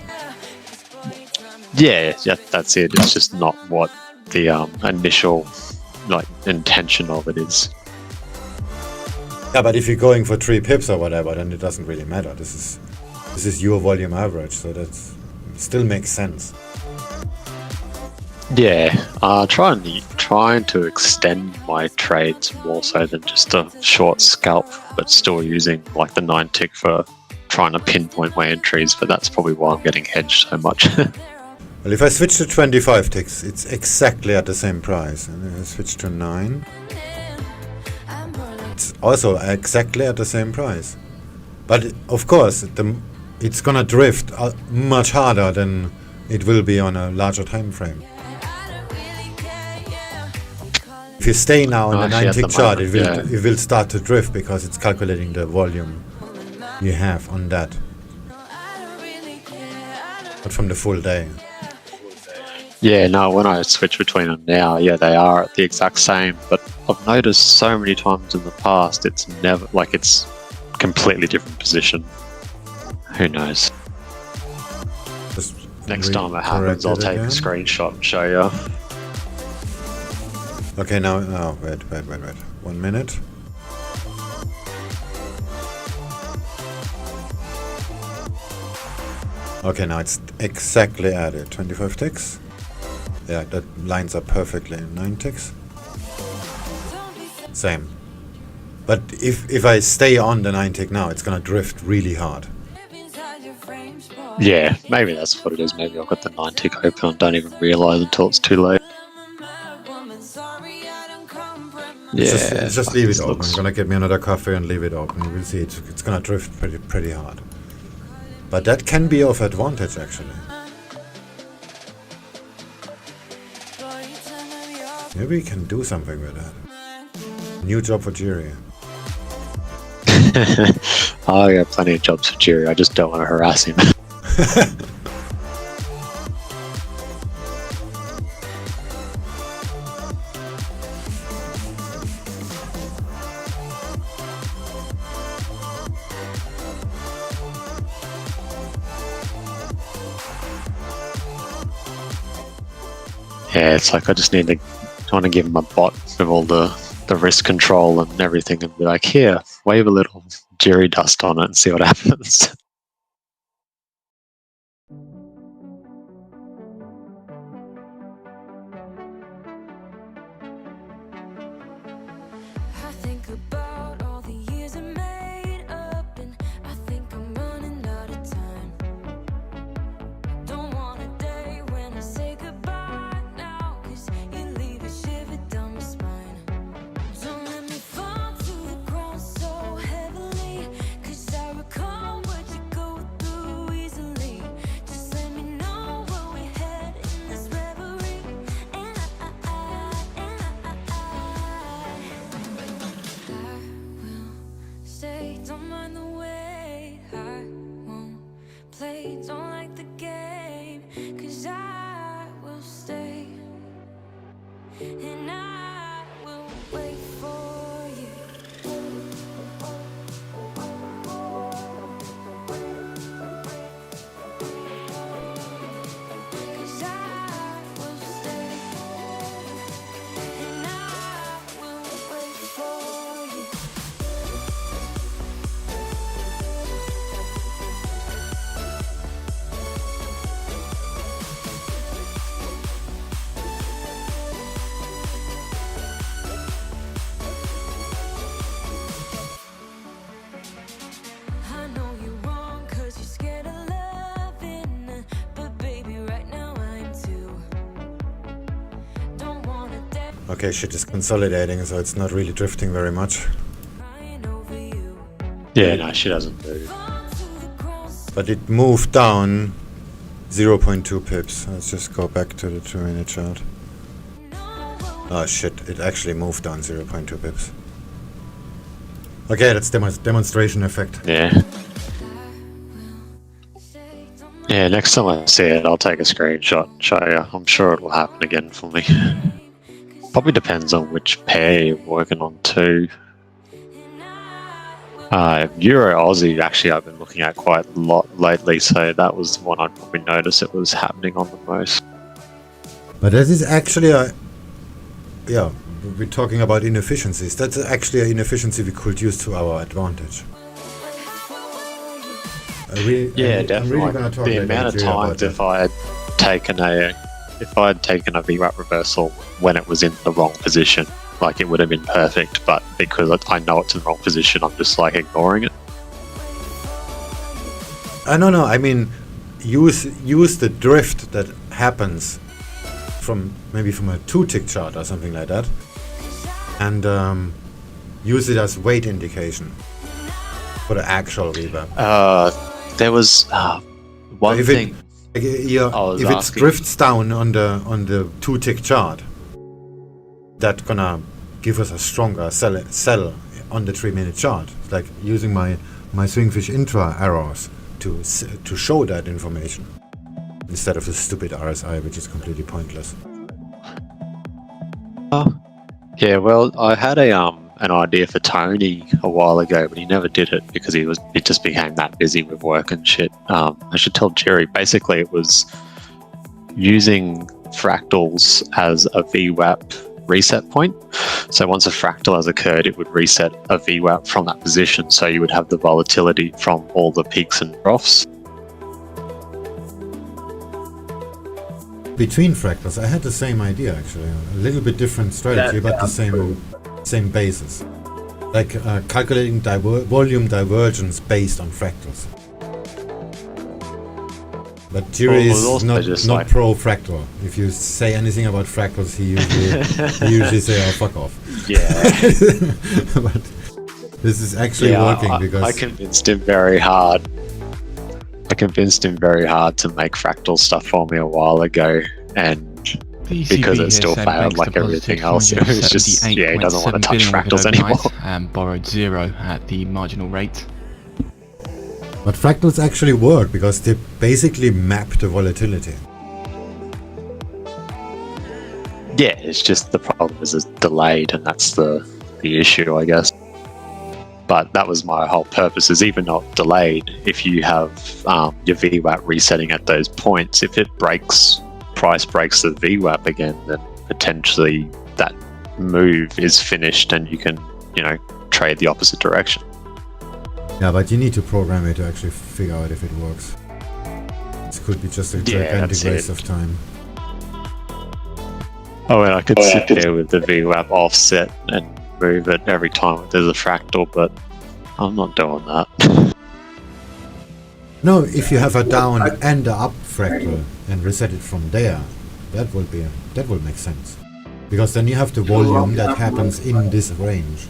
Yeah, that's it. It's just not what the initial intention of it is. Yeah, but if you're going for 3 pips or whatever, then it doesn't really matter. This is your volume average, so that still makes sense. Yeah, trying to extend my trades more so than just a short scalp, but still using like the 9 tick for trying to pinpoint my entries. But that's probably why I'm getting hedged so much. Well, if I switch to 25 ticks, it's exactly at the same price. And if I switch to 9, it's also exactly at the same price. But of course, it's gonna drift much harder than it will be on a larger time frame. If you stay now on the 9 tick chart, it will start to drift because it's calculating the volume you have on that. But from the full day. Yeah, no, when I switch between them now, yeah, they are at the exact same, but I've noticed so many times in the past, it's never, like, it's completely different position. Who knows? Next time it happens, I'll take a screenshot and show you. Okay, now, wait. 1 minute. Okay, now it's exactly added. 25 ticks. Yeah, that lines up perfectly. 9 ticks. Same. But if I stay on the 9 tick now, it's gonna drift really hard. Yeah, maybe that's what it is. Maybe I've got the 9 tick open and don't even realise until it's too late. Yeah, just leave it open. I'm gonna get me another coffee and leave it open. You will see it's gonna drift pretty hard. But that can be of advantage, actually. Maybe we can do something with that. New job for Jerry. I got plenty of jobs for Jerry. I just don't want to harass him. Yeah, it's like I just want to give him a bot with all the risk control and everything and be like, here, wave a little Jerry dust on it and see what happens. Okay, shit is consolidating, so it's not really drifting very much. Yeah, no, she doesn't move. But it moved down 0.2 pips. Let's just go back to the 2-minute chart. Oh shit, it actually moved down 0.2 pips. Okay, that's demonstration effect. Yeah. Yeah, next time I see it, I'll take a screenshot, show you. I'm sure it will happen again for me. Probably depends on which pair you're working on too. Euro Aussie, actually, I've been looking at quite a lot lately, so that was the one I'd probably notice it was happening on the most. But that is actually yeah, we're talking about inefficiencies. That's actually an inefficiency we could use to our advantage. Yeah, definitely. I'm really gonna talk the later amount of to you about times if I had taken a VWAP reversal when it was in the wrong position, like it would have been perfect, but because I know it's in the wrong position, I'm just like ignoring it. No, I mean, use the drift that happens from maybe from a 2-tick chart or something like that, and use it as weight indication for the actual VWAP. There was one thing. If it drifts down on the 2-tick chart, that's gonna give us a stronger sell on the 3-minute chart. It's like using my SwingFish intra arrows to show that information instead of the stupid RSI, which is completely pointless. Yeah, well, I had an idea for Tony a while ago, but he never did it because he just became that busy with work and shit. I should tell Jerry. Basically, it was using fractals as a VWAP reset point. So once a fractal has occurred, it would reset a VWAP from that position. So you would have the volatility from all the peaks and troughs. Between fractals, I had the same idea actually. A little bit different strategy, but the same basis. Like calculating volume divergence based on fractals. But Jerry is not pro fractal. If you say anything about fractals, he usually say, "Oh, fuck off." Yeah. But this is actually working because I convinced him very hard. To make fractal stuff for me a while ago, and because it still failed like everything else, it was just he doesn't want to touch fractals anymore. And borrowed 0 at the marginal rate. But fractals actually work because they basically map the volatility. Yeah, it's just the problem is it's delayed, and that's the issue, I guess. But that was my whole purpose, is even not delayed, if you have your VWAP resetting at those points, if it price breaks the VWAP again, then potentially that move is finished and you can, trade the opposite direction. Yeah, but you need to program it to actually figure out if it works. This could be just a gigantic waste of time. Oh, and I could sit there with the VWAP offset and move it every time there's a fractal, but I'm not doing that. No, if you have a down and a up fractal and reset it from there, that will make sense. Because then you have the volume that happens in this range.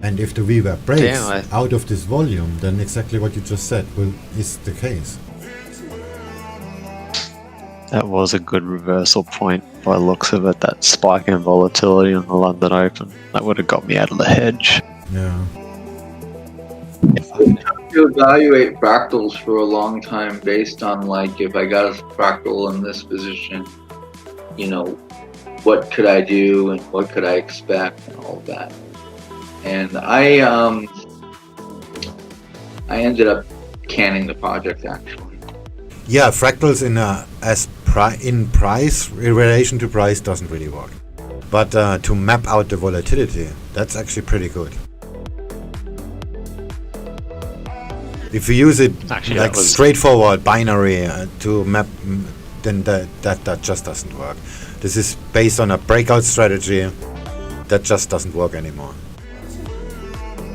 And if the VWAP breaks out of this volume, then exactly what you just said is the case. That was a good reversal point by the looks of it, that spike in volatility on the London Open. That would have got me out of the hedge. Yeah. I've tried to evaluate fractals for a long time based on, like, if I got a fractal in this position, what could I do and what could I expect and all of that. And I ended up canning the project actually. Yeah, fractals in price, in relation to price, doesn't really work. But to map out the volatility, that's actually pretty good. If you use it straightforward binary to map, then that just doesn't work. This is based on a breakout strategy that just doesn't work anymore.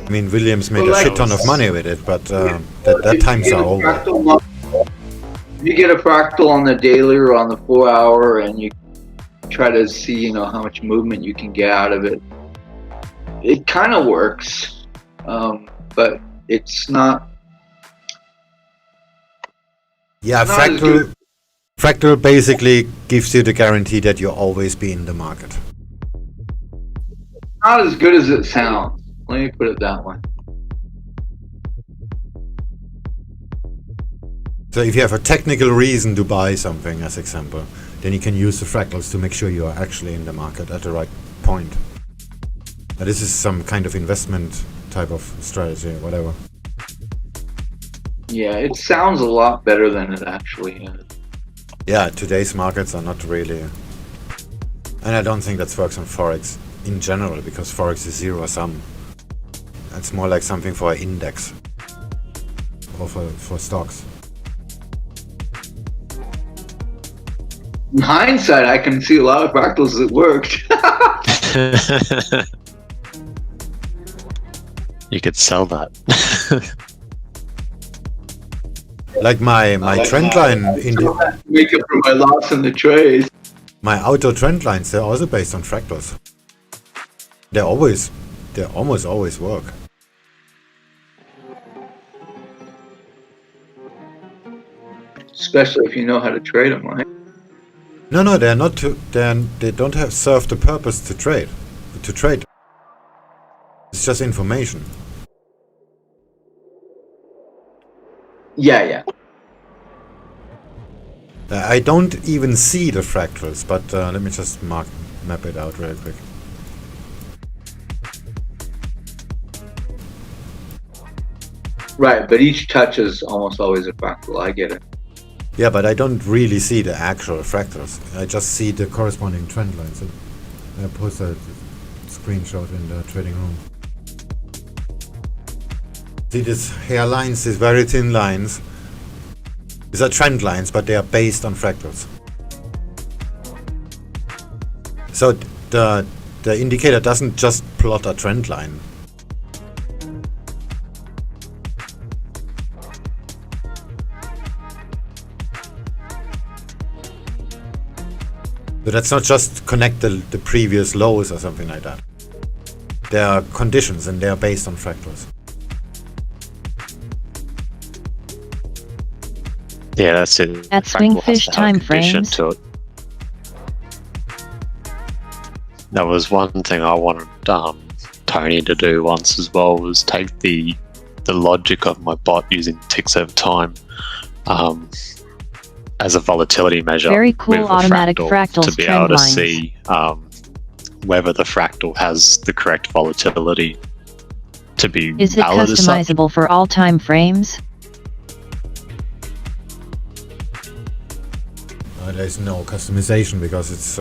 I mean, Williams made a shit ton of money with it, but that times are over. You get a fractal on the daily or on the 4-hour, and you try to see, how much movement you can get out of it. It kind of works, but it's not. Yeah, fractal basically gives you the guarantee that you'll always be in the market. not as good as it sounds. Let me put it that way. So if you have a technical reason to buy something, as example, then you can use the fractals to make sure you are actually in the market at the right point. Now, this is some kind of investment type of strategy, or whatever. Yeah, it sounds a lot better than it actually is. Yeah, today's markets are not really, and I don't think that works on Forex in general, because Forex is zero sum. It's more like something for an index or for stocks. In hindsight, I can see a lot of fractals that worked. You could sell that. Like my trend line in the make up for my loss in the trade. my auto trend lines, they're also based on fractals. They almost always work. Especially if you know how to trade them, right? No, they're not. They don't have serve the purpose to trade. It's just information. Yeah. I don't even see the fractals, but let me just map it out real quick. Right, but each touch is almost always a fractal. I get it. Yeah, but I don't really see the actual fractals. I just see the corresponding trend lines. I posted a screenshot in the trading room. See these hairlines, these very thin lines. These are trend lines, but they are based on fractals. So the indicator doesn't just plot a trend line. So that's not just connect the previous lows or something like that. There are conditions and they are based on fractals. Yeah, that's it. At Fractal has SwingFish to have a time condition frames. to it. That was one thing I wanted Tony to do once as well, was take the logic of my bot using ticks over time as a volatility measure. Very cool with a automatic fractal fractals to be trend able to lines. see whether the fractal has the correct volatility to be Is it valid as such. customizable for all time frames? There's no customization because it's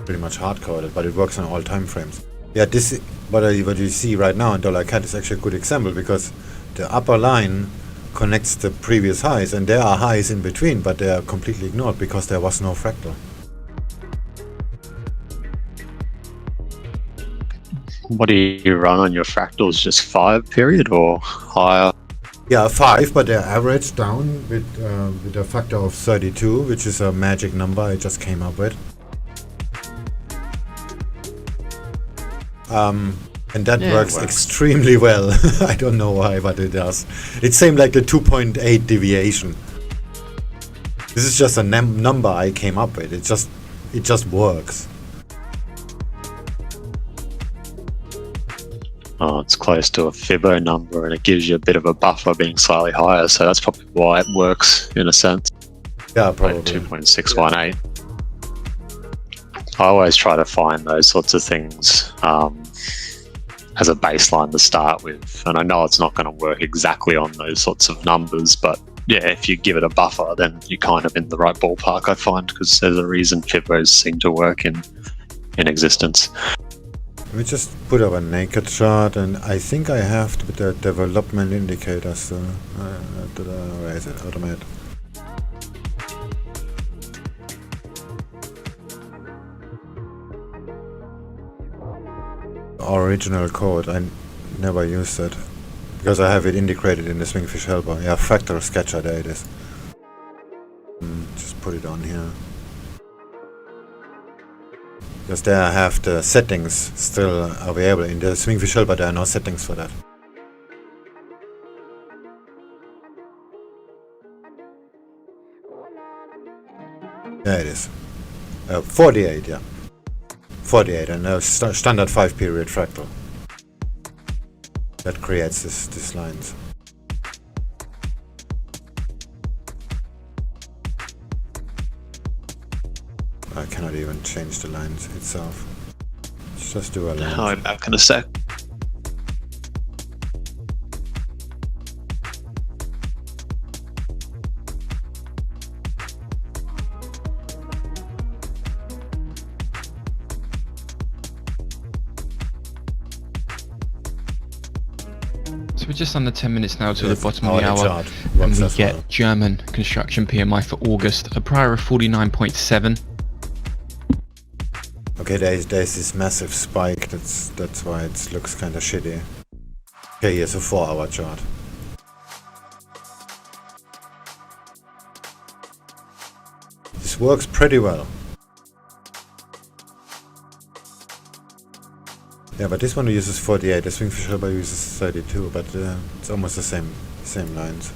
pretty much hard-coded, but it works on all time frames. Yeah, this what you see right now in $CAD is actually a good example, because the upper line connects the previous highs, and there are highs in between, but they are completely ignored because there was no fractal. What do you run on your fractals? Just 5 period or higher? Yeah, 5, but they're averaged down with a factor of 32, which is a magic number I just came up with. And that works extremely well. I don't know why, but it does. It's same like the 2.8 deviation. This is just a number I came up with. It just works. Oh, it's close to a Fibbo number, and it gives you a bit of a buffer being slightly higher, so that's probably why it works in a sense. Yeah, probably. Like 2.618. I always try to find those sorts of things as a baseline to start with, and I know it's not going to work exactly on those sorts of numbers, but yeah, if you give it a buffer, then you're kind of in the right ballpark, I find, because there's a reason Fibbos seem to work in existence. Let me just put up a naked chart, and I think I have the development indicators. Where is it? Automate. Original code. I never used it because I have it integrated in the SwingFish helper. Yeah, Factor Sketcher. There it is. Just put it on here. Because there I have the settings still available. In the SwingFish helper there are no settings for that. There it is. 48, yeah. 48 and a standard 5 period fractal. That creates these lines. I cannot even change the lines itself. Let's just do a line. I'll be back in a sec. So we're just under 10 minutes now to Yes, the bottom of the our hour, chart and works we as get well. German construction PMI for August, a prior of 49.7. Okay, there's this massive spike. That's why it looks kind of shitty. Okay, here's a 4-hour chart. This works pretty well. Yeah, but this one uses 48. The SwingFish uses 32, but it's almost the same lines.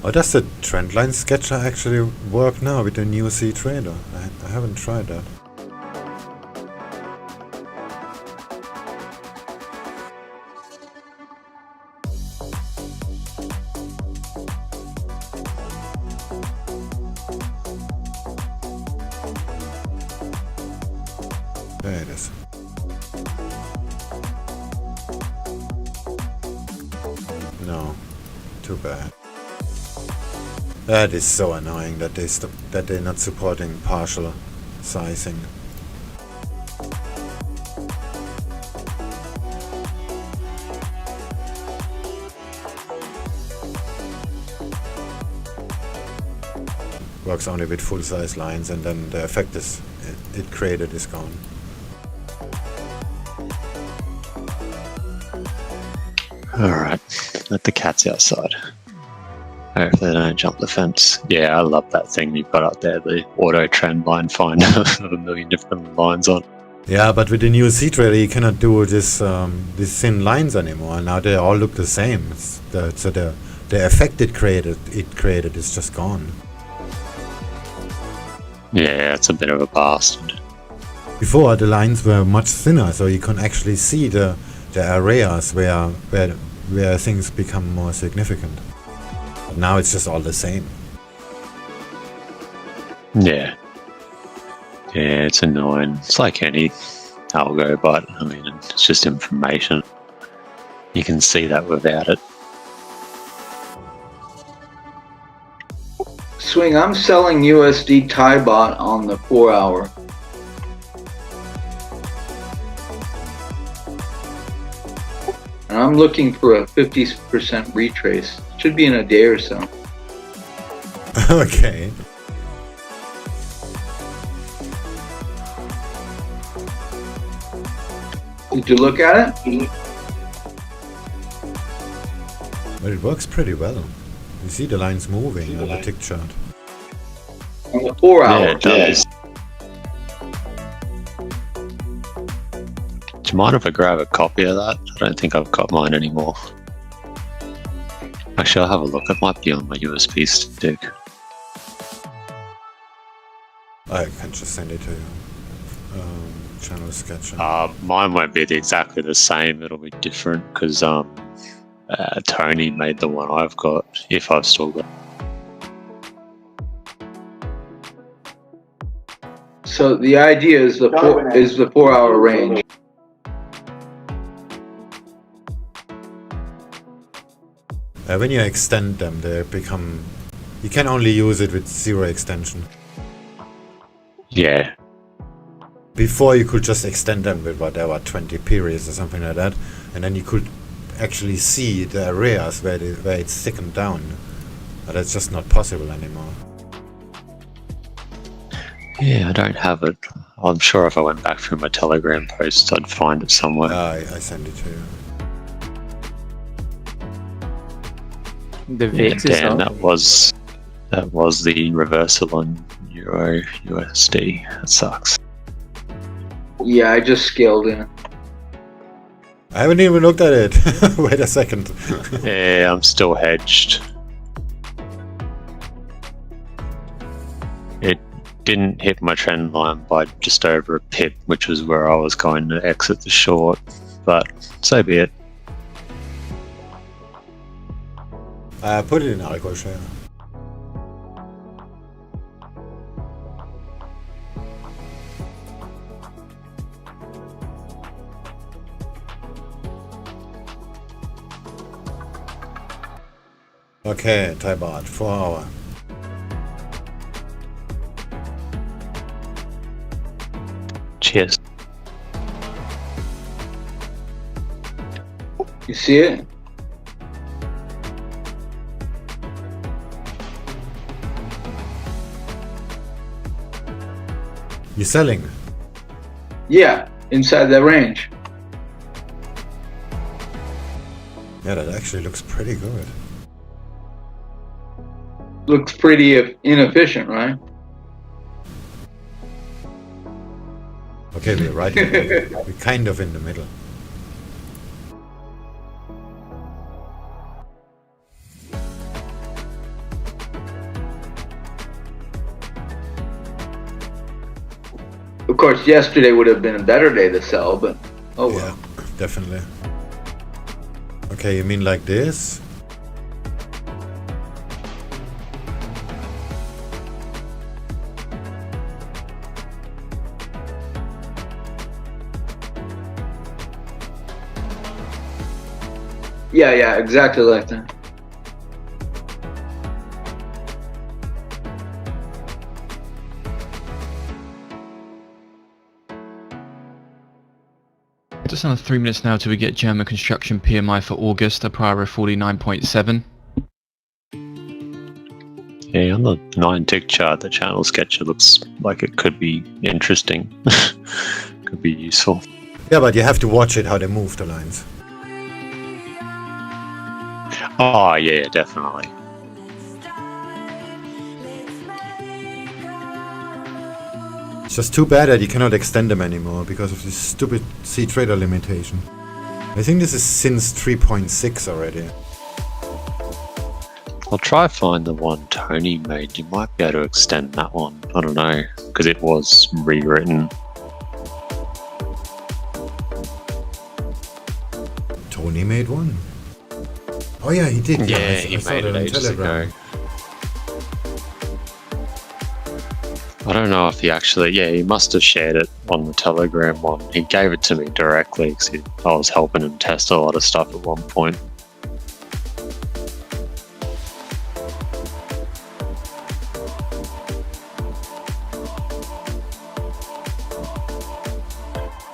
Oh, does the trendline sketcher actually work now with the new C trader? I haven't tried that. There it is. No, too bad. That is so annoying that they're not supporting partial sizing. Works only with full size lines, and then the effect it created is gone. Alright, let the cats outside. Hopefully they don't jump the fence. Yeah, I love that thing you've got up there, the auto trend line finder of a million different lines on. Yeah, but with the new C trader you cannot do this these thin lines anymore. Now they all look the same. So the effect it created is just gone. Yeah, it's a bit of a bastard. Before the lines were much thinner, so you can actually see the areas where things become more significant. But now it's just all the same. Yeah. Yeah, it's annoying. It's like any algo, but I mean, it's just information. You can see that without it. Swing, I'm selling USD Thai bot on the 4-hour. And I'm looking for a 50% retrace. Should be in a day or so. Okay. Did you look at it? But it works pretty well. You see the lines moving on the tick chart. On the 4-hour. Yeah, it does. Do you mind if I grab a copy of that? I don't think I've got mine anymore. Actually, I'll have a look. It might be on my USB stick. I can just send it to you. Channel sketcher. Mine won't be exactly the same. It'll be different because Tony made the one I've got, if I've still got. So the idea is the 4-hour range. When you extend them, they become. You can only use it with 0 extension. Yeah. Before you could just extend them with whatever 20 periods or something like that, and then you could actually see the areas where it's thickened down. But that's just not possible anymore. Yeah, I don't have it. I'm sure if I went back through my Telegram posts, I'd find it somewhere. I send it to you. The VIX is Dan, up. that was the reversal on Euro USD. That sucks. Yeah, I just scaled in. I haven't even looked at it. Wait a second. Yeah, I'm still hedged. It didn't hit my trend line by just over a pip, which was where I was going to exit the short, but so be it. Put it in algo share. Okay, Thai baht, 4 hour. Cheers. You see it? You selling? Yeah, inside that range. Yeah, that actually looks pretty good. Looks pretty inefficient, right? Okay, we're right in the middle. We're kind of in the middle. Of course, yesterday would have been a better day to sell, but oh well. Yeah, definitely. Okay, you mean like this? Yeah, exactly like that. Just under 3 minutes now till we get German construction PMI for August, a prior of 49.7. Yeah, on the 9-tick chart, the channel sketcher looks like it could be interesting. Could be useful. Yeah, but you have to watch it how they move the lines. Oh, yeah, definitely. It's just too bad that you cannot extend them anymore because of this stupid C-Trader limitation. I think this is since 3.6 already. I'll try find the one Tony made. You might be able to extend that one. I don't know, because it was rewritten. Tony made one? Oh yeah, he did. Yeah, I he saw made that it on ages Telegram. ago. I don't know if he actually, yeah, he must have shared it on the Telegram one. He gave it to me directly because I was helping him test a lot of stuff at one point.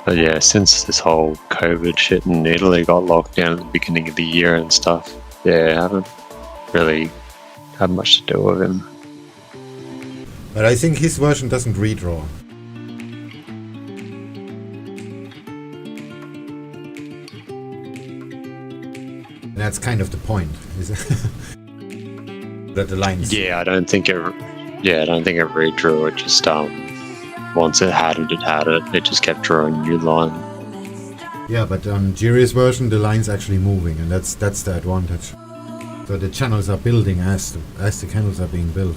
But yeah, since this whole COVID shit in Italy got locked down at the beginning of the year and stuff, yeah, I haven't really had much to do with him. But I think his version doesn't redraw. And that's kind of the point, is it? That the lines. Yeah, I don't think it redrew. It just once it had it, it just kept drawing new line. Yeah, but on Jiri's version, the line's actually moving, and that's the advantage. So the channels are building as the candles are being built.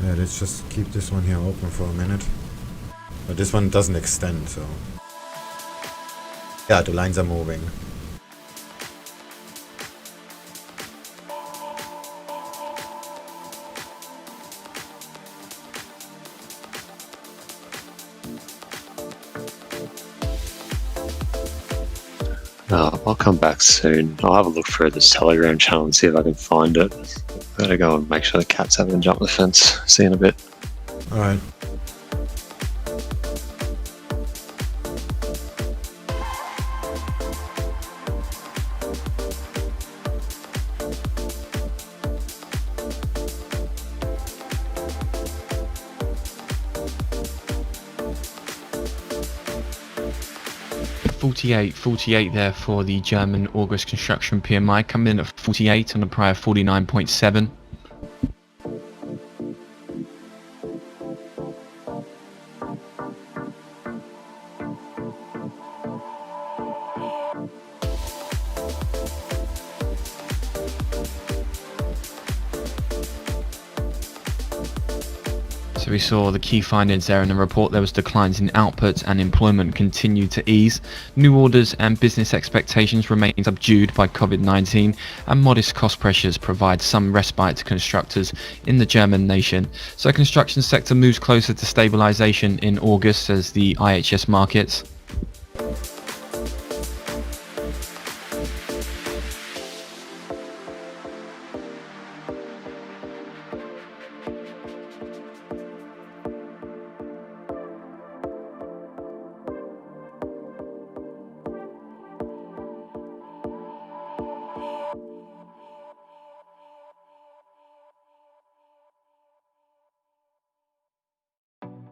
Yeah, let's just keep this one here open for a minute. But this one doesn't extend, so... Yeah, the lines are moving. I'll come back soon. I'll have a look through this Telegram channel and see if I can find it. Better go and make sure the cats haven't jumped the fence. See you in a bit. Alright. 48 there for the German August construction PMI, coming in at 48 on the prior 49.7. So we saw the key findings there in the report. There was declines in output and employment continued to ease. New orders and business expectations remain subdued by COVID-19, and modest cost pressures provide some respite to constructors in the German nation. So construction sector moves closer to stabilization in August as the IHS markets.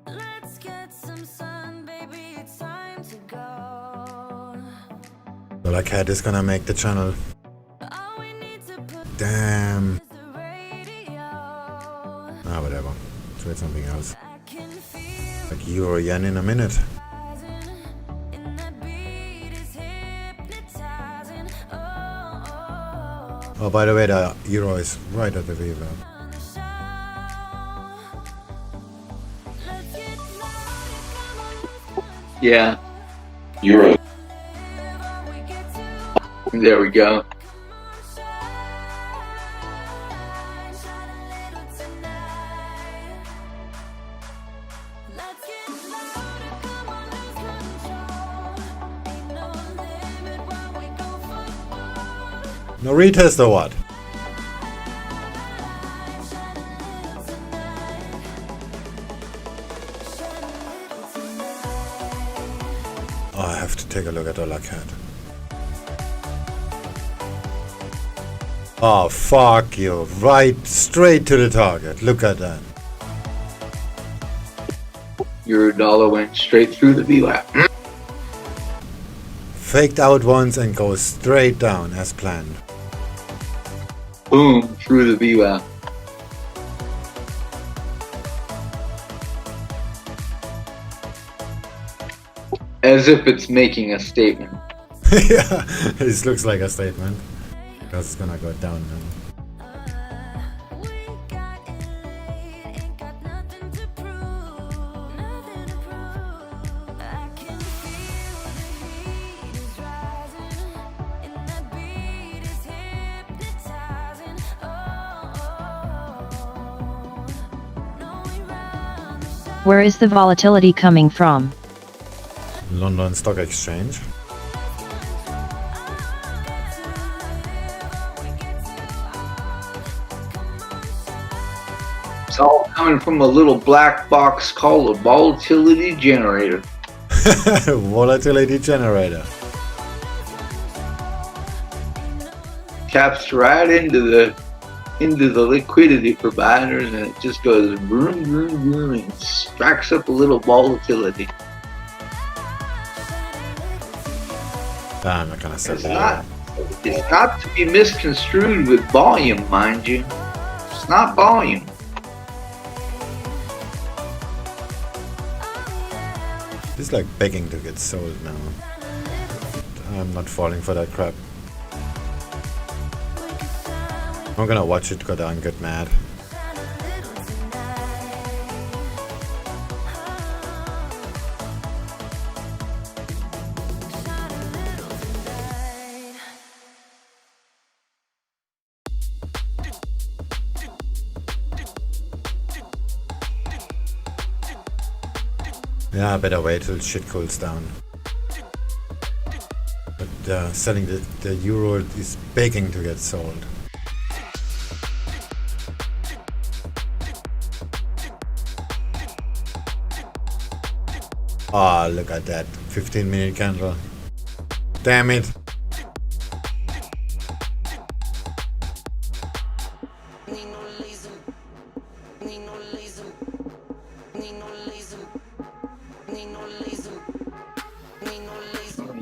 Let's get some sun, baby, it's time to go. Black Hat is gonna make the channel. All we need to put Damn. is the radio. Ah, whatever. Try something else. I can feel Like Euro Yen in a minute. rising, and that beat is hypnotizing. Oh, Oh, by the way, the Euro is right at the reverb. on the show. Let's get loud, come on, lose control. Yeah. Euro. Whenever we get to There we go. shine a little tonight. Let's get louder, come on, lose control. Ain't no limit when we go for more. No retest or what? Shine a little tonight. Shine a little tonight. Oh, I have to take a look at the Black Hat. Oh, fuck you. Right straight to the target. Look at that. Euro dollar went straight through the VWAP. Faked out once and goes straight down as planned. Boom, through the VWAP. As if it's making a statement. Yeah, this looks like a statement. Because it's gonna go down now. We got it late, ain't got nothing to prove, nothing to prove. I can feel the heat is rising, and that beat is hypnotizing. No, we run the show. Where is the volatility coming from? London Stock Exchange. It's all coming from a little black box called a volatility generator. Volatility generator. Taps right into the liquidity providers, and it just goes vroom vroom vroom and stacks up a little volatility. Ah, I'm not gonna say It's that. not to be misconstrued with volume, mind you. It's not volume. It's like begging to get sold now. I'm not falling for that crap. I'm gonna watch it go down and get mad. Yeah, I better wait till shit cools down. But selling the euro is begging to get sold. Ah, look at that 15-minute candle. Damn it.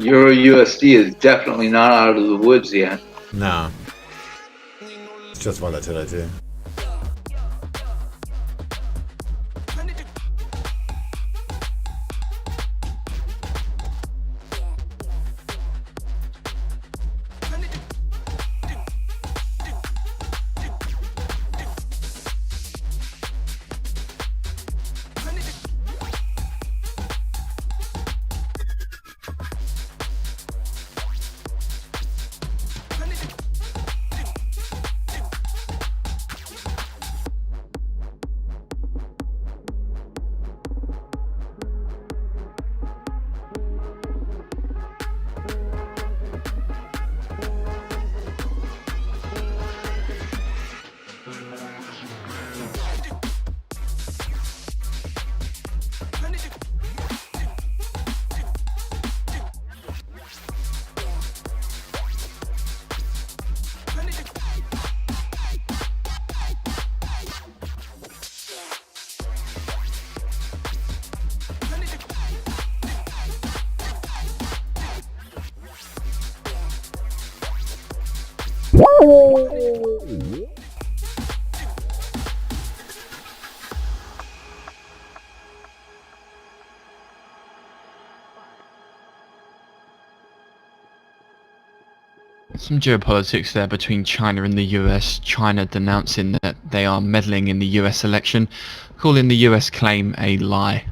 Euro USD is definitely not out of the woods yet. No. It's just volatility. Some geopolitics there between China and the US. China denouncing that they are meddling in the US election, calling the US claim a lie.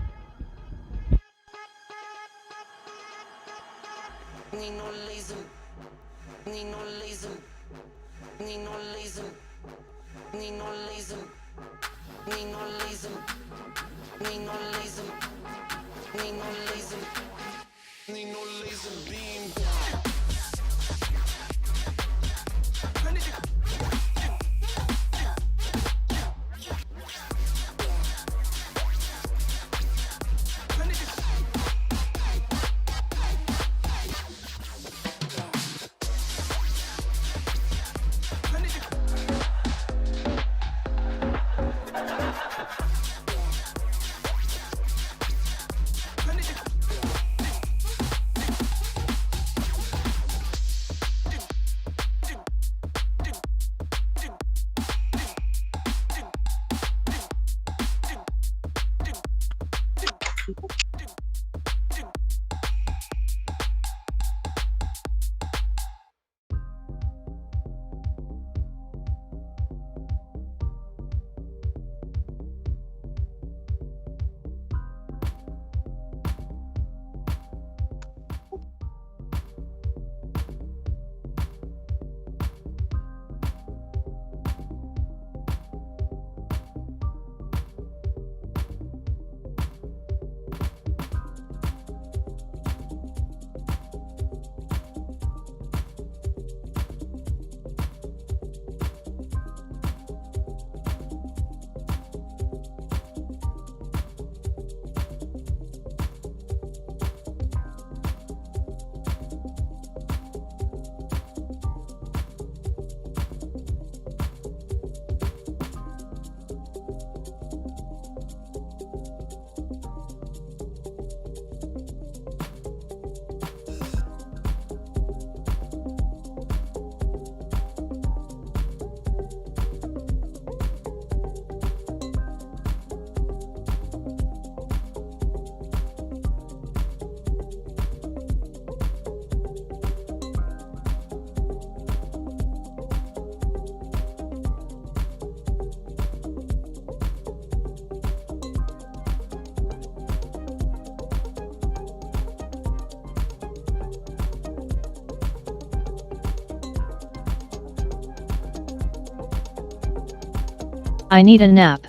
I need a nap.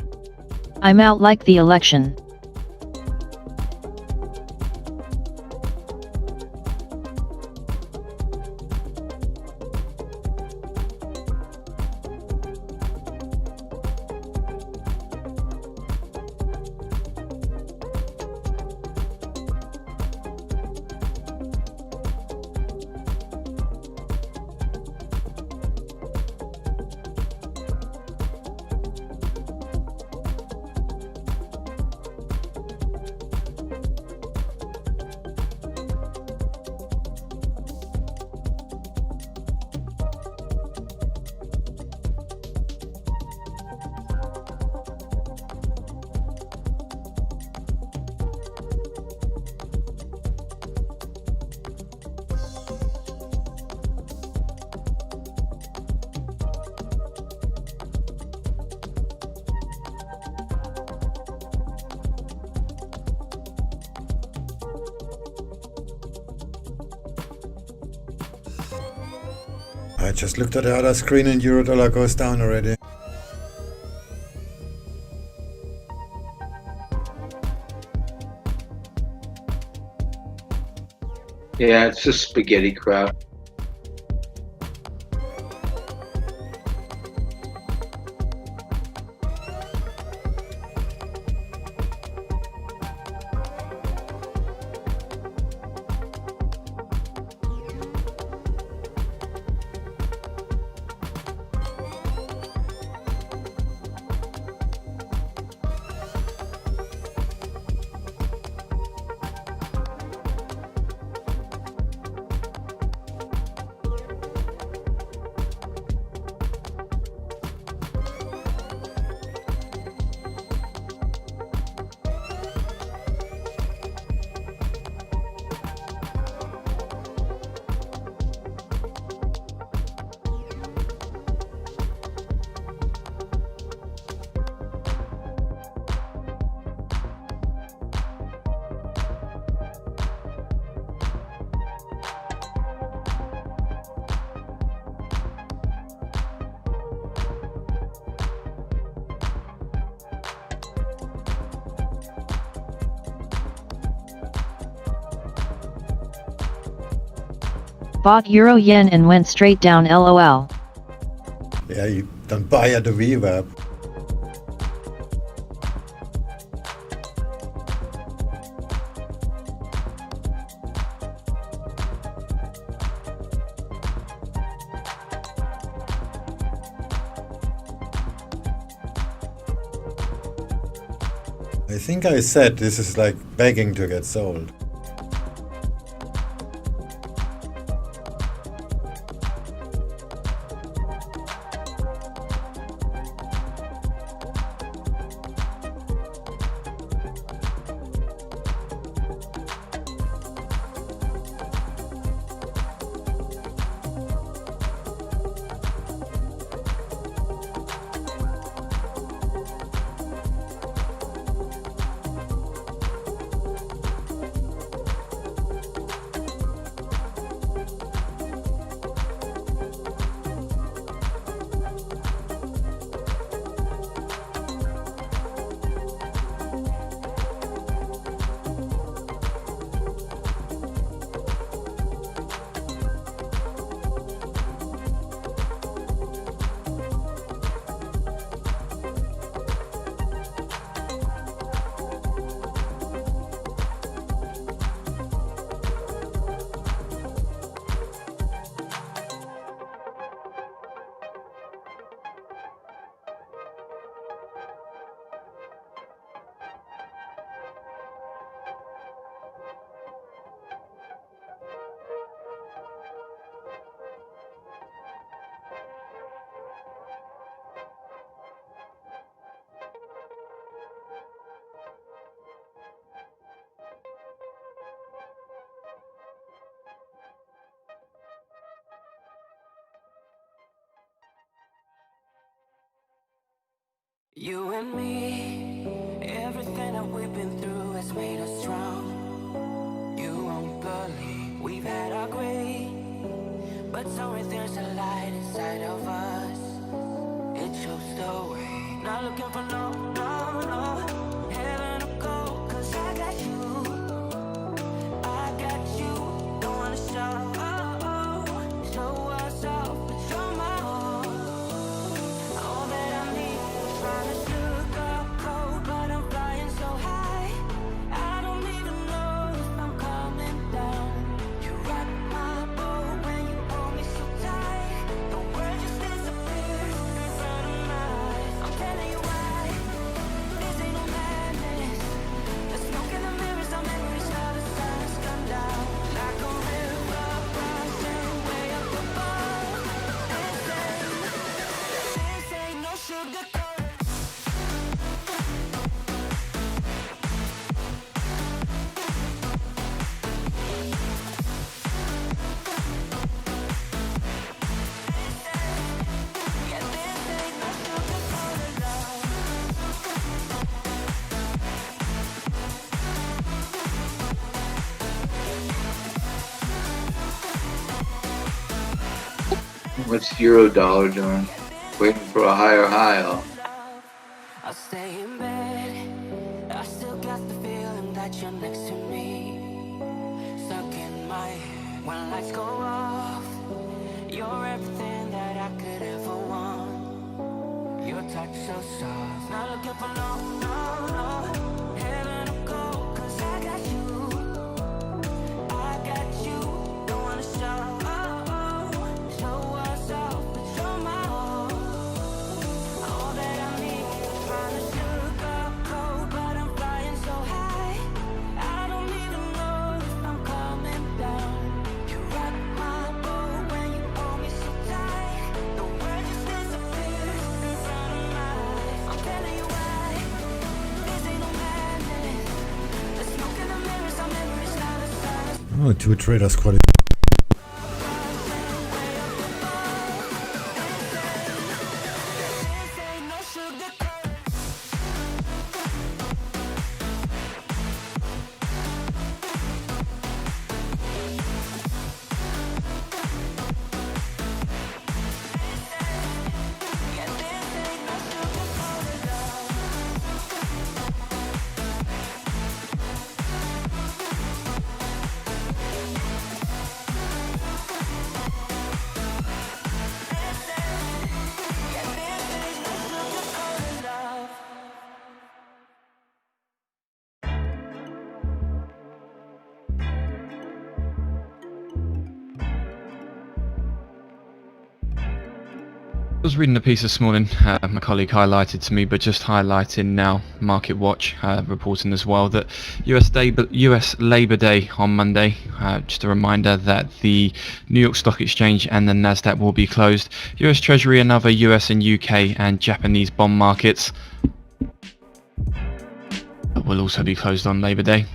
I'm out like the election. I just looked at the other screen and euro dollar goes down already. Yeah, it's just spaghetti crap. Bought Euro Yen and went straight down LOL. Yeah, you don't buy at the VWAP. I think I said this is like begging to get sold. You and me, everything that we've been through has made us strong. You won't believe we've had our gray, but somewhere there's a light inside of us. It shows the way. Not looking for no, no, no heaven or gold, 'cause I got you. I got you. Don't wanna show us off, but you're my all. All that I need. Trying to look up cold, but I'm flying so high. I don't even know if I'm coming down. You rock my boat when you hold me so tight. The world just disappears in front of my eyes. I'm telling you why. This ain't no madness. The smoke in the mirrors What's euro dollar doing? Waiting for a higher high. I'll stay in bed. I still got the feeling that you're next to me. Stuck in my head when lights go off. You're everything that I could ever want. Your touch so soft. Not looking for no heaven or gold, 'cause I got you. I got you. Don't wanna show us off, but you're my all. All that I need. Trying to sugarcoat, but I'm flying so high. I don't even know if I'm coming down. You rock my boat when you hold me so tight. The world just disappears in front of my eyes. I'm telling you why. This ain't no madness. The smoke in the mirrors, our memories not a sign. Oh, two traders quite. I was reading a piece this morning, my colleague highlighted to me, but just highlighting now, Market Watch reporting as well that US Labor Day on Monday. Just a reminder that the New York Stock Exchange and the Nasdaq will be closed. US Treasury and other US and UK and Japanese bond markets will also be closed on Labor Day.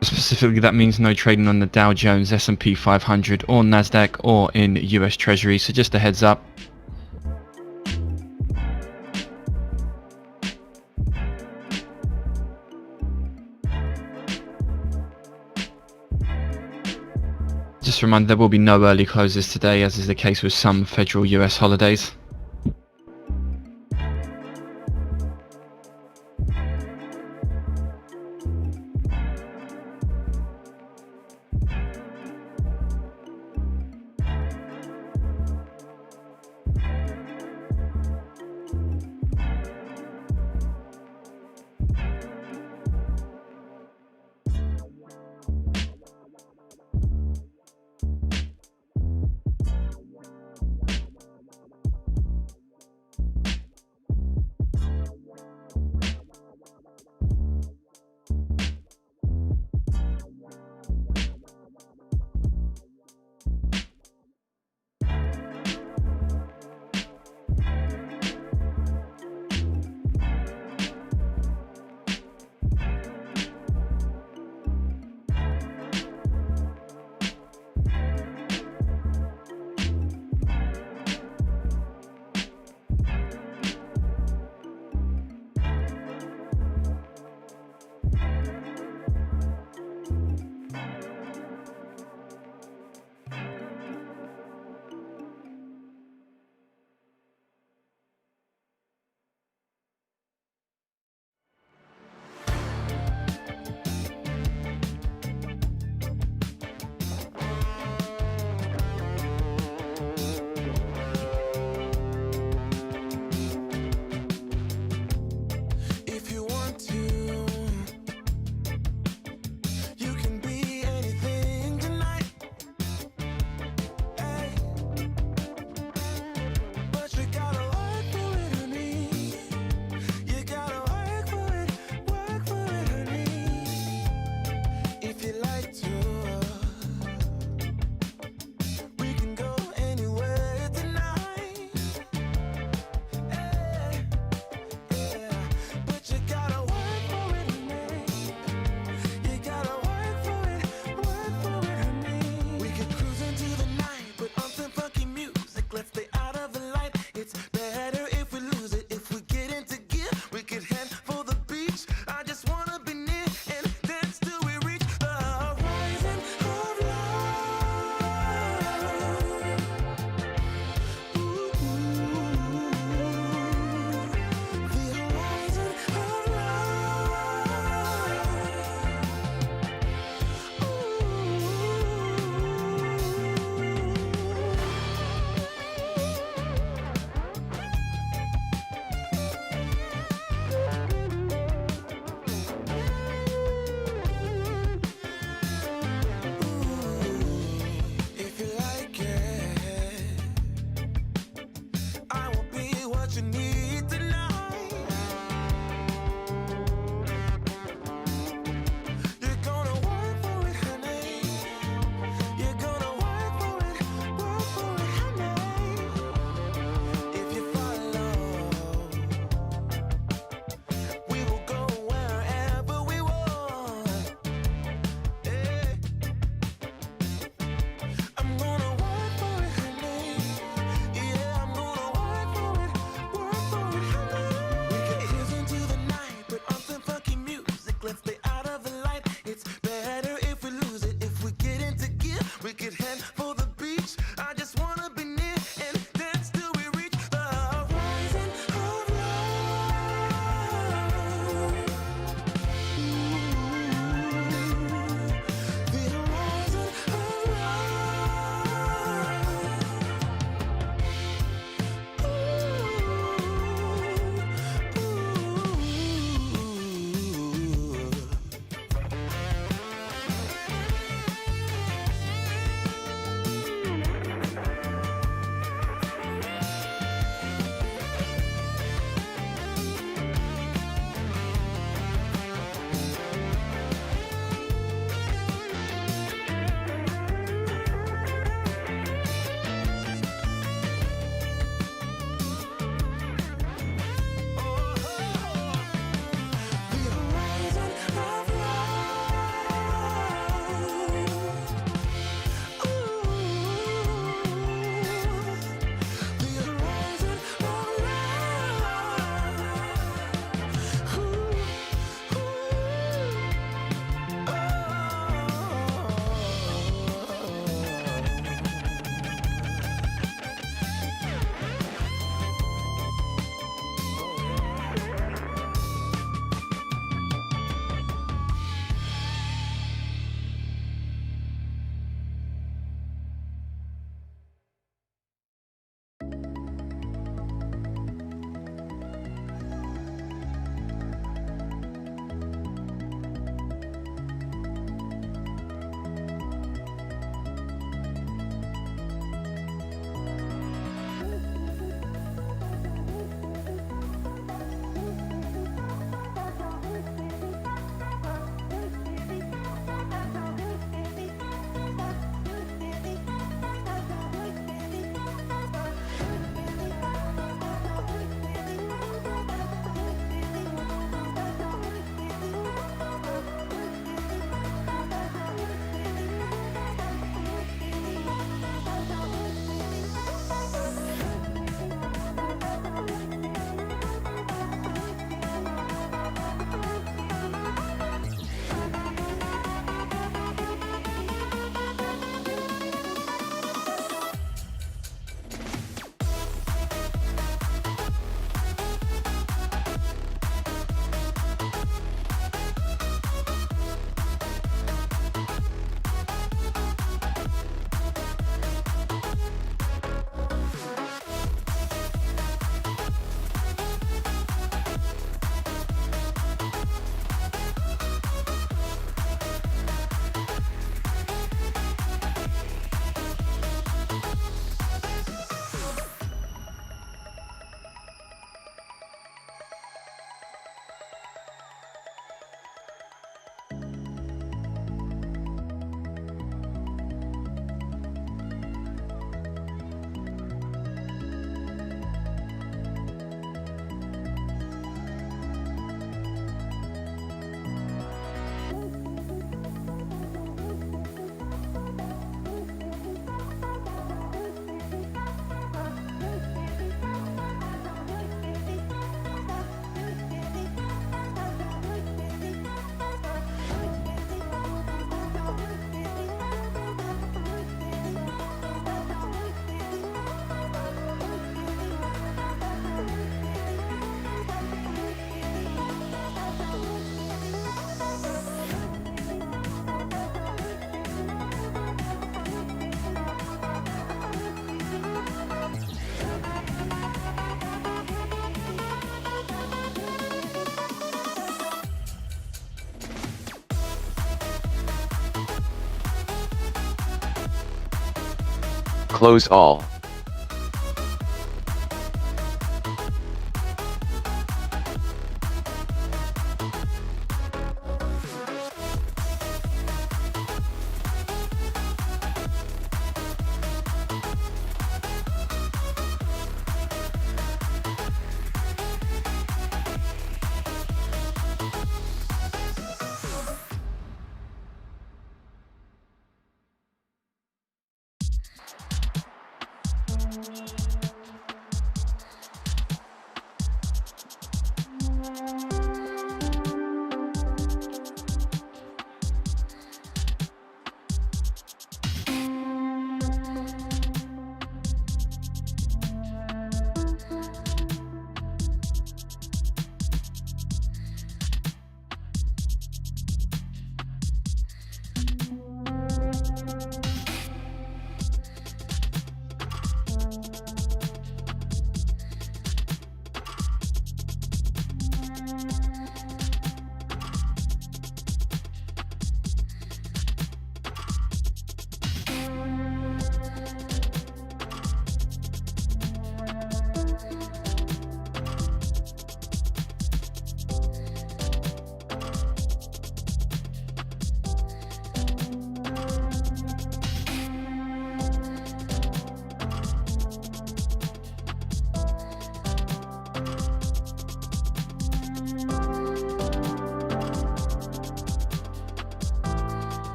Specifically, that means no trading on the Dow Jones, S&P 500 or Nasdaq or in US Treasury, so just a heads up. Just a reminder, there will be no early closes today, as is the case with some federal US holidays. Close all.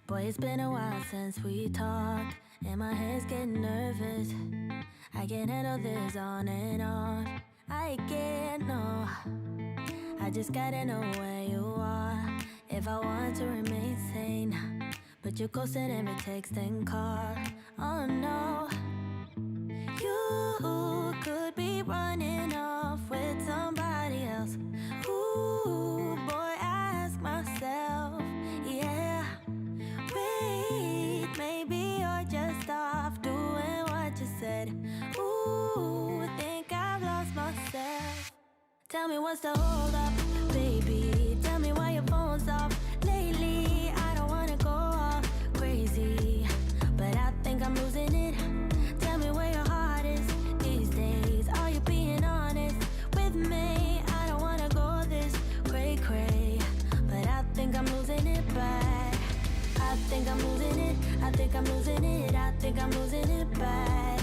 Boy, it's been a while since we talked, and my head's getting nervous. I can't handle this on and off. I can't, no. I just gotta know where you are if I want to remain sane. But you're ghosting every text and call. Oh no. You could be running off with somebody else. Ooh, boy, I ask myself, yeah. Wait, maybe you're just off doing what you said. Ooh, think I've lost myself. Tell me what's the hold up, baby. Tell me why your phone's off lately. I don't wanna go off crazy, but I think I'm losing it. Tell me where your heart is these days. Are you being honest with me? I don't wanna go this cray-cray, but I think I'm losing it bad. I think I'm losing it. I think I'm losing it. I think I'm losing it bad.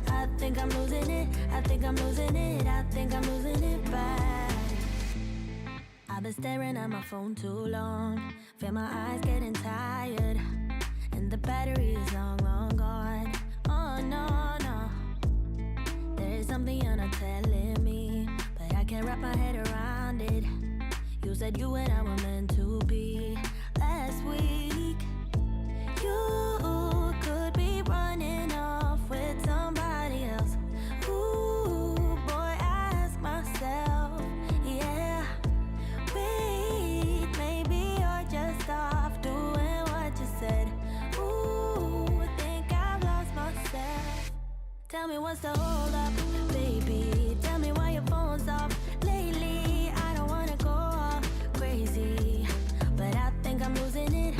I think I'm losing it. I think I'm losing it. I think I'm losing it bad. I've been staring at my phone too long. Feel my eyes getting tired, and the battery is long, long gone. Oh no, no. There is something you're not telling me, but I can't wrap my head around it. You said you and I were meant to be last week. You could be running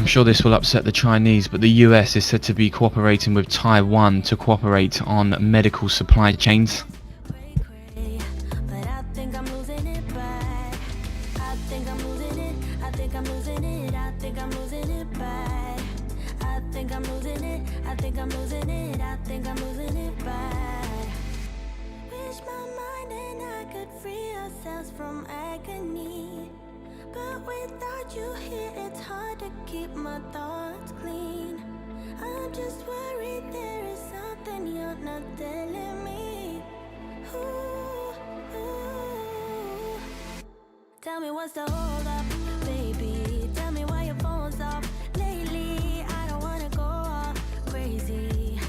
sure this will upset the Chinese, but the US is said to be cooperating with Taiwan to cooperate on medical supply chains. But I think I'm losing it bad. I think I'm losing it. I think I'm losing it. I think I'm losing it bad. I think I'm losing it. I think I'm losing it. I think I'm losing it bad. Wish my mind and I could free ourselves from agony. But without you here, it's hard to keep my thoughts clean. I'm just worried there is something you're not telling me. Ooh, ooh. Tell me what's the hold up, baby. Tell me why your phone's off lately. I don't wanna go all crazy,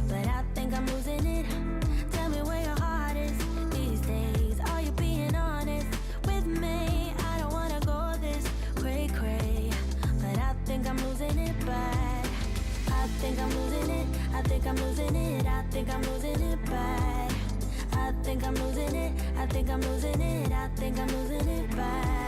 but I think I'm losing it. Tell me where your heart is these days. Are you being honest with me? I don't wanna go this cray cray, but I think I'm losing it bad. I think I'm losing it. I think I'm losing it. I think I'm losing it bad. I think I'm losing it. I think I'm losing it. I think I'm losing it bad.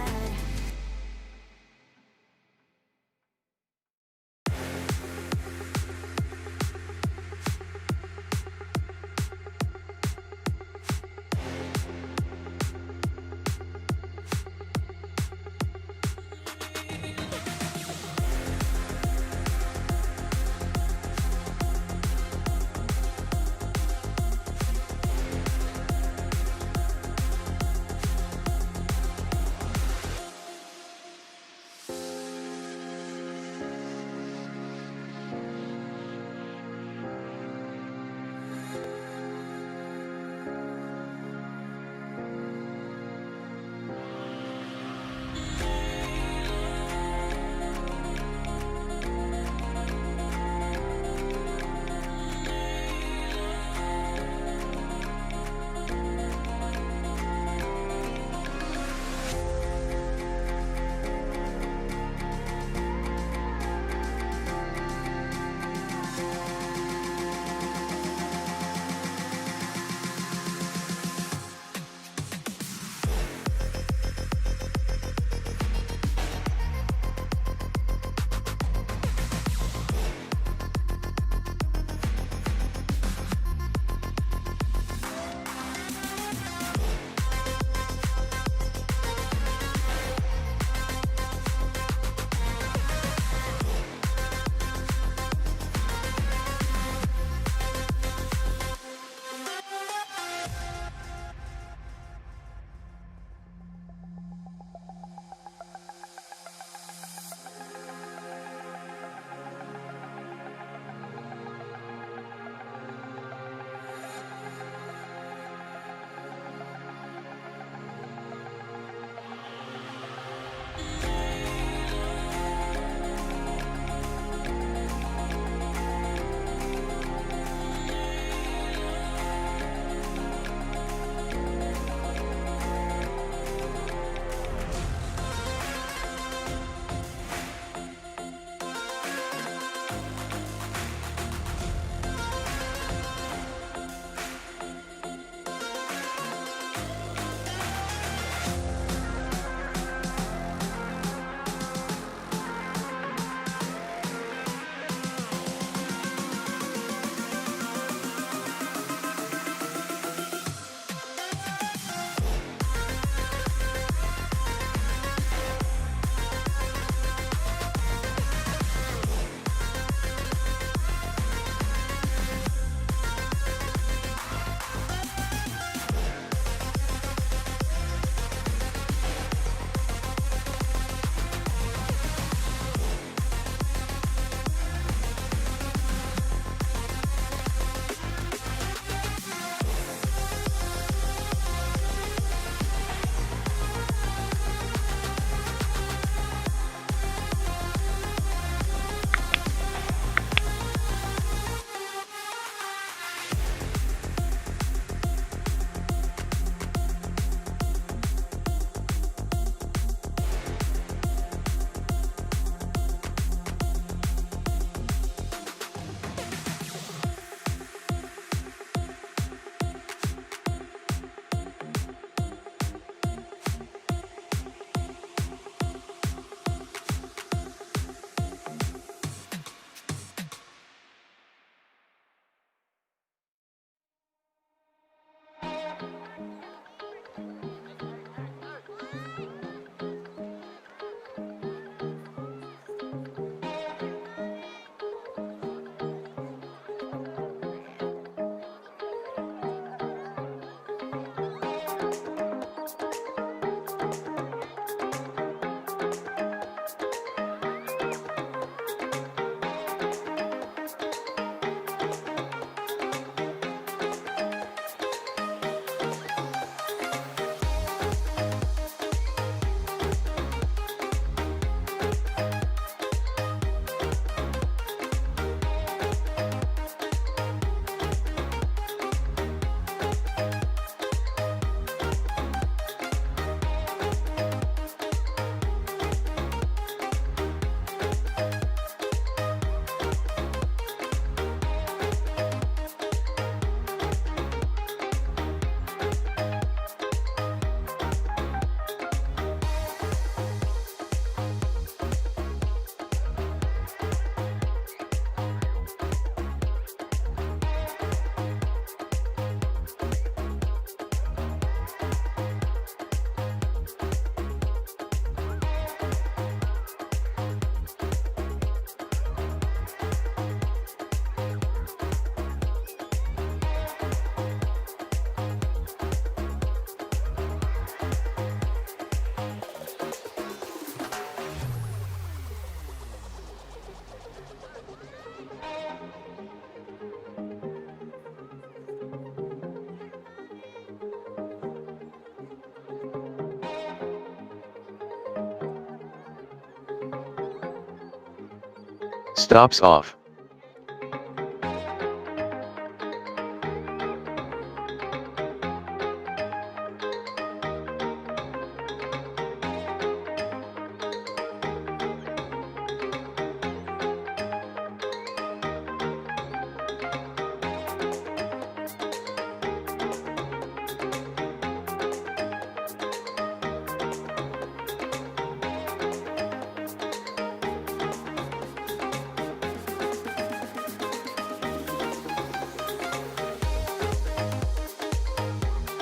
Stops off.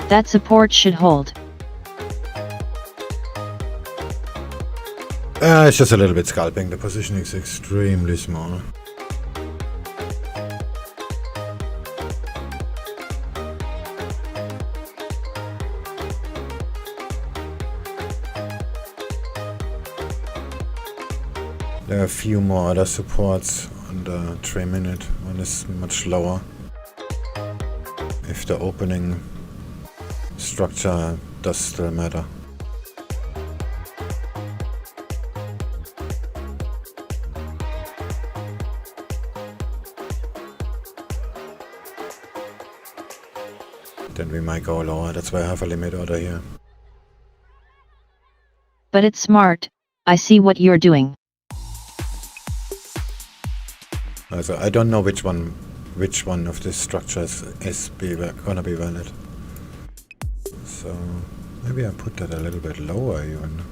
That support should hold. It's just a little bit scalping. The position is extremely small. There are a few more other supports on the 3-minute. One is much lower. If the opening structure does still matter. Then we might go lower. That's why I have a limit order here. But it's smart. I see what you're doing. Also, I don't know which one of these structures is gonna be valid. So maybe I put that a little bit lower even.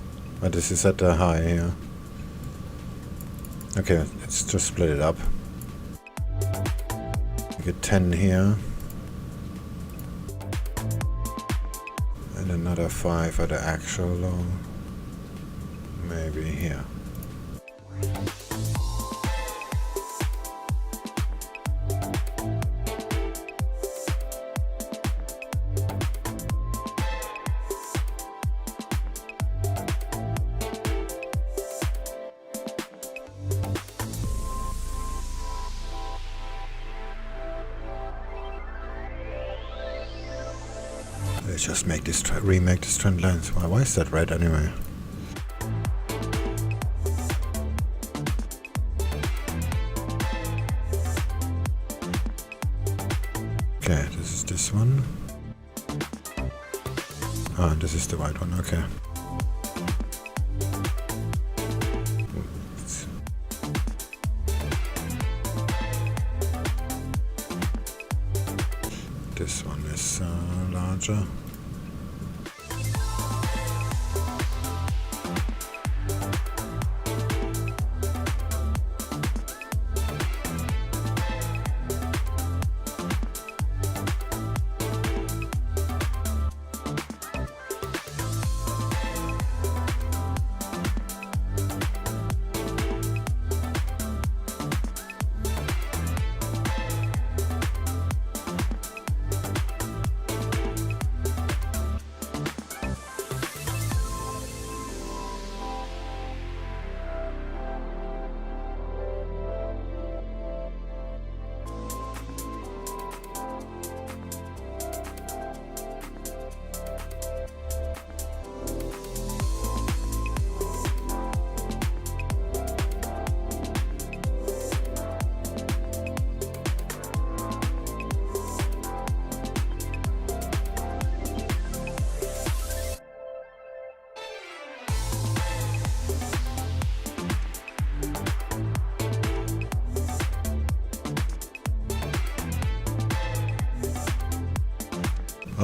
But this is at the high here. Okay, let's just split it up. Get 10 here. And another 5 at the actual low. Maybe here. Let's just make this remake this trend lines. Why is that red anyway? Okay, this is this one. Ah, this is the white one, okay. This one is larger.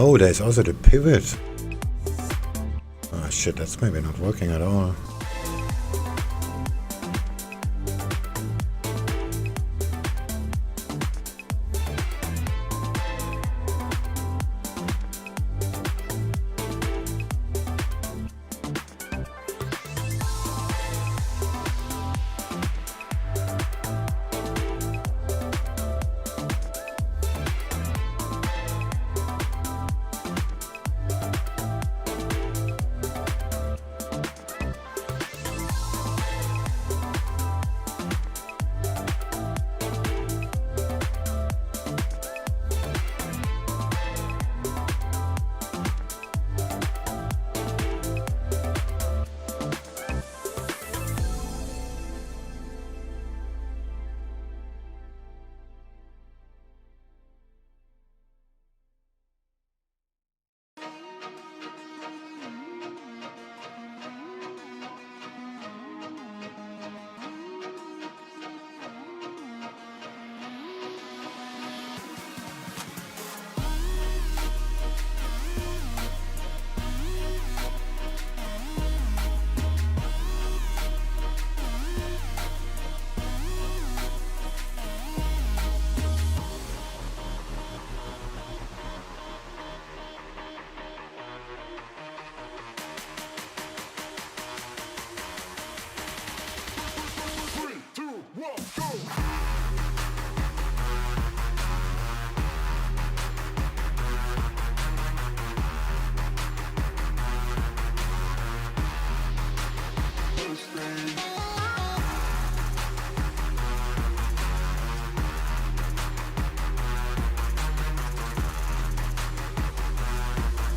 Oh, there's also the pivot. Oh shit, that's maybe not working at all.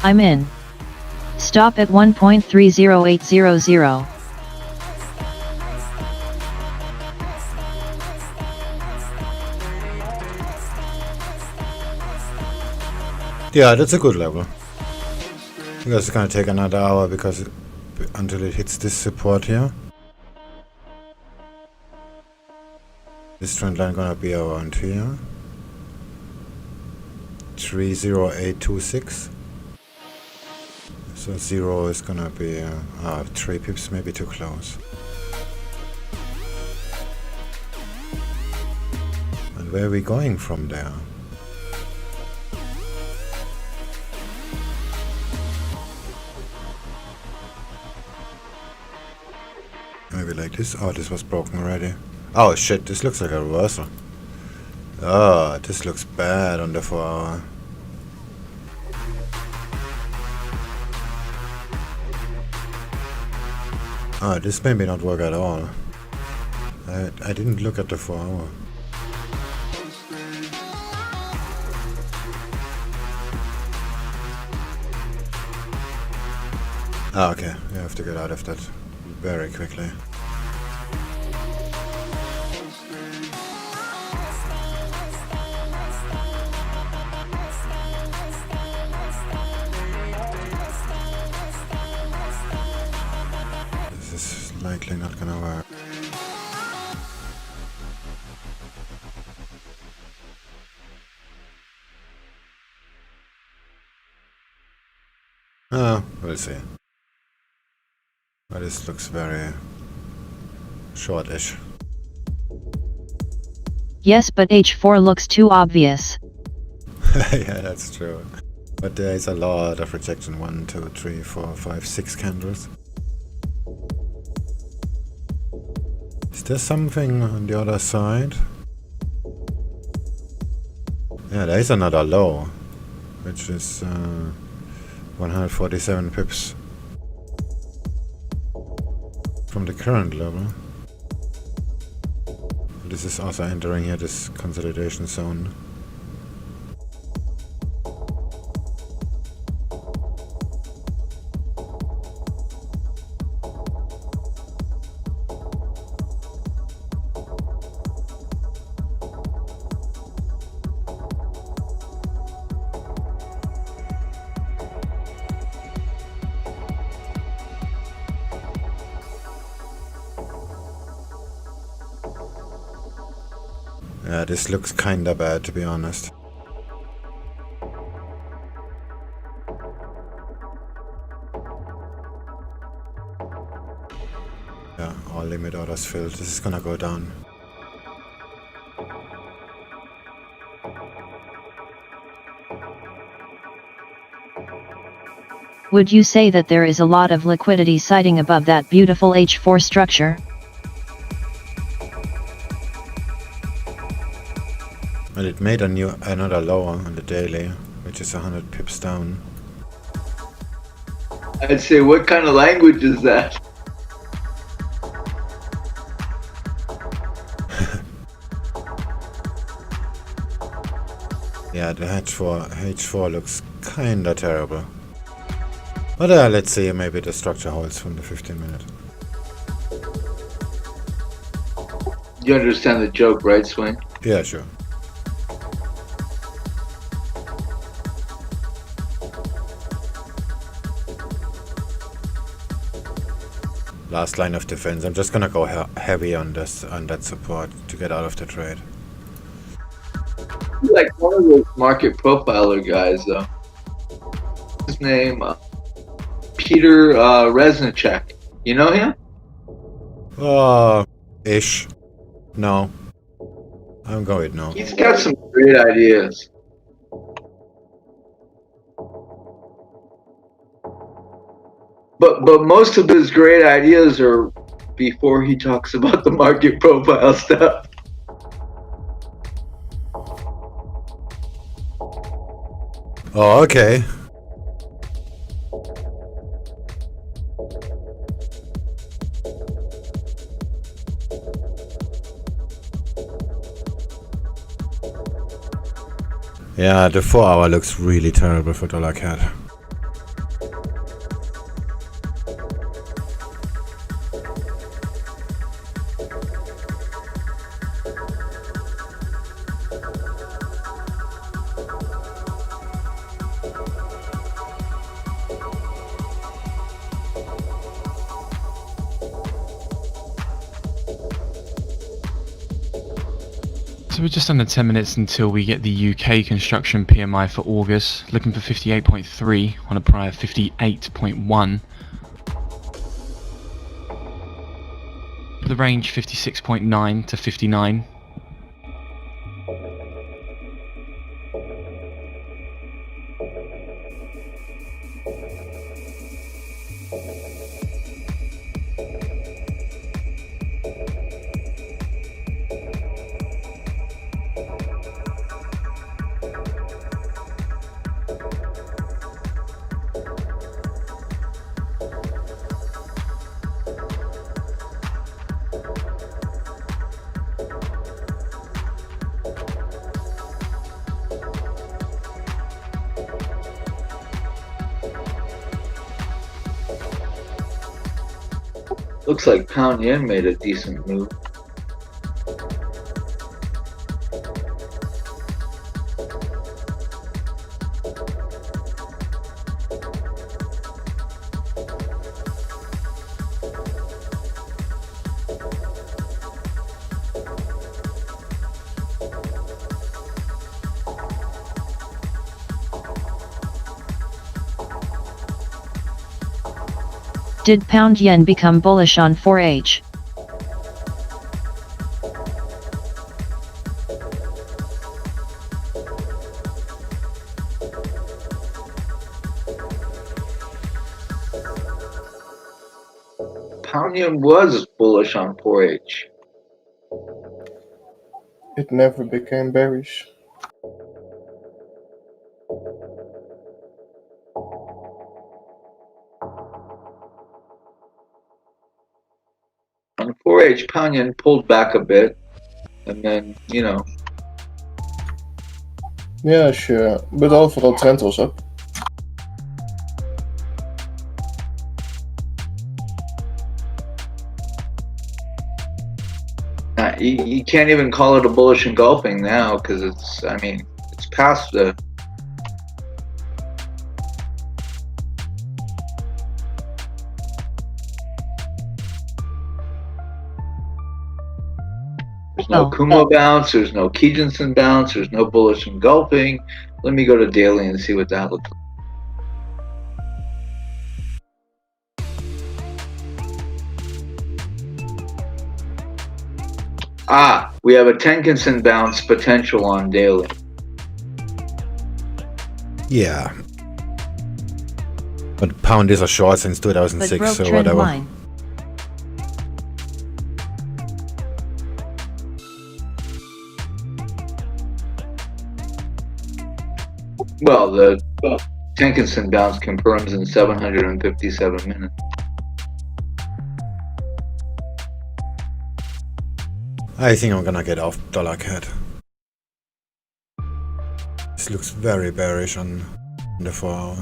I'm in. Stop at 1.30800. Yeah, that's a good level. Because it's gonna take another hour because until it hits this support here. This trend line gonna be around here. 30826. So 0 is gonna be 3 pips, maybe too close. And where are we going from there? Maybe like this. Oh, this was broken already. Oh shit, this looks like a reversal. Oh, this looks bad on the 4 hour. Oh, this may not work at all. I didn't look at the 4 hour. Ah, okay, we have to get out of that very quickly. This is likely not gonna work. Oh, we'll see. But this looks very shortish. Yes, but H4 looks too obvious. Yeah, that's true. But there is a lot of rejection. 1, 2, 3, 4, 5, 6 candles. Is there something on the other side? Yeah, there is another low, which is 147 pips from the current level. This is also entering here this consolidation zone. Yeah, this looks kinda bad, to be honest. Yeah, all limit orders filled. This is gonna go down. Would you say that there is a lot of liquidity sighting above that beautiful H4 structure? Well, it made another lower on the daily, which is 100 pips down. I'd say, what kind of language is that? Yeah, the H4 looks kinda terrible. But let's see, maybe the structure holds from the 15 minute. You understand the joke, right, Swing? Yeah, sure. Last line of defense. I'm just gonna go heavy on that support to get out of the trade. Like one of those market profiler guys, though. His name, Peter Resnicek. You know him? Ish. No. I'm going no. He's got some great ideas. But most of his great ideas are before he talks about the market profile stuff. Oh, okay. Yeah, the 4 hour looks really terrible for dollar CAD. So we're just under 10 minutes until we get the UK construction PMI for August, looking for 58.3 on a prior 58.1. The range 56.9 to 59. Looks like pound yen made a decent move. Did pound yen become bullish on 4H? Pound yen was bullish on 4H. It never became bearish. On 4H, pound yen pulled back a bit, and then, you know. Yeah, sure, but overall trend was up. You can't even call it a bullish engulfing now, because it's, I mean, it's past the... There's no Kumo bounce, there's no Kijinsen bounce, there's no bullish engulfing. Let me go to daily and see what that looks like. Ah, we have a Tenkan-sen bounce potential on daily. Yeah. But pound is a short since 2006, so whatever. Line. Well, the Tenkan-sen bounce confirms in 757 minutes. I think I'm gonna get off dollar CAD. This looks very bearish on the 4 hour.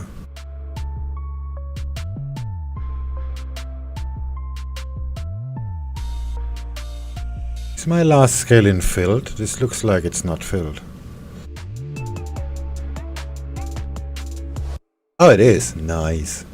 Is my last scaling filled? This looks like it's not filled. Oh, it is. Nice.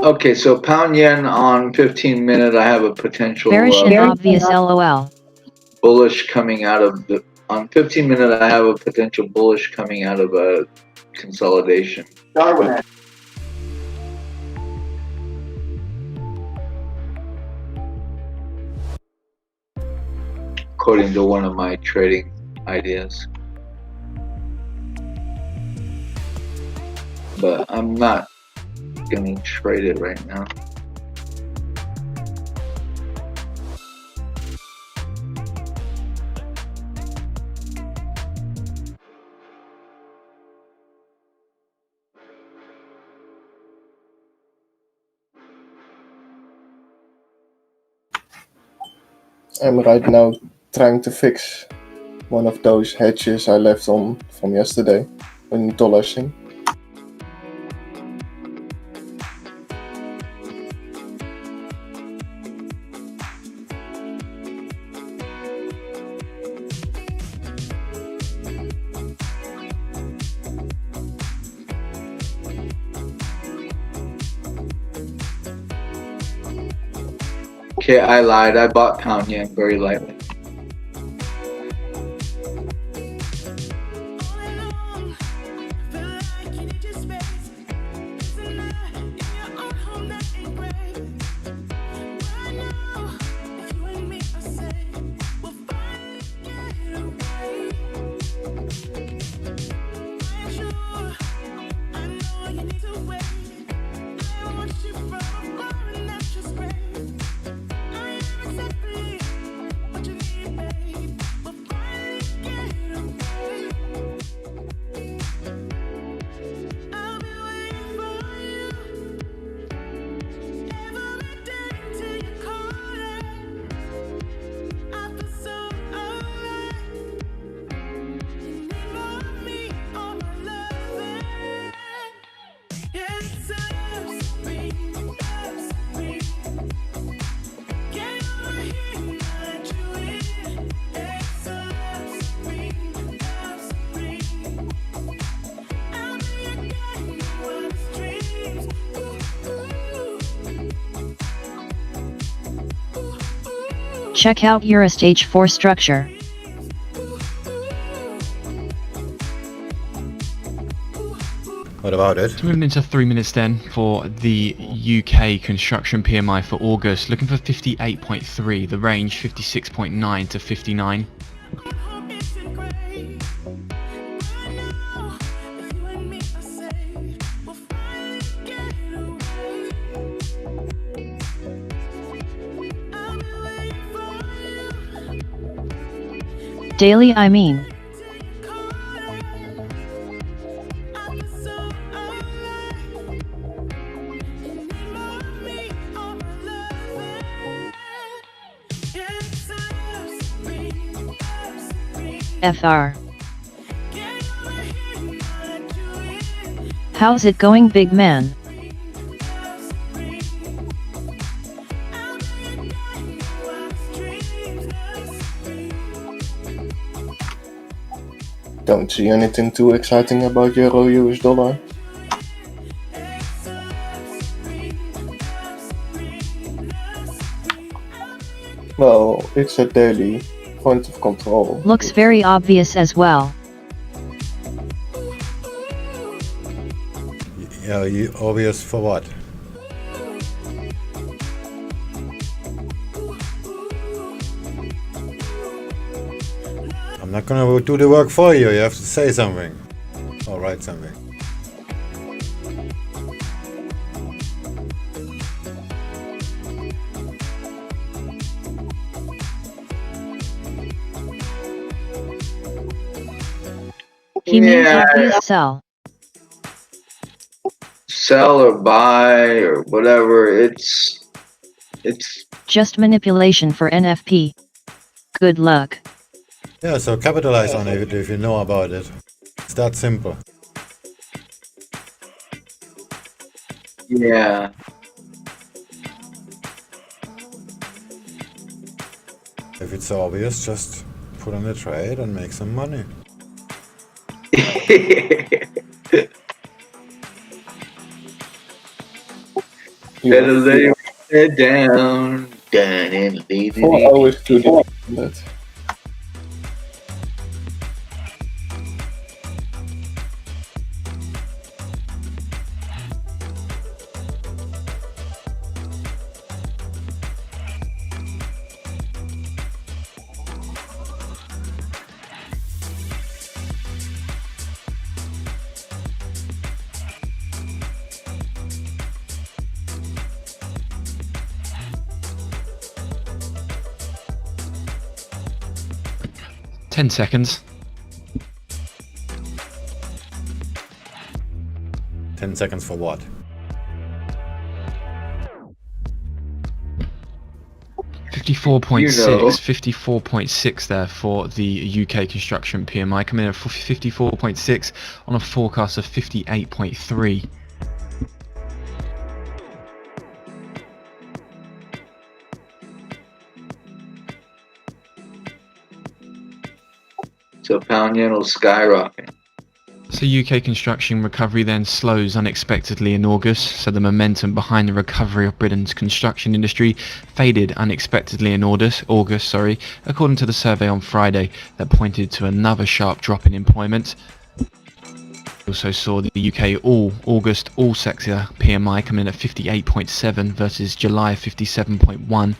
Okay, so pound yen on 15 minute, I have a potential Bearish and obvious LOL. bullish coming out of the, on 15 minute, I have a potential bullish coming out of a consolidation. According to one of my trading ideas. But I'm not gonna trade it right now. I'm right now trying to fix one of those hedges I left on from yesterday when dollar thing. Okay, I lied. I bought pound yen very lightly. Check out EURUSD structure. What about it? So moving into 3 minutes then for the UK construction PMI for August, looking for 58.3, the range 56.9 to 59. Daily I mean. FR. How's it going, big man? Don't see anything too exciting about Euro US dollar. Well, it's a daily point of control. Looks very obvious as well. Yeah, obvious for what? I'm not gonna do the work for you. You have to say something or write something. He means obvious sell. Sell or buy or whatever. It's just manipulation for NFP. Good luck. Yeah, so capitalize on it if you know about it. It's that simple. Yeah. If it's obvious, just put on a trade and make some money. Better lay your head down. Done and leave it. 4 hours to do that. Ten seconds. 10 seconds for what? 54.6, 54.6 there for the UK construction PMI, coming in at 54.6 on a forecast of 58.3. So pound yen will skyrocket. So UK construction recovery then slows unexpectedly in August, so the momentum behind the recovery of Britain's construction industry faded unexpectedly in August, according to the survey on Friday that pointed to another sharp drop in employment. We also saw the UK August all sector PMI come in at 58.7 versus July 57.1.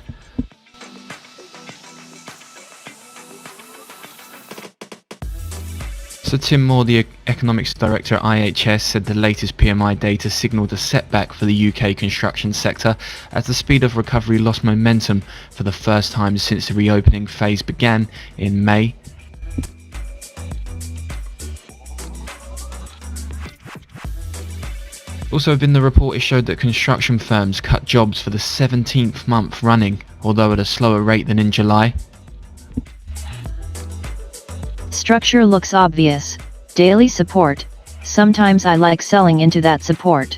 So Tim Moore, the economics director at IHS, said the latest PMI data signalled a setback for the UK construction sector as the speed of recovery lost momentum for the first time since the reopening phase began in May. Also within the report, it showed that construction firms cut jobs for the 17th month running, although at a slower rate than in July. Structure looks obvious. Daily support. Sometimes I like selling into that support.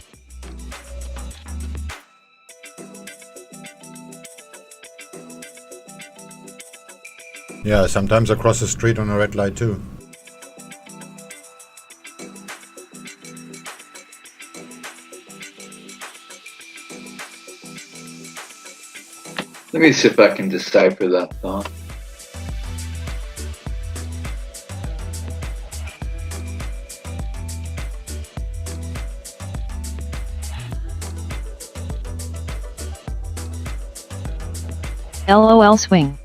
Yeah, sometimes I cross the street on a red light too. Let me see if I can decipher that thought. LOL swing.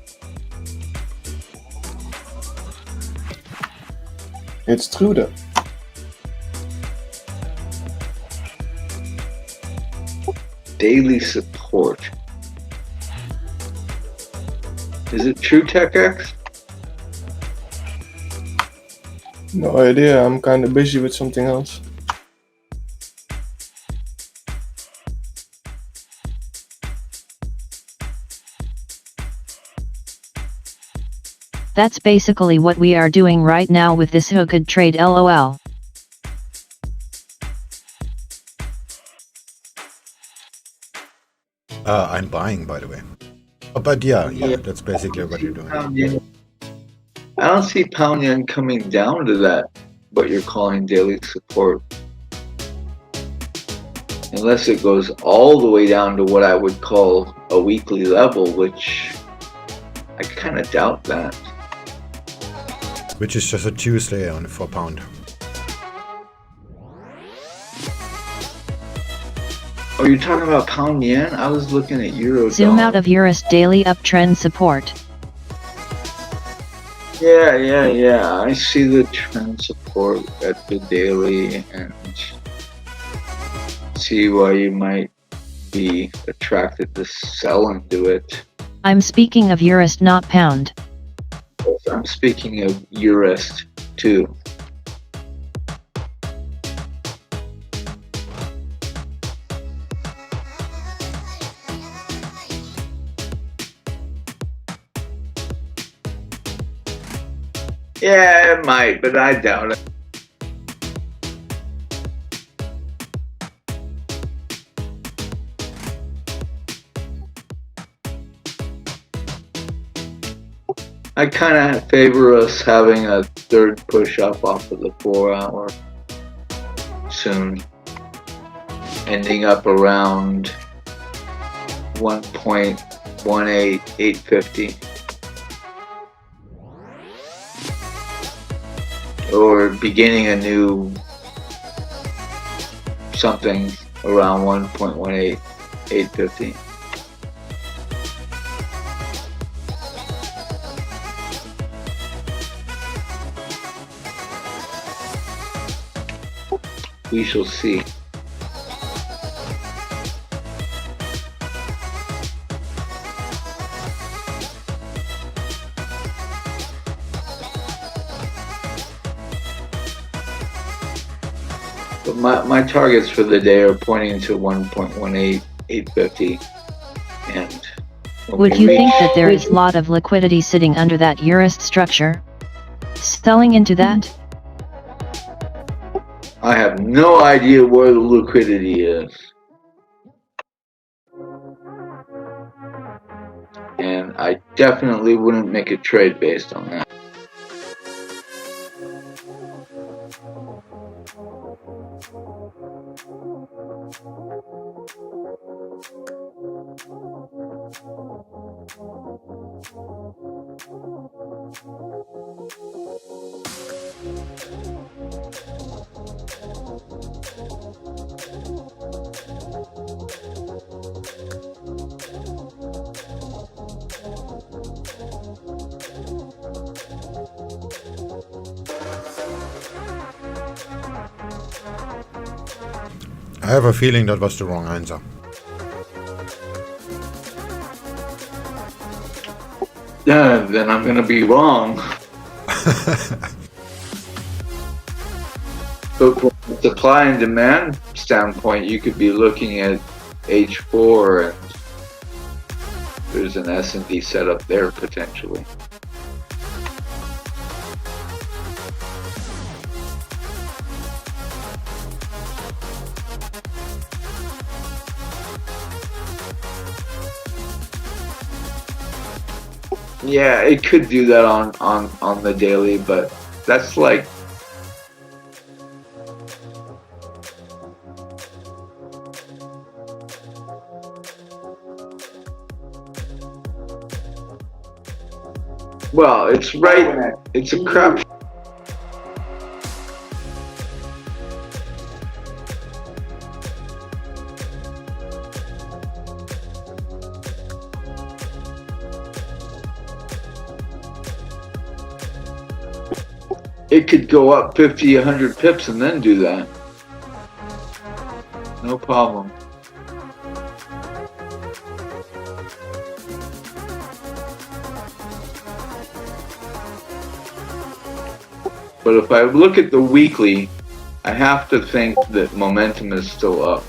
It's true though. Daily support. Is it true, TechX? No idea, I'm kinda busy with something else. That's basically what we are doing right now with this hooked trade LOL. I'm buying, by the way. Oh, but yeah, that's basically what you're doing. I don't see pound yen coming down to that, what you're calling daily support. Unless it goes all the way down to what I would call a weekly level, which I kind of doubt that. Which is just a Tuesday on for pound. Oh, you're talking about pound yen? I was looking at euro. Zoom out of EURUSD daily uptrend support. Yeah. I see the trend support at the daily and see why you might be attracted to sell into it. I'm speaking of EURUSD, not pound. I'm speaking of EURUSD too. Yeah, it might, but I doubt it. I kind of favor us having a third push up off of the 4 hour soon, ending up around 1.18850. Or beginning a new something around 1.18850. We shall see. But my targets for the day are pointing to 1.18850 and Would you think that there is a lot of liquidity sitting under that EURUSD structure? Selling into that? I have no idea where the liquidity is. And I definitely wouldn't make a trade based on that. I have a feeling that was the wrong answer. Yeah, then I'm gonna be wrong. But from a supply and demand standpoint, you could be looking at H4 and there's an S&D setup there potentially. Yeah, it could do that on the daily, but that's like well, it's right. It's a crap. It could go up 50, 100 pips and then do that. No problem. But if I look at the weekly, I have to think that momentum is still up.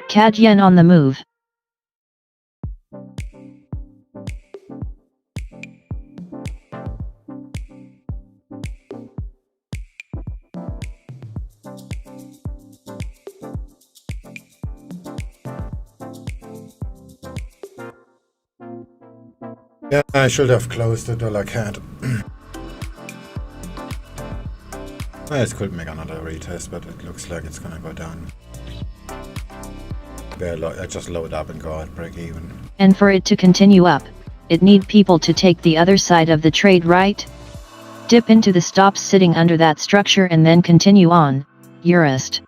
CAD yen on the move. Yeah, I should have closed the dollar CAD. I could make another retest, but it looks like it's gonna go down. I just load up and go out break even. And for it to continue up, it need people to take the other side of the trade, right? Dip into the stops sitting under that structure and then continue on, EURUSD.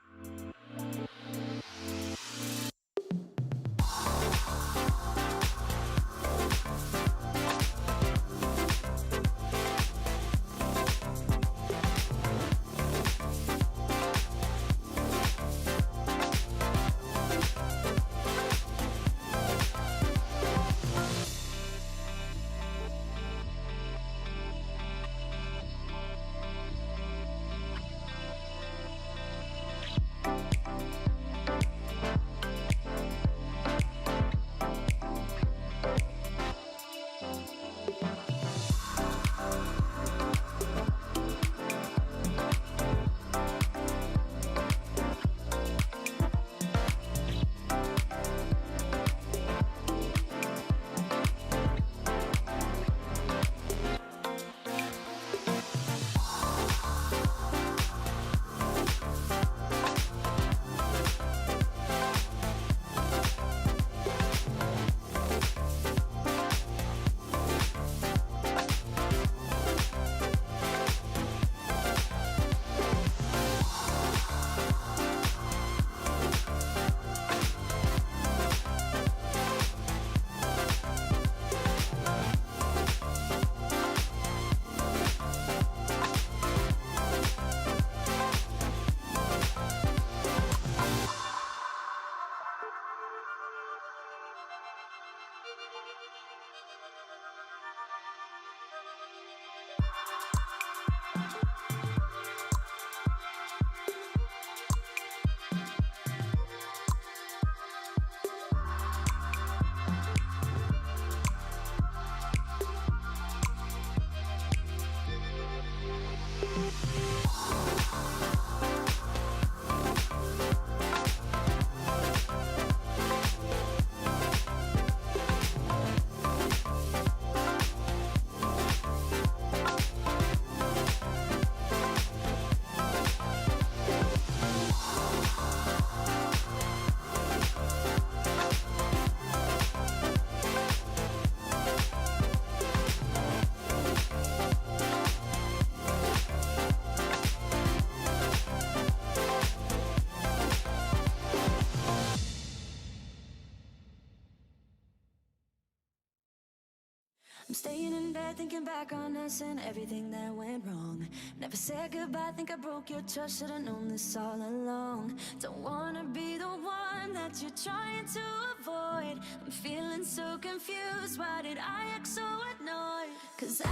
staying in bed thinking back on us and everything that went wrong. Never said goodbye, think I broke your trust, should've known this all along. Don't wanna be the one that you're trying to avoid. I'm feeling so confused, why did I act so annoyed? 'Cause I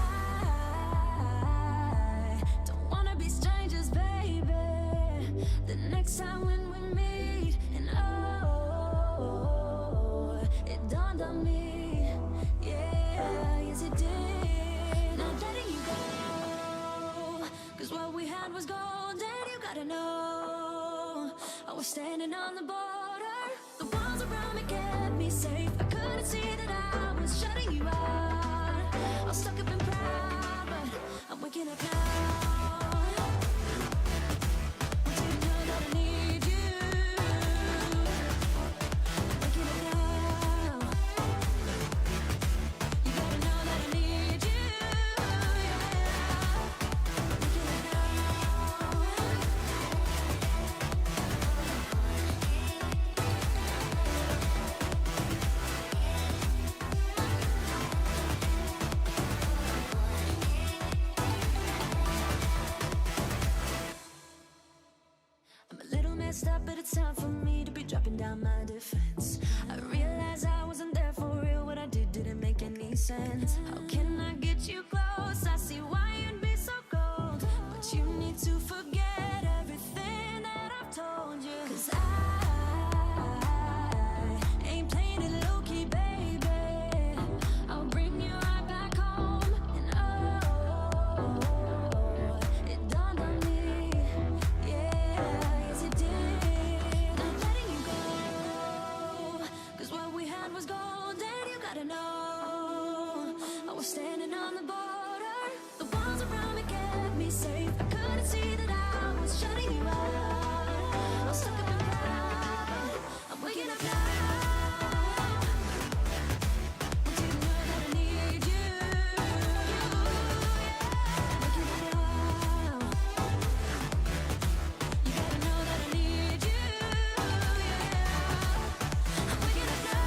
don't wanna be strangers, baby. The next time when we meet, and oh, it dawned on me, yeah, yes it did. Not letting you go, 'cause what we had was gold, and you gotta know, I was standing on the border. The walls around me kept me safe, I couldn't see that I was shutting you out. I was stuck up and proud, but I'm waking up now. Up, but it's time for me to be dropping down my defense. I realize I wasn't there for real, what I did didn't make any sense. How can I get you close? I see why you'd be so cold, but you need to forget everything that I've told you. 'Cause I ain't playing it low-key, baby. I'll bring you right back home, and oh, it dawned on me, yeah, yes it did. Was gold, and you gotta know, I was standing on the border. The walls around me kept me safe, I couldn't see that I was shutting you out. I was stuck up and proud, I'm waking up now. Want you to know that I need you, waking up now. You gotta know that I need you, I'm waking up now.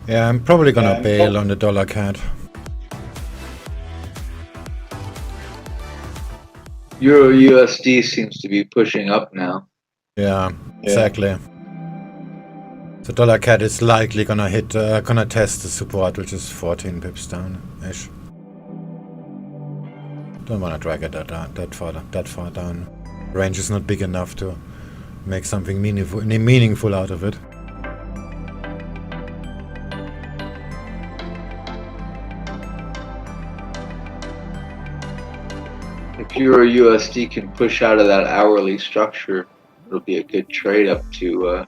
Yeah, I'm probably gonna bail on the dollar CAD. Euro USD seems to be pushing up now. Yeah, exactly. So dollar CAD is likely gonna hit, gonna test the support, which is 14 pips down-ish. Don't wanna drag it that far down. Range is not big enough to make something meaningful out of it. If Euro USD can push out of that hourly structure, it'll be a good trade up to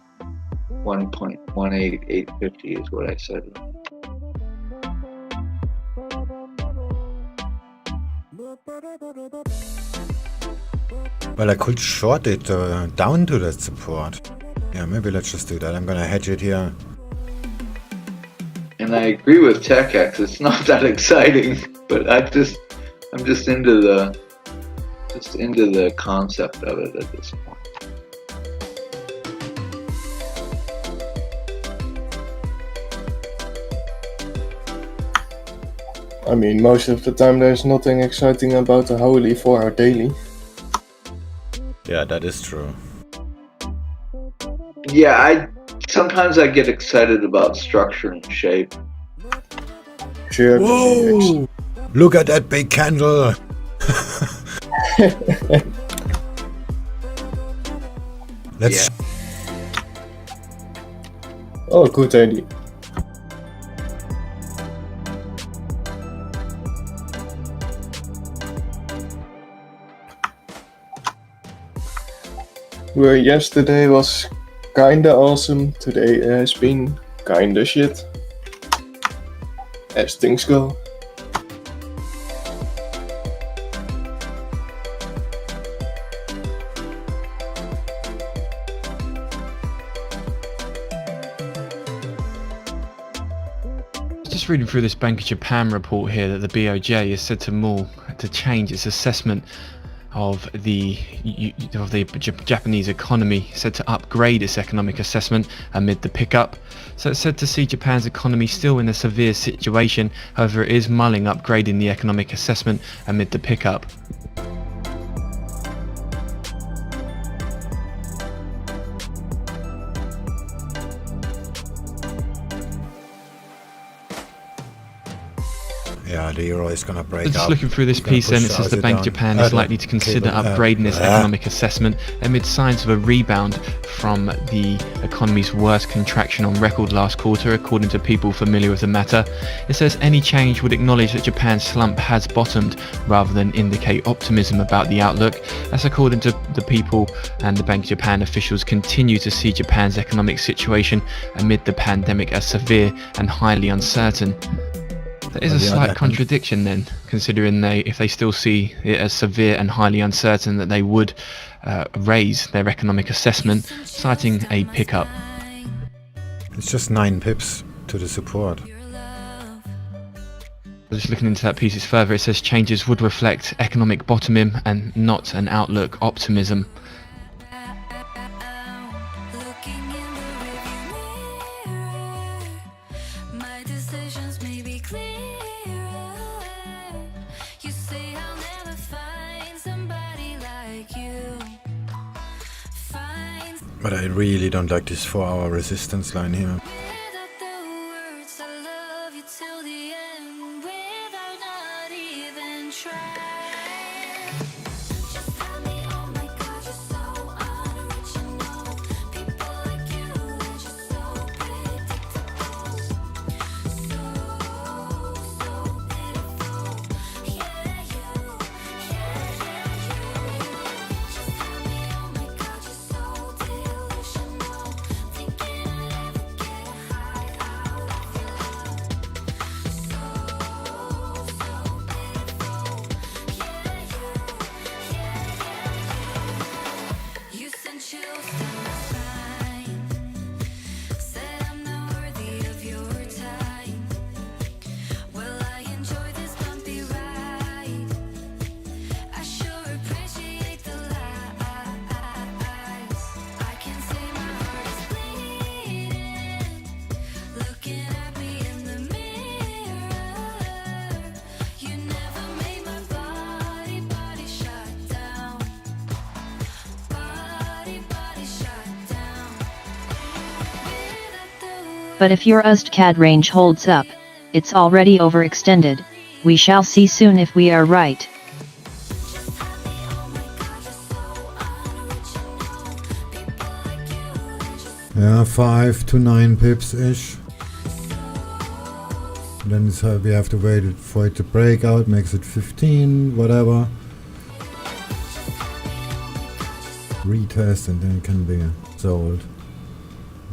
1.18850 is what I said. Well, I could short it down to that support. Yeah, maybe let's just do that. I'm gonna hedge it here. And I agree with TechX. It's not that exciting, but I'm just into the concept of it at this point. I mean, most of the time there's nothing exciting about the Holy 4-hour daily. Yeah, that is true. Yeah, sometimes I get excited about structure and shape. Sure. Whoa! Look at that big candle! Let's. Yeah. Oh, good idea. Where yesterday was kinda awesome, today has been kinda shit. As things go. Just reading through this Bank of Japan report here that the BOJ is said to change its assessment of the Japanese economy, said to upgrade its economic assessment amid the pickup. So it's said to see Japan's economy still in a severe situation, however it is mulling upgrading the economic assessment amid the pickup. Yeah, the euro is gonna break Just up. looking through this piece then, it says the Bank of Japan is likely to consider upgrading its economic assessment amid signs of a rebound from the economy's worst contraction on record last quarter, according to people familiar with the matter. It says any change would acknowledge that Japan's slump has bottomed rather than indicate optimism about the outlook. That's according to the people, and the Bank of Japan officials continue to see Japan's economic situation amid the pandemic as severe and highly uncertain. There is a slight contradiction then, considering if they still see it as severe and highly uncertain, that they would raise their economic assessment, citing a pickup. It's just 9 pips to the support. Just looking into that piece further, it says changes would reflect economic bottoming and not an outlook optimism. But I really don't like this 4-hour resistance line here. But if your USDCAD range holds up, it's already overextended. We shall see soon if we are right. Yeah, 5 to 9 pips ish. Then we have to wait for it to break out, makes it 15, whatever. Retest and then it can be sold.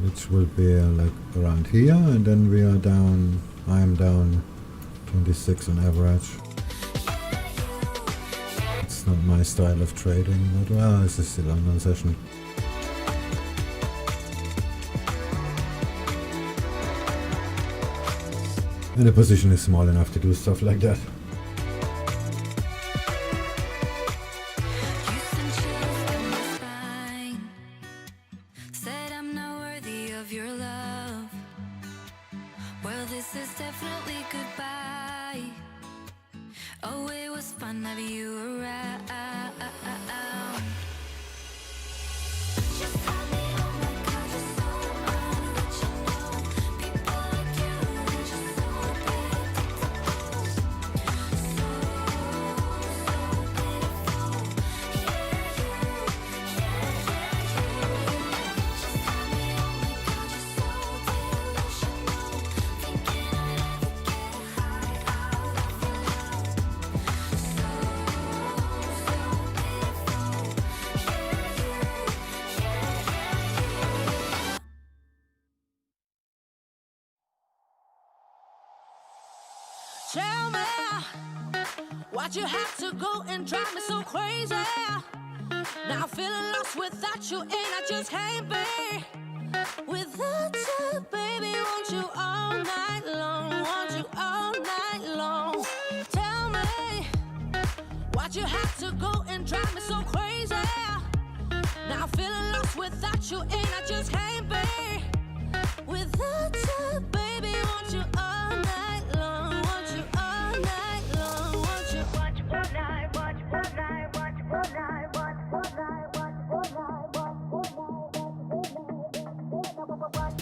Which will be like around here, and then we are down, I am down 26 on average. It's not my style of trading, but well, this is still on session. And the position is small enough to do stuff like that. Tell me, why'd you have to go and drive me so crazy? Now I'm feeling lost without you, and I just can't be without you, baby. Want you all night long, want you Why'd you have to go and drive me so crazy? Now I'm feeling lost without you, and I just can't be without you, baby. Want you all night long, want you all night long, want you watch all night, watch all night, watch all night, watch all night, watch all night, watch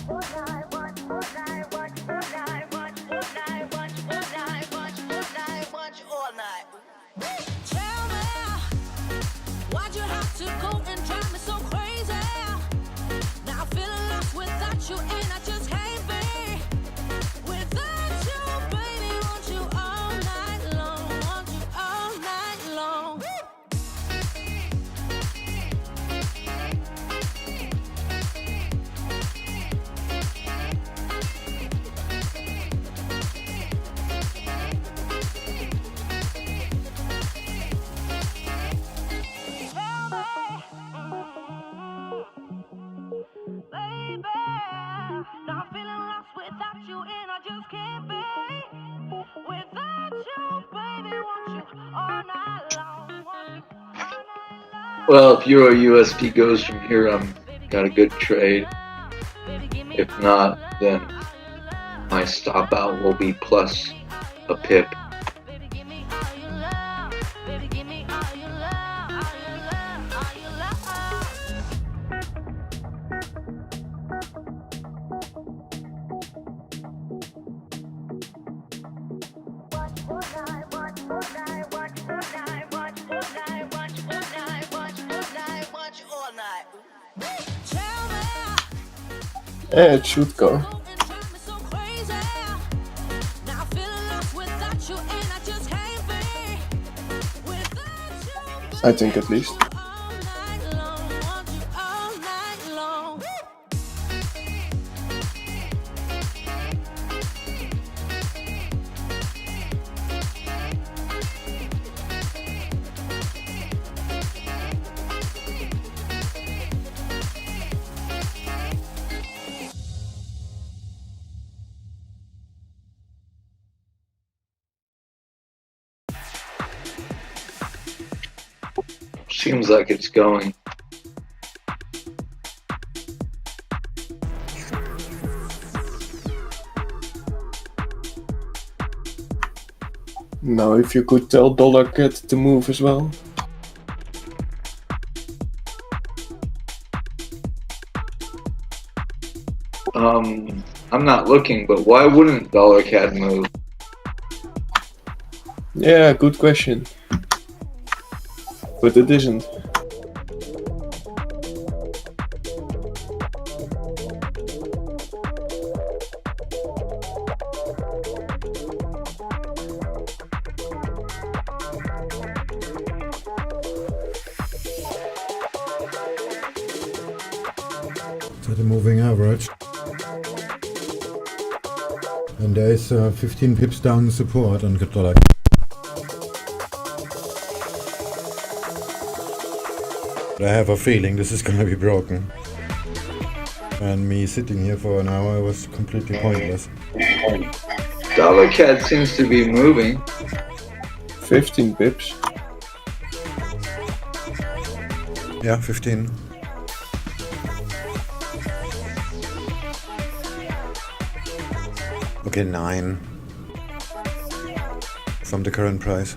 all night, watch all night, watch all night, watch all night, watch all night, watch all night, watch all night. Tell me, why'd you have to go and drive me so crazy? Now I'm feeling lost without you, and I just can't be without you, baby. Want you all night long, want you all night long. Baby, now I'm feeling lost without you, and I just can't be without you, baby. Want you all night long, want you all night long. Well, if Euro USD goes from here, I'm got a good trade. If not, then my stop out will be plus a pip. Baby, give me all your love. Baby, give me all your love, all your love, all your love. It should go. I think at least. Seems like it's going. Now if you could tell $CAD to move as well. I'm not looking, but why wouldn't $CAD move? Yeah, good question. But it isn't. So the moving average. And there is 15 pips down support on dollar. I have a feeling this is gonna be broken. And me sitting here for an hour was completely pointless. $CAD seems to be moving. 15 pips. Yeah, 15. Okay, 9. From the current price.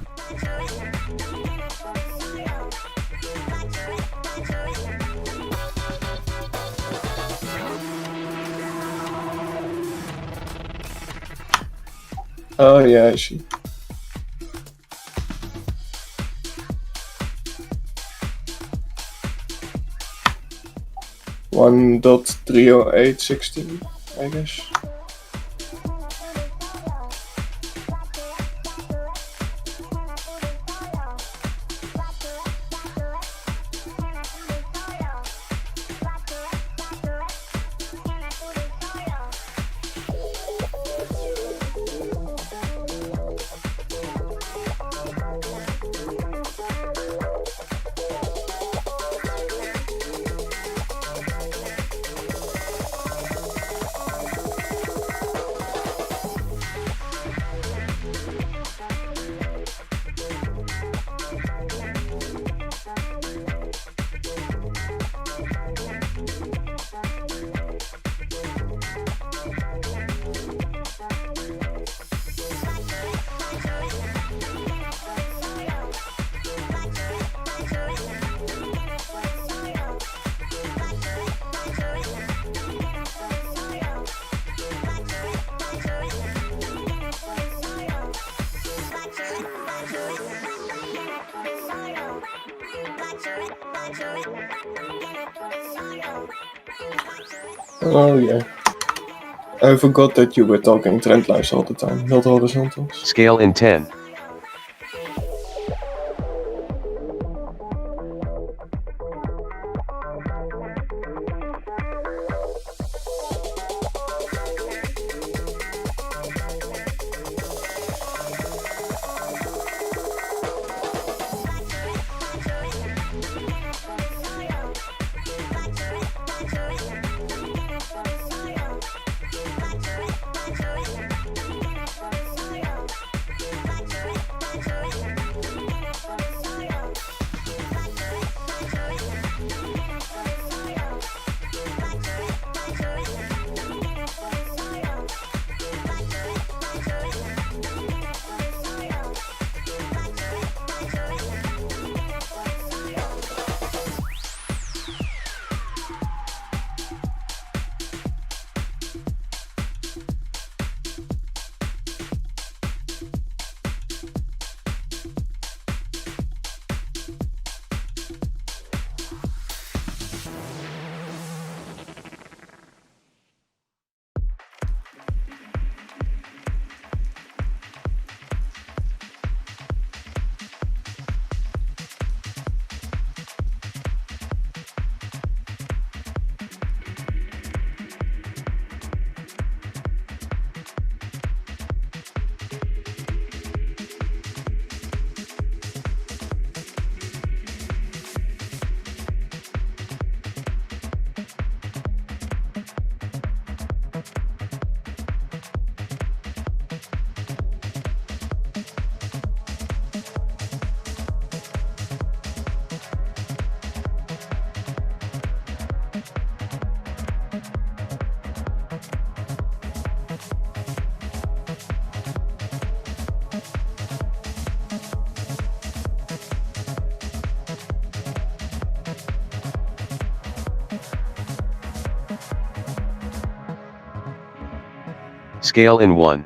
Oh yeah, I see. $1.30816, I guess. Oh yeah. I forgot that you were talking trend lines all the time, not horizontals. Scale in 10. Scale in 1.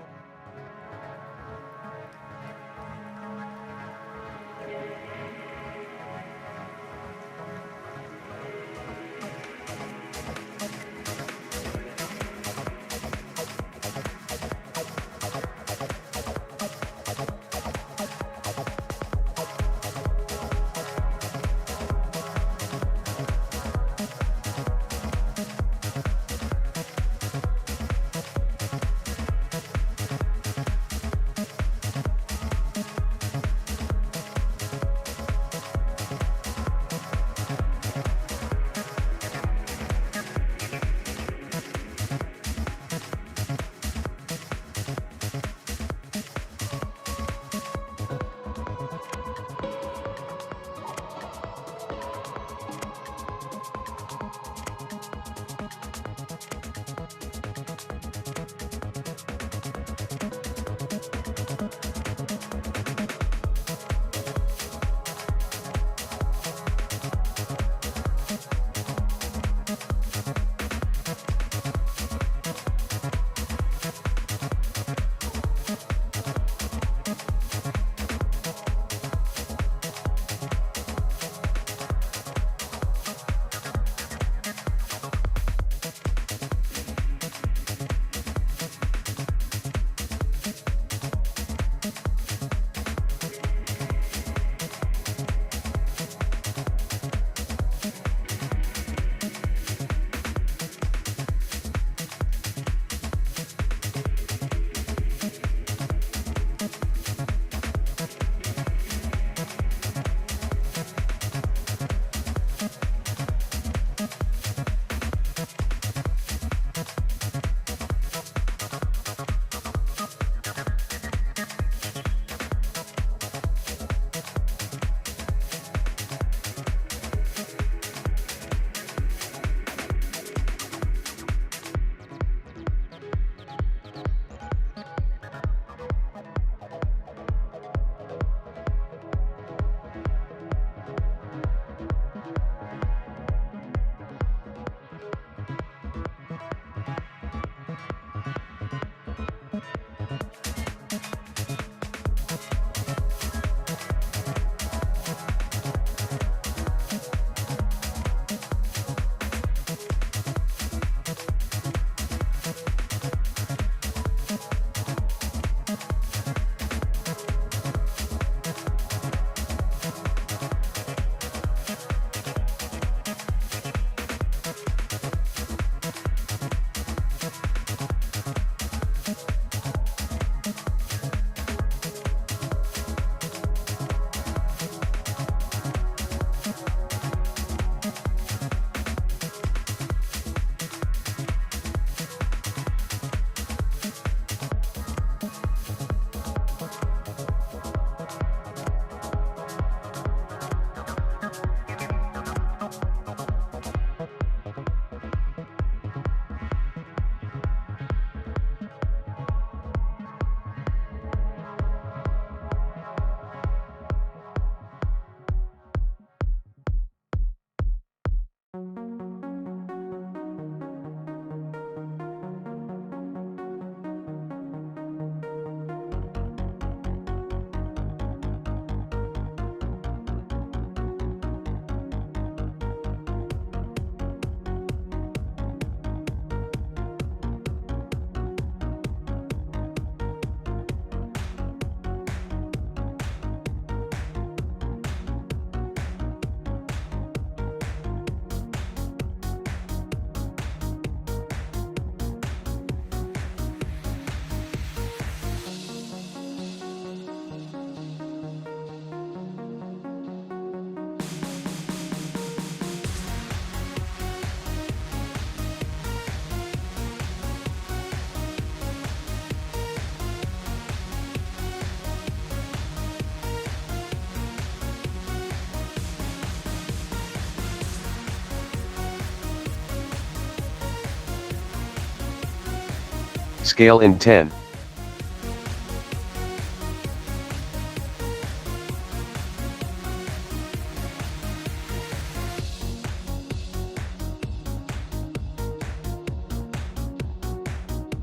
Scale in 10.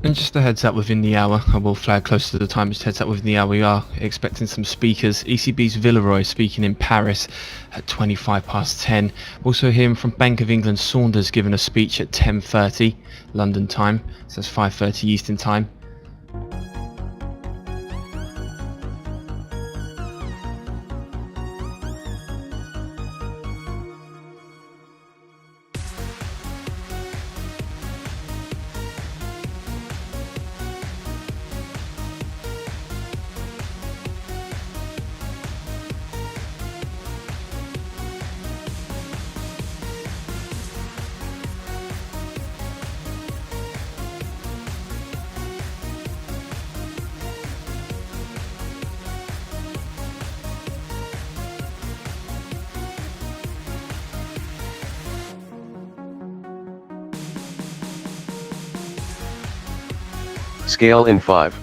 And just a heads up within the hour, I will flag close to the time, just heads up within the hour, we are expecting some speakers. ECB's Villeroy speaking in Paris at 25 past 10. Also hearing from Bank of England Saunders giving a speech at 10:30 London time, so that's 5:30 Eastern time. Scale in 5.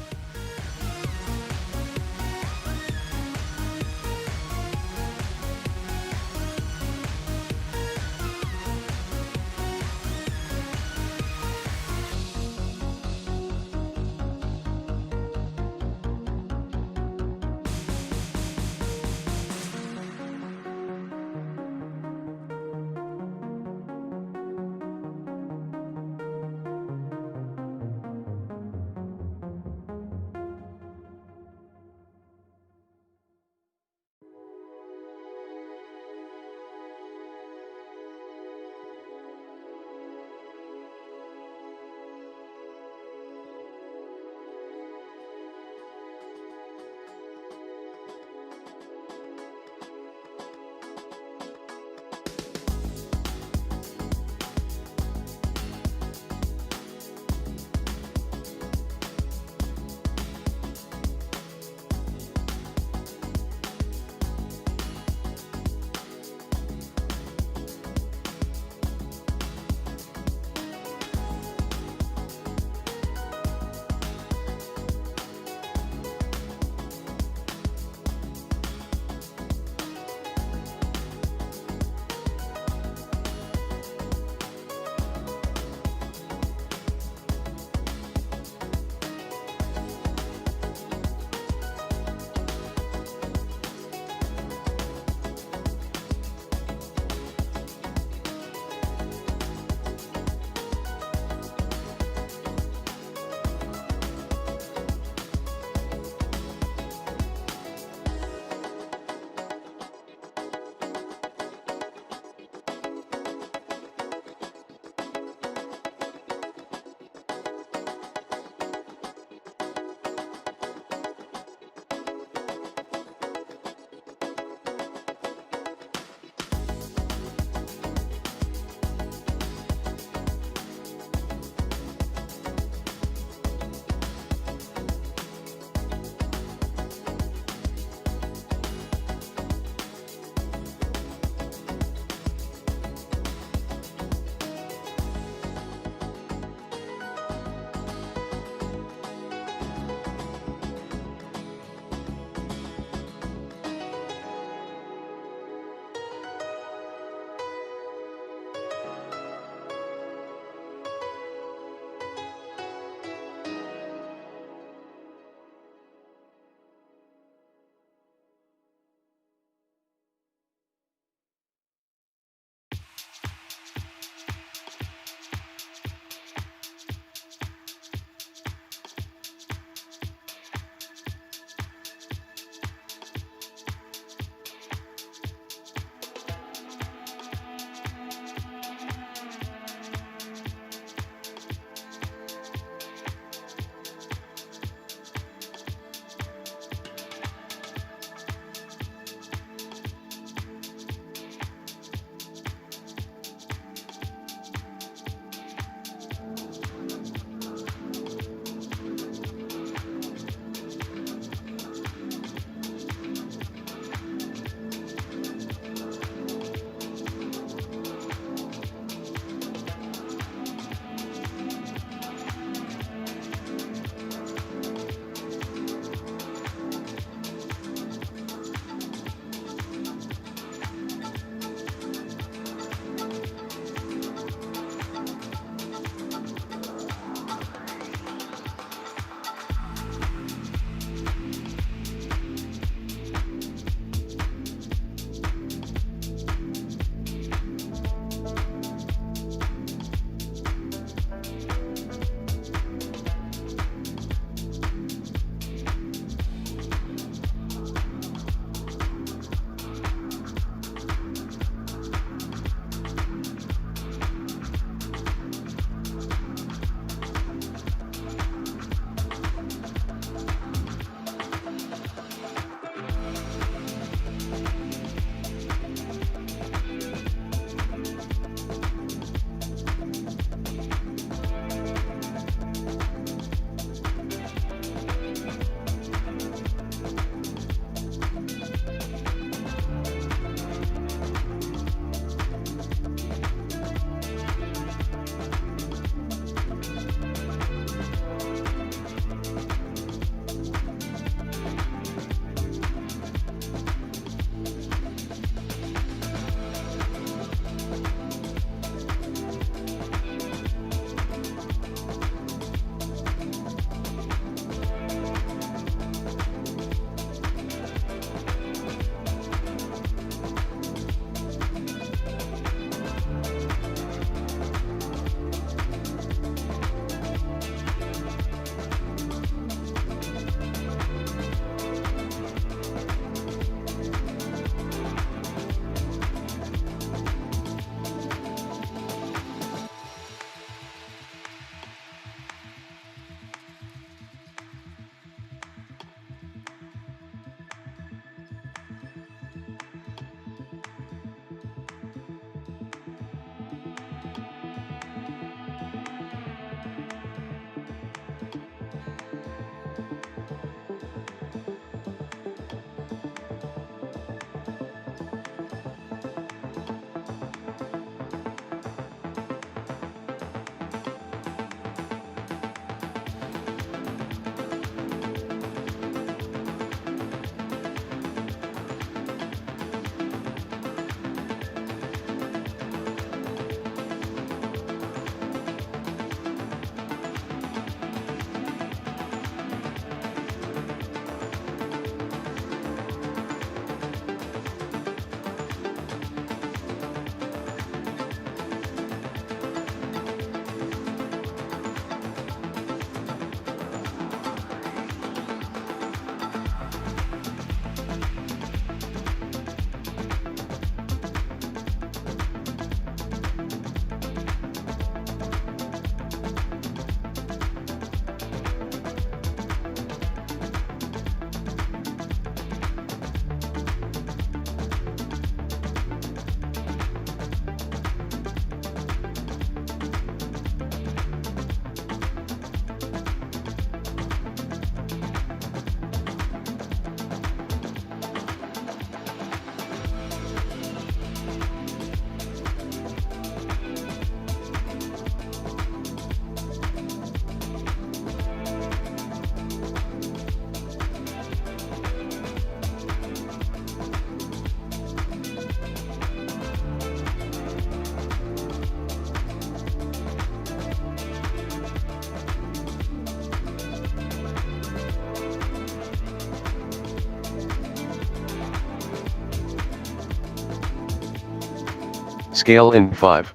Scale in 5.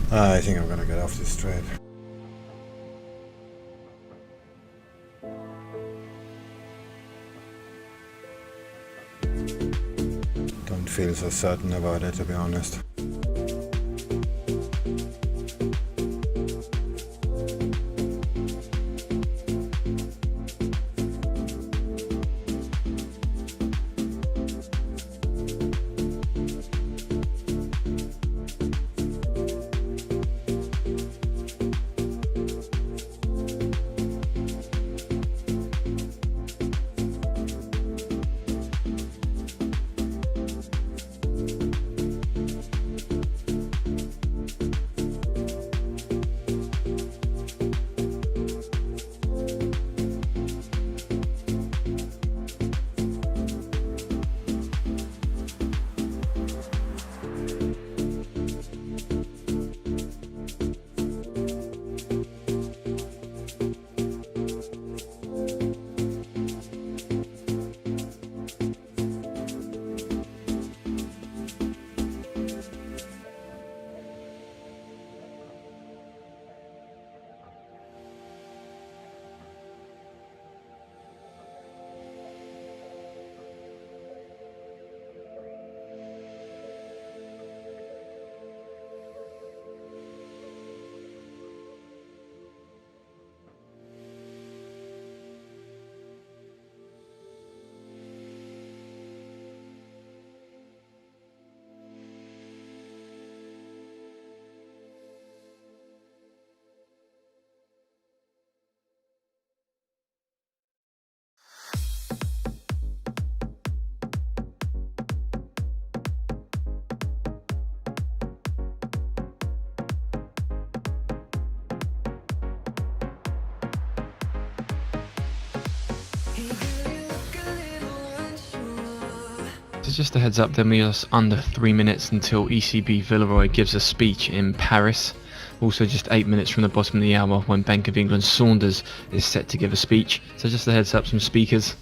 I think I'm gonna get off this trade. Don't feel so certain about it, to be honest. So just a heads up, then we are under 3 minutes until ECB Villeroy gives a speech in Paris. Also just 8 minutes from the bottom of the hour when Bank of England Saunders is set to give a speech. So just a heads up, some speakers.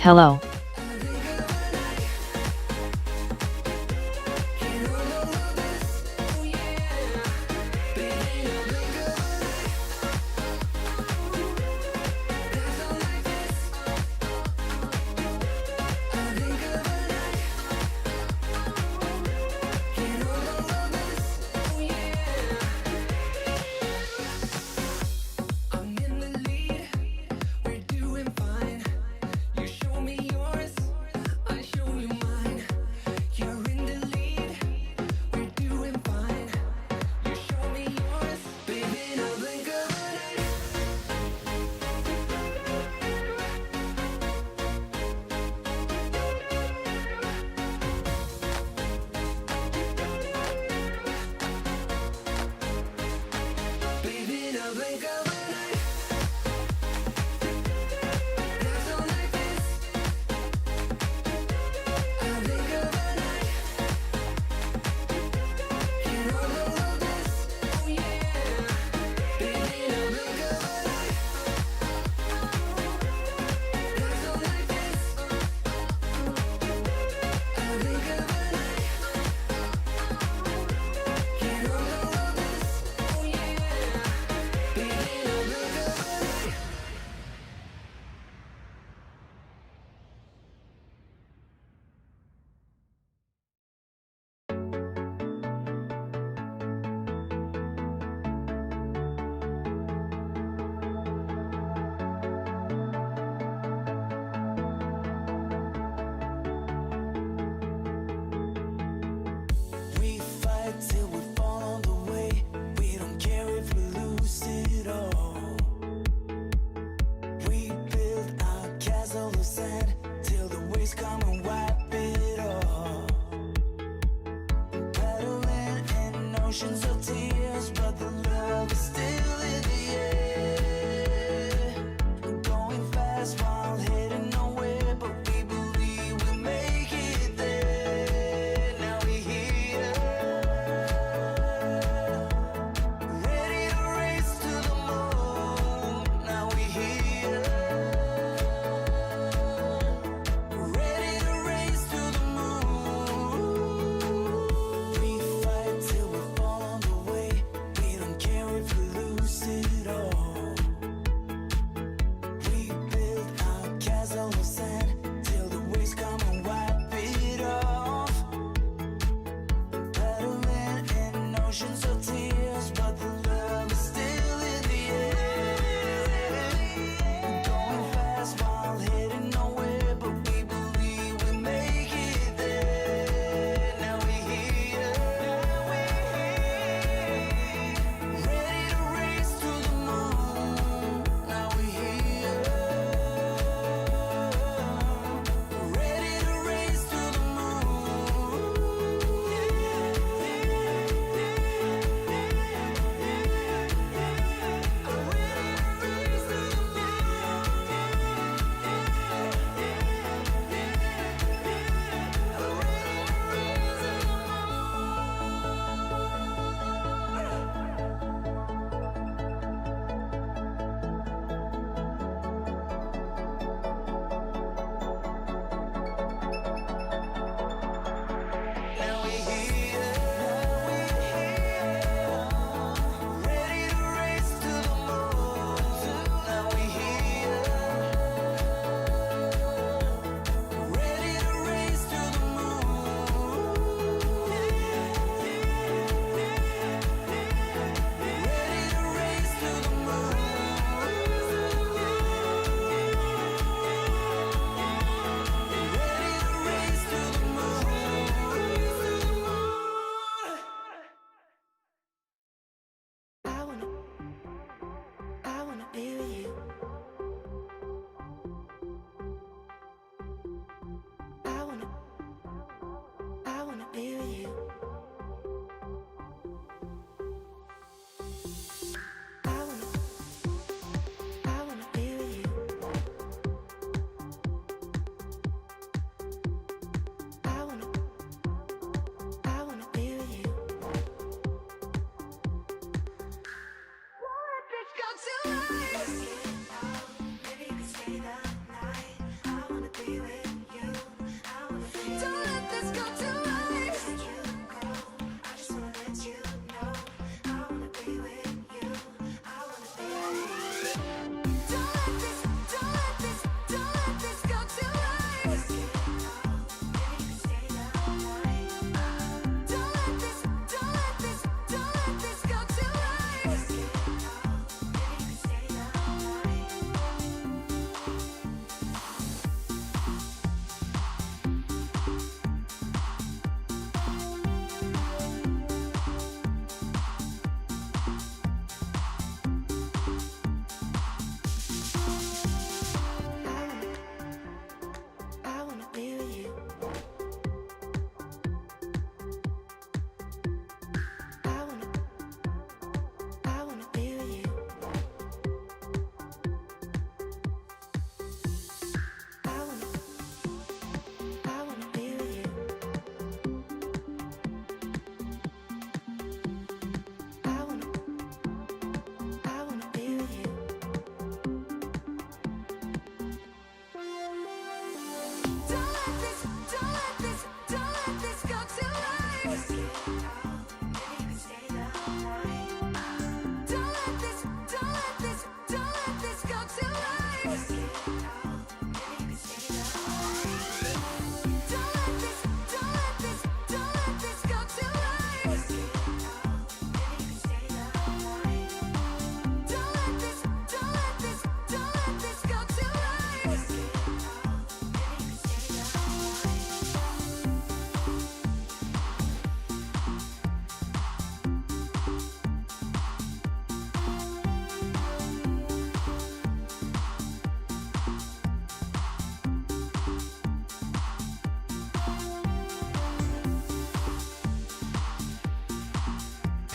Hello.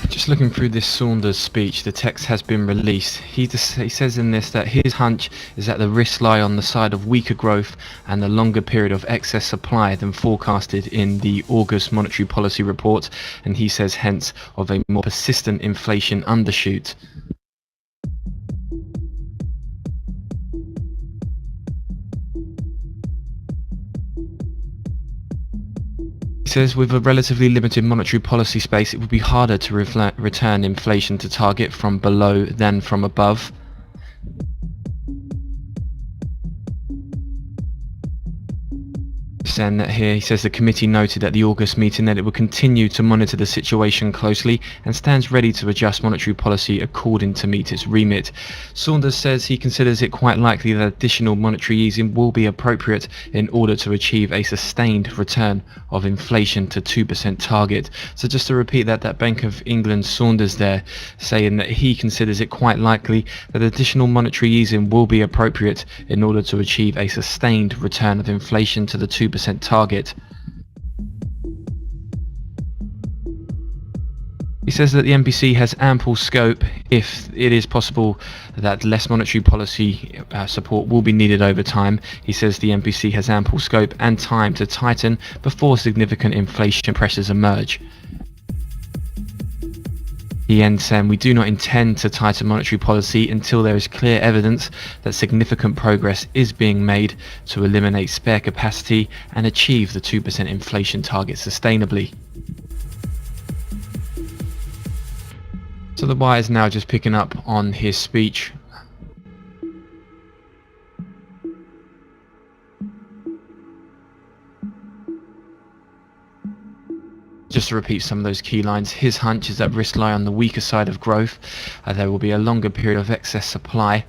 Just looking through this Saunders speech, the text has been released. He says in this that his hunch is that the risks lie on the side of weaker growth and the longer period of excess supply than forecasted in the August monetary policy report, and he says hence of a more persistent inflation undershoot. He says with a relatively limited monetary policy space, it would be harder to return inflation to target from below than from above. And that here he says the committee noted at the August meeting that it will continue to monitor the situation closely and stands ready to adjust monetary policy according to meet its remit. Saunders says he considers it quite likely that additional monetary easing will be appropriate in order to achieve a sustained return of inflation to 2% target. So just to repeat that Bank of England Saunders there saying that he considers it quite likely that additional monetary easing will be appropriate in order to achieve a sustained return of inflation to the 2% target. He says that the MPC has ample scope if it is possible that less monetary policy support will be needed over time. He says the MPC has ample scope and time to tighten before significant inflation pressures emerge. He ends saying, we do not intend to tighten monetary policy until there is clear evidence that significant progress is being made to eliminate spare capacity and achieve the 2% inflation target sustainably. So the buyer is now just picking up on his speech. Just to repeat some of those key lines, his hunch is that risks lie on the weaker side of growth. There will be a longer period of excess supply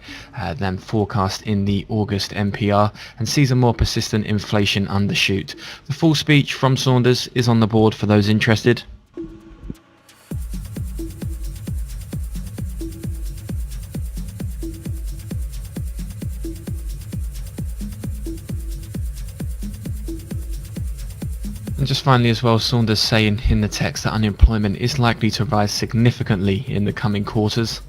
than forecast in the August MPR, and sees a more persistent inflation undershoot. The full speech from Saunders is on the board for those interested. And just finally as well, Saunders saying in the text that unemployment is likely to rise significantly in the coming quarters.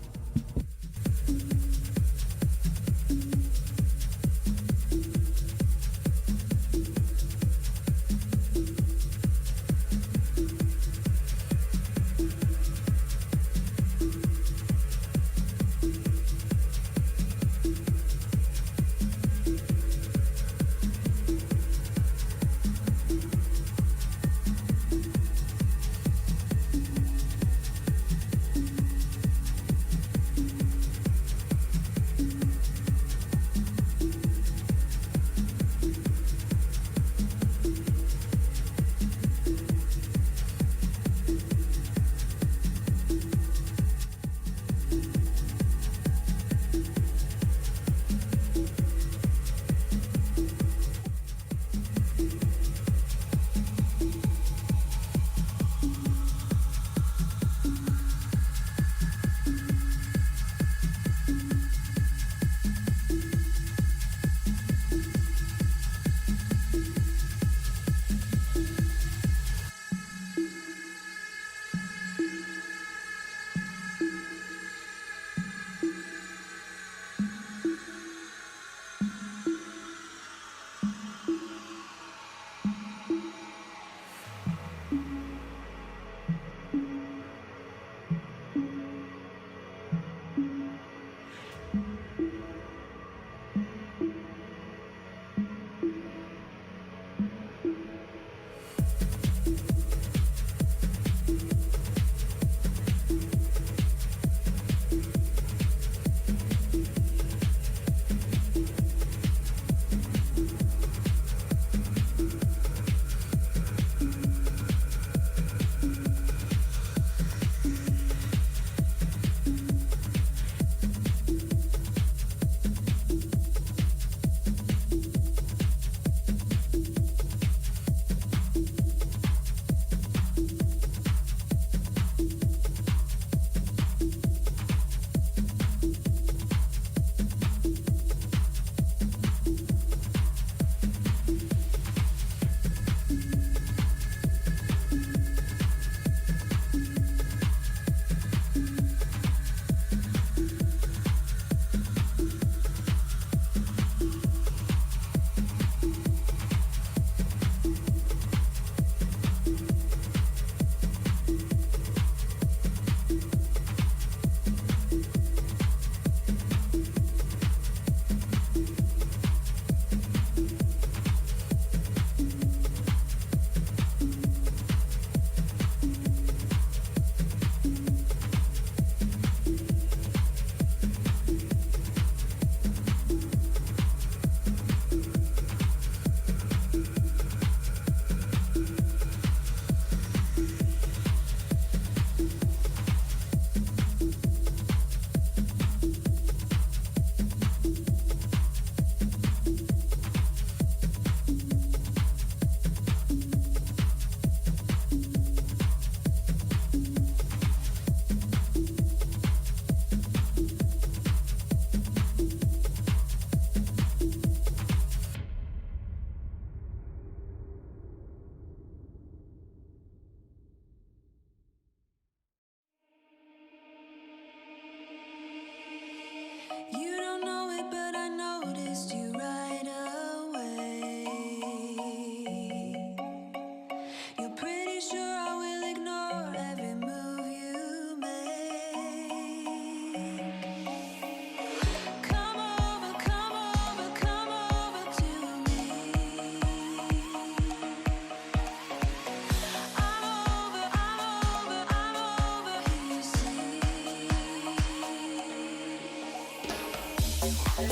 but I noticed you right away. You're pretty sure I will ignore every move you make. Come over, come over, come over to me. I'm over, you see. I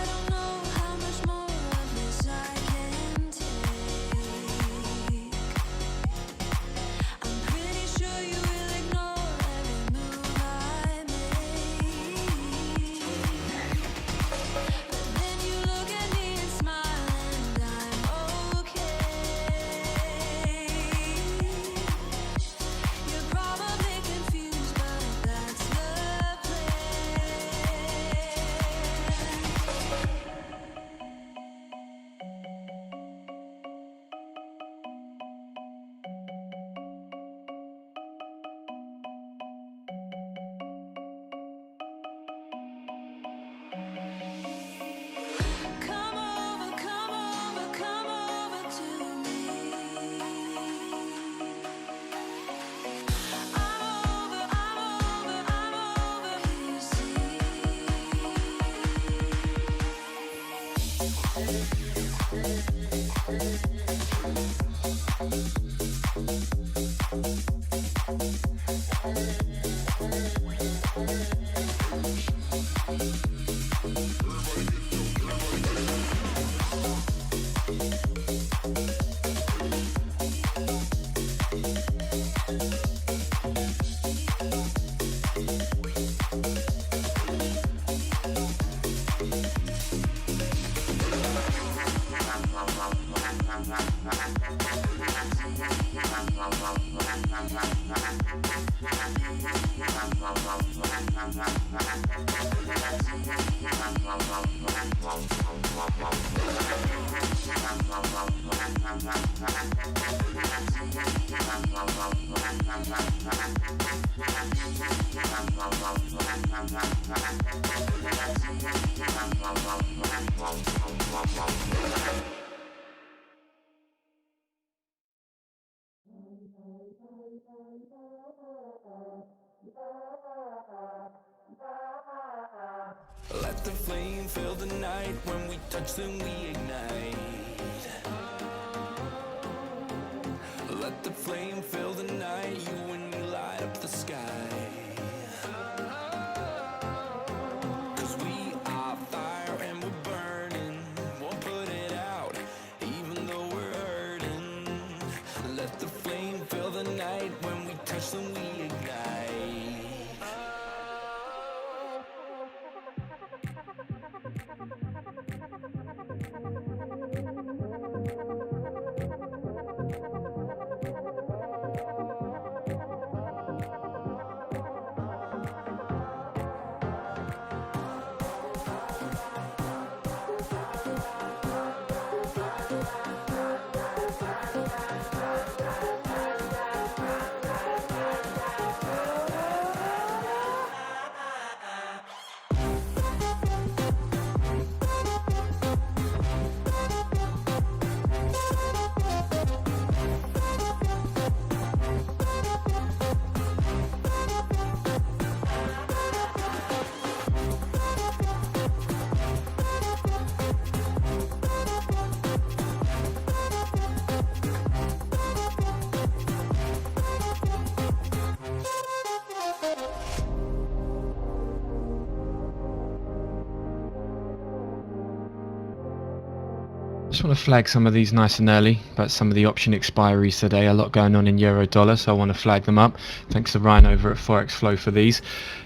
don't know how much more of this I can take. I'm pretty sure you will ignore every move I make. But then you look at me and smile and I'm okay. You're probably confused, but that's the plan. Come over, come over, come over to me. I'm over, you see. Let the flame fill the night. When we touch, then we ignite. Let the flame fill the night. You and me light up the sky. 'Cause we are fire and we're burning. Won't put it out, even though we're hurting. Let the flame fill the night. When we touch, then we ignite. Just want to flag some of these nice and early, but some of the option expiries today. A lot going on in euro dollar, so I want to flag them up. Thanks to Ryan over at Forex Flow for these.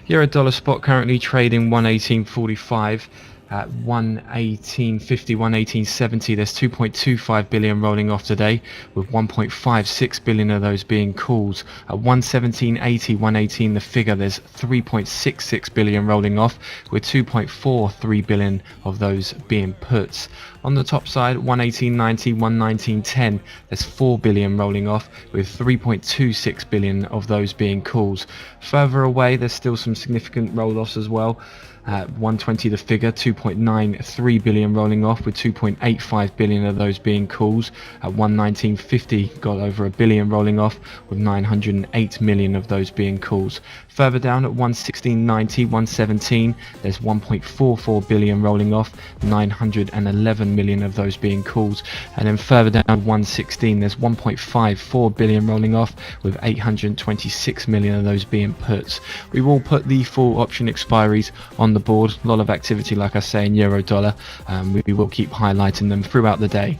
Euro dollar spot currently trading 118.45. at 118.50, 118.70. There's 2.25 billion rolling off today, with 1.56 billion of those being calls. At 117.80, 118 the figure, there's 3.66 billion rolling off, with 2.43 billion of those being puts. On the top side, 118.90, 119.10, there's 4 billion rolling off, with 3.26 billion of those being calls. Further away, there's still some significant roll-offs as well. At 120 the figure, 2.93 billion rolling off, with 2.85 billion of those being calls. At 119.50 got over a billion rolling off, with 908 million of those being calls. Further down at 116.90, 117, there's 1.44 billion rolling off, 911 million of those being calls. And then further down 116, there's 1.54 billion rolling off, with 826 million of those being puts. We will put the full option expiries on the board. A lot of activity, like I say, in euro dollar. We will keep highlighting them throughout the day.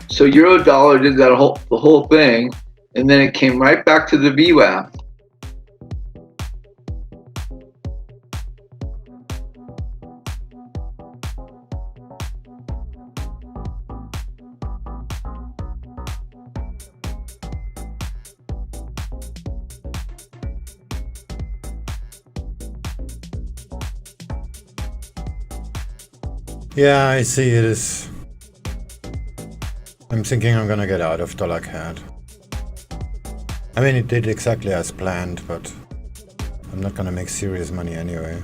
So euro dollar did that the whole thing, and then it came right back to the VWAP. Yeah, I see it is. I'm thinking I'm gonna get out of dollar CAD. I mean, it did exactly as planned, but I'm not gonna make serious money anyway.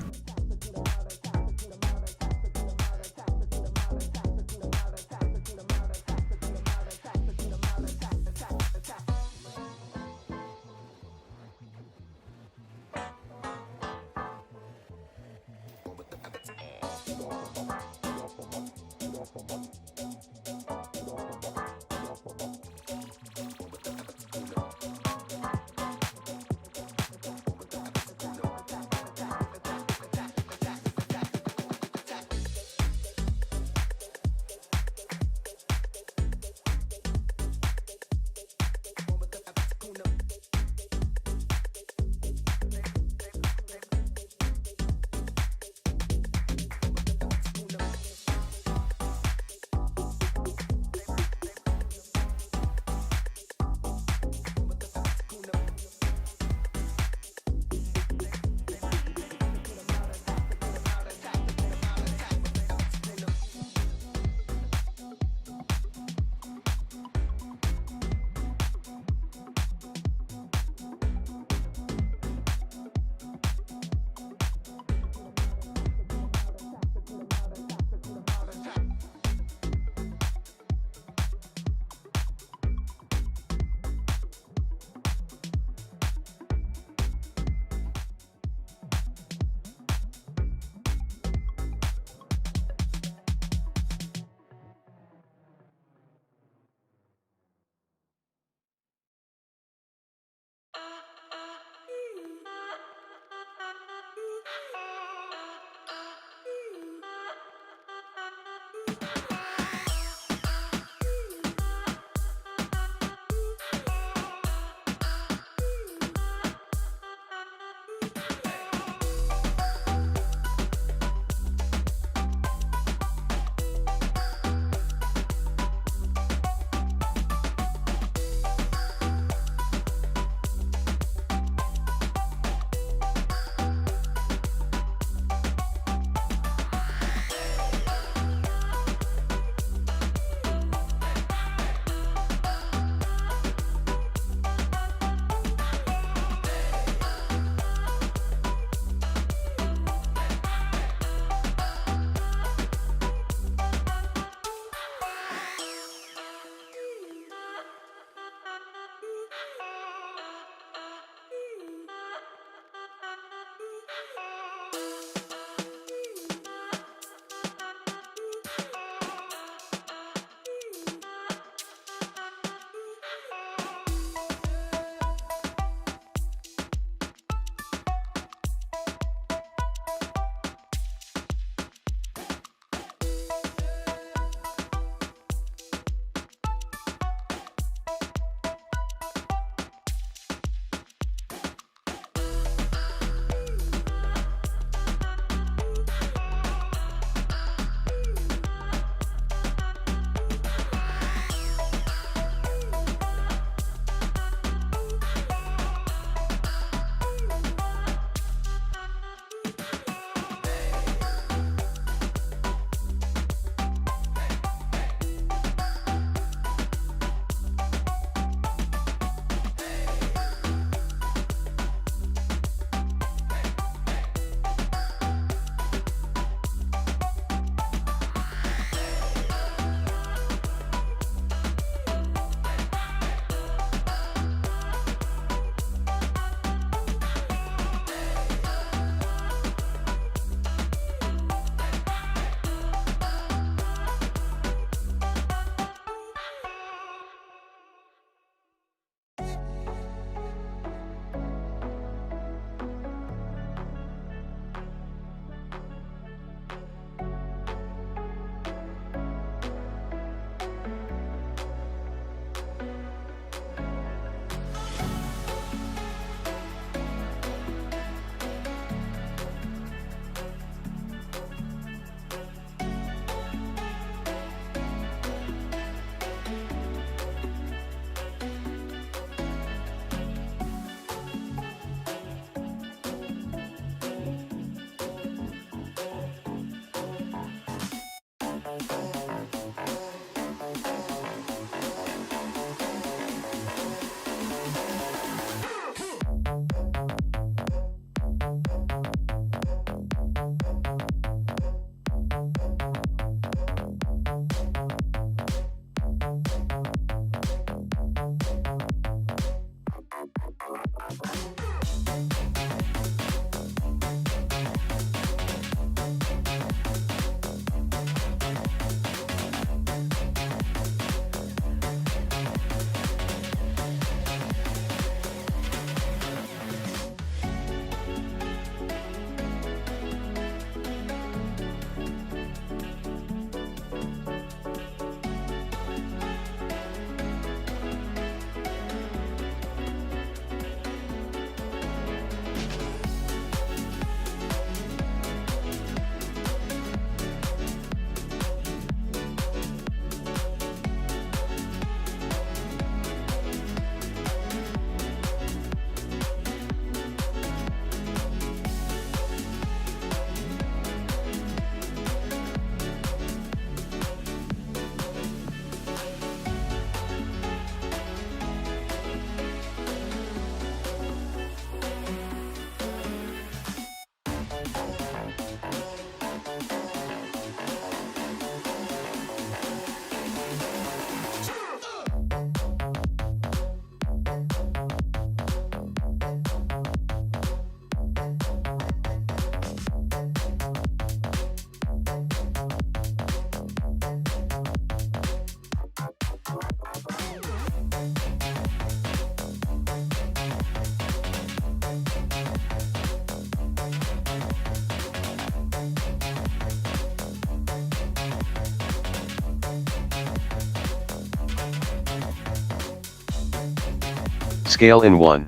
Scale in 1.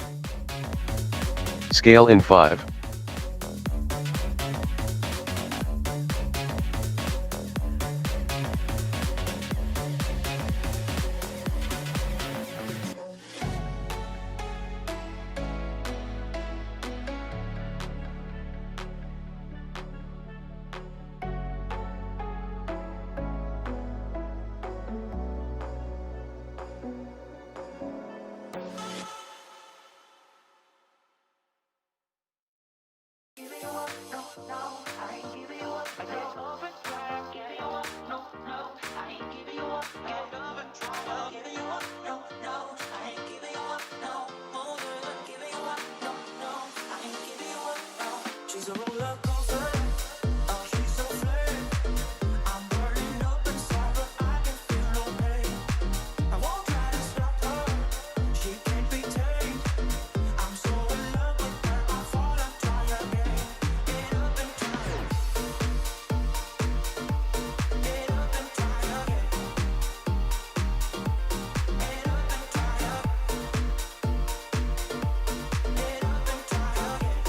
Scale in 5. She's a roller coaster. Oh, she's a flame. I'm burning up inside, but I can feel no pain. I won't try to stop her. She can't be tamed. I'm so in love with her. I fall and try again. Get up and try again. Get up and try again. Get up and try again.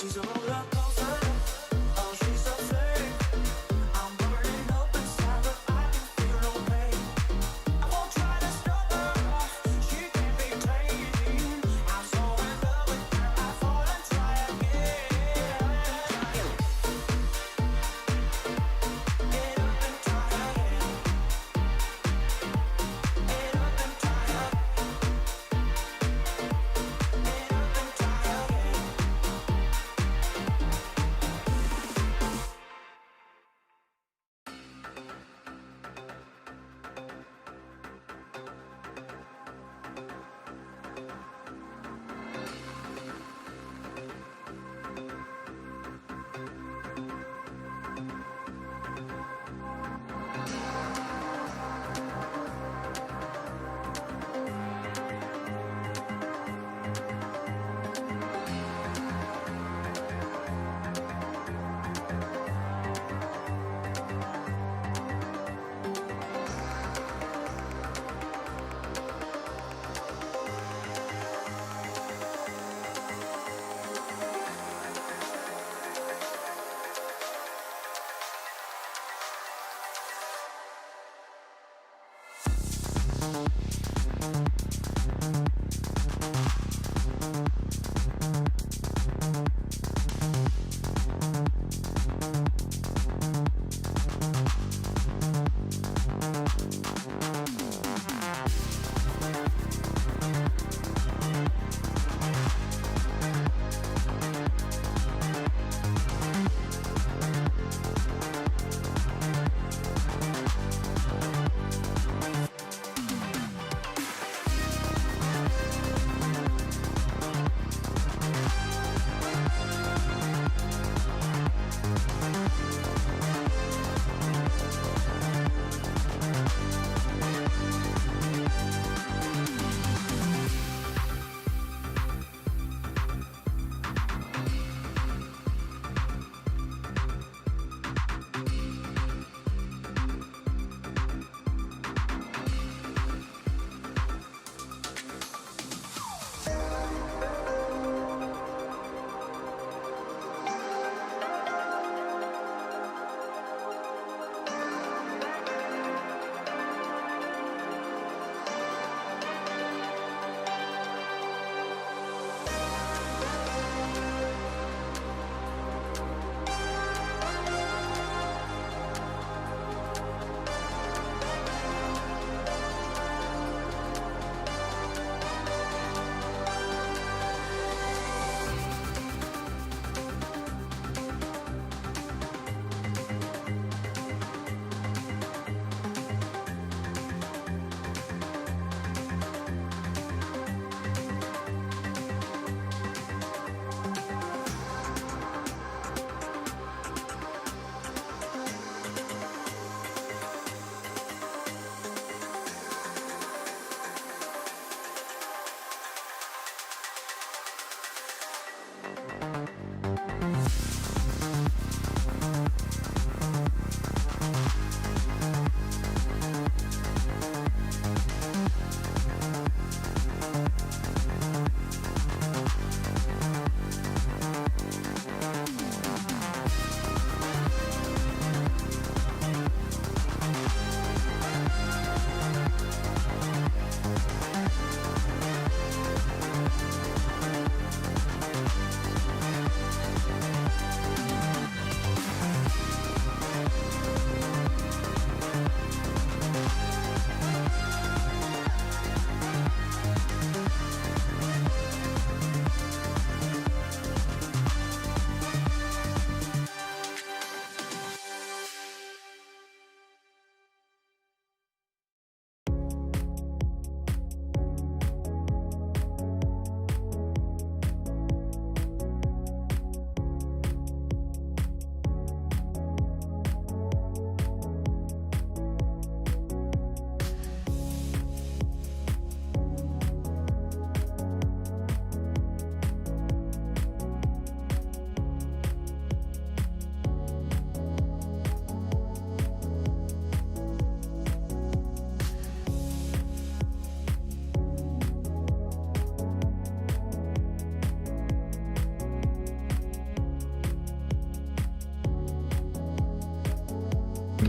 She's a roller coaster. Oh, she's a flame. I'm burning up inside, but I can feel no pain. I won't try to stop her. She can't be tamed. I'm so in love with her. I fall and try again. Get up and try again. Get up and try again. Get up and try again.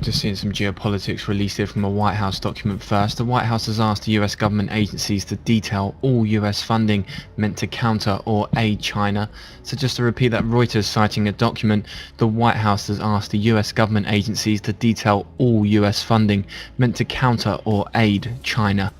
I'm just seeing some geopolitics released here from a White House document first. The White House has asked the US government agencies to detail all US funding meant to counter or aid China. So just to repeat that, Reuters citing a document, the White House has asked the US government agencies to detail all US funding meant to counter or aid China.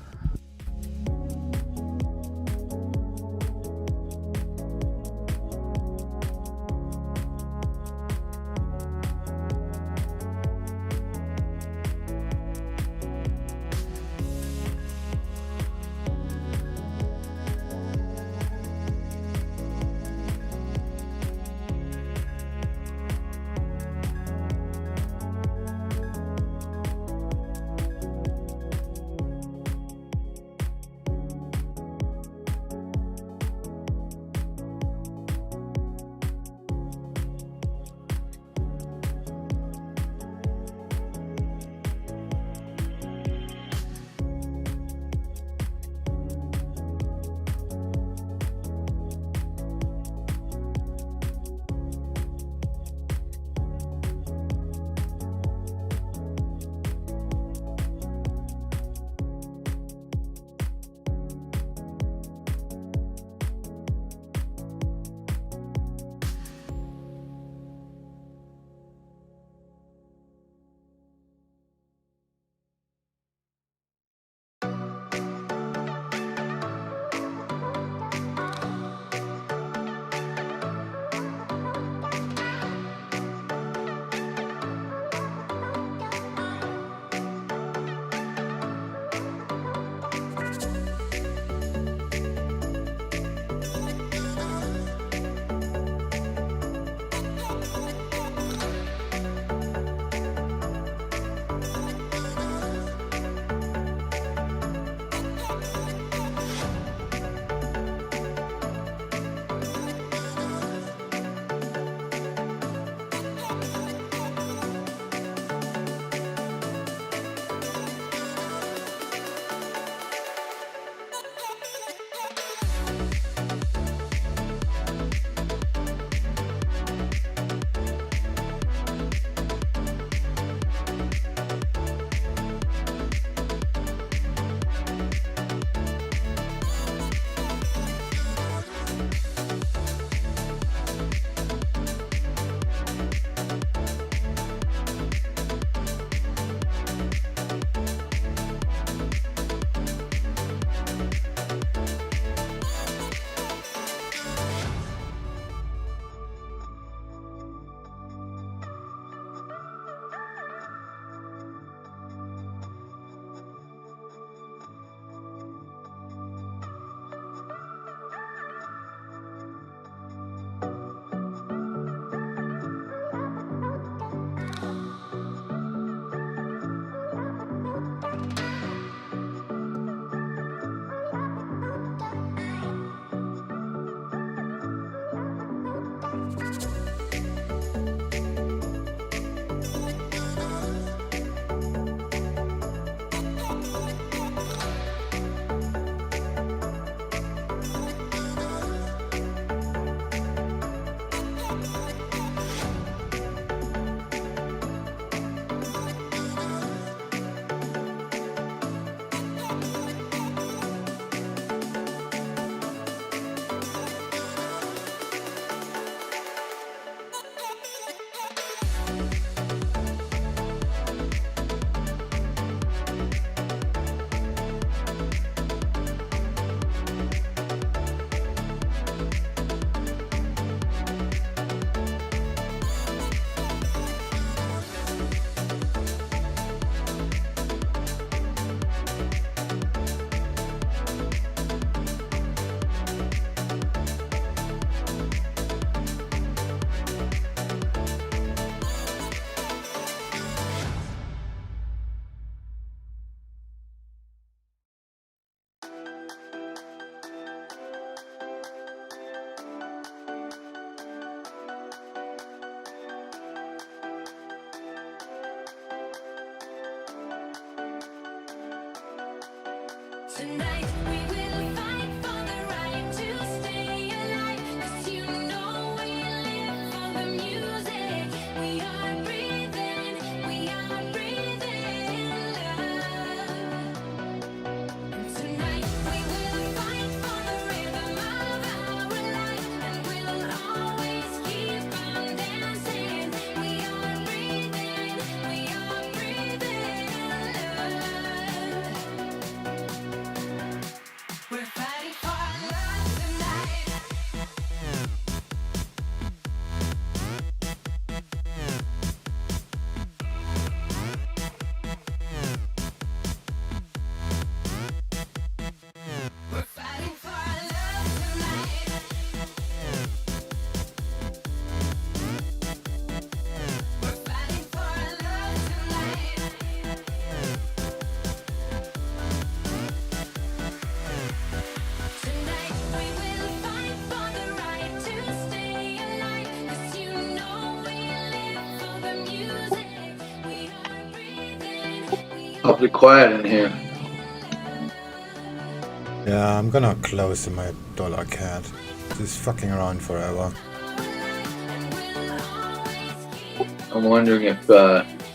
Tonight we will fight for the right to stay alive, 'cause you know we live for the music. We are breathing love. And tonight we will fight for the rhythm of our life, and we'll always keep on dancing. We are breathing love. We're fighting for love tonight. We're fighting for love tonight. We're fighting for love tonight. Tonight we will fight for the right to stay alive, 'cause you know we live for the music. We are breathing. Awfully quiet in here. Yeah, I'm gonna close my dollar CAD. Just fucking around forever. I'm wondering if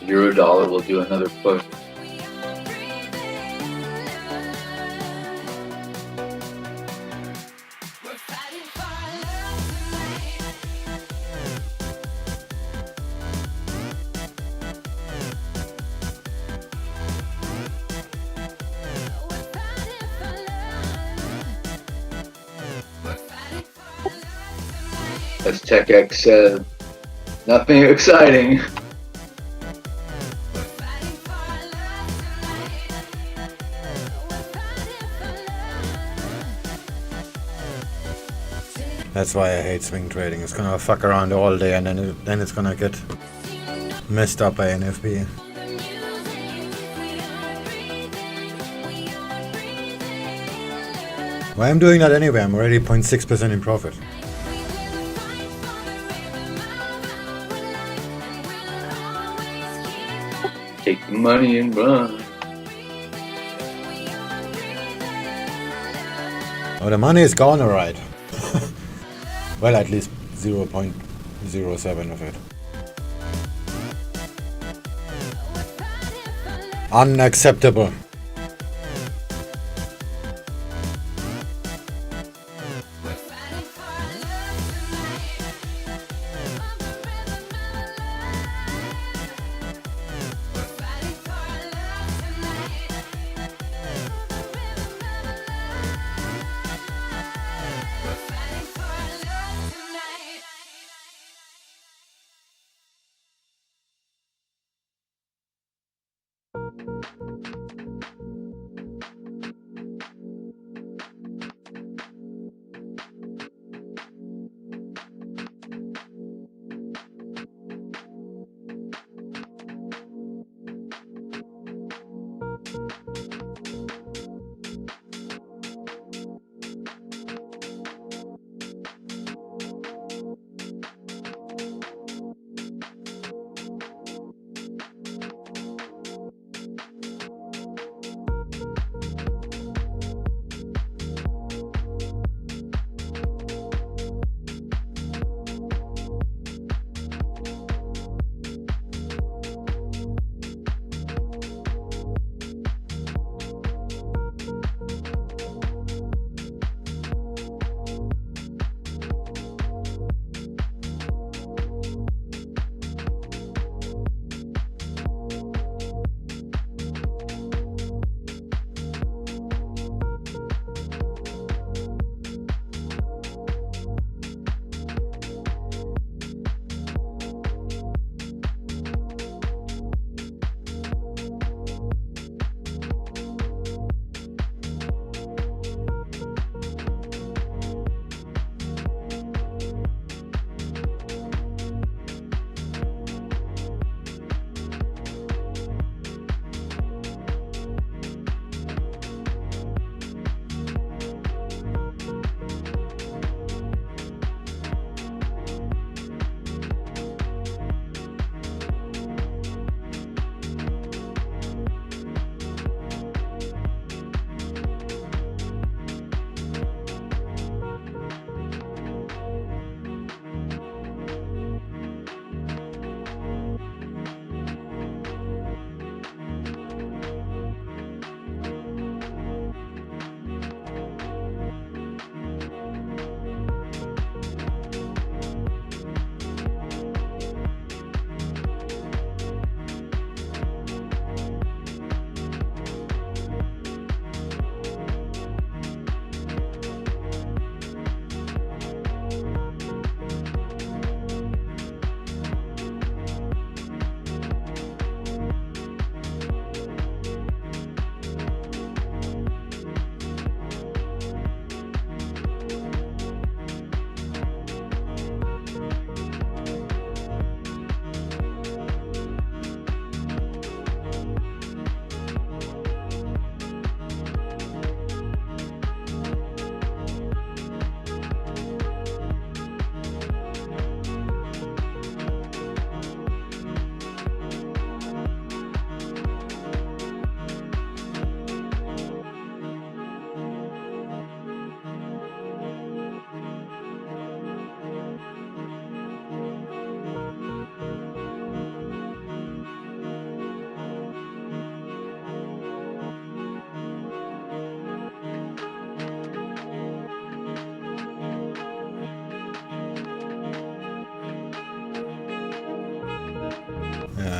Eurodollar will do another push. We're fighting for love tonight. We're fighting for love. We're fighting for love tonight. As TechX said, nothing exciting. We're fighting for love tonight. We're fighting for love. That's why I hate swing trading. It's gonna fuck around all day and then it's gonna get messed up by NFP. Why I'm doing that anyway? I'm already 0.6% in profit. Take the money and run. Oh, the money is gone, alright. Well, at least 0.07 of it. Unacceptable.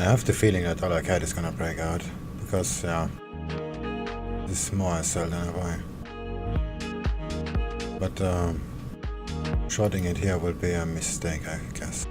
have the feeling that dollar CAD is gonna break out because yeah, this is more a sell than a buy. But shorting it here will be a mistake, I guess.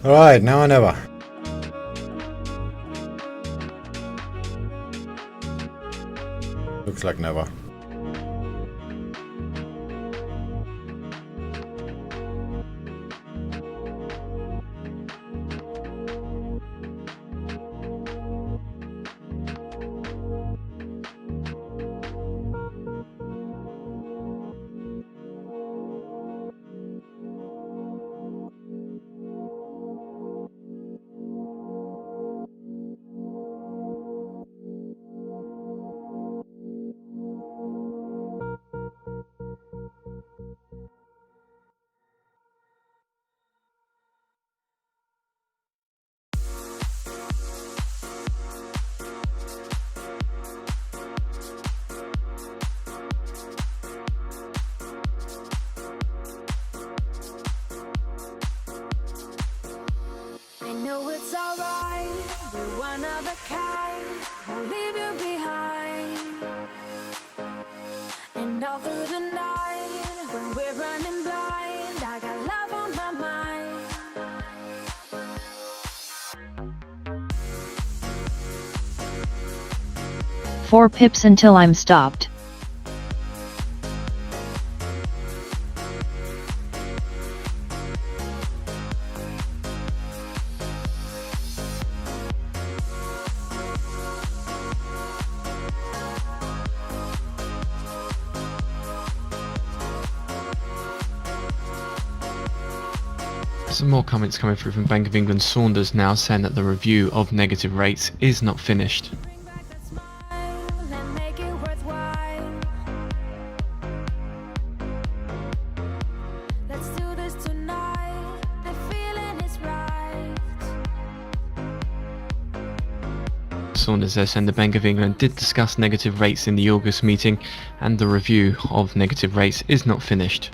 Alright, now or never. Looks like never. know it's alright, we're one of a kind, won't leave you behind. And all through the night, when we're running blind, I got love on my mind. 4 pips until I'm stopped. Some more comments coming through from Bank of England Saunders now saying that the review of negative rates is not finished. Saunders there saying the Bank of England did discuss negative rates in the August meeting and the review of negative rates is not finished.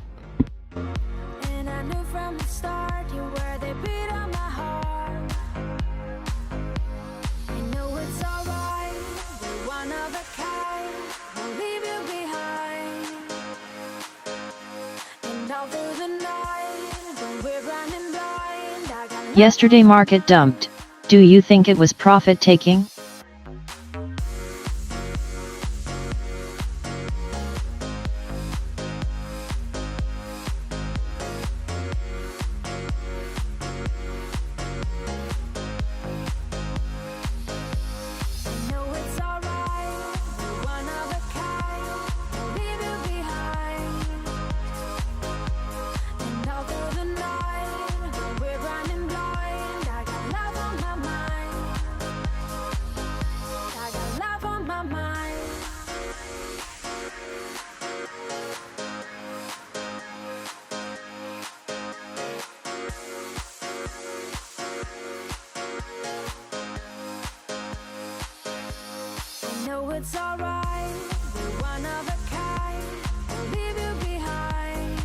Yesterday market dumped. Do you think it was profit taking? it's alright. We're one of a kind. We'll leave you behind.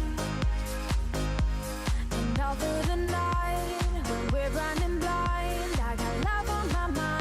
And all through the night, when we're running blind, I got love on my mind.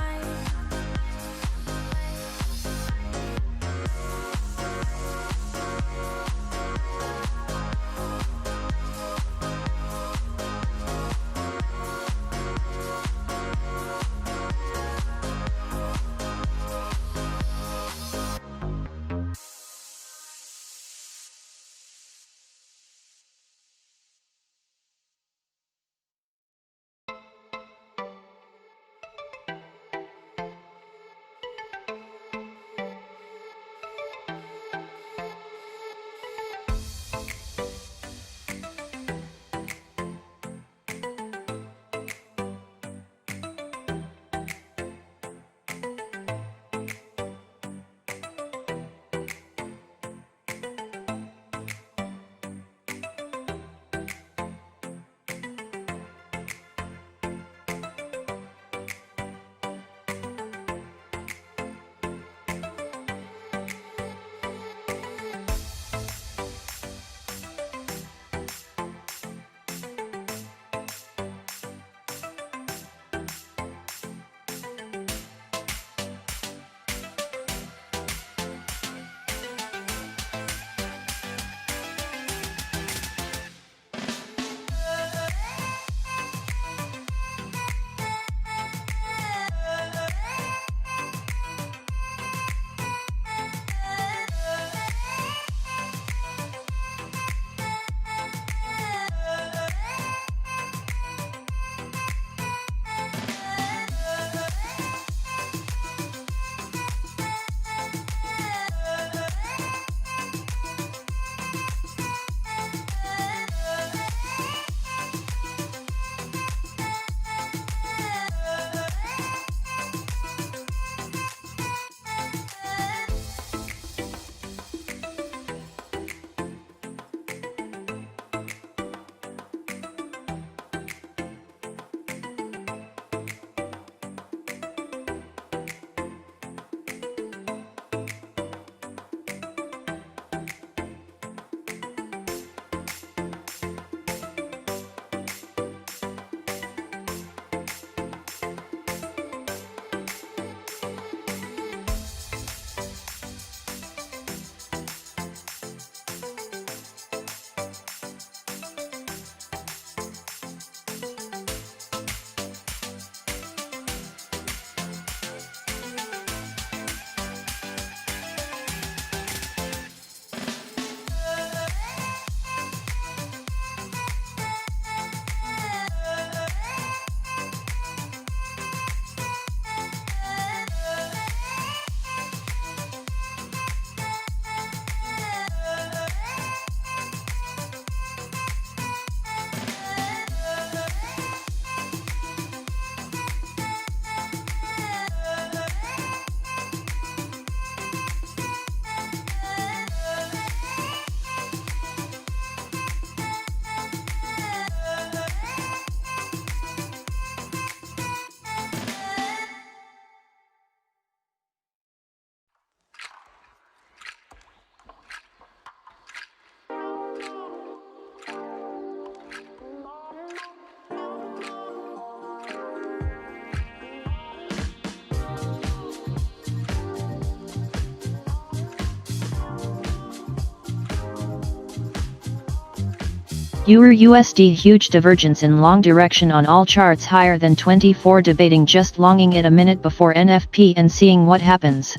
EURUSD huge divergence in long direction on all charts higher than 24, debating just longing it a minute before NFP and seeing what happens.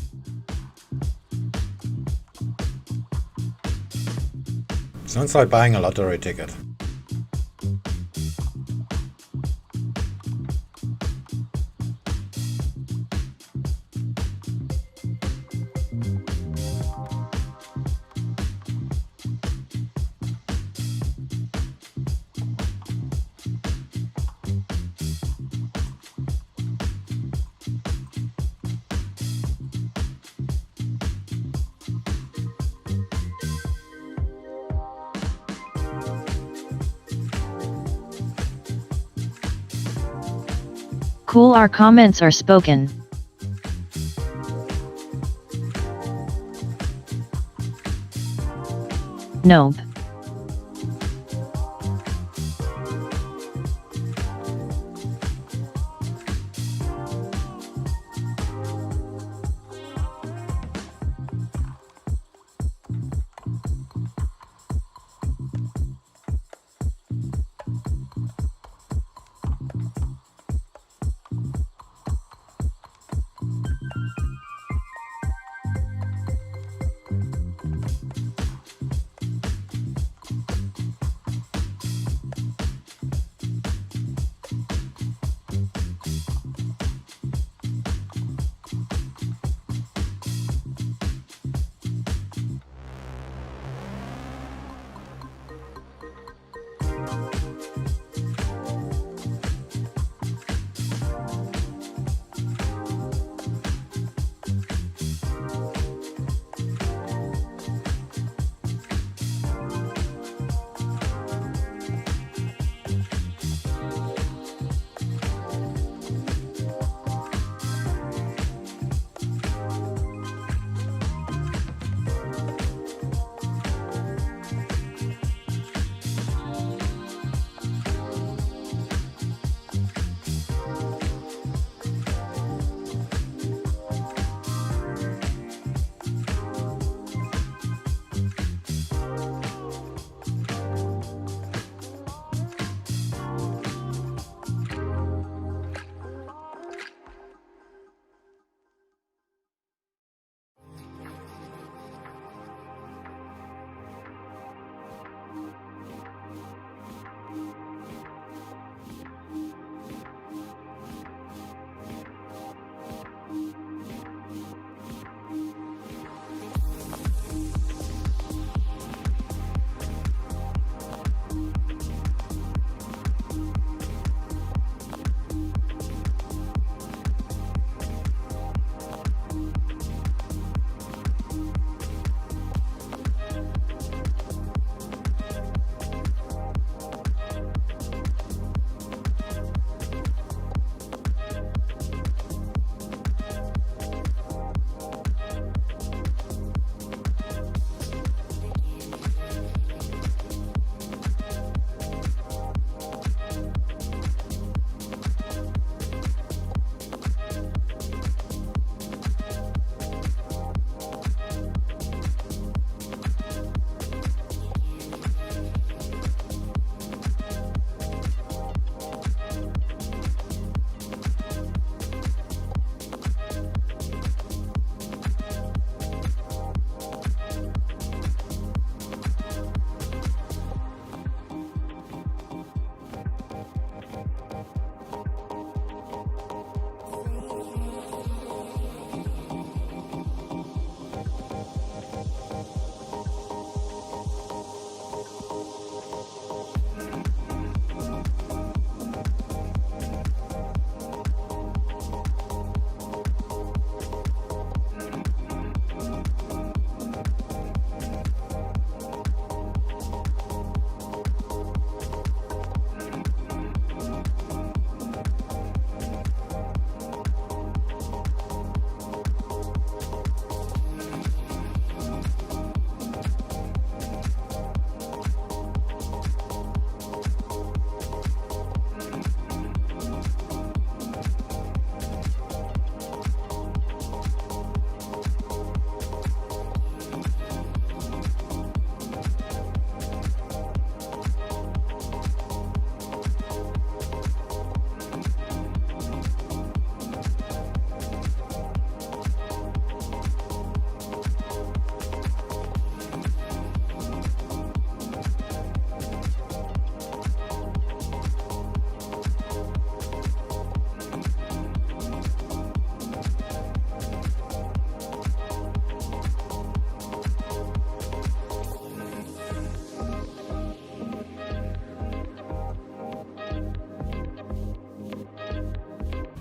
Sounds like buying a lottery ticket. Cool, our comments are spoken. Nope.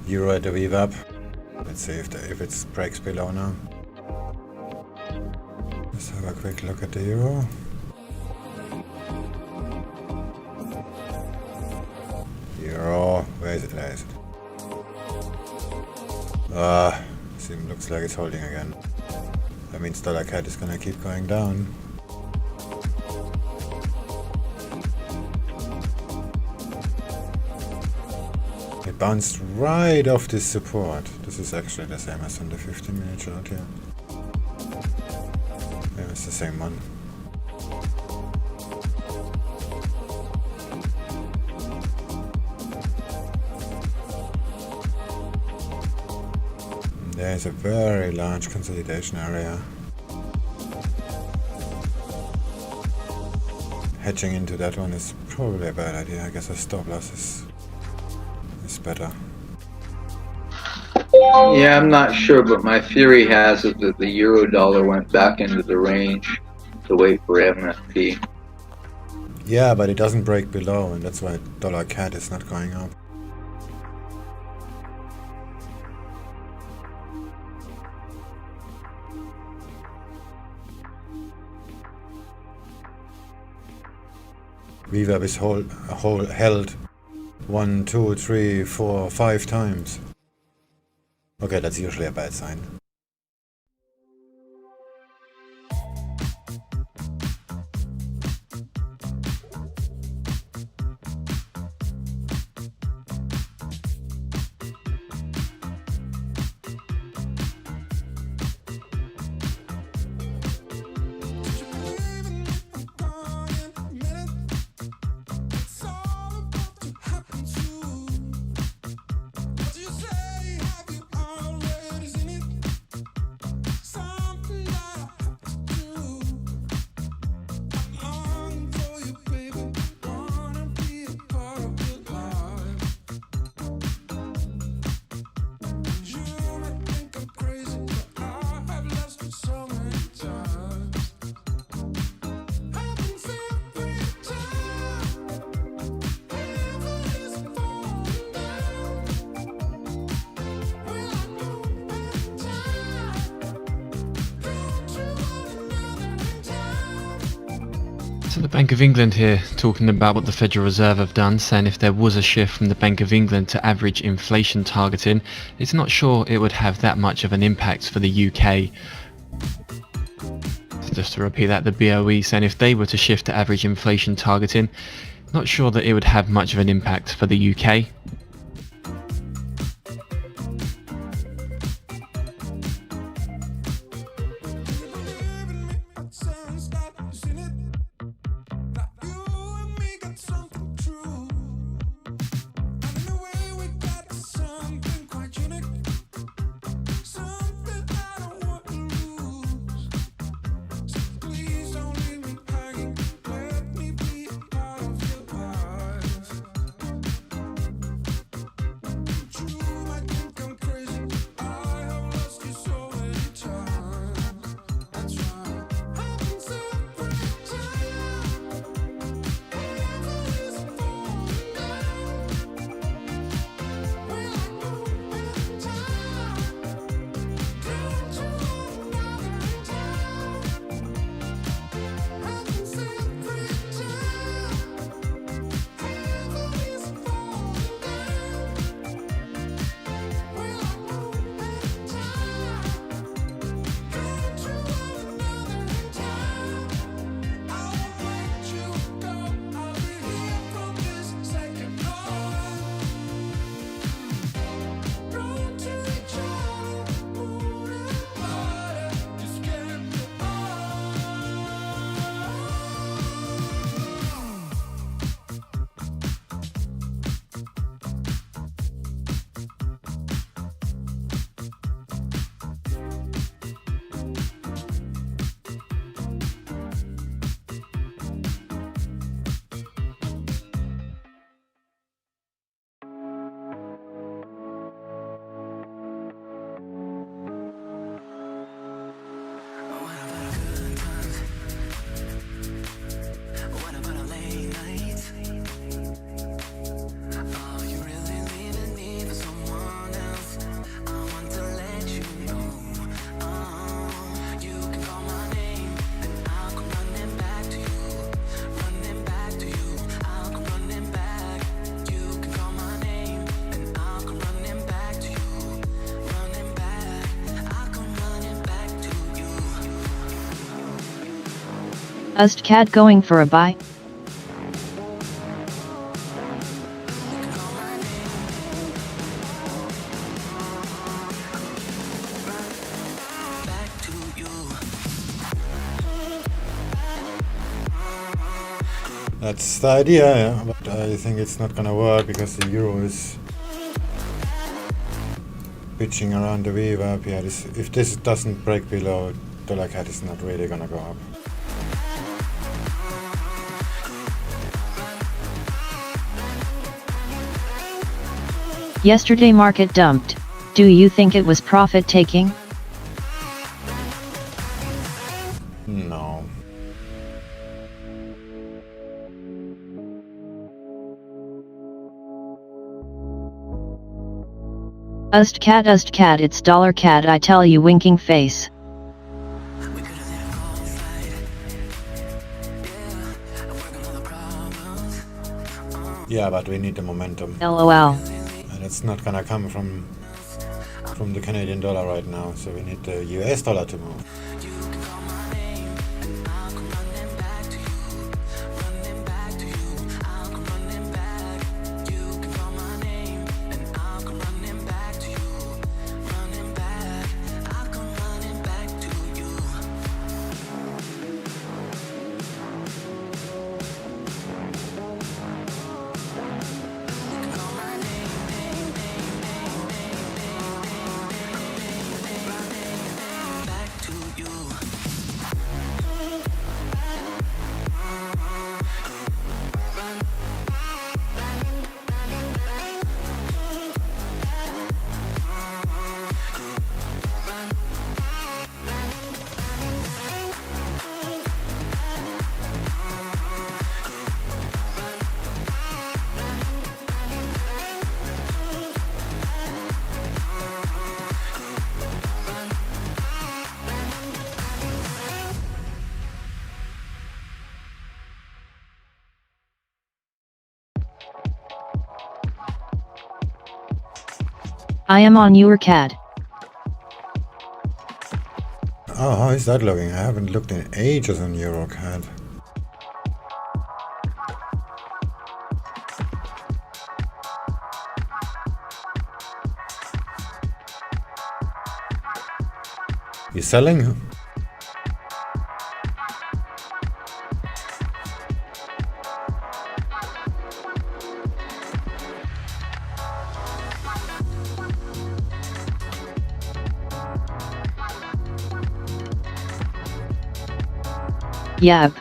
Euro at the VWAP. Let's see if it breaks below now. Let's have a quick look at the euro. Euro, where is it? There is it. Looks like it's holding again. That means dollar CAD is gonna keep going down. It bounced right off this support. This is actually the same as on the 15-minute chart here. Yeah, it's the same one. There's a very large consolidation area. Hedging into that one is probably a bad idea. I guess a stop loss is better. Yeah, I'm not sure, but my theory has it that the euro dollar went back into the range to wait for MFP. Yeah, but it doesn't break below, and that's why dollar CAD is not going up. VWAP is held 1, 2, 3, 4, 5 times. Okay, that's usually a bad sign. So the Bank of England here talking about what the Federal Reserve have done, saying if there was a shift from the Bank of England to average inflation targeting, it's not sure it would have that much of an impact for the UK. So just to repeat that, the BOE saying if they were to shift to average inflation targeting, not sure that it would have much of an impact for the UK. USDCAD going for a buy? That's the idea, yeah, but I think it's not gonna work because the euro is pitching around the VWAP. Yeah, if this doesn't break below, dollar CAD is not really gonna go up. Yesterday market dumped. Do you think it was profit taking? No. USDCAD, it's dollar CAD, I tell you, winking face. Yeah, but we need the momentum. LOL. And it's not gonna come from the Canadian dollar right now, so we need the US dollar to move. I am on EURUSD. Oh, how is that looking? I haven't looked in ages on EURUSD. You selling? Yep.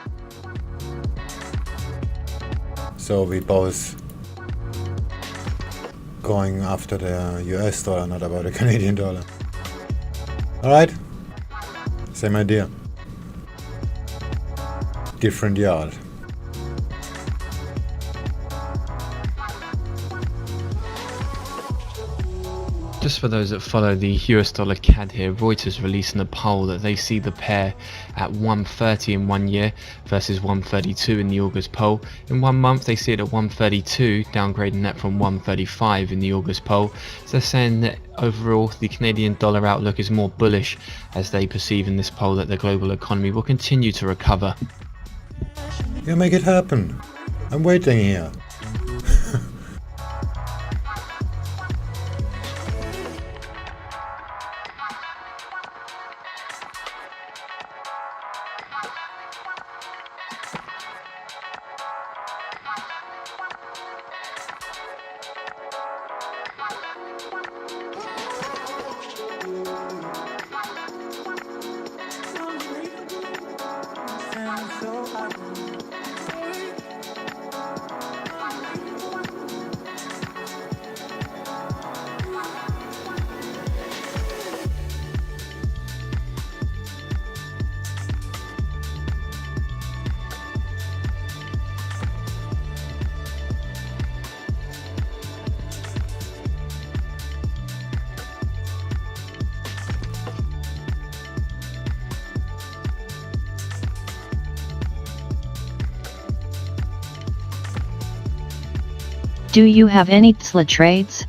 So we both going after the US dollar, not about the Canadian dollar. Alright. Same idea. Different yard. Just for those that follow the US dollar CAD here, Reuters releasing a poll that they see the pair at 130 in 1 year versus 132 in the August poll. In 1 month they see it at 132, downgrading that from 135 in the August poll. So they're saying that overall the Canadian dollar outlook is more bullish, as they perceive in this poll that the global economy will continue to recover. Yeah, make it happen. I'm waiting here. Do you have any TSLA trades?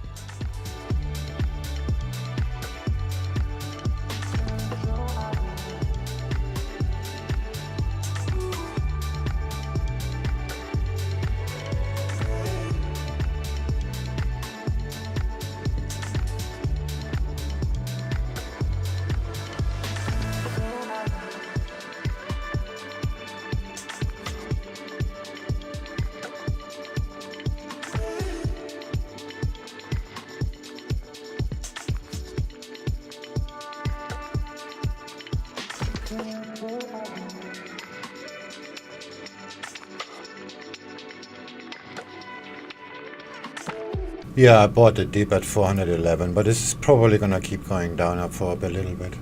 Yeah, I bought the dip at 411, but this is probably gonna keep going down up for a little bit.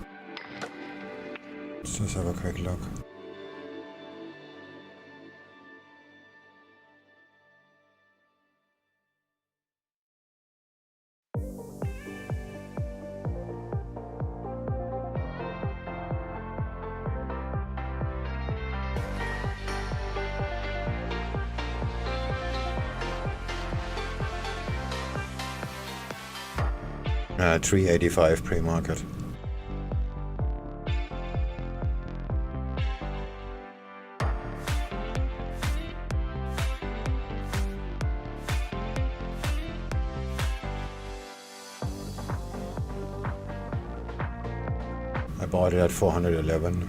Let's just have a quick look. $385 pre-market. I bought it at 411.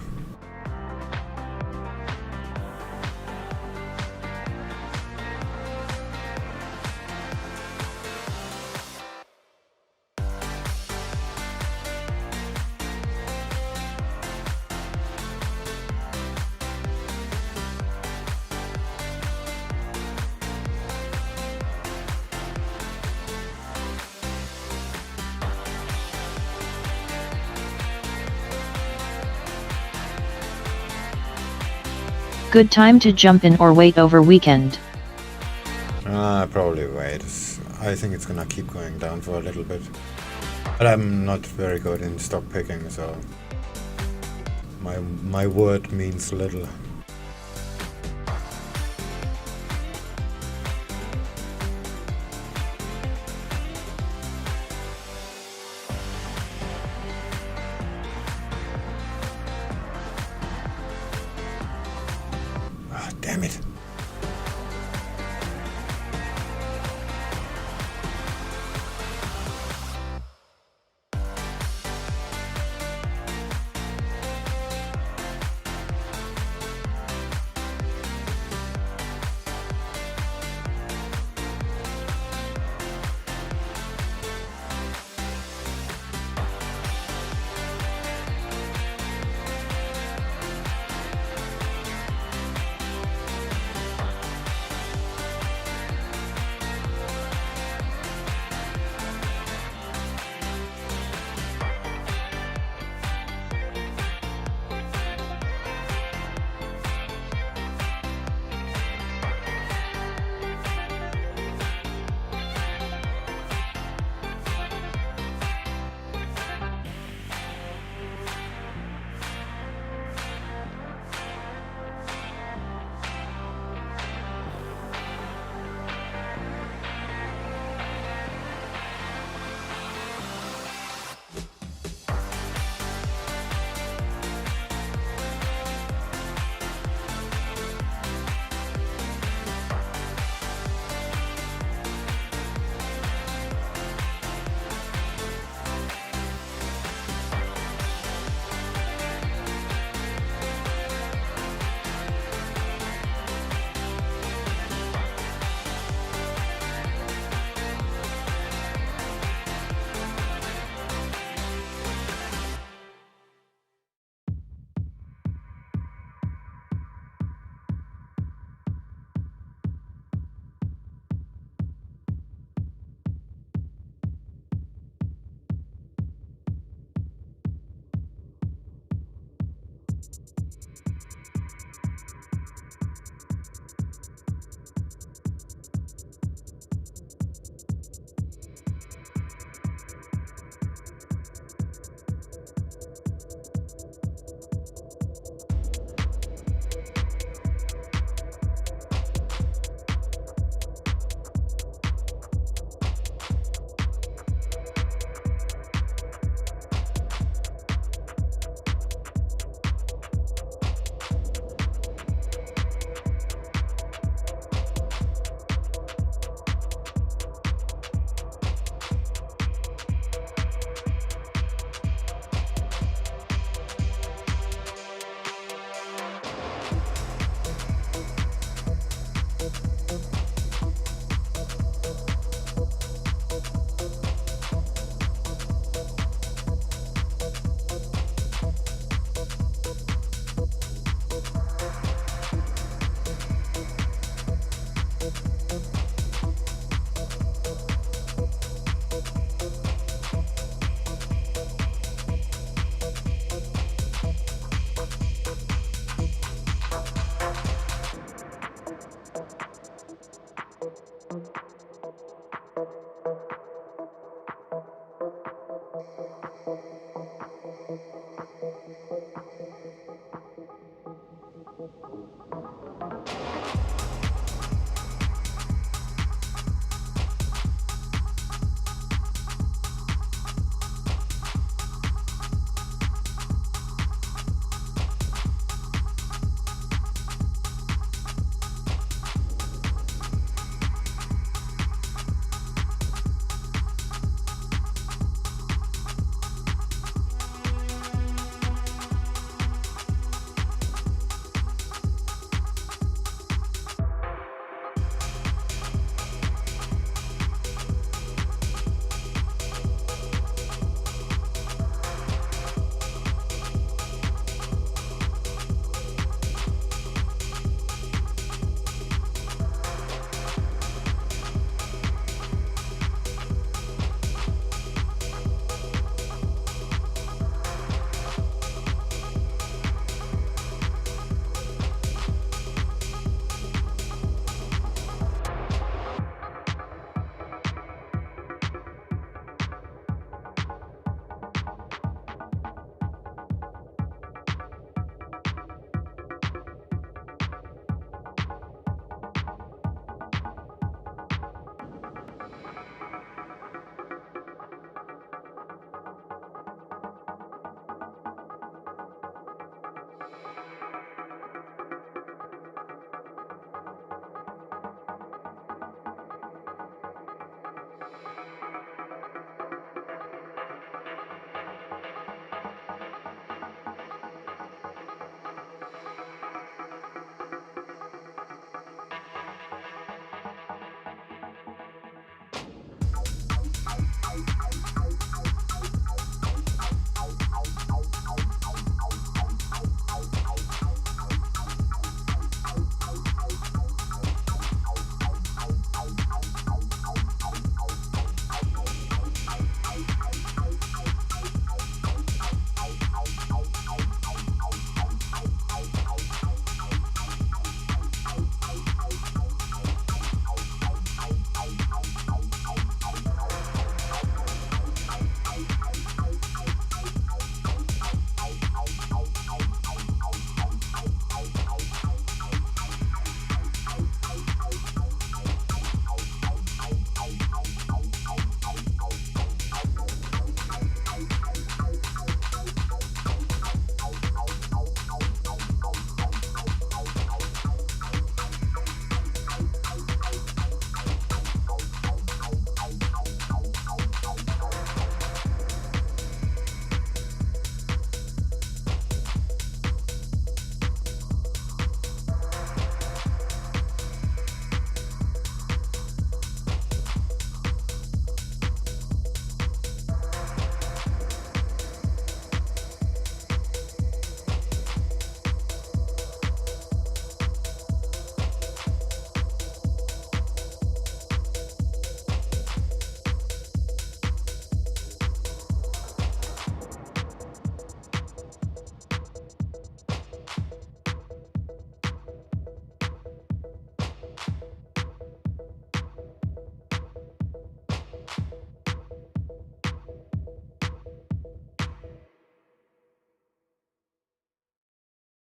Good time to jump in or wait over weekend. Probably wait. I think it's gonna keep going down for a little bit. But I'm not very good in stock picking, so my word means little. Damn it.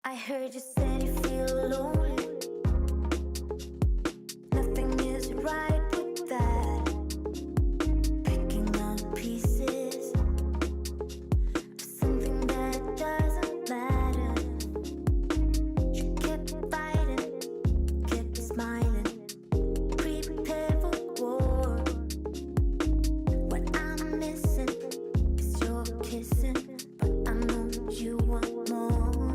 I heard you said you feel lonely. Nothing is right with that. Picking up pieces of something that doesn't matter. You kept fighting, kept smiling. Prepare for war. What I'm missing is your kissing, but I know you want more.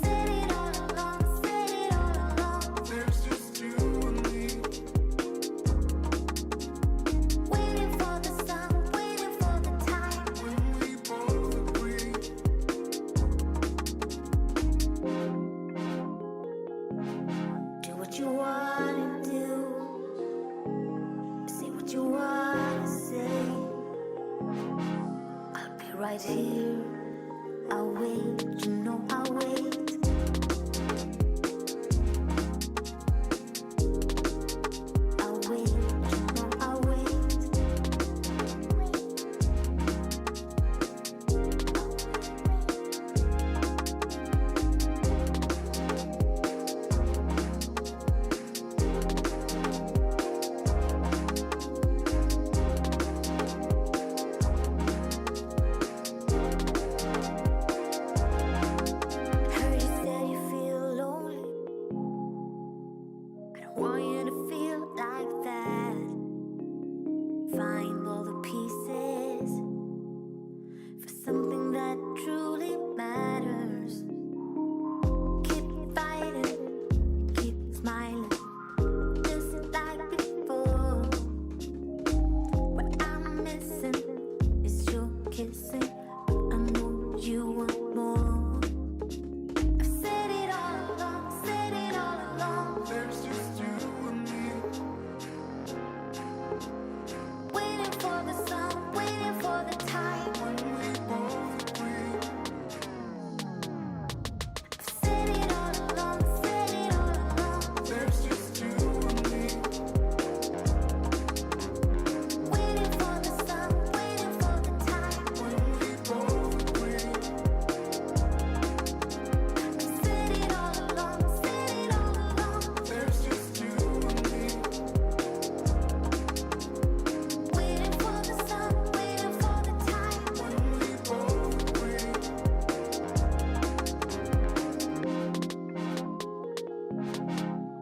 Said it all along, said it all along. There's just you and me. Waiting for the sun, waiting for the time when we both agree. Do what you wanna do. Say what you wanna say. I'll be right here. I'll wait, you know I'll wait. I'll wait, you know I'll wait. Heard you said you feel lonely. I don't want you to feel like that. Find all the pieces for something that truly matters. Keep fighting, keep smiling, just like before. What I'm missing is your kissing. I know you want more. I've said it all along, said it all along. There's just you and me. Waiting for the sun, waiting for the time when we both agree. I've said it all along, said it all along. There's just you and me. Waiting for the sun, waiting for the time when we both agree. I've said it all along, said it all along. There's just you and me. Waiting for the sun, waiting for the time when we both agree.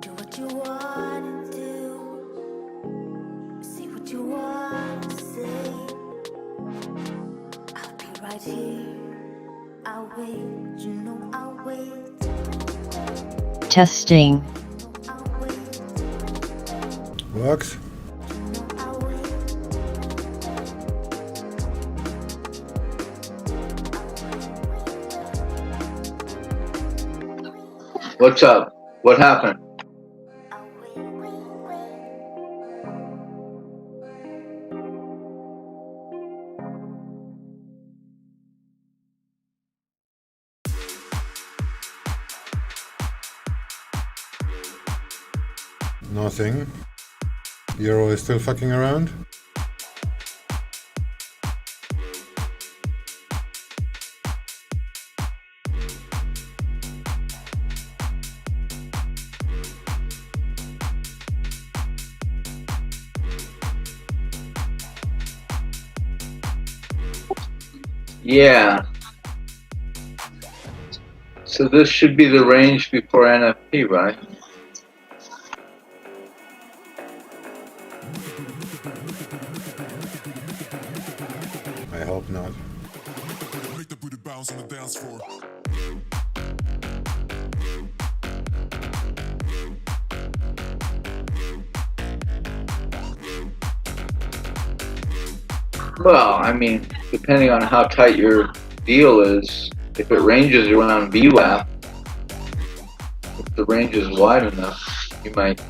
Do what you wanna do. Say what you wanna say. I'll be right here. I'll wait, you know I'll wait. Testing. I'll wait, Works. I'll wait. What's up? What happened? Nothing. Euro is still fucking around. Yeah. So this should be the range before NFP, right? I hope not. Make the booty bounce on the dance floor. Well, I mean, depending on how tight your deal is, if it ranges around VWAP, if the range is wide enough, you might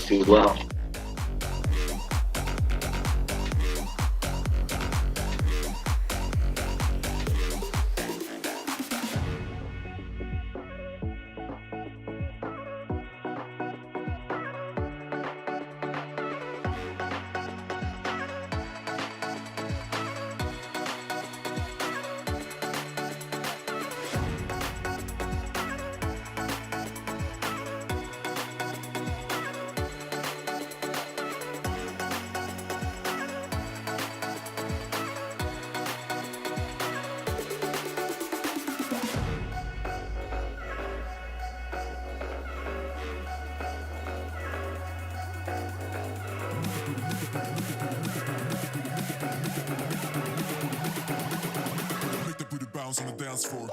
do well. bounce on the dance floor.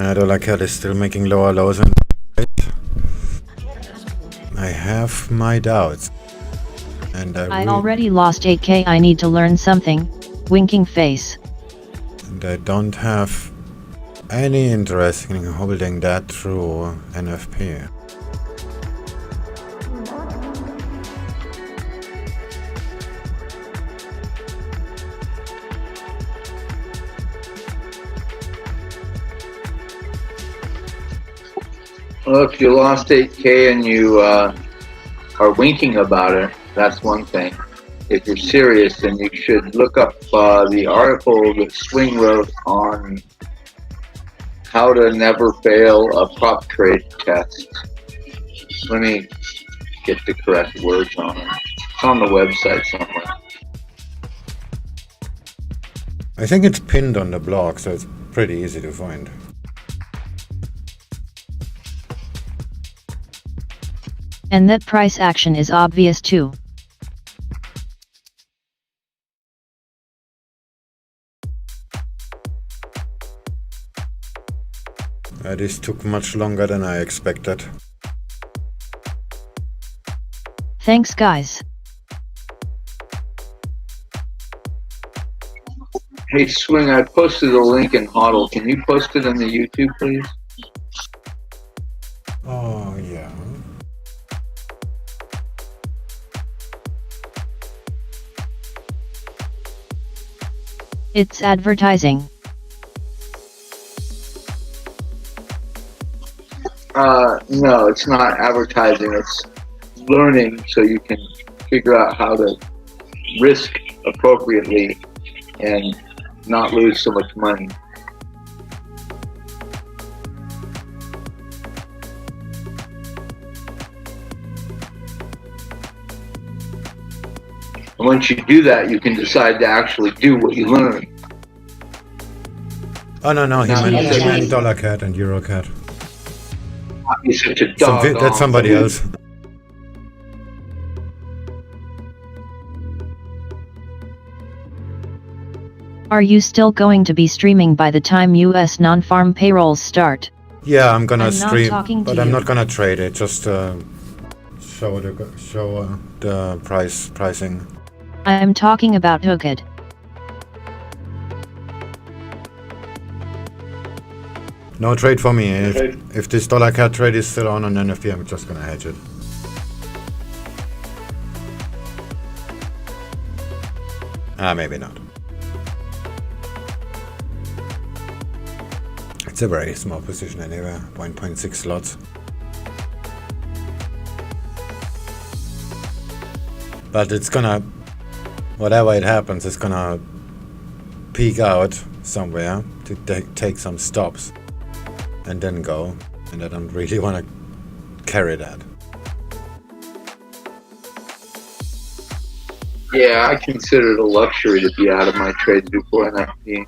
I don't like how they're still making lower lows on I have my doubts. And I already lost 8k. I need to learn something. Winking face. And I don't have any interest in holding that through NFP. Well, if you lost 8K and you are winking about it, that's one thing. If you're serious, then you should look up the article that Swing wrote on how to never fail a prop trade test. Let me get the correct words on it. It's on the website somewhere. I think it's pinned on the blog, so it's pretty easy to find. And that price action is obvious too. This took much longer than I expected. Thanks guys. Hey Swing, I posted a link in HODL. Can you post it in the YouTube, please? Oh, yeah. It's advertising. No, it's not advertising. It's learning so you can figure out how to risk appropriately and not lose so much money. And once you do that, you can decide to actually do what you learn. Oh no, he meant dollar CAD and euro CAD. You're such a dog. That's somebody else. Are you still going to be streaming by the time US non-farm payrolls start? Yeah, I'm gonna I'm not stream, talking to but I'm you. not gonna trade it. Just show the pricing. I'm talking about USDCAD. No trade for me. If this dollar CAD trade is still on NFP, I'm just gonna hedge it. Maybe not. It's a very small position anyway, 1.6 slots. But it's gonna, whatever it happens, it's gonna peak out somewhere to take some stops and then go. And I don't really want to carry that. Yeah, I consider it a luxury to be out of my trades before NFP.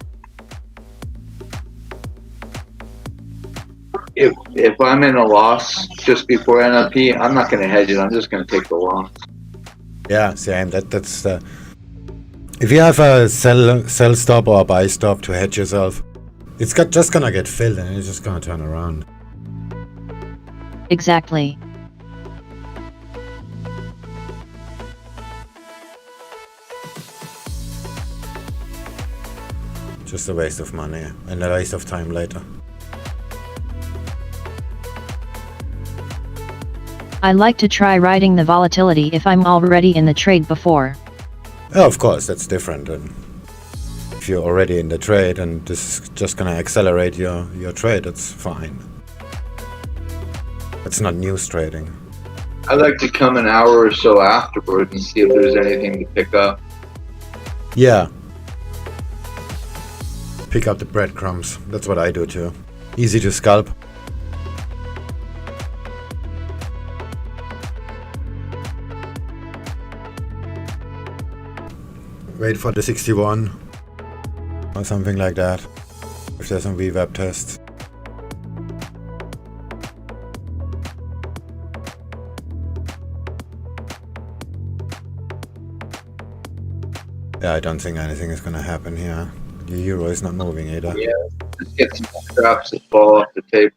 If I'm in a loss just before NFP, I'm not going to hedge it. I'm just going to take the loss. Yeah, same. That's if you have a sell stop or a buy stop to hedge yourself, it's just gonna get filled and it's just gonna turn around. Exactly. Just a waste of money and a waste of time later. I like to try riding the volatility if I'm already in the trade before. Oh, of course, that's different. And if you're already in the trade and this is just gonna accelerate your trade, that's fine. It's not news trading. I like to come an hour or so afterward and see if there's anything to pick up. Yeah. Pick up the breadcrumbs. That's what I do too. Easy to scalp. Wait for the 61 or something like that. If there's some VWAP tests. Yeah, I don't think anything is gonna happen here. The euro is not moving either. Yeah, just get some scraps that fall off the table.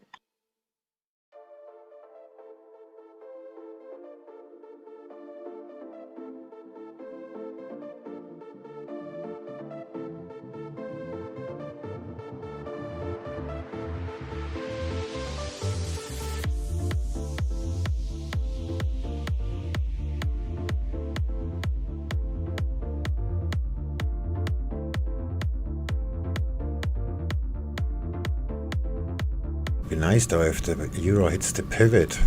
Be nice though if the euro hits the pivot.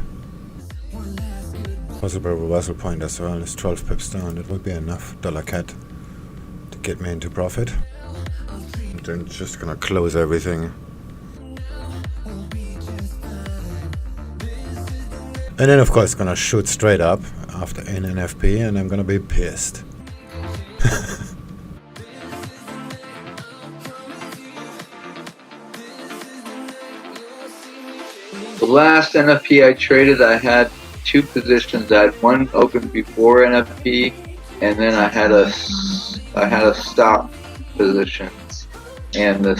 Possible reversal point as well. It's 12 pips down. That would be enough dollar CAD to get me into profit. And then just gonna close everything. And then of course gonna shoot straight up after an NFP and I'm gonna be pissed. The last NFP I traded, I had two positions. I had one open before NFP, and then I had a stop position, and the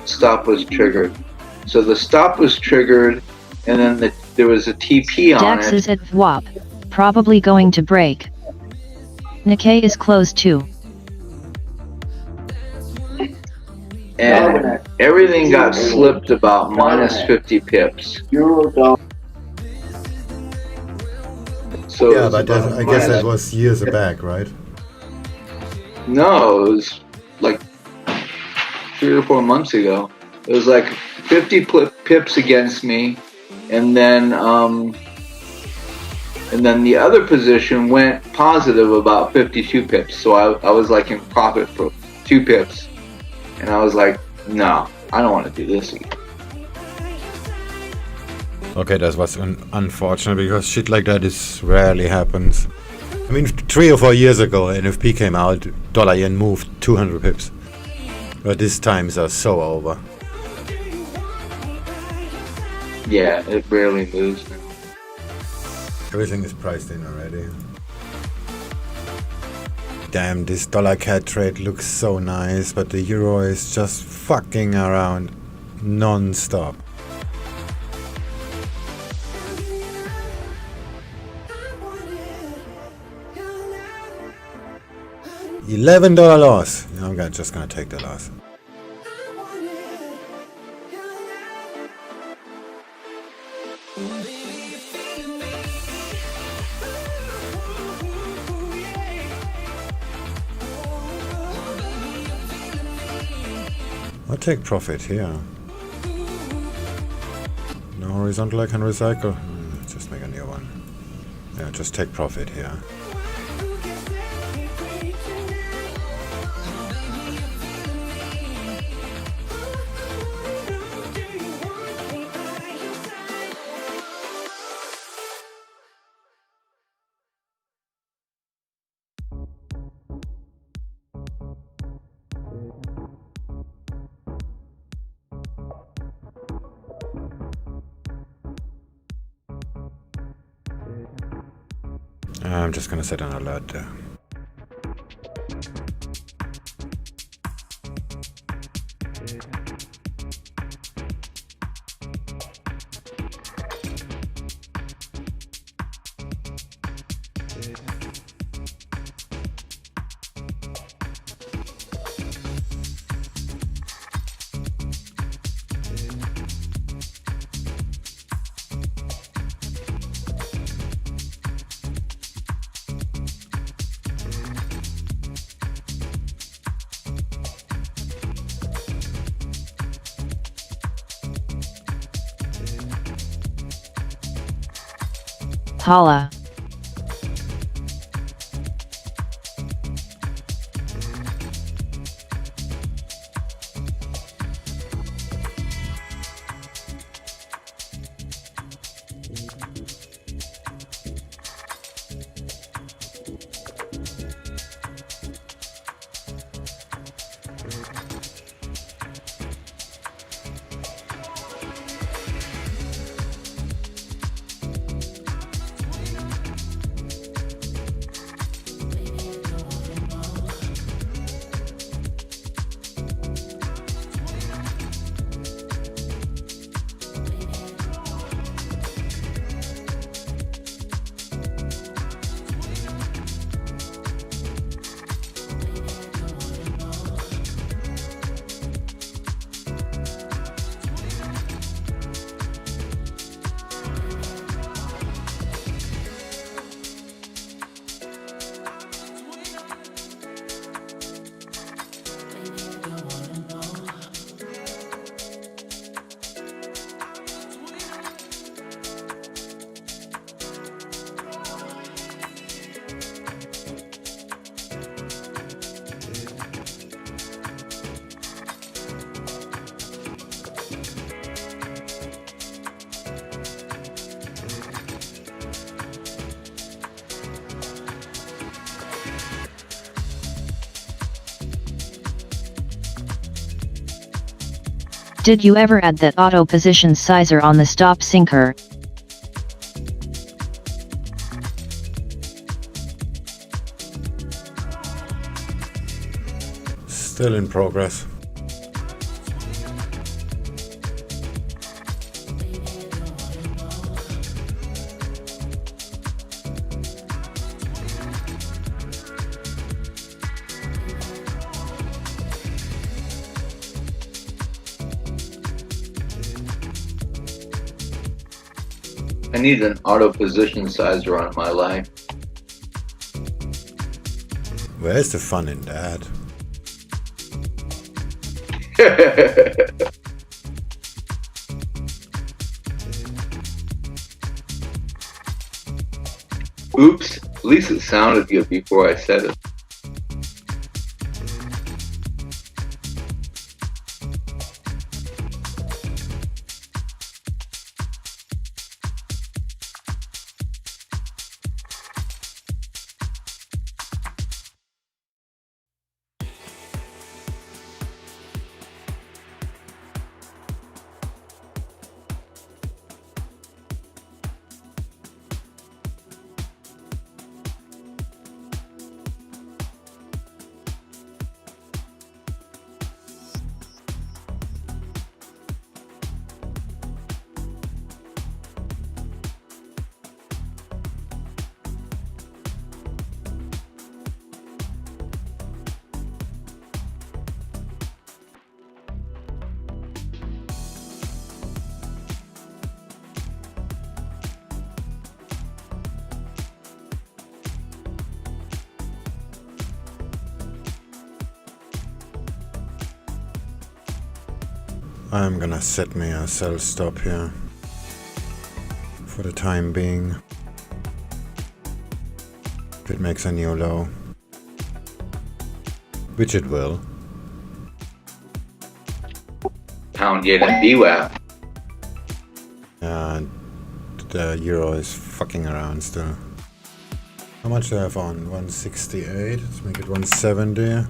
stop was triggered. So the stop was triggered, and then there was a TP on DAX it. is at VWAP, probably going to break. Nikkei is closed too. And everything got slipped about minus 50 pips. So yeah, but I guess that was years back, right? No, it was like 3 or 4 months ago. It was like 50 pips against me, and then the other position went positive about 52 pips. So I was like in profit for 2 pips, and I was like, no, I don't want to do this again. Okay, that was unfortunate because shit like that rarely happens. I mean, 3 or 4 years ago, NFP came out, dollar yen moved 200 pips. But these times are so over. Yeah, it rarely moves now. Everything is priced in already. Damn, this dollar CAD trade looks so nice, but the euro is just fucking around non-stop. $11 loss. I'm just gonna take the loss. I'll take profit here. No horizontal I can recycle. Just make a new one. Yeah, just take profit here. I'm just gonna set an alert there. Holla. Did you ever add that auto position sizer on the stop sinker? Still in progress. I need an auto position sizer on my line. Where's the fun in that? Oops. At least it sounded good before I said it. I'm gonna set me a sell stop here for the time being. If it makes a new low, which it will. Pound yen and VWAP. The euro is fucking around still. How much do I have on? 168. Let's make it 170.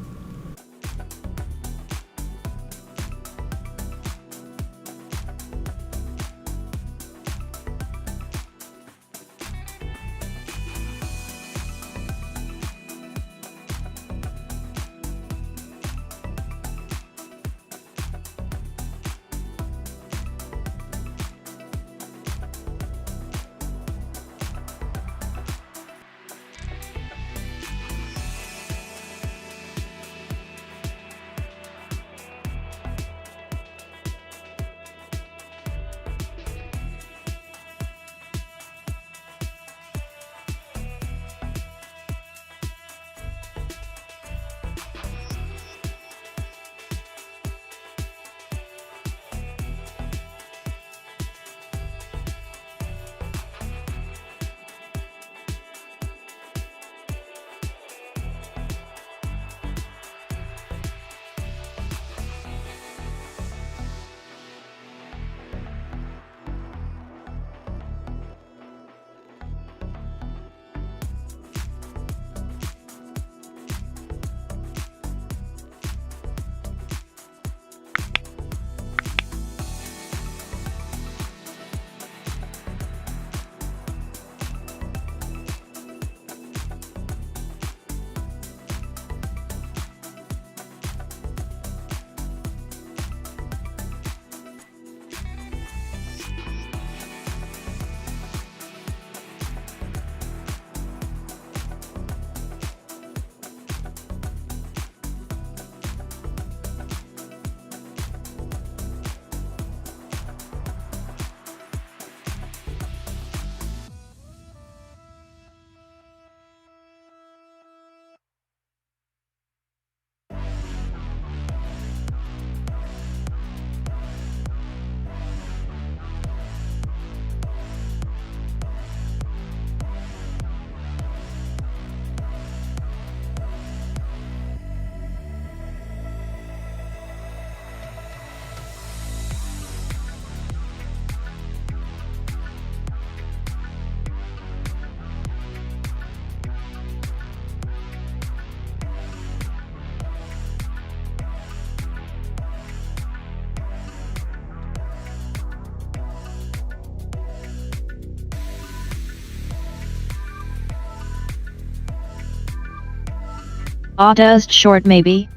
Does short maybe?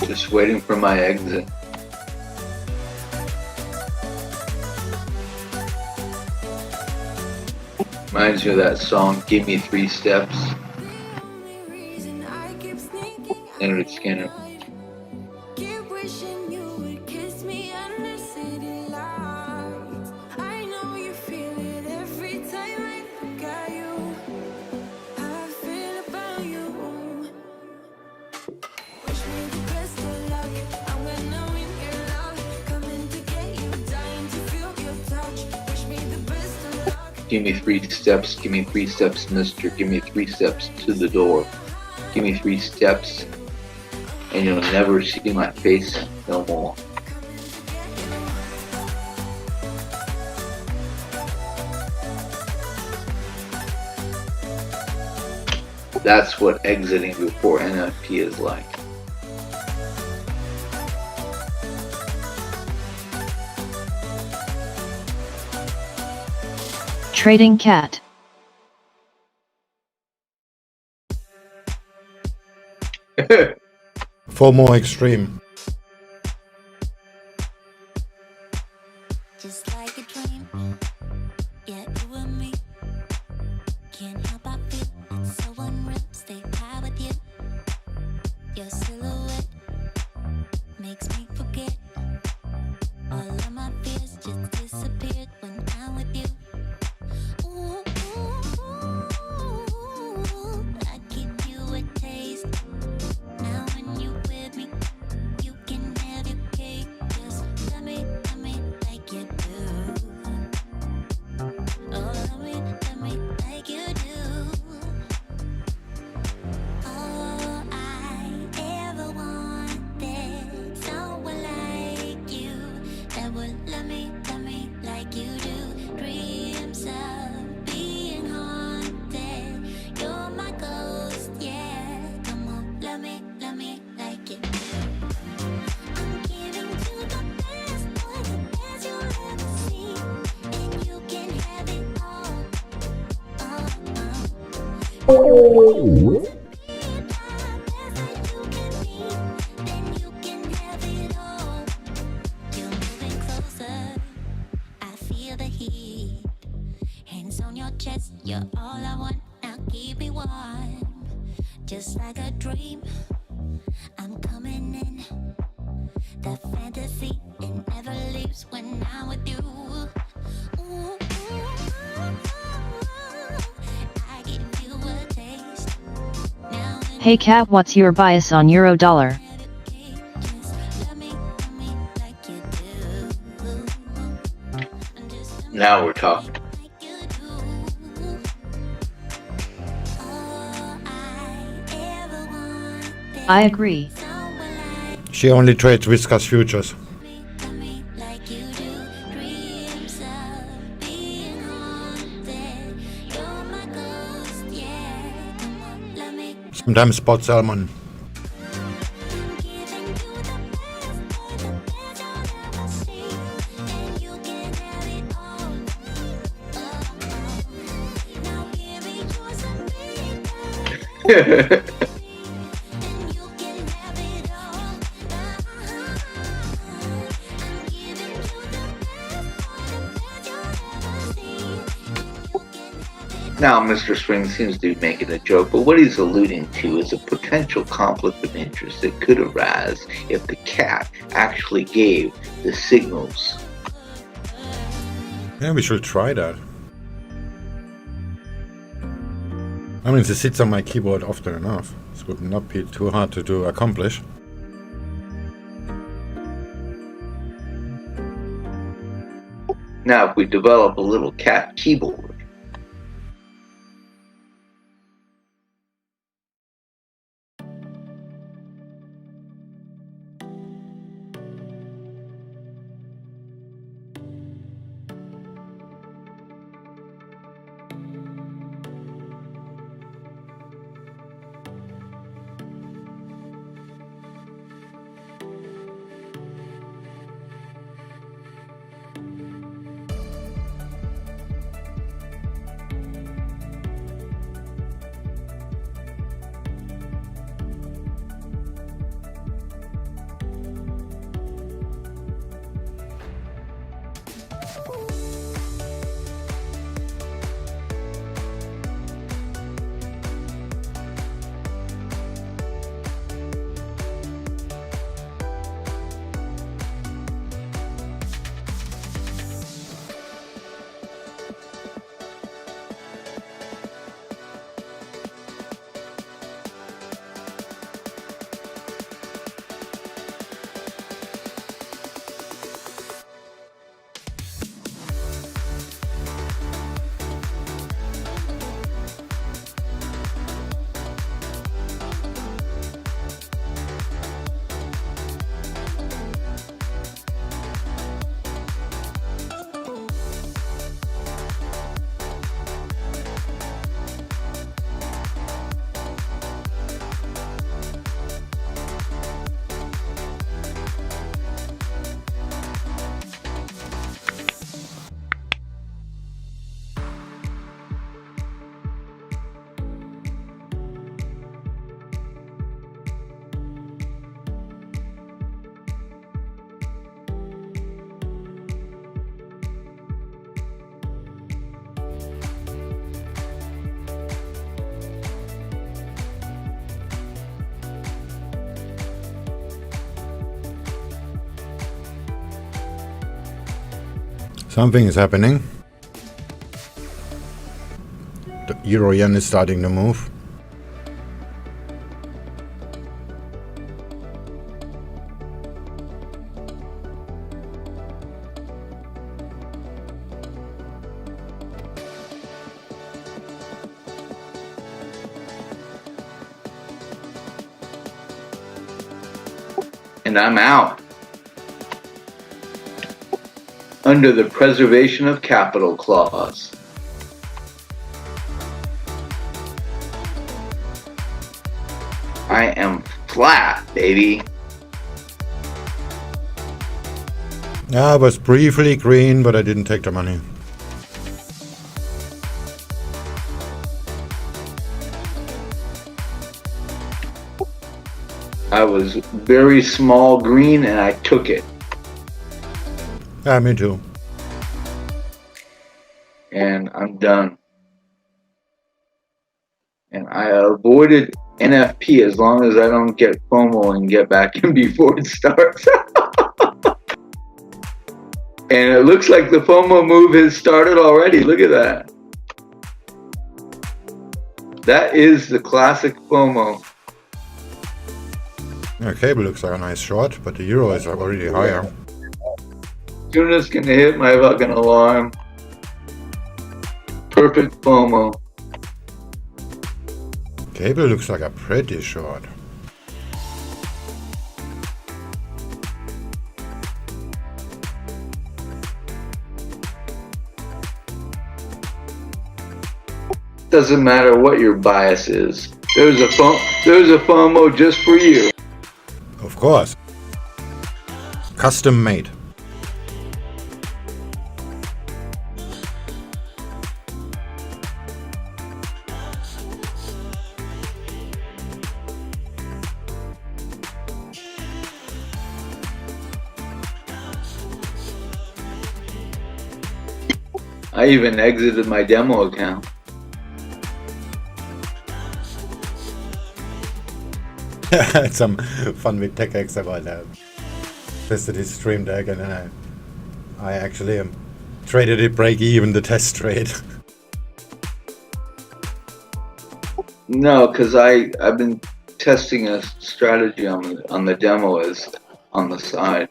Just waiting for my exit. Reminds me of that song, Give Me 3 Steps. Leonard Skinner. Keep wishing you would kiss me under city lights. I know you feel it every time I look at you. How I feel about you. Wish me the best of luck. I'm gonna win your love. Coming to get you, dying to feel your touch. Wish me the best of luck. Give me 3 steps, give me 3 steps, mister. Give me 3 steps to the door. Give me 3 steps, and you'll never see my face no more. That's what exiting before NFP is like. Trading cat. For more extreme. Just like a dream. Yeah, you and me. Can't help but feel so unreal. Stay high with you. Your silhouette makes me forget. All of my fears just disappeared when I'm with you. Ooh, ooh, ooh. I give you a taste. Now when you with me, you can have your cake. Just love me like you do. Oh, love me like you do. All I ever wanted, someone like you that would love me like you do. Dreams of being haunted. You're my ghost, yeah. Come on, love me like you do. I'm giving you the best, boy, the best you'll ever see, and you can have it all. Then you can have it all. You're moving closer. I feel the heat. Hands on your chest. You're all I want. Now keep me warm. Just like a dream. I'm coming in. The fantasy, it never leaves when I'm with you. Ooh, ooh, ooh. I give you a taste. Now when Hey cat, what's your bias on euro dollar? just love me like you do. Now we're talking. Like you do. All I ever wanted. I agree. Someone like She only trades viscous futures. me like you do. Dreams of being haunted. You're my ghost, yeah. Come on, love me. Sometimes spot salmon. I'm giving you the best, boy, the best you'll ever see, and you can have it all. Now give me yours and me, and you can have it all. I'm giving you the best, boy, the best you'll ever see, and you can have it. Now, Mr. Swing seems to be making a joke, but what he's alluding to is a potential conflict of interest that could arise if the cat actually gave the signals. Yeah, we should try that. I mean, this sits on my keyboard often enough. This would not be too hard to accomplish. Now, if we develop a little cat keyboard, Something is happening. The euro yen is starting to move. And I'm out. Under the preservation of capital clause. I am flat, baby. I was briefly green, but I didn't take the money. I was very small green and I took it. Yeah, me too. And I'm done. And I avoided NFP as long as I don't get FOMO and get back in before it starts. And it looks like the FOMO move has started already. Look at that. That is the classic FOMO. Yeah, cable looks like a nice short, but the euro is already higher. As soon as gonna hit my fucking alarm. Perfect FOMO. Cable looks like a pretty short. Doesn't matter what your bias is. There's a FOMO just for you. Of course. Custom made. I even exited my demo account. Had some fun with TechX about that. Tested his stream deck and then I actually traded it break even the test trade. No, because I've been testing a strategy on the demo as on the side.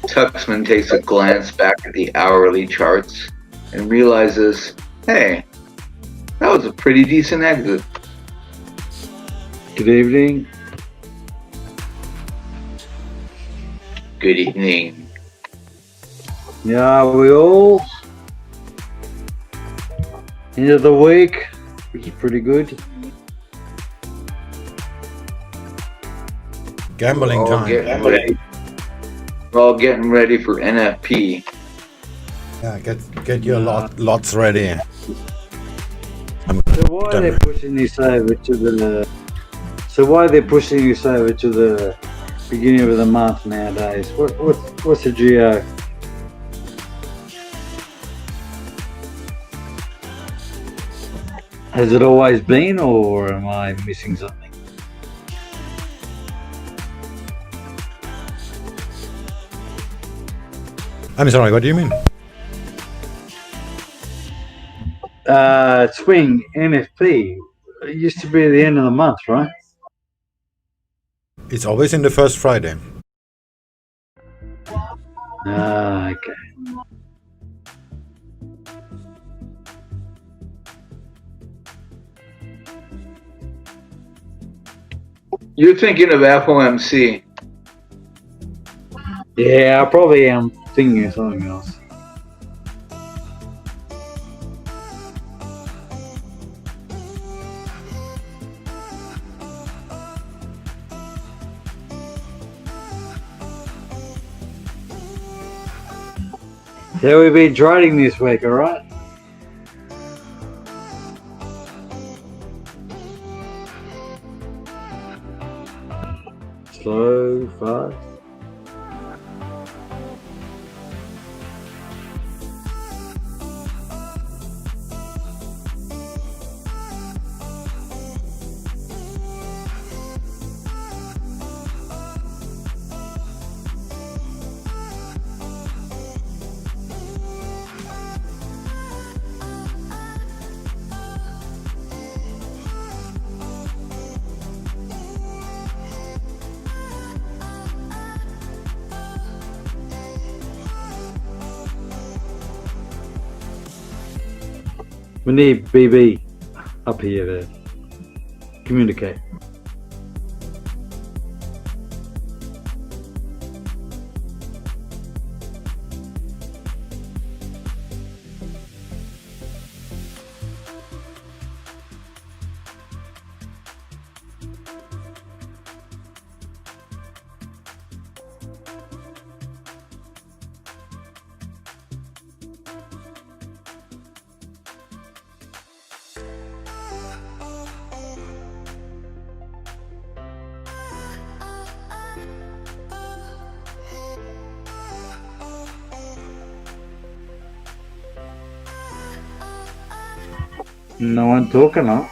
Tuxman takes a glance back at the hourly charts and realizes, hey, that was a pretty decent exit. Good evening. Good evening. Yeah, we all end of the week, which is pretty good. Gambling time. We're all getting ready for NFP. Yeah, get your lots ready. So why are they pushing this over to the? So why are they pushing this over to the beginning of the month nowadays? What's the geo? Has it always been, or am I missing something? I'm sorry, what do you mean? Swing NFP. It used to be at the end of the month, right? It's always in the first Friday. Okay. You're thinking of FOMC. Yeah, I probably am thinking of something else. So we've been trading this week, alright? Slow, fast. We need BB up here to communicate. No one talking, huh?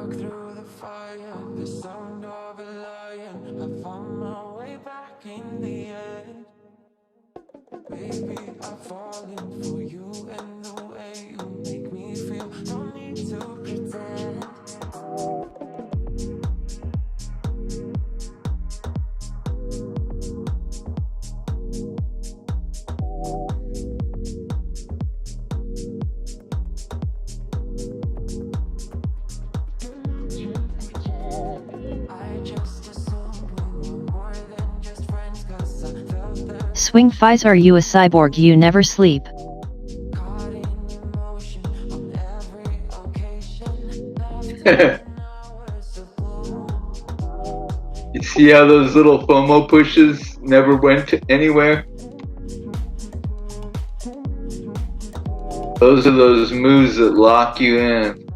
Walk through the fire, the sound of a lion. I found my way back in the end. Baby, I'm falling for you and the way you make me feel. No need to pretend. SwingFish, are you a cyborg? You never sleep. You see how those little FOMO pushes never went anywhere? Those are those moves that lock you in.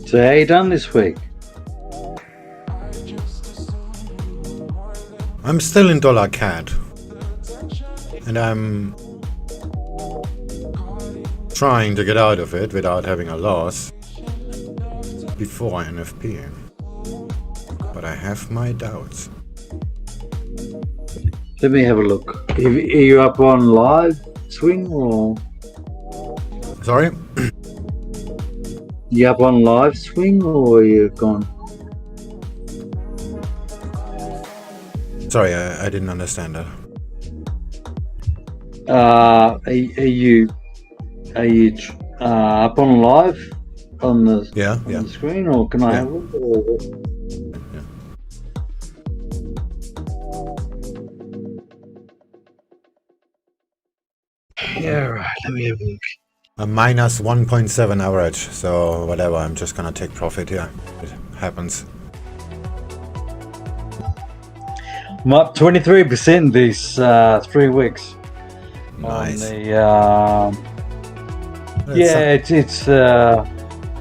So how you done this week? I'm still in dollar CAD. And I'm trying to get out of it without having a loss before NFP. But I have my doubts. Let me have a look. Are you up on live swing or? Sorry? You up on live swing or you gone? Sorry, I didn't understand that. Are you up on live on the the screen, or can I have a look? Or... Yeah, right. Let me have a look. A minus 1.7 average, so whatever, I'm just gonna take profit here. It happens. I'm up 23% these 3 weeks. Nice. On the, it's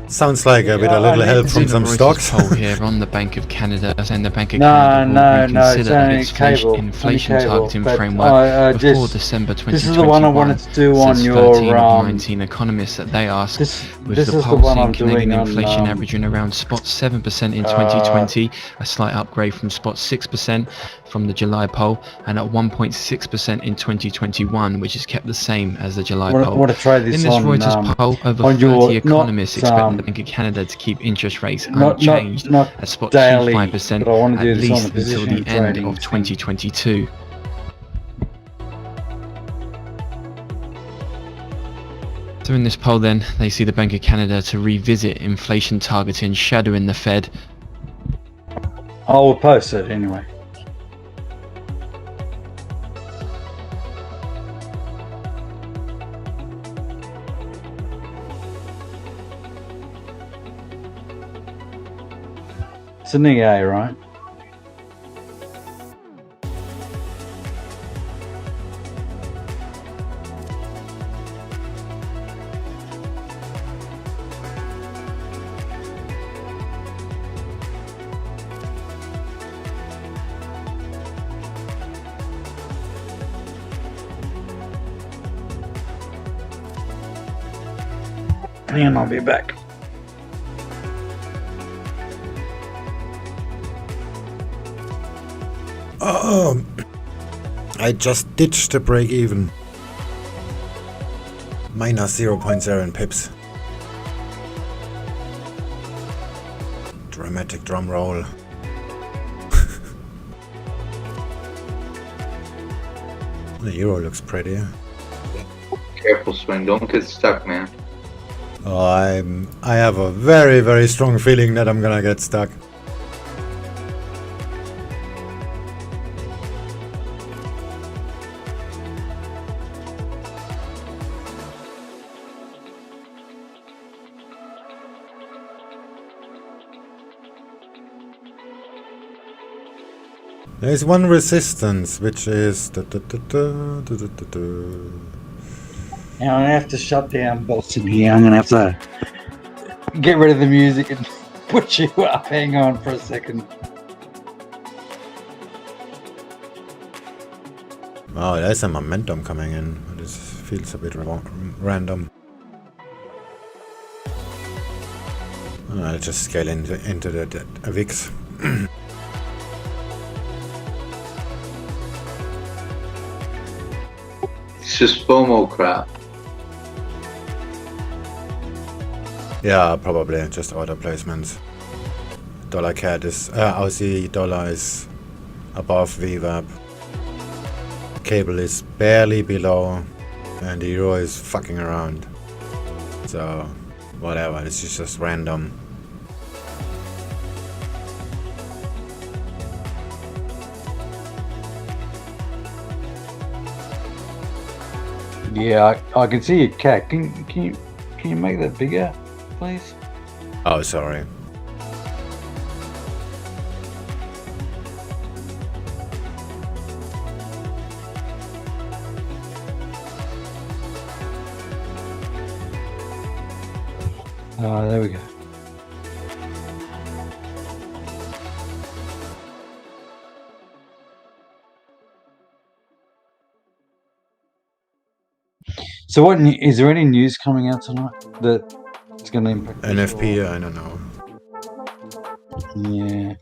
sounds like a bit a little help from some stocks. Poll here on the Bank of Canada, saying the Bank of No, Canada will no, it's reconsider only its cable, inflation only cable, targeting but framework before just- December 2021. this is the one I wanted to do on says your, 13 of 19 economists that they asked, with this the is the poll one seeing I'm Canadian doing on, inflation averaging around spot 7% in 2020, a slight upgrade from spot 6% from the July poll, and at 1.6% in 2021, which is kept the same as the July poll. Want to try this In this on, Reuters poll, over on 30 your, economists not, expect the Bank of Canada to keep interest rates not unchanged at spot daily, 2.5% but I want to do at this on least the until position the end trading of 2022. So in this poll then, they see the Bank of Canada to revisit inflation targeting, shadowing the Fed. I will post it anyway. It's an EA, right? And I'll be back. I just ditched the break even. Minus 0.0 pips. Dramatic drum roll. The euro looks pretty. Careful, Swing. Don't get stuck, man. Oh, I have a very, very strong feeling that I'm gonna get stuck. There's one resistance, which is Now I'm gonna have to shut down Boston here. I'm gonna have to get rid of the music and put you up. Hang on for a second. Oh, there's a momentum coming in. This feels a bit random. I'll just scale into the VIX. It's just FOMO crap. Yeah, probably just order placements. Dollar CAD is Aussie dollar is above VWAP. Cable is barely below, and the euro is fucking around. So whatever, this is just random. Yeah, I can see your cat. Can you make that bigger, please? Oh, sorry. There we go. So what is there any news coming out tonight that it's going to impact NFP? I don't know. Yeah.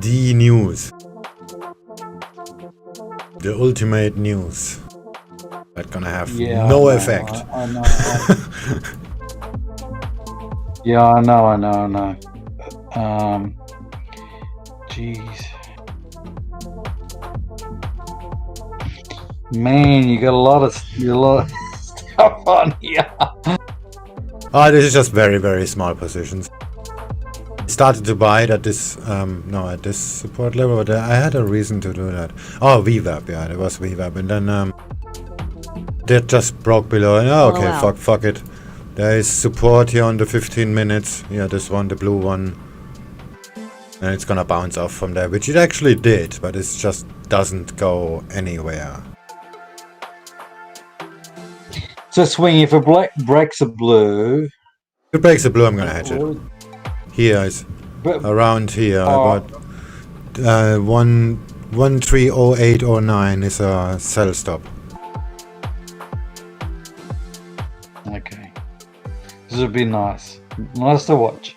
The news. The ultimate news. That's gonna have no effect. I know. Yeah, I know. Jeez. Man, you got a lot of stuff on here. Oh, this is just very, very small positions. Started to buy it at this, at this support level, but I had a reason to do that. Oh, VWAP, yeah, it was VWAP, and then that just broke below, and okay, fuck it. There is support here on the 15 minutes. Yeah, this one, the blue one. And it's gonna bounce off from there, which it actually did, but it just doesn't go anywhere. So swing, if a black breaks a blue. If it breaks a blue, I'm gonna hedge it. Here is around here. About 130809 is a sell stop. Okay. This would be nice. Nice to watch.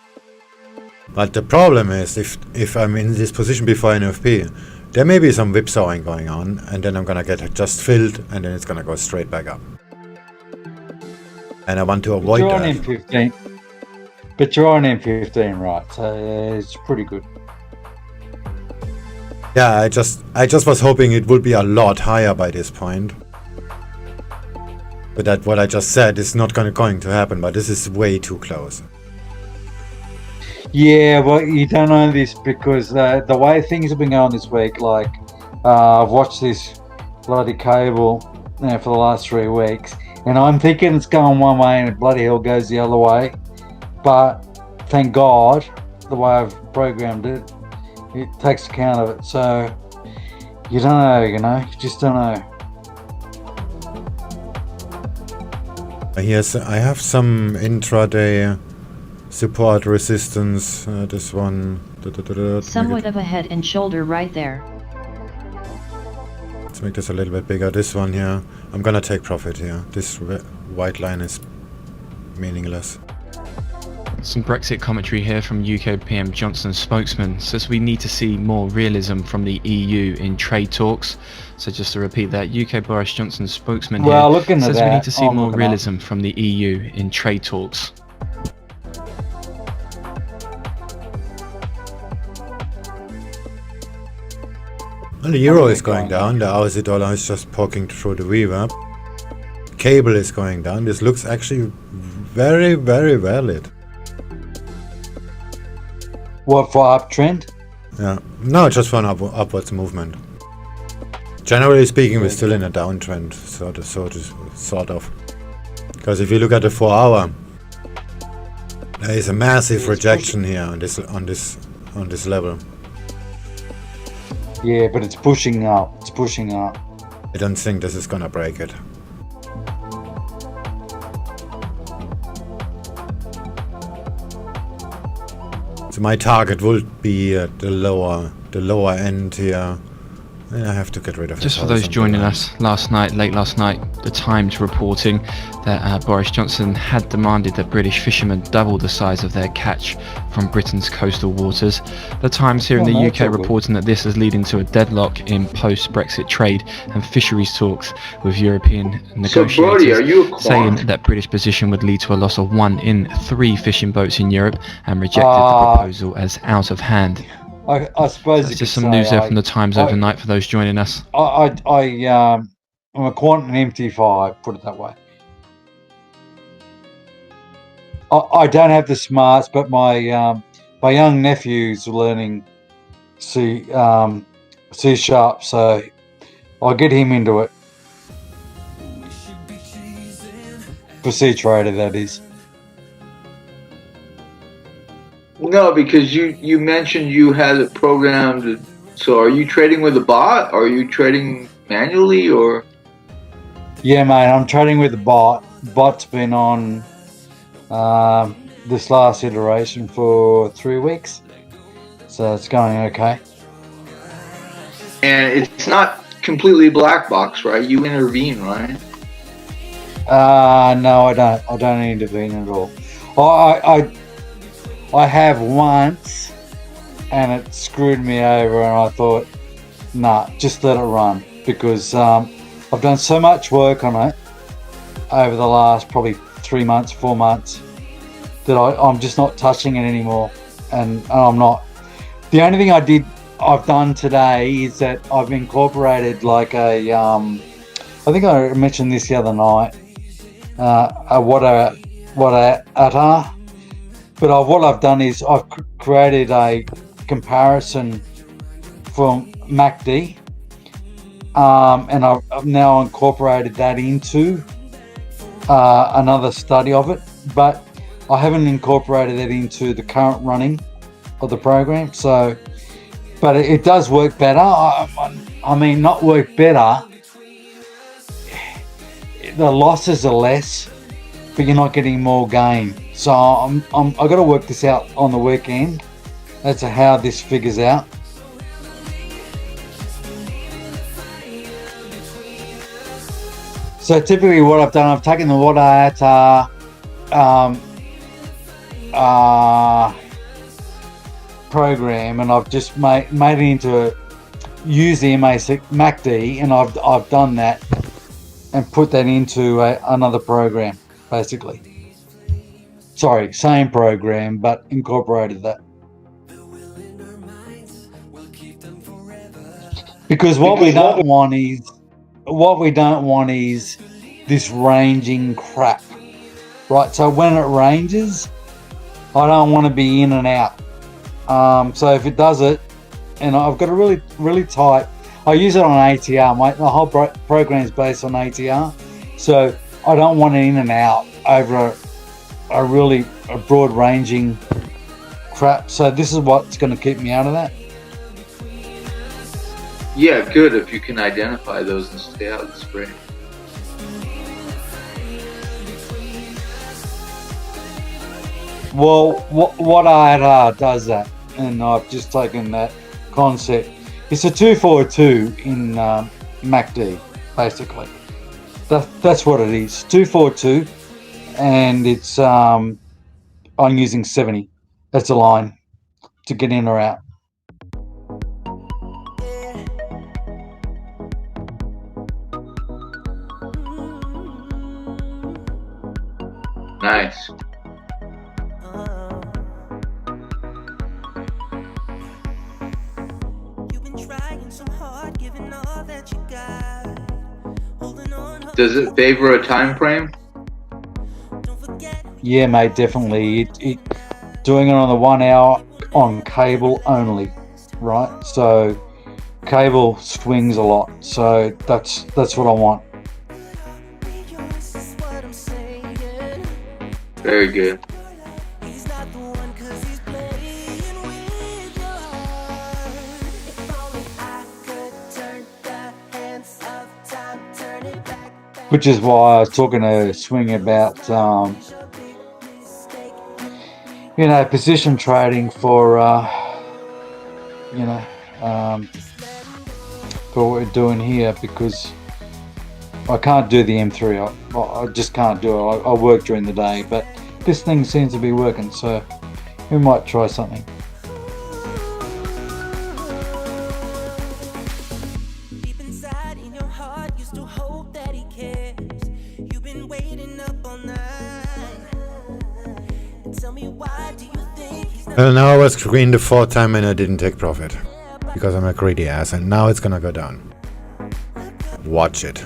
But the problem is, if I'm in this position before NFP, there may be some whipsawing going on, and then I'm gonna get it just filled, and then it's gonna go straight back up. And I want to avoid you're that. On M15. But you're on M15, right? So it's pretty good. Yeah, I just was hoping it would be a lot higher by this point. But that what I just said is not going to happen. But this is way too close. Yeah, well, you don't know this because the way things have been going this week, like I've watched this bloody cable now for the last 3 weeks, and I'm thinking it's going one way and it bloody hell goes the other way. But thank God, the way I've programmed it, it takes account of it. So you don't know, you just don't know. Yes, I have some intraday support resistance. This one. Somewhat of a head and shoulder right there. Let's make this a little bit bigger. This one here. I'm gonna take profit here. This white line is meaningless. Some Brexit commentary here from UK PM Johnson's spokesman says we need to see more realism from the EU in trade talks. So just to repeat that, UK Boris Johnson's spokesman here says we need to see more realism from the EU in trade talks. Well, the euro is going down, the Aussie dollar is just poking through the VWAP. Cable is going down. This looks actually very, very valid. What, for uptrend? Yeah, no, just for an upwards movement. Generally speaking, we're still in a downtrend, sort of. Because if you look at the 4 hour, there is a massive rejection here on this level. Yeah, but it's pushing up. It's pushing up. I don't think this is gonna break it. So my target would be at the lower end here. And I have to get rid of it. Just for those joining us late last night, the Times reporting that Boris Johnson had demanded that British fishermen double the size of their catch from Britain's coastal waters. The Times here in the UK reporting that this is leading to a deadlock in post-Brexit trade and fisheries talks with European negotiators, Brody, are you a saying that British position would lead to a loss of 1 in 3 fishing boats in Europe, and rejected the proposal as out of hand. I suppose it's just some news there from the Times overnight for those joining us. I'm a quant in MT5, put it that way. I don't have the smarts, but my young nephew's learning C#, so I'll get him into it. For C Trader, that is. No, because you mentioned you had it programmed. So are you trading with a bot? Or are you trading manually, or? Yeah, mate, I'm trading with the bot. Bot's been on this last iteration for 3 weeks, so it's going okay. And it's not completely black box, right? You intervene, right? No, I don't. I don't intervene at all. I have once, and it screwed me over, and I thought, nah, just let it run, because I've done so much work on it over the last probably 3 months, 4 months, that I'm just not touching it anymore, and I'm not. The only thing I've done today is that I've incorporated like a I think I mentioned this the other night, what I've done is I've created a comparison from MACD, and I've now incorporated that into another study of it, but I haven't incorporated it into the current running of the program. So, but it does work better. I mean, not work better. The losses are less, but you're not getting more gain. So I've got to work this out on the weekend as to how this figures out. So typically what I've done, I've taken the what I program, and I've just made it into use the MACD, and I've done that and put that into another program, basically. Sorry, same program, but incorporated that. Because what we don't want is this ranging crap, right? So when it ranges, I don't want to be in and out. So if it does it, and I've got a really tight, I use it on ATR. The whole program is based on ATR, so I don't want it in and out over a broad ranging crap. So this is what's going to keep me out of that. Yeah, good. If you can identify those and stay out of the spray. Well, what IR does that, and I've just taken that concept. It's a 242 in MACD, basically. That's what it is. 242, and it's I'm using 70. That's a line to get in or out. Nice. Does it favor a time frame? Yeah, mate, definitely. It doing it on the 1 hour on cable only, right? So cable swings a lot, so that's what I want. Very good. Which is why I was talking to Swing about, position trading for, for what we're doing here, because I can't do the M3. I just can't do it. I work during the day, but this thing seems to be working, so we might try something. Well, now I was screened the 4th time and I didn't take profit. Because I'm a greedy ass, and now it's gonna go down. Watch it.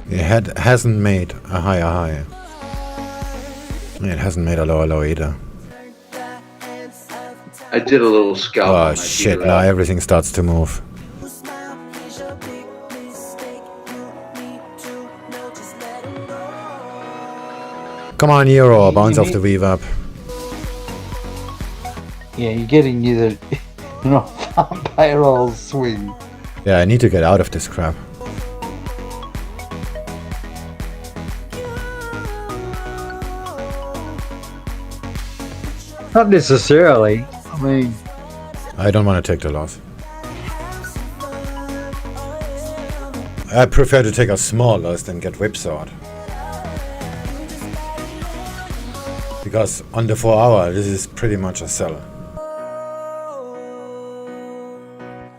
It hasn't made a higher high. It hasn't made a lower low either. I did a little scalp. Oh shit, now everything starts to move. Come on, Euro, bounce off the VWAP. Yeah, you're getting either farm payroll swing. Yeah, I need to get out of this crap. Not necessarily. I mean, I don't want to take the loss. I prefer to take a small loss than get whipsawed. Because on the 4 hour, this is pretty much a seller.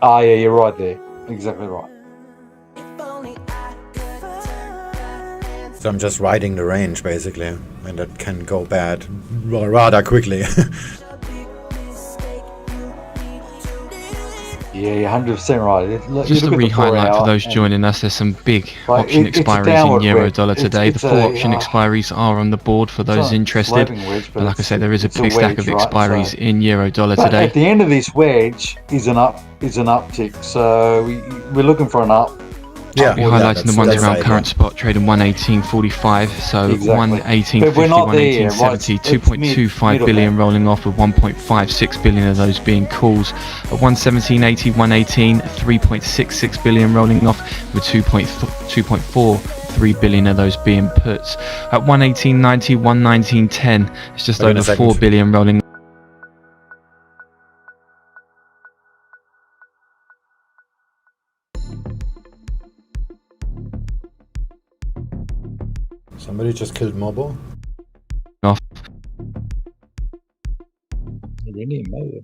Ah, yeah, you're right there. Exactly right. So I'm just riding the range basically, and that can go bad rather quickly. Yeah, you're 100% right. Look, Just you a look at the 4 re-highlight for hour those and- joining us, there's some big Like, option it's a expiries downward in euro wedge. dollar It's- today. it's The 4 a, option expiries are on the board for those not a interested. sloping wedge, But like I said, there is a it's big stack wedge, of right? expiries So- in euro dollar But today. at the end of this wedge is an uptick, so we're looking for an up. Yeah, We're highlighting the ones around current spot trading 118.45, so Exactly. 118.50, But we're not there yet, 118.70, right? It's 2.25 mid billion of rolling off with 1.56 billion of those being calls. At 117.80, 118, 3.66 billion rolling off with 2.43 billion of those being puts. At 118.90, 119.10, it's just Wait a over second. 4 billion rolling. Somebody just killed Mobo. Off. We need more.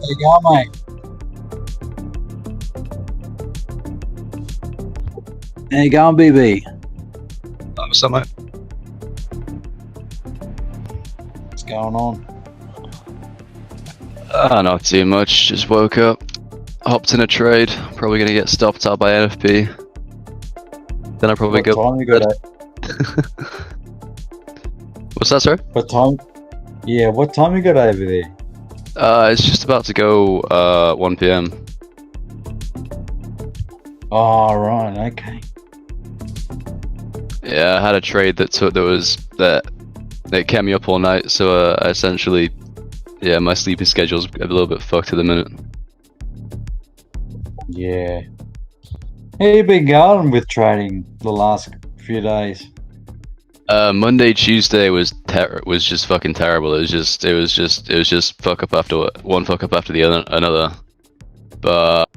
There you go, mate. There you go, BB. What's up, mate? What's going on? Not too much. Just woke up, hopped in a trade. Probably gonna get stopped out by NFP. Then I probably What go. time you got at? What's that, sir? What time? Yeah, what time you got over there? It's just about to go 1 p.m. Oh, right, okay. Yeah, I had a trade that kept me up all night. So essentially, yeah, my sleeping schedule's a little bit fucked at the minute. Yeah. How you been going with trading the last few days? Monday, Tuesday was just fucking terrible. It was just fuck up after one fuck up after the another. But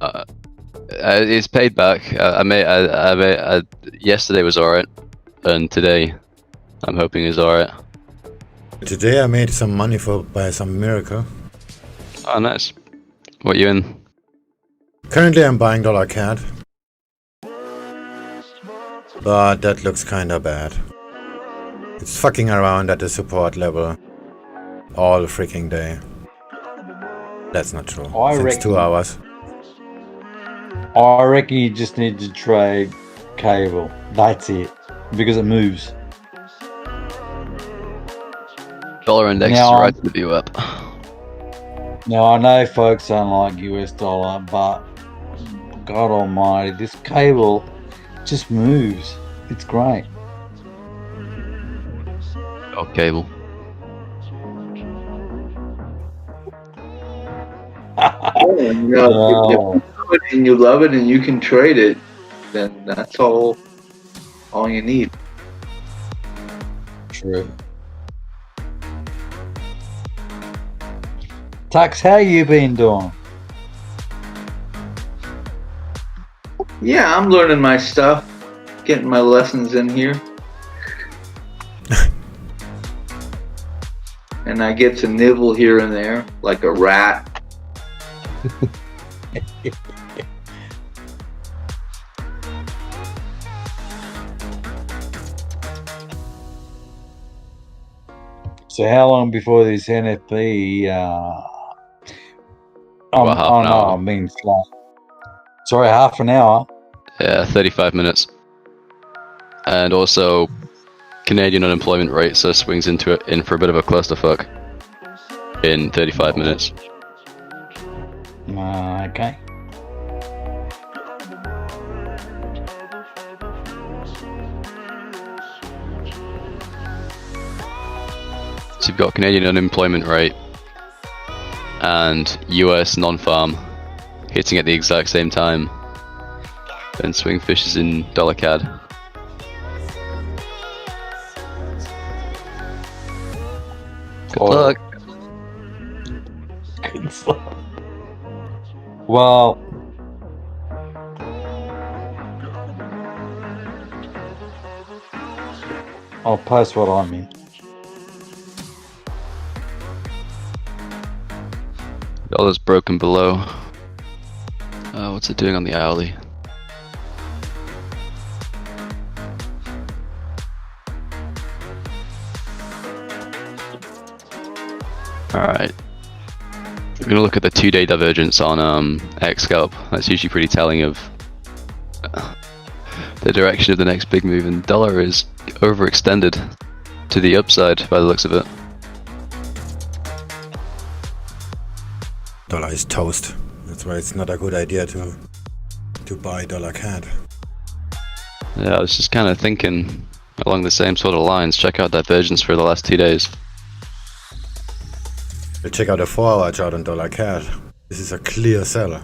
it's paid back. Yesterday was alright, and today I'm hoping is alright. Today I made some money by some miracle. Oh, nice. What you in? Currently I'm buying dollar CAD. But that looks kinda bad. It's fucking around at the support level all freaking day. That's not true. Since 2 hours. I reckon you just need to trade cable. That's it. Because it moves. Dollar index Now, is right to the view up. Now, I know folks don't like US dollar, but God almighty, this cable just moves. It's great. Oh, cable. If you love it and you can trade it, then that's all you need. True. Tux, how you been doing? Yeah, I'm learning my stuff, getting my lessons in here. And I get to nibble here and there like a rat. So how long before this NFP? About half an hour. I mean, sorry, half an hour. Yeah, 35 minutes. And also, Canadian unemployment rate, so swings in for a bit of a clusterfuck in 35 minutes. Okay. So you've got Canadian unemployment rate and US non-farm hitting at the exact same time. And SwingFish is in $CAD. Good luck. Good luck. Well, I'll post what I mean. Dollar's broken below. What's it doing on the hourly? Alright. We're going to look at the 2-day divergence on Xscalp. That's usually pretty telling of the direction of the next big move, and dollar is overextended to the upside by the looks of it. Dollar is toast. That's why it's not a good idea to buy dollar CAD. Yeah, I was just kind of thinking along the same sort of lines. Check out divergence for the last 2 days. We'll check out a 4-hour chart on dollar CAD. This is a clear seller.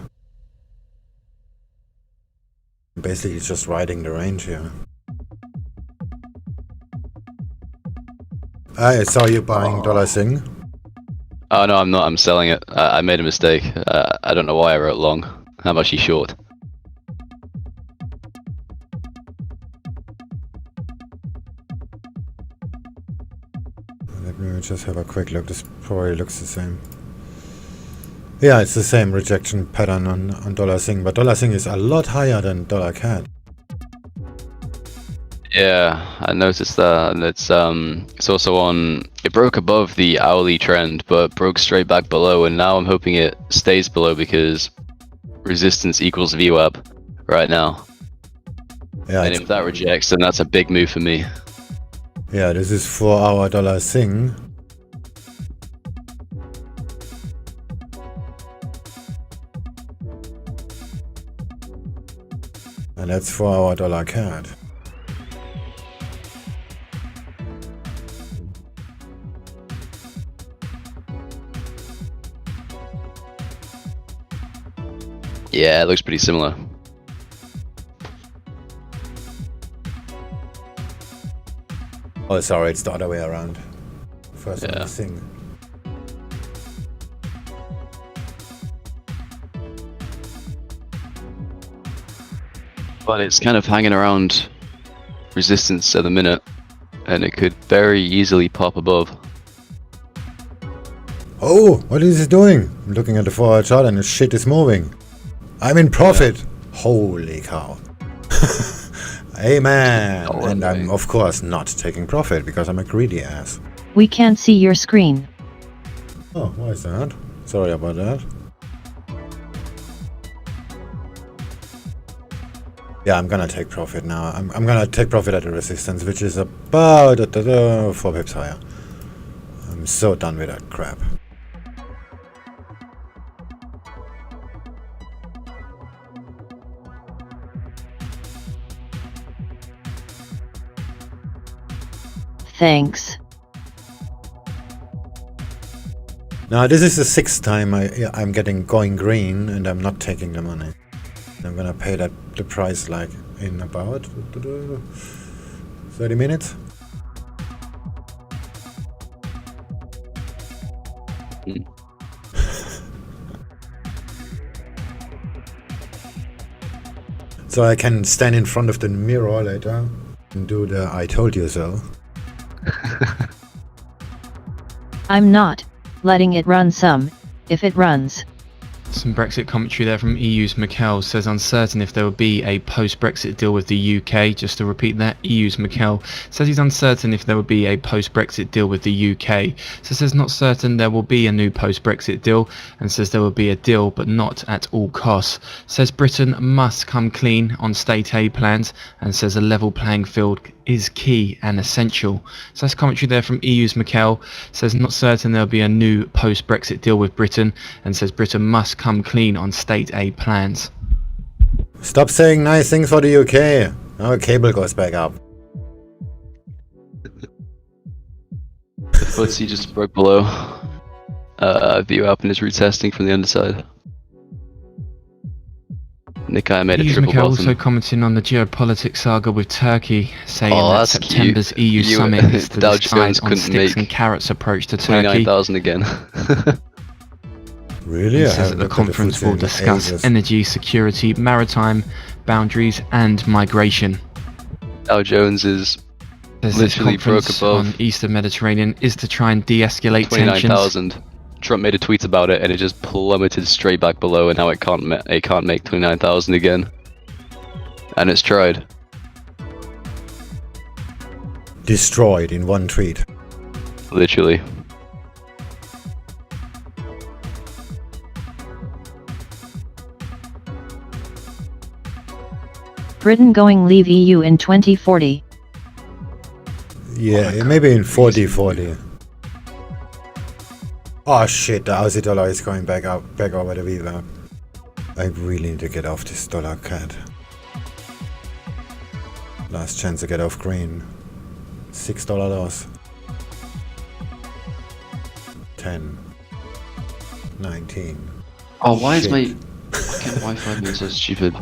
Basically, it's just riding the range here. I saw you buying dollar Sing. Oh no, I'm not. I'm selling it. I made a mistake. I don't know why I wrote long. I'm actually short. Let me just have a quick look. This probably looks the same. Yeah, it's the same rejection pattern on dollar Sing, but dollar Sing is a lot higher than dollar CAD. Yeah, I noticed that, and it's also on. It broke above the hourly trend, but broke straight back below, and now I'm hoping it stays below because resistance equals VWAP right now. Yeah, and if that rejects, then that's a big move for me. Yeah, this is 4-hour dollar Sing. And that's 4-hour dollar CAD. Yeah, it looks pretty similar. Oh, sorry, it's the other way around. First on the Sing. But it's kind of hanging around resistance at the minute, and it could very easily pop above. Oh, what is it doing? I'm looking at the 4-hour chart and the shit is moving. I'm in profit. Yeah. Holy cow. Amen. And I'm of course not taking profit because I'm a greedy ass. We can't see your screen. Oh, why is that? Sorry about that. Yeah, I'm gonna take profit now. I'm gonna take profit at the resistance, which is about 4 pips higher. I'm so done with that crap. thanks. Now this is the 6th time I'm going green and I'm not taking the money. I'm gonna pay the price like in about 30 minutes. So I can stand in front of the mirror later and do the I told you so. I'm not letting it run some, if it runs. Some Brexit commentary there from EU's Mikel says uncertain if there will be a post-Brexit deal with the UK. Just to repeat that, EU's Mikel says he's uncertain if there will be a post-Brexit deal with the UK. So says not certain there will be a new post-Brexit deal, and says there will be a deal but not at all costs. Says Britain must come clean on state aid plans, and says a level playing field is key and essential. So that's commentary there from EU's Mikel. Says not certain there'll be a new post-Brexit deal with Britain, and says Britain must come clean on state aid plans. Stop saying nice things for the UK. Our cable goes back up. The FTSE just broke below. View up and is retesting from the underside. Nikai made a EU's triple Mikel bottom. also commenting on the geopolitics saga with Turkey, saying Oh, that that's September's cute. EU summit is to Dow decide Jones on couldn't sticks make and carrots approach to Turkey. 29,000 again. Really? He I says haven't that the looked at conference FTSE will in discuss ages. energy security, maritime boundaries, and migration. Dow Jones is Says this literally broke conference above on Eastern Mediterranean is to try and de-escalate tensions. 29,000. Trump made a tweet about it and it just plummeted straight back below, and now it can't make 29,000 again. And it's tried. Destroyed in one tweet. Literally. Britain going leave EU in 2040. Yeah, maybe in 40. Oh shit, the Aussie dollar is going back over the VWAP. I really need to get off this dollar CAD. Last chance to get off green. $6 loss. 10. 19. Oh, why is Shit. my fucking Wi-Fi being so stupid?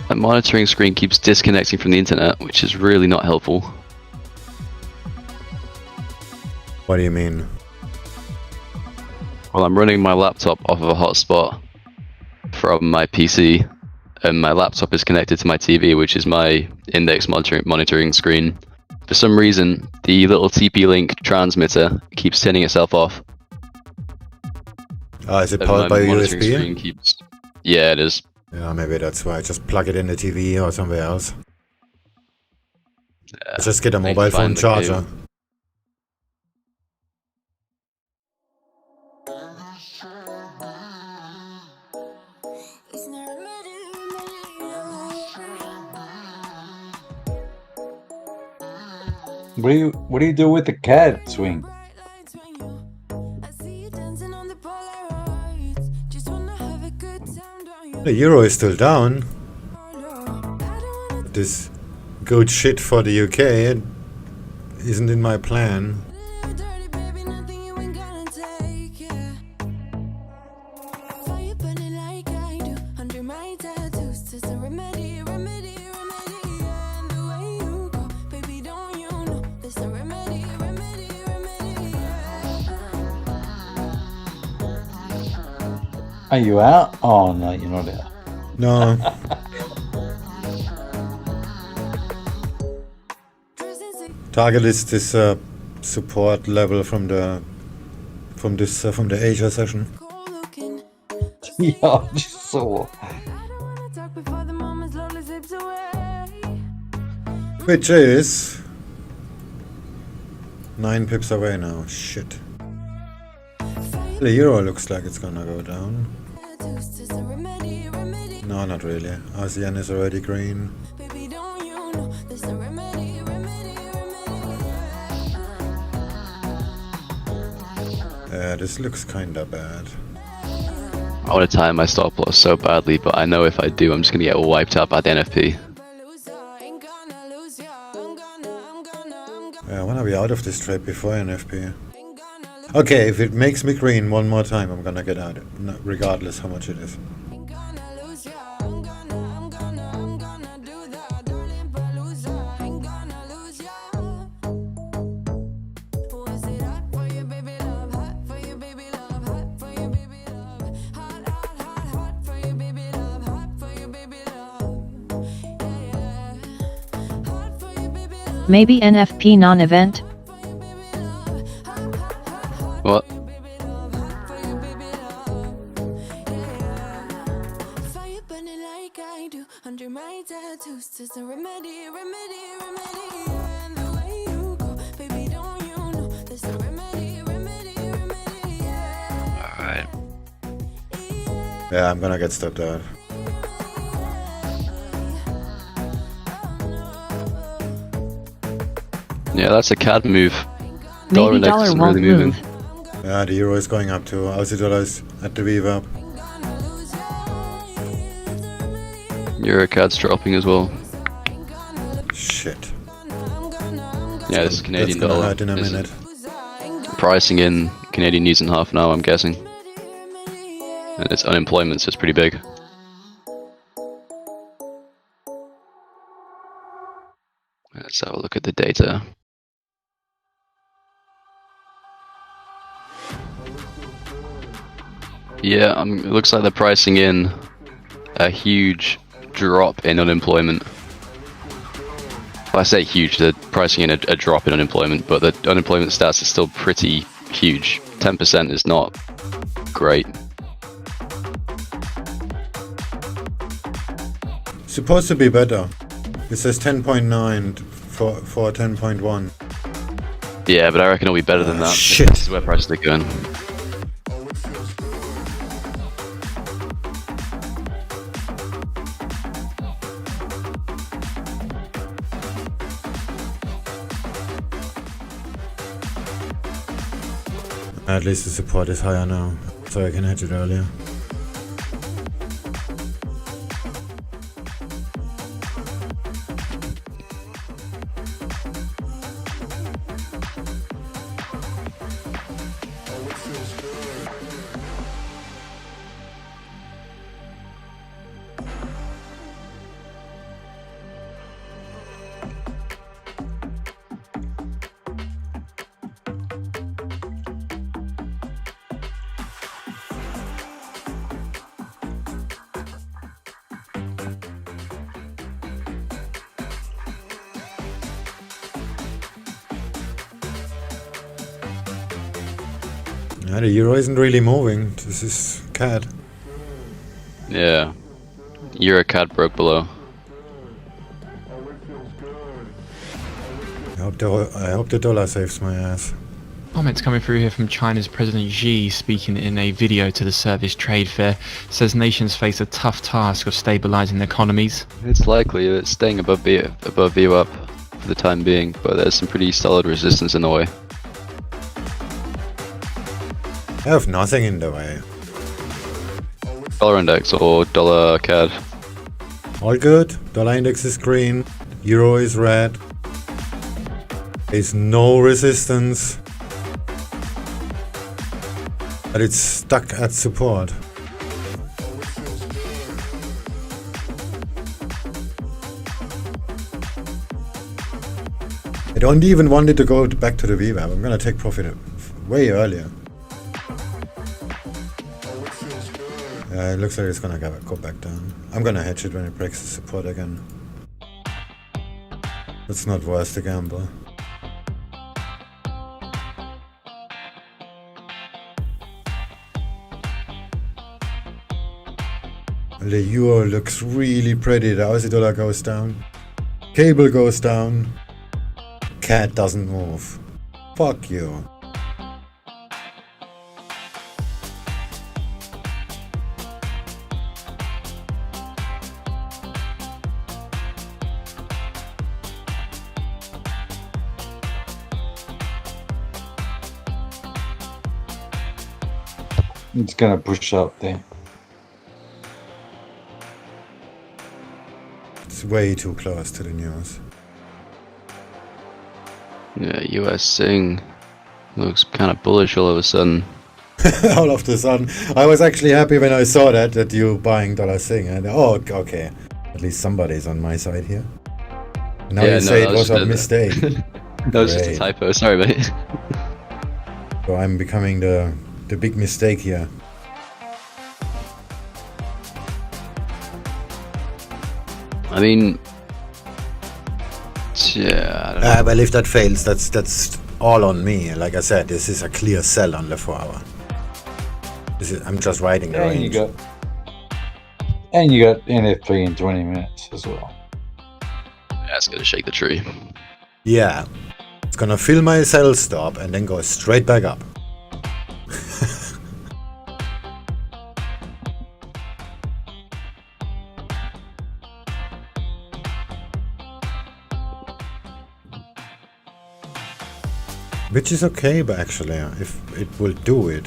That monitoring screen keeps disconnecting from the internet, which is really not helpful. What do you mean? Well, I'm running my laptop off of a hotspot from my PC, and my laptop is connected to my TV, which is my index monitoring screen. For some reason, the little TP-Link transmitter keeps turning itself off. Is it And powered my by monitoring USB? screen keeps... Yeah, it is. Yeah, maybe that's why. Just plug it in the TV or somewhere else. Just get a I need to mobile phone find the charger. cable. What do you do with the CAD swing? The euro is still down. This good shit for the UK isn't in my plan. Are you out? Oh no, you're not out. No. Target is this support level from the Asia session. Yeah, I just saw. Which is 9 pips away now. Shit. The euro looks like it's gonna go down. No, not really. ASEAN is already green. This looks kinda bad. I want to time my stop loss so badly, but I know if I do, I'm just going to get wiped out by the NFP. be out of this trade before NFP. Okay, if it makes me green one more time, I'm gonna get out, regardless how much it is. Maybe NFP non-event? What? Alright. Yeah, I'm gonna get stopped out. Yeah, that's a CAD move. Maybe index dollar isn't won't really moving. move. Yeah, the euro is going up too. Aussie dollar is at the VWAP. EURUSD's dropping as well. Shit. Yeah, this is Canadian That's gonna dollar. hurt in a This is minute. pricing in Canadian news in half an hour, I'm guessing. And its unemployment, so it's pretty big. Let's have a look at the data. Yeah, it looks like they're pricing in a huge drop in unemployment. Well, I say huge, they're pricing in a drop in unemployment, but the unemployment stats are still pretty huge. 10% is not great. Supposed to be better. It says 10.9 for 10.1. Yeah, but I reckon it'll be better than that. Shit. This is where prices are going. At least the support is higher now, so I can hedge it earlier. Yeah, the euro isn't really moving. This is CAD. Yeah. EURUSD broke below. I hope the dollar saves my ass. Comments coming through here from China's President Xi speaking in a video to the Service Trade Fair. Says nations face a tough task of stabilizing economies. It's likely that it's staying above VWAP for the time being, but there's some pretty solid resistance in the way. I have nothing in the way. Dollar index or dollar CAD? All good. Dollar index is green. Euro is red. There's no resistance. But it's stuck at support. I don't even want it to go back to the VWAP. I'm gonna take profit way earlier. It looks like it's gonna go back down. I'm gonna hedge it when it breaks the support again. It's not worth the gamble. The euro looks really pretty. The Aussie dollar goes down. Cable goes down. CAD doesn't move. Fuck you. It's gonna push up there. It's way too close to the news. Yeah, US Sing looks kind of bullish all of a sudden. All of the sudden, I was actually happy when I saw that you buying dollar Sing. And okay, at least somebody's on my side here. Now Yeah, you no, say that it was was a just mistake. That was just a Great. typo. Sorry, mate. So I'm becoming the big mistake here. I mean, yeah. I don't know. Well, if that fails, that's all on me. Like I said, this is a clear sell on the 4 hour. I'm just riding the range. And you got NFP in 20 minutes as well. That's gonna shake the tree. Yeah, it's gonna fill my sell stop and then go straight back up. Which is okay, but actually, if it will do it,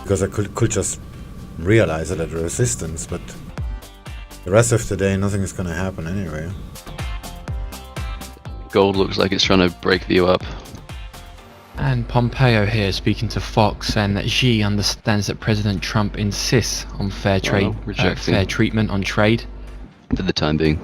because I could just realize it at resistance, but the rest of the day nothing is gonna happen anyway. Gold looks like it's trying to break the up. And Pompeo here speaking to Fox, saying that Xi understands that President Trump insists on fair trade, rejecting. fair treatment on trade. For the time being.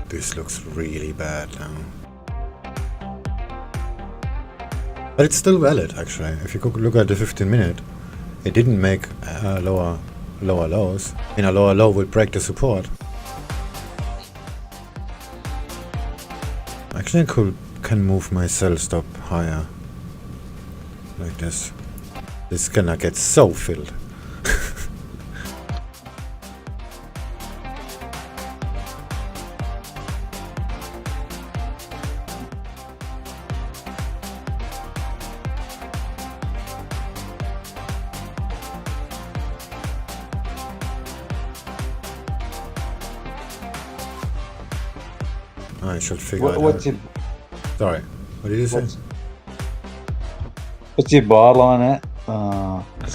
This looks really bad now. But it's still valid, actually. If you look at the 15-minute, it didn't make lower lows. I mean, a lower low would break the support. Actually, I can move my sell stop higher. Like this. This is gonna get so filled. I should figure it What's out. your Sorry, what did you say? what's your bar line at?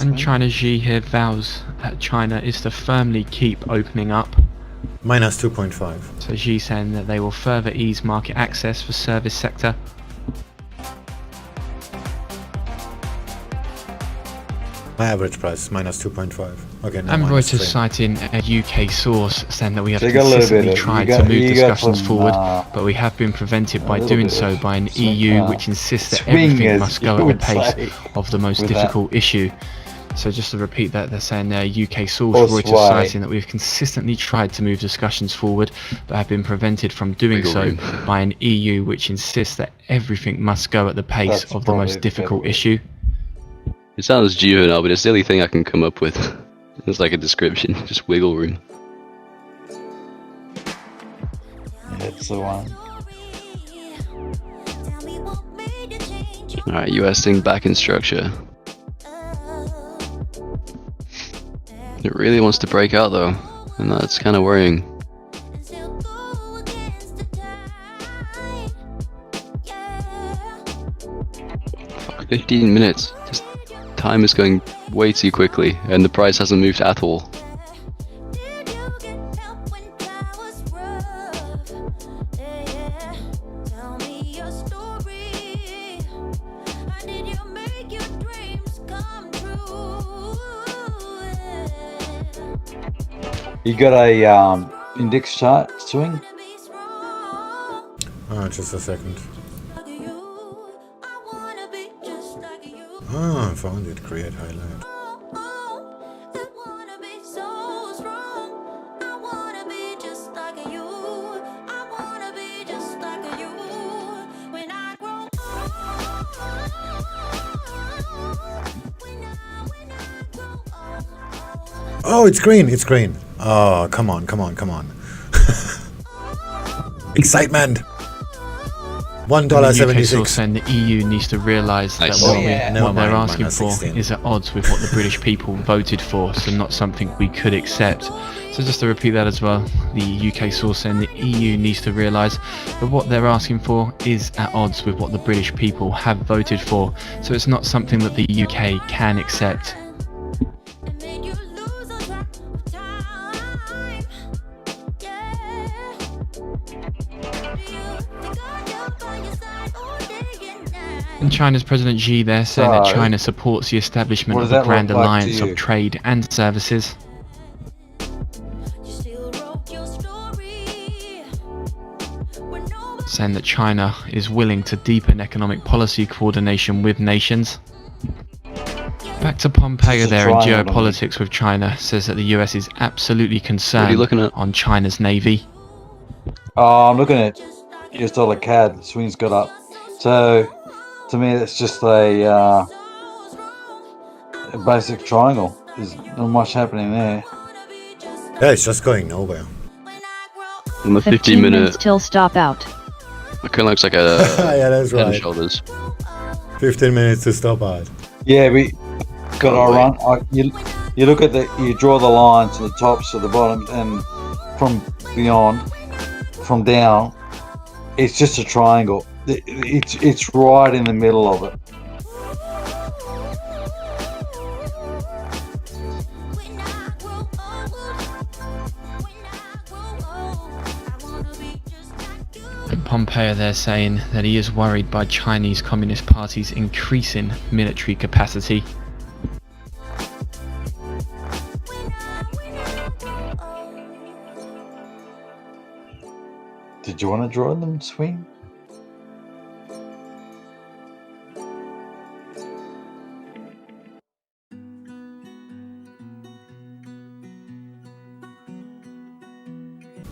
And China Xi here vows that China is to firmly keep opening up. Minus 2.5. So Xi saying that they will further ease market access for service sector. My average price is minus 2.5. Okay, no, And minus Reuters 3. citing a UK source saying that we have So you got a little consistently bit of- tried you got- to move you got discussions some, forward, but we have been prevented by little doing bit so of by an swing- EU which insists that swing, everything as must you go at the would pace say, of the most with that. difficult issue. So just to repeat that, they're saying their UK source, Or Reuters, sway. citing that we've consistently tried to move discussions forward, but have been prevented from doing Wiggle so room. by an EU which insists that everything must go at the pace That's of the probably most the difficult better way. issue. It sounds juvenile, but it's the only thing I can come up with. It's like a description, just wiggle room. That's the one. Alright, US thing back in structure. It really wants to break out though, and that's kind of worrying. Fuck, 15 minutes. Just time is going way too quickly, and the price hasn't moved at all. You got a index chart swing? Just a second. I found it. Create highlight. Oh, it's green. It's green. Oh, come on, come on, come on. Excitement. The UK source $1.76. saying the EU needs to realise that Nice. what, Oh, we- yeah. Never what they're mind, asking minus for 16. is at odds with what the British people voted for, so not something we could accept. So just to repeat that as well, the UK source saying the EU needs to realise that what they're asking for is at odds with what the British people have voted for, so it's not something that the UK can accept. And China's President Xi there saying that So, China supports the establishment what of does a that grand look like to alliance you? of trade and services. Saying that China is willing to deepen economic policy coordination with nations. Back to Pompeo Just a there in triangle, geopolitics with China, says that the US is absolutely concerned looking at? on China's navy. Oh, I'm looking at USDCAD. The swing's got up. So, to me, it's just a basic triangle. There's not much happening there. Yeah, it's just going nowhere. On the 15 minutes minute, till stop out. it kind of looks like a Yeah, that's head and right. shoulders. 15 minutes to stop out. Yeah, we got our run. You look at you draw the lines to the tops to the bottoms, and from beyond, from down, it's just a triangle. It's right in the middle of it. And Pompeo there saying that he is worried by Chinese Communist Party's increasing military capacity. Did you want to draw them swing?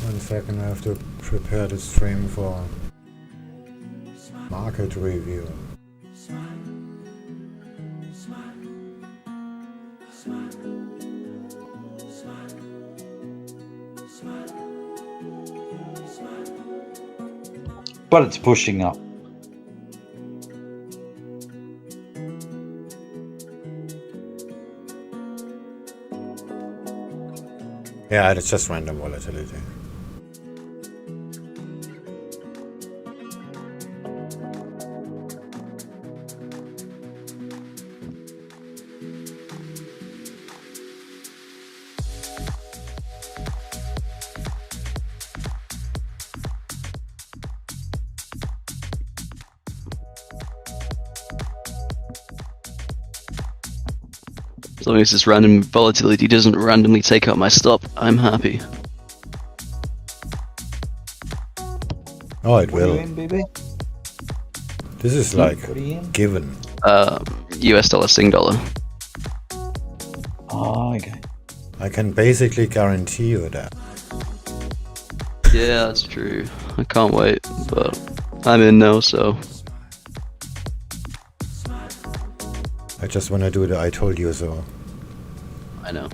One second, I have to prepare the stream for market review. But it's pushing up. Yeah, it's just random volatility. As long as this random volatility doesn't randomly take out my stop, I'm happy. Oh, it What are will. you in, baby? This is What like are you in? given. US dollar, Sing dollar. Oh, okay. I can basically guarantee you that. Yeah, that's true. I can't wait, but I'm in now, so. I just want to do the I told you so. I know.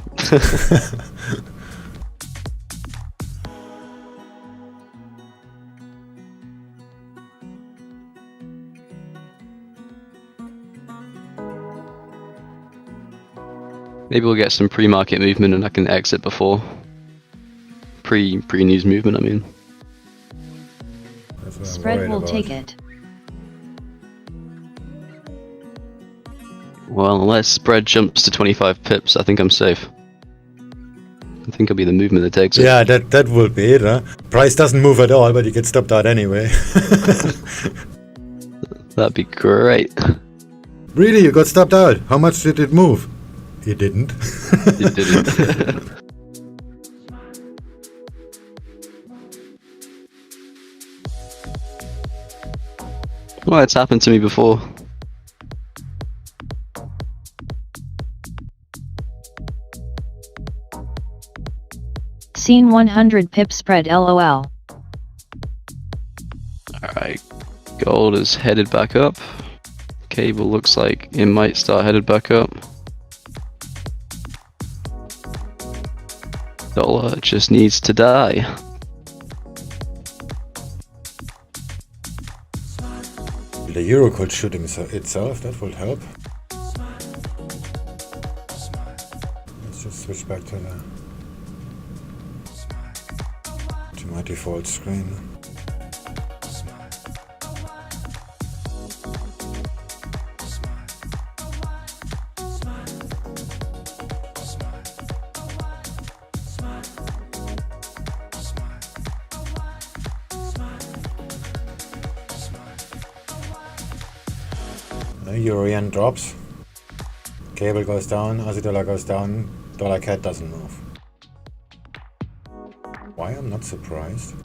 Maybe we'll get some pre-market movement and I can exit before. Pre-news movement, I mean. That's what I'm Spread worried will about. take it. Well, unless spread jumps to 25 pips, I think I'm safe. I think it'll be the movement that takes it. Yeah, that will be it, huh? Price doesn't move at all, but you get stopped out anyway. That'd be great. Really, you got stopped out? How much did it move? It didn't. It didn't. Well, it's happened to me before. Seen 100 pip spread LOL. Alright, gold is headed back up. Cable looks like it might start headed back up. Dollar just needs to die. The euro could shoot itself, that would help. Let's just switch back to my default screen. Euro yen drops. Cable goes down, Aussie dollar goes down, dollar CAD doesn't move. Why I'm not surprised?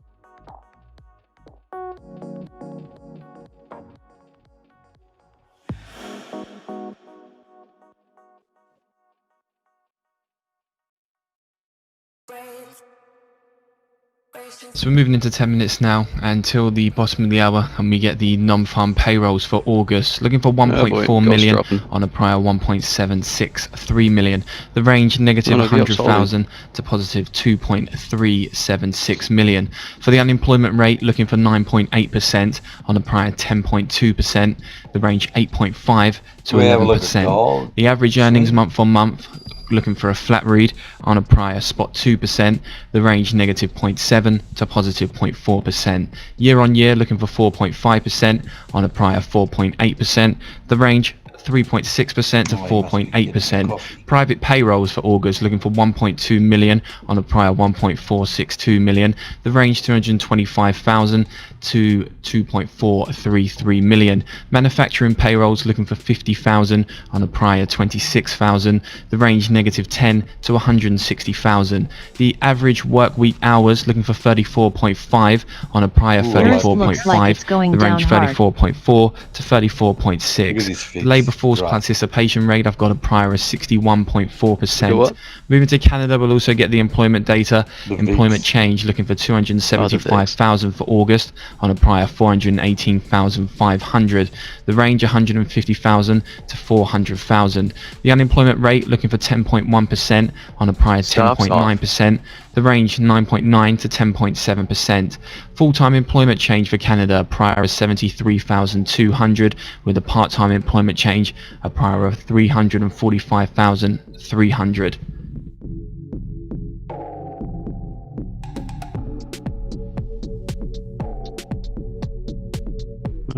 So we're moving into 10 minutes now until the bottom of the hour, and we get the non-farm payrolls for August. Looking for 1.4 million on a prior 1.763 million. The range negative 100,000 to positive 2.376 million. For the unemployment rate, looking for 9.8% on a prior 10.2%. The range 8.5 to 11%. The average earnings month on month, looking for a flat read on a prior spot 2%, the range negative 0.7 to positive 0.4%. Year on year, looking for 4.5% on a prior 4.8%, the range 3.6% to 4.8%. Private payrolls for August, looking for 1.2 million on a prior 1.462 million. The range 225,000 to 2.433 million. Manufacturing payrolls, looking for 50,000 on a prior 26,000. The range negative 10 to 160,000. The average work week hours, looking for 34.5 on a prior 34.5. The range 34.4 to 34.6. The labour force participation rate, I've got a prior of 61.4%. Moving to Canada, we'll also get the employment data. Employment change, looking for 275,000 for August on a prior 418,500. The range 150,000 to 400,000. The unemployment rate, looking for 10.1% on a prior 10.9%. The range 9.9 to 10.7%. Full-time employment change for Canada, prior of 73,200, with a part-time employment change, a prior of 345,300.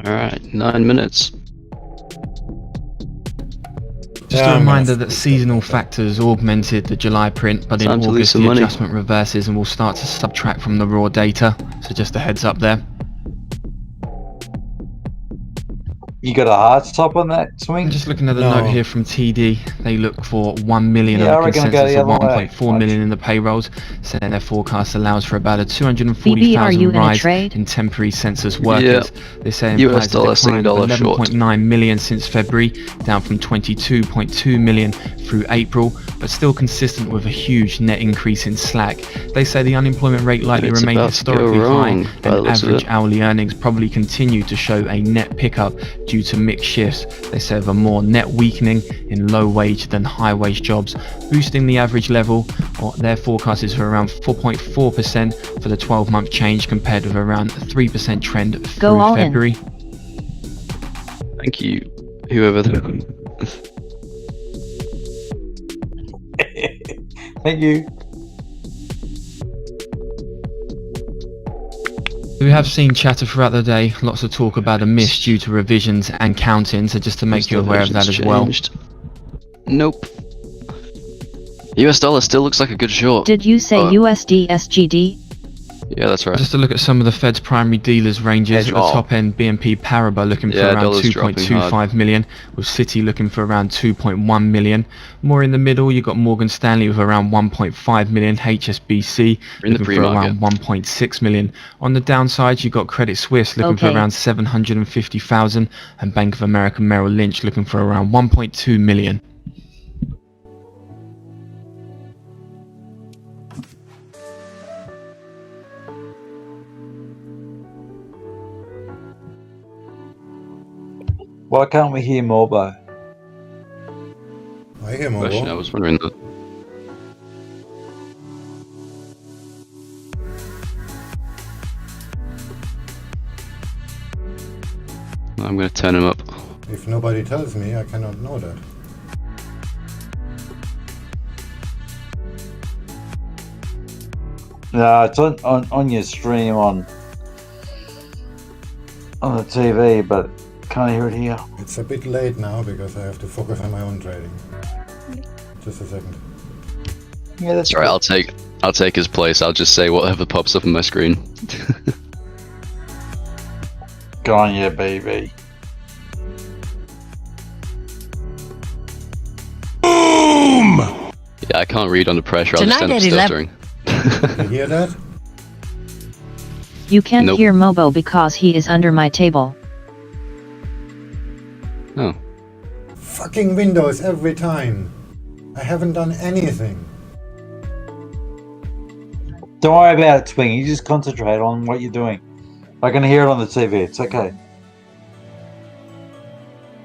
Alright, 9 minutes. Just a reminder that seasonal factors augmented the July print, but in August the adjustment reverses and we'll start to subtract from the raw data. So just a heads up there. You got a hard stop on that swing? Just looking at the note here from TD, they look for 1 million on the consensus of 1.4 million in the payrolls, saying their forecast allows for about a 240,000 rise in temporary census workers. They say it implies a decline of 11.9 million since February, down from 22.2 million through April, but still consistent with a huge net increase in slack. They say the unemployment rate likely remained historically high, and average hourly earnings probably continue to show a net pickup due to mixed shifts. They say of a more net weakening in low wage than high wage jobs, boosting the average level, or their forecast is for around 4.4% for the 12-month change compared with around a 3% trend through February. Thank you, whoever the... Thank you. We have seen chatter throughout the day, lots of talk about a miss due to revisions and counting, so just to make you aware of that as well. Nope. US dollar still looks like a good short. Did you say USD/SGD? Yeah, that's right. Just to look at some of the Fed's primary dealers ranges, at the top end BNP Paribas looking for around 2.25 million, with Citi looking for around 2.1 million. More in the middle, you've got Morgan Stanley with around 1.5 million, HSBC looking for around 1.6 million. On the downside, you've got Credit Suisse looking for around 750,000, and Bank of America Merrill Lynch looking for around 1.2 million. Why can't we hear Morbo? I hear Morbo. I was wondering that. I'm going to turn him up. If nobody tells me, I cannot know that. No, it's on your stream on the TV, but can't hear it here. It's a bit late now because I have to focus on my own trading. Just a second. Yeah, that's right. I'll take his place. I'll just say whatever pops up on my screen. Go on, yeah, baby. Yeah, I can't read under pressure. I'll just Tonight end up at stuttering. You hear that? You can't Nope. hear Mobo because he is under my table. Oh. Fucking Windows every time. I haven't done anything. Don't worry about it, Swing. You just concentrate on what you're doing. I can hear it on the TV. It's okay.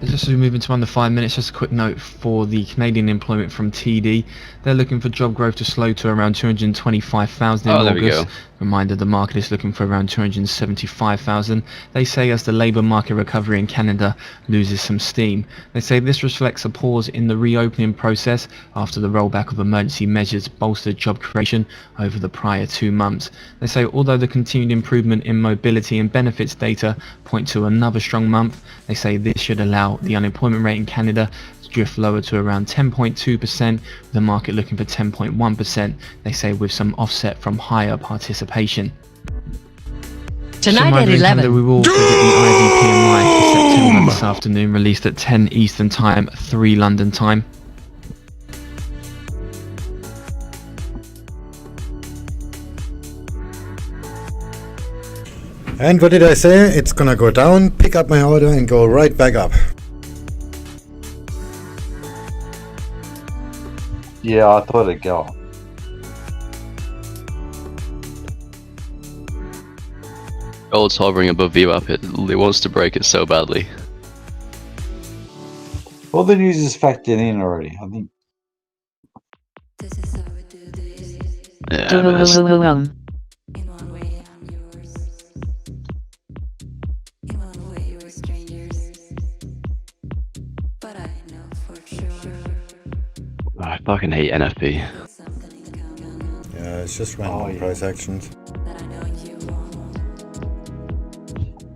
Just as we move into under 5 minutes, just a quick note for the Canadian employment from TD. They're looking for job growth to slow to around 225,000 in Oh, there we August. go. Reminder, the market is looking for around 275,000. They say as the labour market recovery in Canada loses some steam. They say this reflects a pause in the reopening process after the rollback of emergency measures bolstered job creation over the prior 2 months. They say although the continued improvement in mobility and benefits data point to another strong month, they say this should allow the unemployment rate in Canada to drift lower to around 10.2%, with the market looking for 10.1%, they say, with some offset from higher participation. Tonight at in 11. Canada, we will also get the IVPMI for September this afternoon, released at 10 Eastern Time, 3 London Time. And what did I say? It's gonna go down, pick up my order and go right back up. Yeah, I thought it'd go up. Gold's hovering above VWAP. It wants to break it so badly. All the news is factored in already, I think. Yeah, man, it's- I fucking hate NFP. Yeah, it's just random price actions.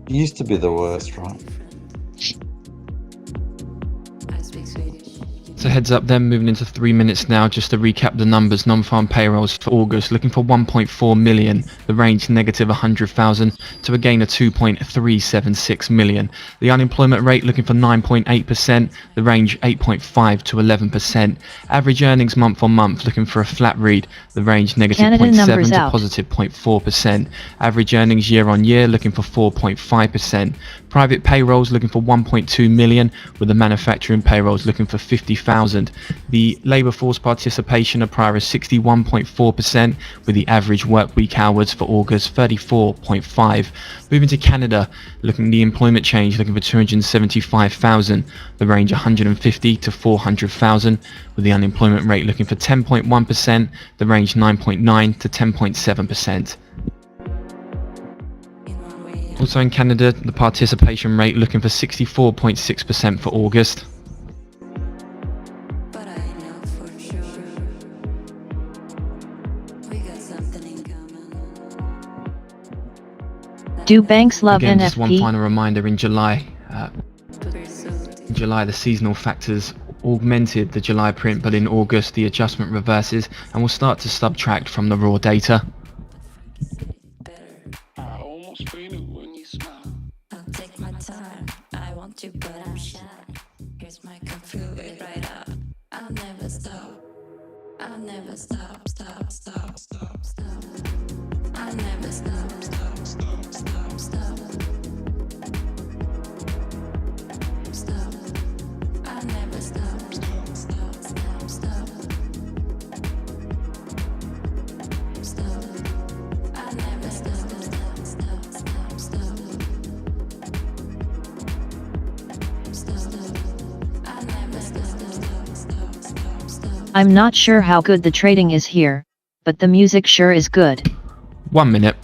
It used to be the worst, right? So heads up then, moving into 3 minutes now, just to recap the numbers. Non-farm payrolls for August looking for 1.4 million, the range negative 100,000 to a gain of 2.376 million. The unemployment rate looking for 9.8%, the range 8.5 to 11%. Average earnings month on month looking for a flat read, the range negative Canada 0.7 numbers to out. positive 0.4%. Average earnings year on year looking for 4.5%. Private payrolls looking for 1.2 million, with the manufacturing payrolls looking for 50,000. The labour force participation of prior is 61.4%, with the average work week hours for August 34.5. Moving to Canada, looking the employment change looking for 275,000, the range 150 to 400,000, with the unemployment rate looking for 10.1%, the range 9.9 to 10.7%. Also in Canada, the participation rate looking for 64.6% for August. Do banks love Again, just one NFP? final reminder, in July, the seasonal factors augmented the July print, but in August the adjustment reverses and will start to subtract from the raw data. I'm not sure how good the trading is here, but the music sure is good. 1 minute.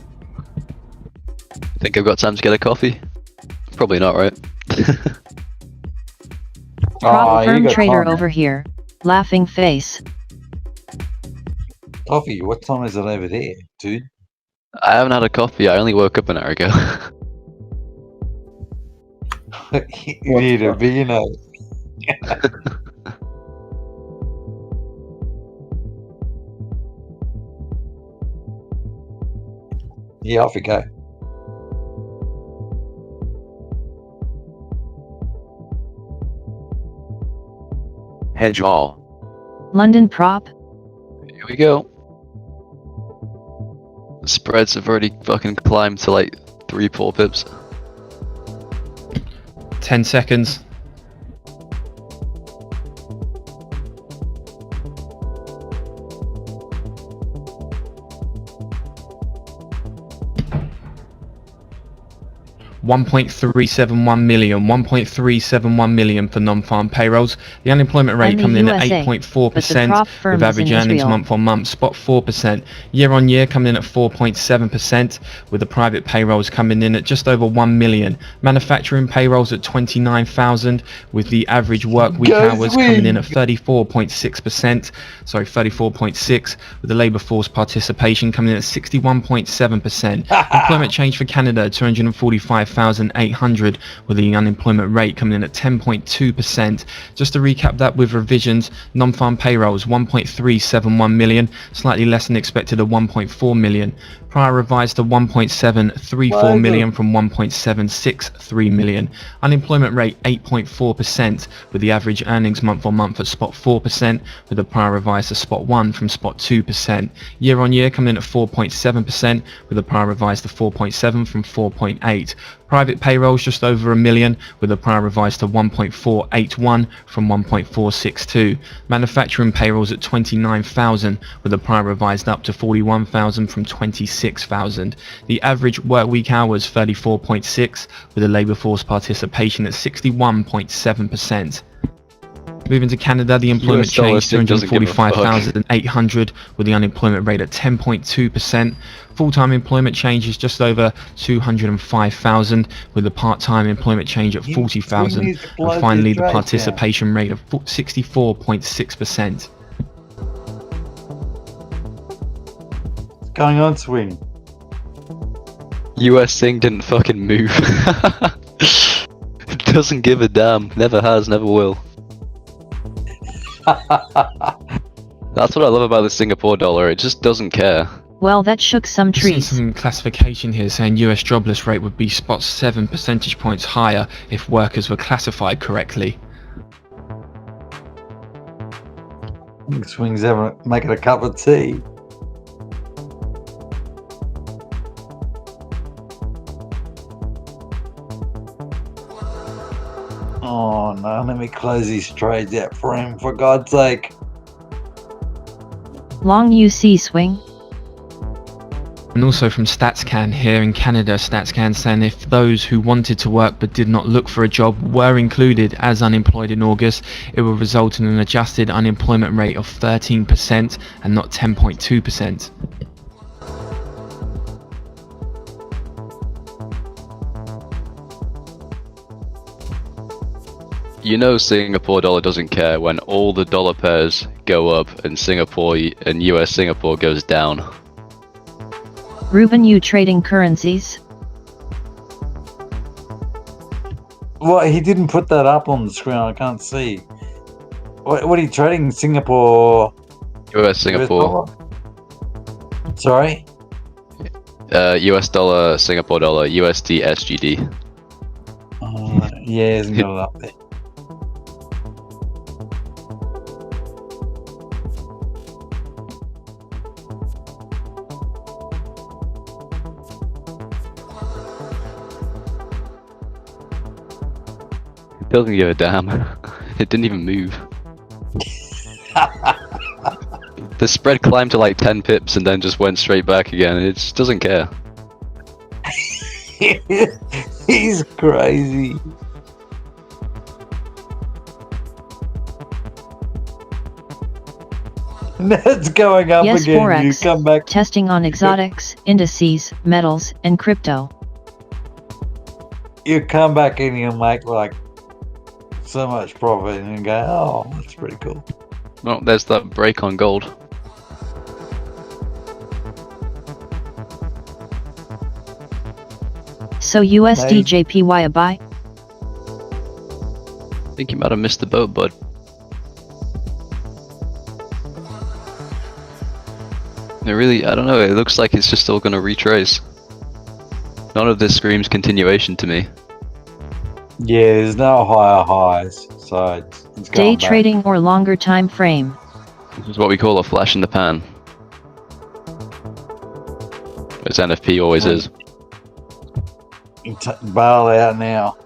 Think I've got time to get a coffee? Probably not, right? Prop firm got trader time. over here. Laughing face. Coffee, what time is it over there, dude? I haven't had a coffee. I only woke up an hour ago. You need a beer. Yeah, off you go. Hedge all. London prop? Here we go. The spreads have already fucking climbed to like 3-4 pips. 10 seconds. $1.371 million for non-farm payrolls. The unemployment rate And the coming in at USA, 8.4%, prop firm with is average in earnings Israel. month on month spot 4%. Year on year coming in at 4.7%, with the private payrolls coming in at just over 1 million. Manufacturing payrolls at 29,000, with the average work week hours coming in at 34.6%. Sorry, 34.6, with the labour force participation coming in at 61.7%. Employment change for Canada 245,800, with the unemployment rate coming in at 10.2%. Just to recap that with revisions, non-farm payrolls 1.371 million, slightly less than expected at 1.4 million. Prior revised to 1.734 million from 1.763 million. Unemployment rate 8.4%, with the average earnings month on month at spot 4%, with the prior revised to spot 1 from spot 2%. Year on year coming in at 4.7%, with the prior revised to 4.7 from 4.8. Private payrolls just over 1 million, with the prior revised to 1.481 from 1.462. Manufacturing payrolls at 29,000, with the prior revised up to 41,000 from 26,000. The average work week hours 34.6, with the labour force participation at 61.7%. Moving to Canada, the employment change 245,800, with the unemployment rate at 10.2%. Full-time employment change is just over 205,000, with the part-time employment change at 40,000. And finally, the participation rate of 64.6%. What's going on, Swing? US thing didn't fucking move. It doesn't give a damn. Never has, never will. That's what I love about the Singapore dollar. It just doesn't care. Well, that shook some I've seen trees. some classification here saying US jobless rate would be spot 7 percentage points higher if workers were classified correctly. Swing's making a cup of tea. Oh no, let me close these trades out for him, for God's sake. Long UC swing. And also from StatsCan here in Canada, StatsCan saying if those who wanted to work but did not look for a job were included as unemployed in August, it will result in an adjusted unemployment rate of 13% and not 10.2%. You know Singapore dollar doesn't care when all the dollar pairs go up and Singapore and US Singapore goes down. Ruben, you trading currencies? What? He didn't put that up on the screen. I can't see. What are you trading? Singapore? US Singapore. Sorry? US dollar, Singapore dollar, USD, SGD. Yeah, he hasn't got it up there. Doesn't give a damn. It didn't even move. The spread climbed to like 10 pips and then just went straight back again. It just doesn't care. He's crazy. That's going up Yes, again. Forex. You come back. Testing on exotics, indices, metals, and crypto. You come back in and you make like so much profit and you go, oh, that's pretty cool. Well, there's that break on gold. So USDJPY a buy? I think you might have missed the boat, bud. It really, I don't know, it looks like it's just still going to retrace. None of this screams continuation to me. Yeah, there's no higher highs, so it's Day going back. trading or longer time frame? This is what we call a flash in the pan. As NFP always is. Bail out now.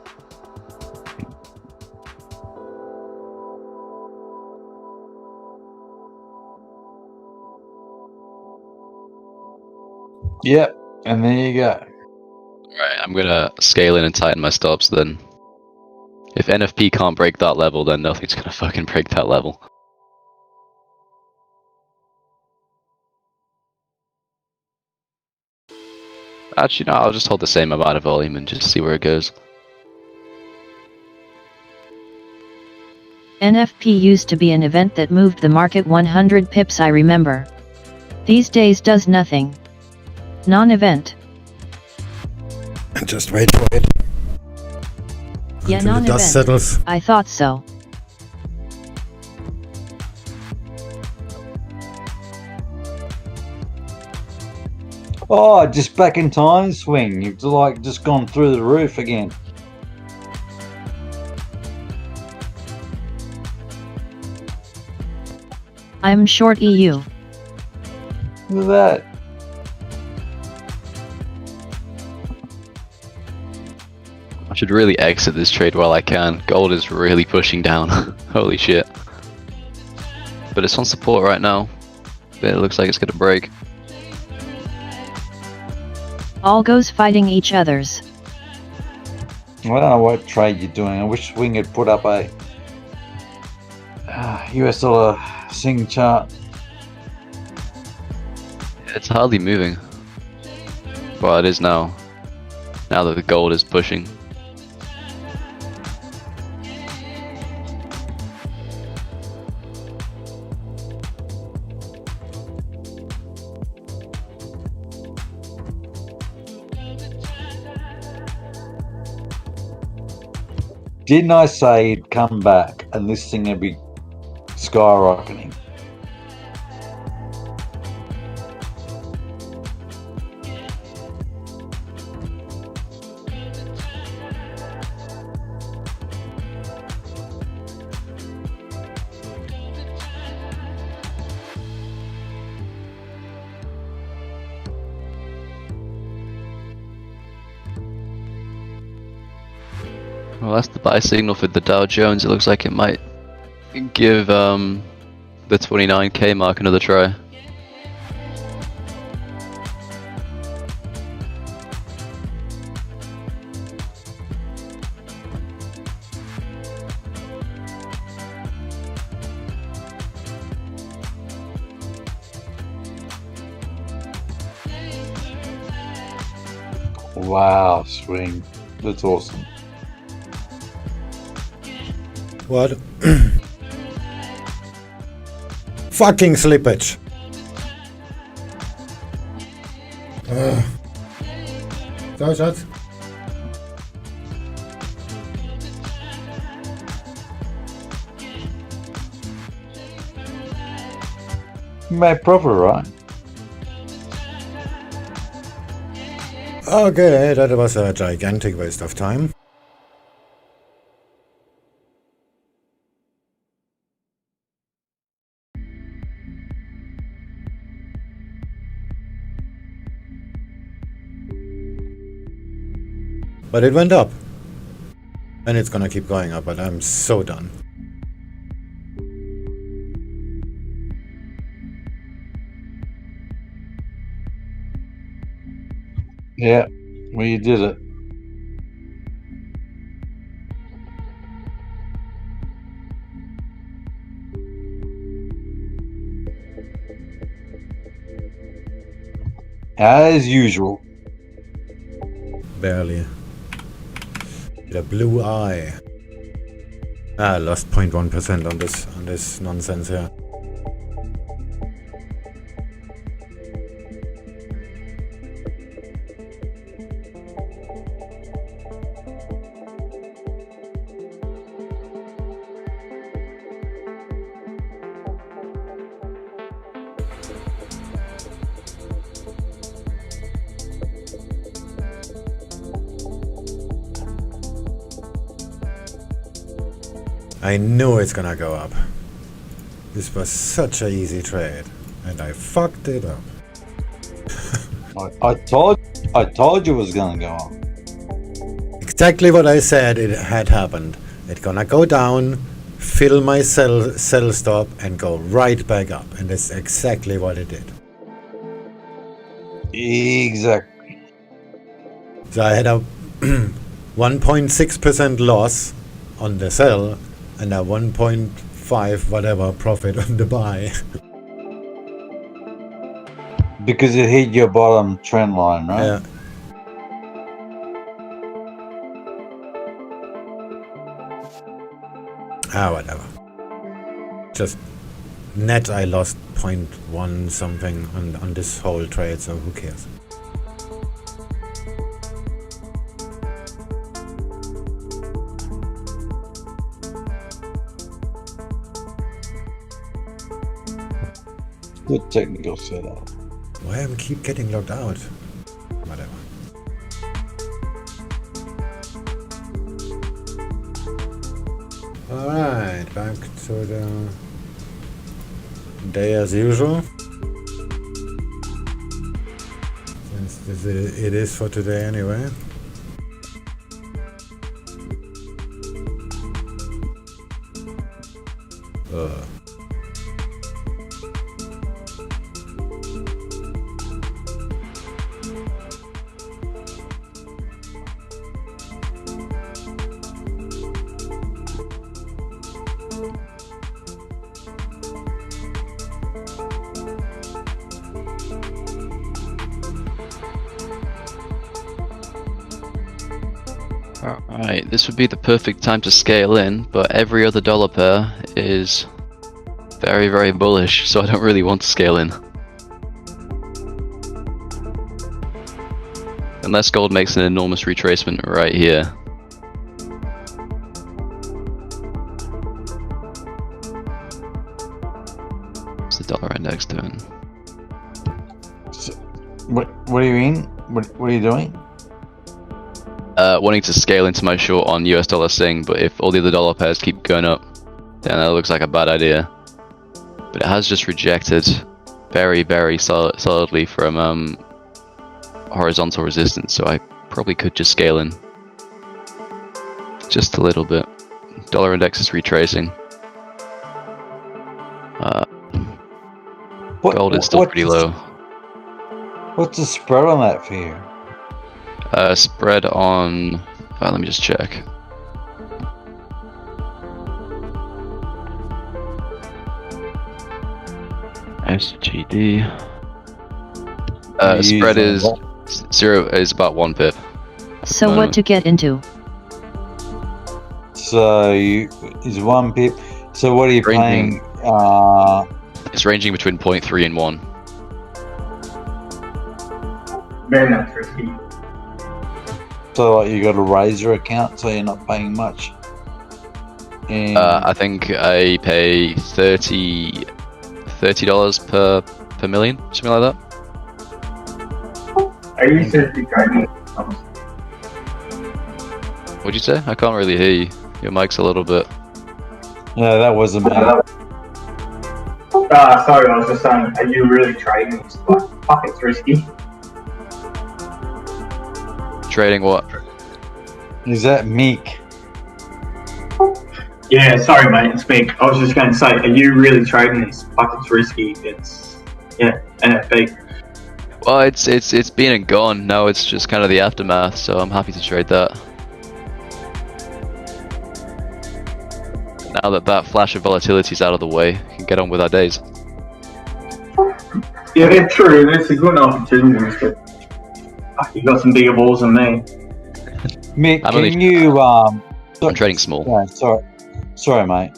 Yep, and there you go. Alright, I'm gonna scale in and tighten my stops then. If NFP can't break that level, then nothing's gonna fucking break that level. Actually, no, I'll just hold the same amount of volume and just see where it goes. NFP used to be an event that moved the market 100 pips, I remember. These days does nothing. Non-event. Just wait for it. Yeah, Until the dust non-event. settles. I thought so. Oh, just back in time swing. You've like just gone through the roof again. I'm short EU. Look at that. I should really exit this trade while I can. Gold is really pushing down. Holy shit. But it's on support right now. But it looks like it's gonna break. All goes fighting each other's. I don't know what trade you're doing. I wish Swing had put up a US dollar sing chart. It's hardly moving. Well, it is now. Now that the gold is pushing. Didn't I say he'd come back and this thing would be skyrocketing? Well, that's the buy signal for the Dow Jones. It looks like it might give the 29k mark another try. Wow, Swing. That's awesome. What? Fucking slippage. Zo is het. You made profit, right? Okay, that was a gigantic waste of time. But it went up. And it's gonna keep going up, but I'm so done. Yeah, well, you did it. As usual. Barely. The blue eye. I lost 0.1% on this nonsense here. I know it's gonna go up. This was such an easy trade, and I fucked it up. I told you it was gonna go on. Exactly what I said it had happened. It's gonna go down, fill my sell stop, and go right back up. And that's exactly what it did. Exactly. So I had a 1.6% loss on the sell and a 1.5 whatever profit on the buy. Because it hit your bottom trend line, right? Yeah. Whatever. Just net I lost 0.1 something on this whole trade, so who cares? Good technical setup. Why am I keep getting logged out? Whatever. Alright, back to the day as usual. Since it is for today anyway. Alright, this would be the perfect time to scale in, but every other dollar pair is very, very bullish, so I don't really want to scale in. Unless gold makes an enormous retracement right here. What's the dollar index doing? So, what do you mean? What are you doing? Wanting to scale into my short on US dollar Sing, but if all the other dollar pairs keep going up, then that looks like a bad idea. But it has just rejected very, very solidly from horizontal resistance, so I probably could just scale in. Just a little bit. Dollar index is retracing. Gold is still pretty low. What's the spread on that for you? Spread on... let me just check. SGD. Spread is about 1 pip. So what to get into? So is 1 pip. So what are you paying? It's ranging between 0.3 and 1. Very not risky. So like you got to raise your account so you're not paying much. And I think I pay $30 per million, something like that. Are you certified? What'd you say? I can't really hear you. Your mic's a little bit. Yeah, that wasn't me. Sorry, I was just saying, are you really trading? Fuck, it's risky. Trading what? Is that Meek? Yeah, sorry mate, it's Mick. I was just going to say, are you really trading this? Fuck, it's risky. It's, yeah, NFB. Well, it's been and gone. Now it's just kind of the aftermath, so I'm happy to trade that. Now that flash of volatility is out of the way, we can get on with our days. Yeah, that's true. That's a good opportunity, but fuck, you got some bigger balls than me. Mick, can you I'm trading small. Yeah, sorry, mate.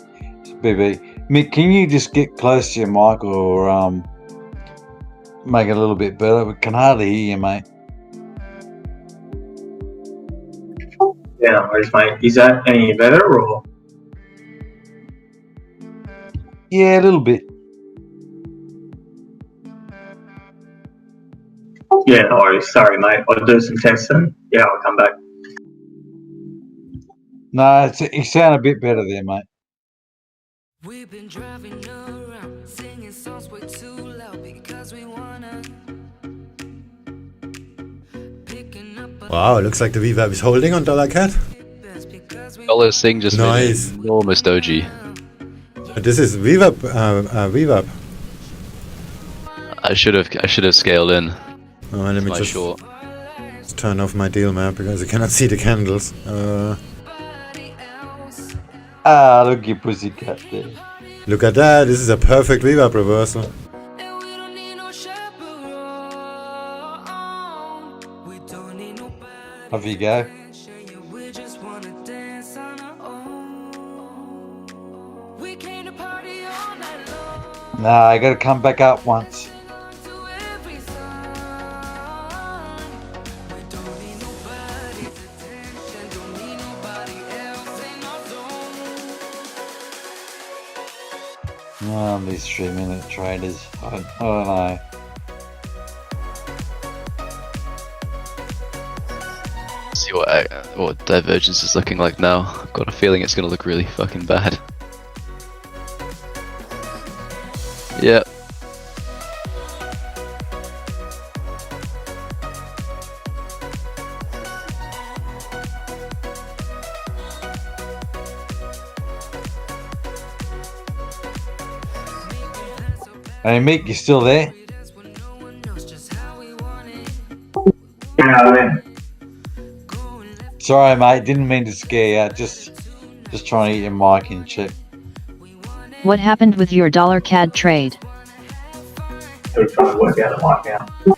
BB. Mick, can you just get close to your mic or make it a little bit better? We can hardly hear you, mate. Yeah, no worries, mate. Is that any better or? Yeah, a little bit. Yeah, no worries. Sorry, mate. I'll do some tests and yeah, I'll come back. No, you sound a bit better there, mate. We've been driving around. Wow, looks like the VWAP is holding on dollar CAD. Dollar Sing just Nice. made an enormous doji. This is VWAP. VWAP. I should have scaled in. Oh, let me my just short. turn off my deal map because I cannot see the candles. Look at pussycat there. Look at that. This is a perfect VWAP reversal. Off you go. Nah, I gotta come back up once. These 3-minute traders, I don't know. See what divergence is looking like now. I've got a feeling it's gonna look really fucking bad. Yep. Hey Mick, you still there? Sorry mate, didn't mean to scare you. Just trying to get your mic in check. What happened with your dollar CAD trade? Still trying to work out the mic now.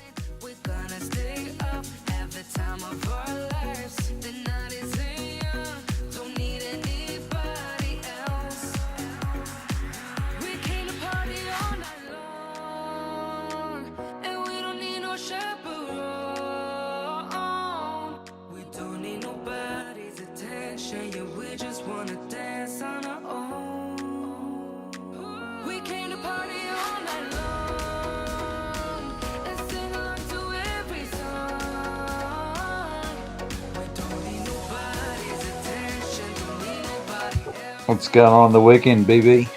What's going on the weekend, BB?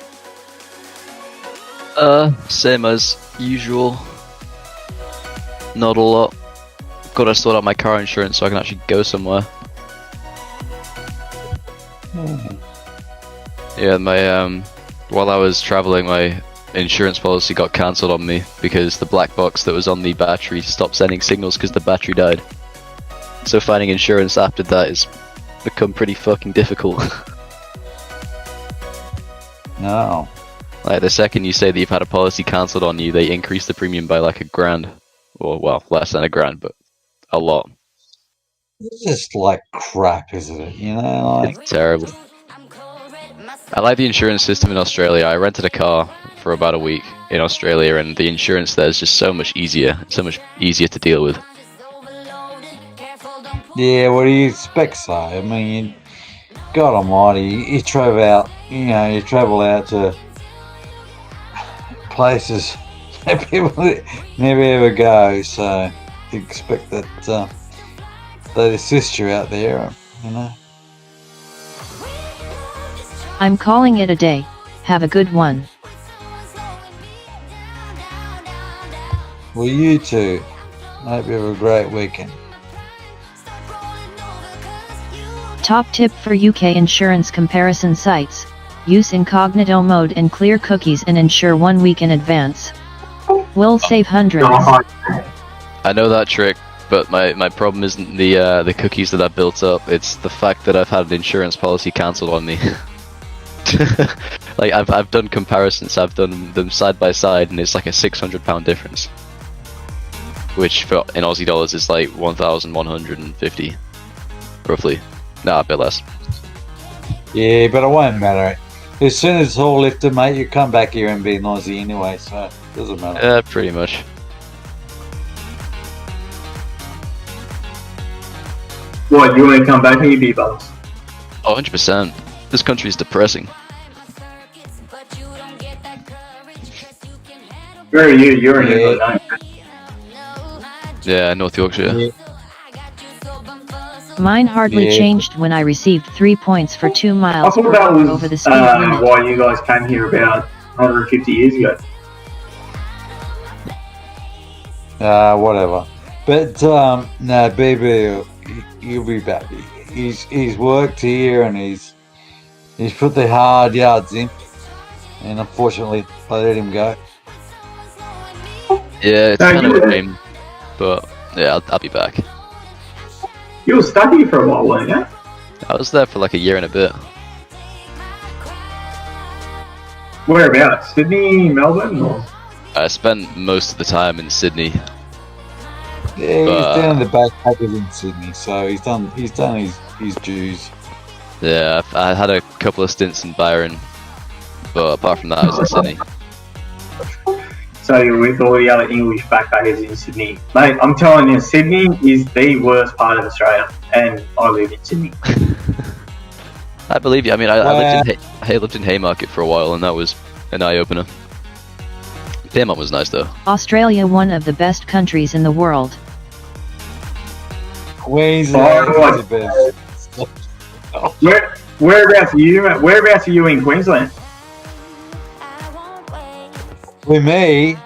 Same as usual. Not a lot. Gotta sort out my car insurance so I can actually go somewhere. Yeah, my while I was traveling, my insurance policy got cancelled on me because the black box that was on the battery stopped sending signals because the battery died. So finding insurance after that has become pretty fucking difficult. No. Like the second you say that you've had a policy cancelled on you, they increase the premium by like $1,000. Or well, less than $1,000, but a lot. It's just like crap, isn't it? You know, like It's terrible. I like the insurance system in Australia. I rented a car for about a week in Australia, and the insurance there is just so much easier. So much easier to deal with. yeah, what do you expect, so? I mean, God almighty, you travel out, you travel out to places that people never ever go, so you expect that they'd assist you out there, you know. I'm calling it a day. Have a good one. Well, you too. Hope you have a great weekend. Top tip for UK insurance comparison sites. Use incognito mode and clear cookies and insure 1 week in advance. Will save hundreds. I know that trick, but my problem isn't the cookies that I built up. It's the fact that I've had an insurance policy cancelled on me. Like I've done comparisons. I've done them side by side, and it's like a £600 difference, which in Aussie dollars is like 1,150, roughly. Nah, a bit less. Yeah, but it won't matter. As soon as it's all lifted, mate, you come back here and be an Aussie anyway, so it doesn't matter. Yeah, pretty much. What, you want to come back and you be bugs? Oh, 100%. This country is depressing. Where are you? You're in England, aren't you? Yeah, North Yorkshire. Mine hardly Yeah. changed when I received 3 points for 2 I miles thought per that hour was over the speed limit. why you guys came here about 150 years ago. Whatever. But, no, BB, he'll be back. He's worked here and he's put the hard yards in, and unfortunately, I let him go. Yeah, it's No, kind you of a were- shame, but yeah, I'll be back. You were stuck here for a while, weren't you? I was there for like a year and a bit. Whereabouts? Sydney, Melbourne, or? I spent most of the time in Sydney. Yeah, he's But- down in the backpackers in Sydney, so he's done his dues. Yeah, I had a couple of stints in Byron, but apart from that, I was in Sydney. So you're with all the other English backpackers in Sydney. Mate, I'm telling you, Sydney is the worst part of Australia, and I live in Sydney. I believe you. I mean, I lived in Haymarket for a while, and that was an eye-opener. Fairmont was nice, though. Australia, one of the best countries in the world. Queensland is the best. Whereabouts are you? Whereabouts are you in Queensland? With me,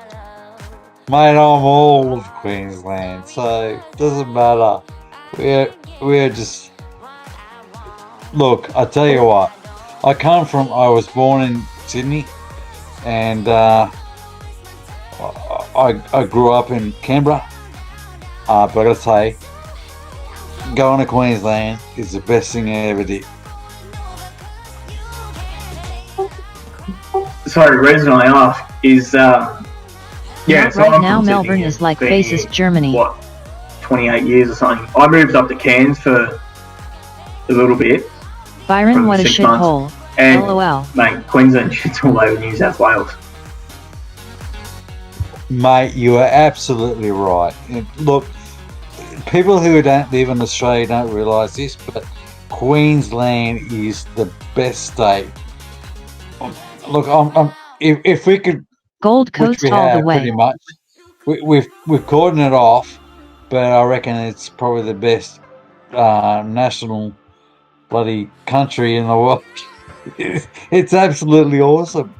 mate, I'm all of Queensland, so it doesn't matter. We're just look. I tell you what, I was born in Sydney, and I grew up in Canberra. But I gotta say, going to Queensland is the best thing I ever did. Sorry, the reason I ask is, Not so right I'm now from Sydney, Melbourne is like been faces here, Germany. What, 28 years or something. I moved up to Cairns for a little bit. Byron, from what a 6 shithole. months. And, LOL. mate, Queensland shit's all over New South Wales. Mate, you are absolutely right. And look, people who don't live in Australia don't realise this, but Queensland is the best state. Look, if we could, Gold which Coast we all the have way. pretty much, we've cordoned it off, but I reckon it's probably the best national bloody country in the world. It's absolutely awesome.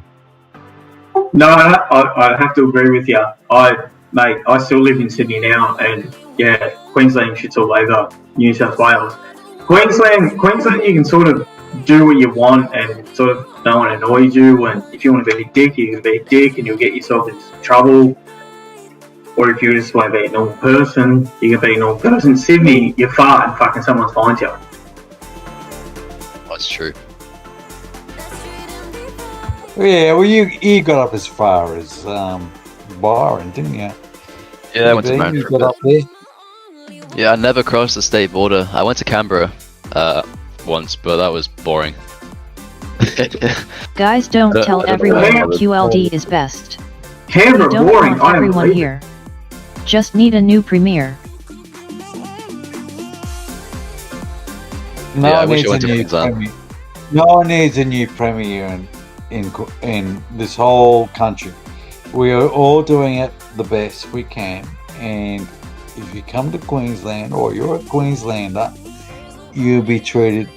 No, I have to agree with you. I still live in Sydney now, and yeah, Queensland shit's all over New South Wales. Queensland, you can sort of do what you want, and sort of no one annoys you. And if you want to be a dick, you can be a dick, and you'll get yourself into trouble. Or if you just want to be a normal person, you can be a normal person. Sydney, you fart and fucking someone finds you. That's true. Yeah, well, you got up as far as Byron, didn't you? Yeah, I went to Ben, Mount you for a got bit. up there. Yeah, I never crossed the state border. I went to Canberra once, but that was boring. Guys, don't I tell don't know everyone why I that was QLD is best. Canberra We don't boring. want I don't everyone believe it. here. Just need a new premiere. No Yeah, I one wish I needs a went to new Queensland. premier. No one needs a new premier in this whole country. We are all doing it the best we can, and if you come to Queensland or you're a Queenslander, you'll be treated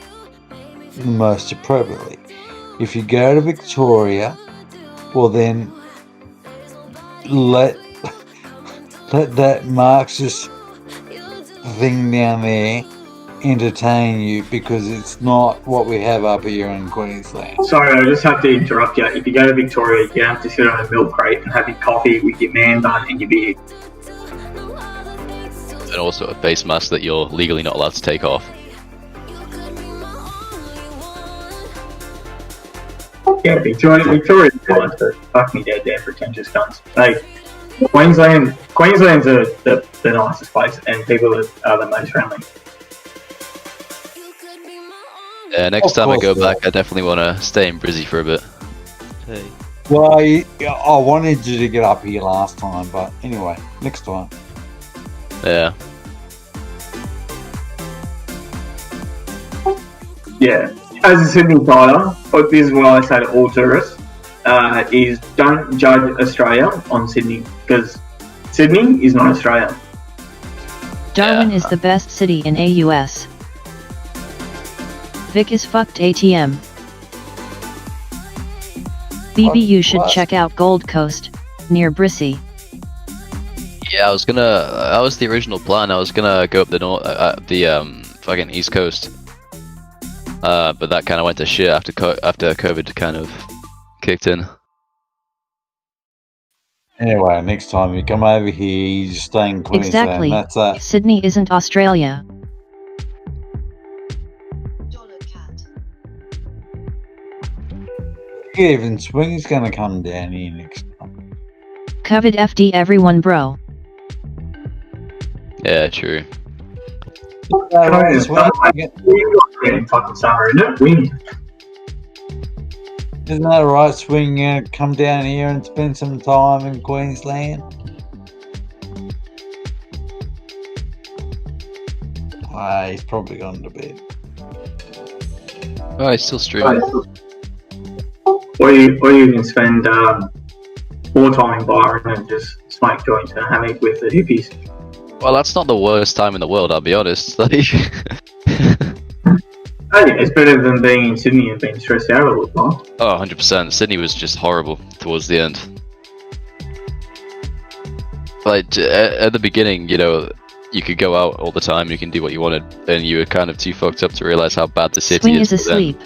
most appropriately. If you go to Victoria, well then let that Marxist thing down there entertain you, because it's not what we have up here in Queensland. Sorry, I just have to interrupt you. If you go to Victoria, you have to sit on a milk crate and have your coffee with your man bun and your beer. And also a face mask that you're legally not allowed to take off. Yeah, Victoria's fine, but fuck me dead, they're pretentious cunts. Like, Queensland's the nicest place, and people are the most friendly. Yeah, next Of time I go course, back, I definitely want to stay in Brizzy for a bit. Hey. Well, I wanted you to get up here last time, but anyway, next time. Yeah. Yeah, as a Sydney fighter, but this is what I say to all tourists, is don't judge Australia on Sydney, because Sydney is not Australia. Darwin is the best city in AUS. Vic is fucked ATM. BB, you should What? check out Gold Coast, near Brissy. Yeah, Yeah, I was gonna. That was the original plan. I was gonna go up the fucking East Coast. But that kind of went to shit after COVID kind of kicked in. Anyway, next time you come over here, you just stay in Queensland. Exactly. That's that. Sydney isn't Australia. Even Swing's gonna come down here next time. COVID FD everyone bro. Yeah, true. Right, Swing, fucking summer, isn't it? Wind. isn't that right, Swing? You gonna come down here and spend some time in Queensland? Ah, he's probably gone to bed. Oh, he's still streaming. Or you can spend more time in Byron and just smoke joints and hammock with the hippies. Well, that's not the worst time in the world, I'll be honest. Like, Hey, it's better than being in Sydney and being stressed out all the time. oh, 100%. Sydney was just horrible towards the end. Like, at the beginning, you know, you could go out all the time, you can do what you wanted, and you were kind of too fucked up to realize how bad the city Swing is. is but then asleep.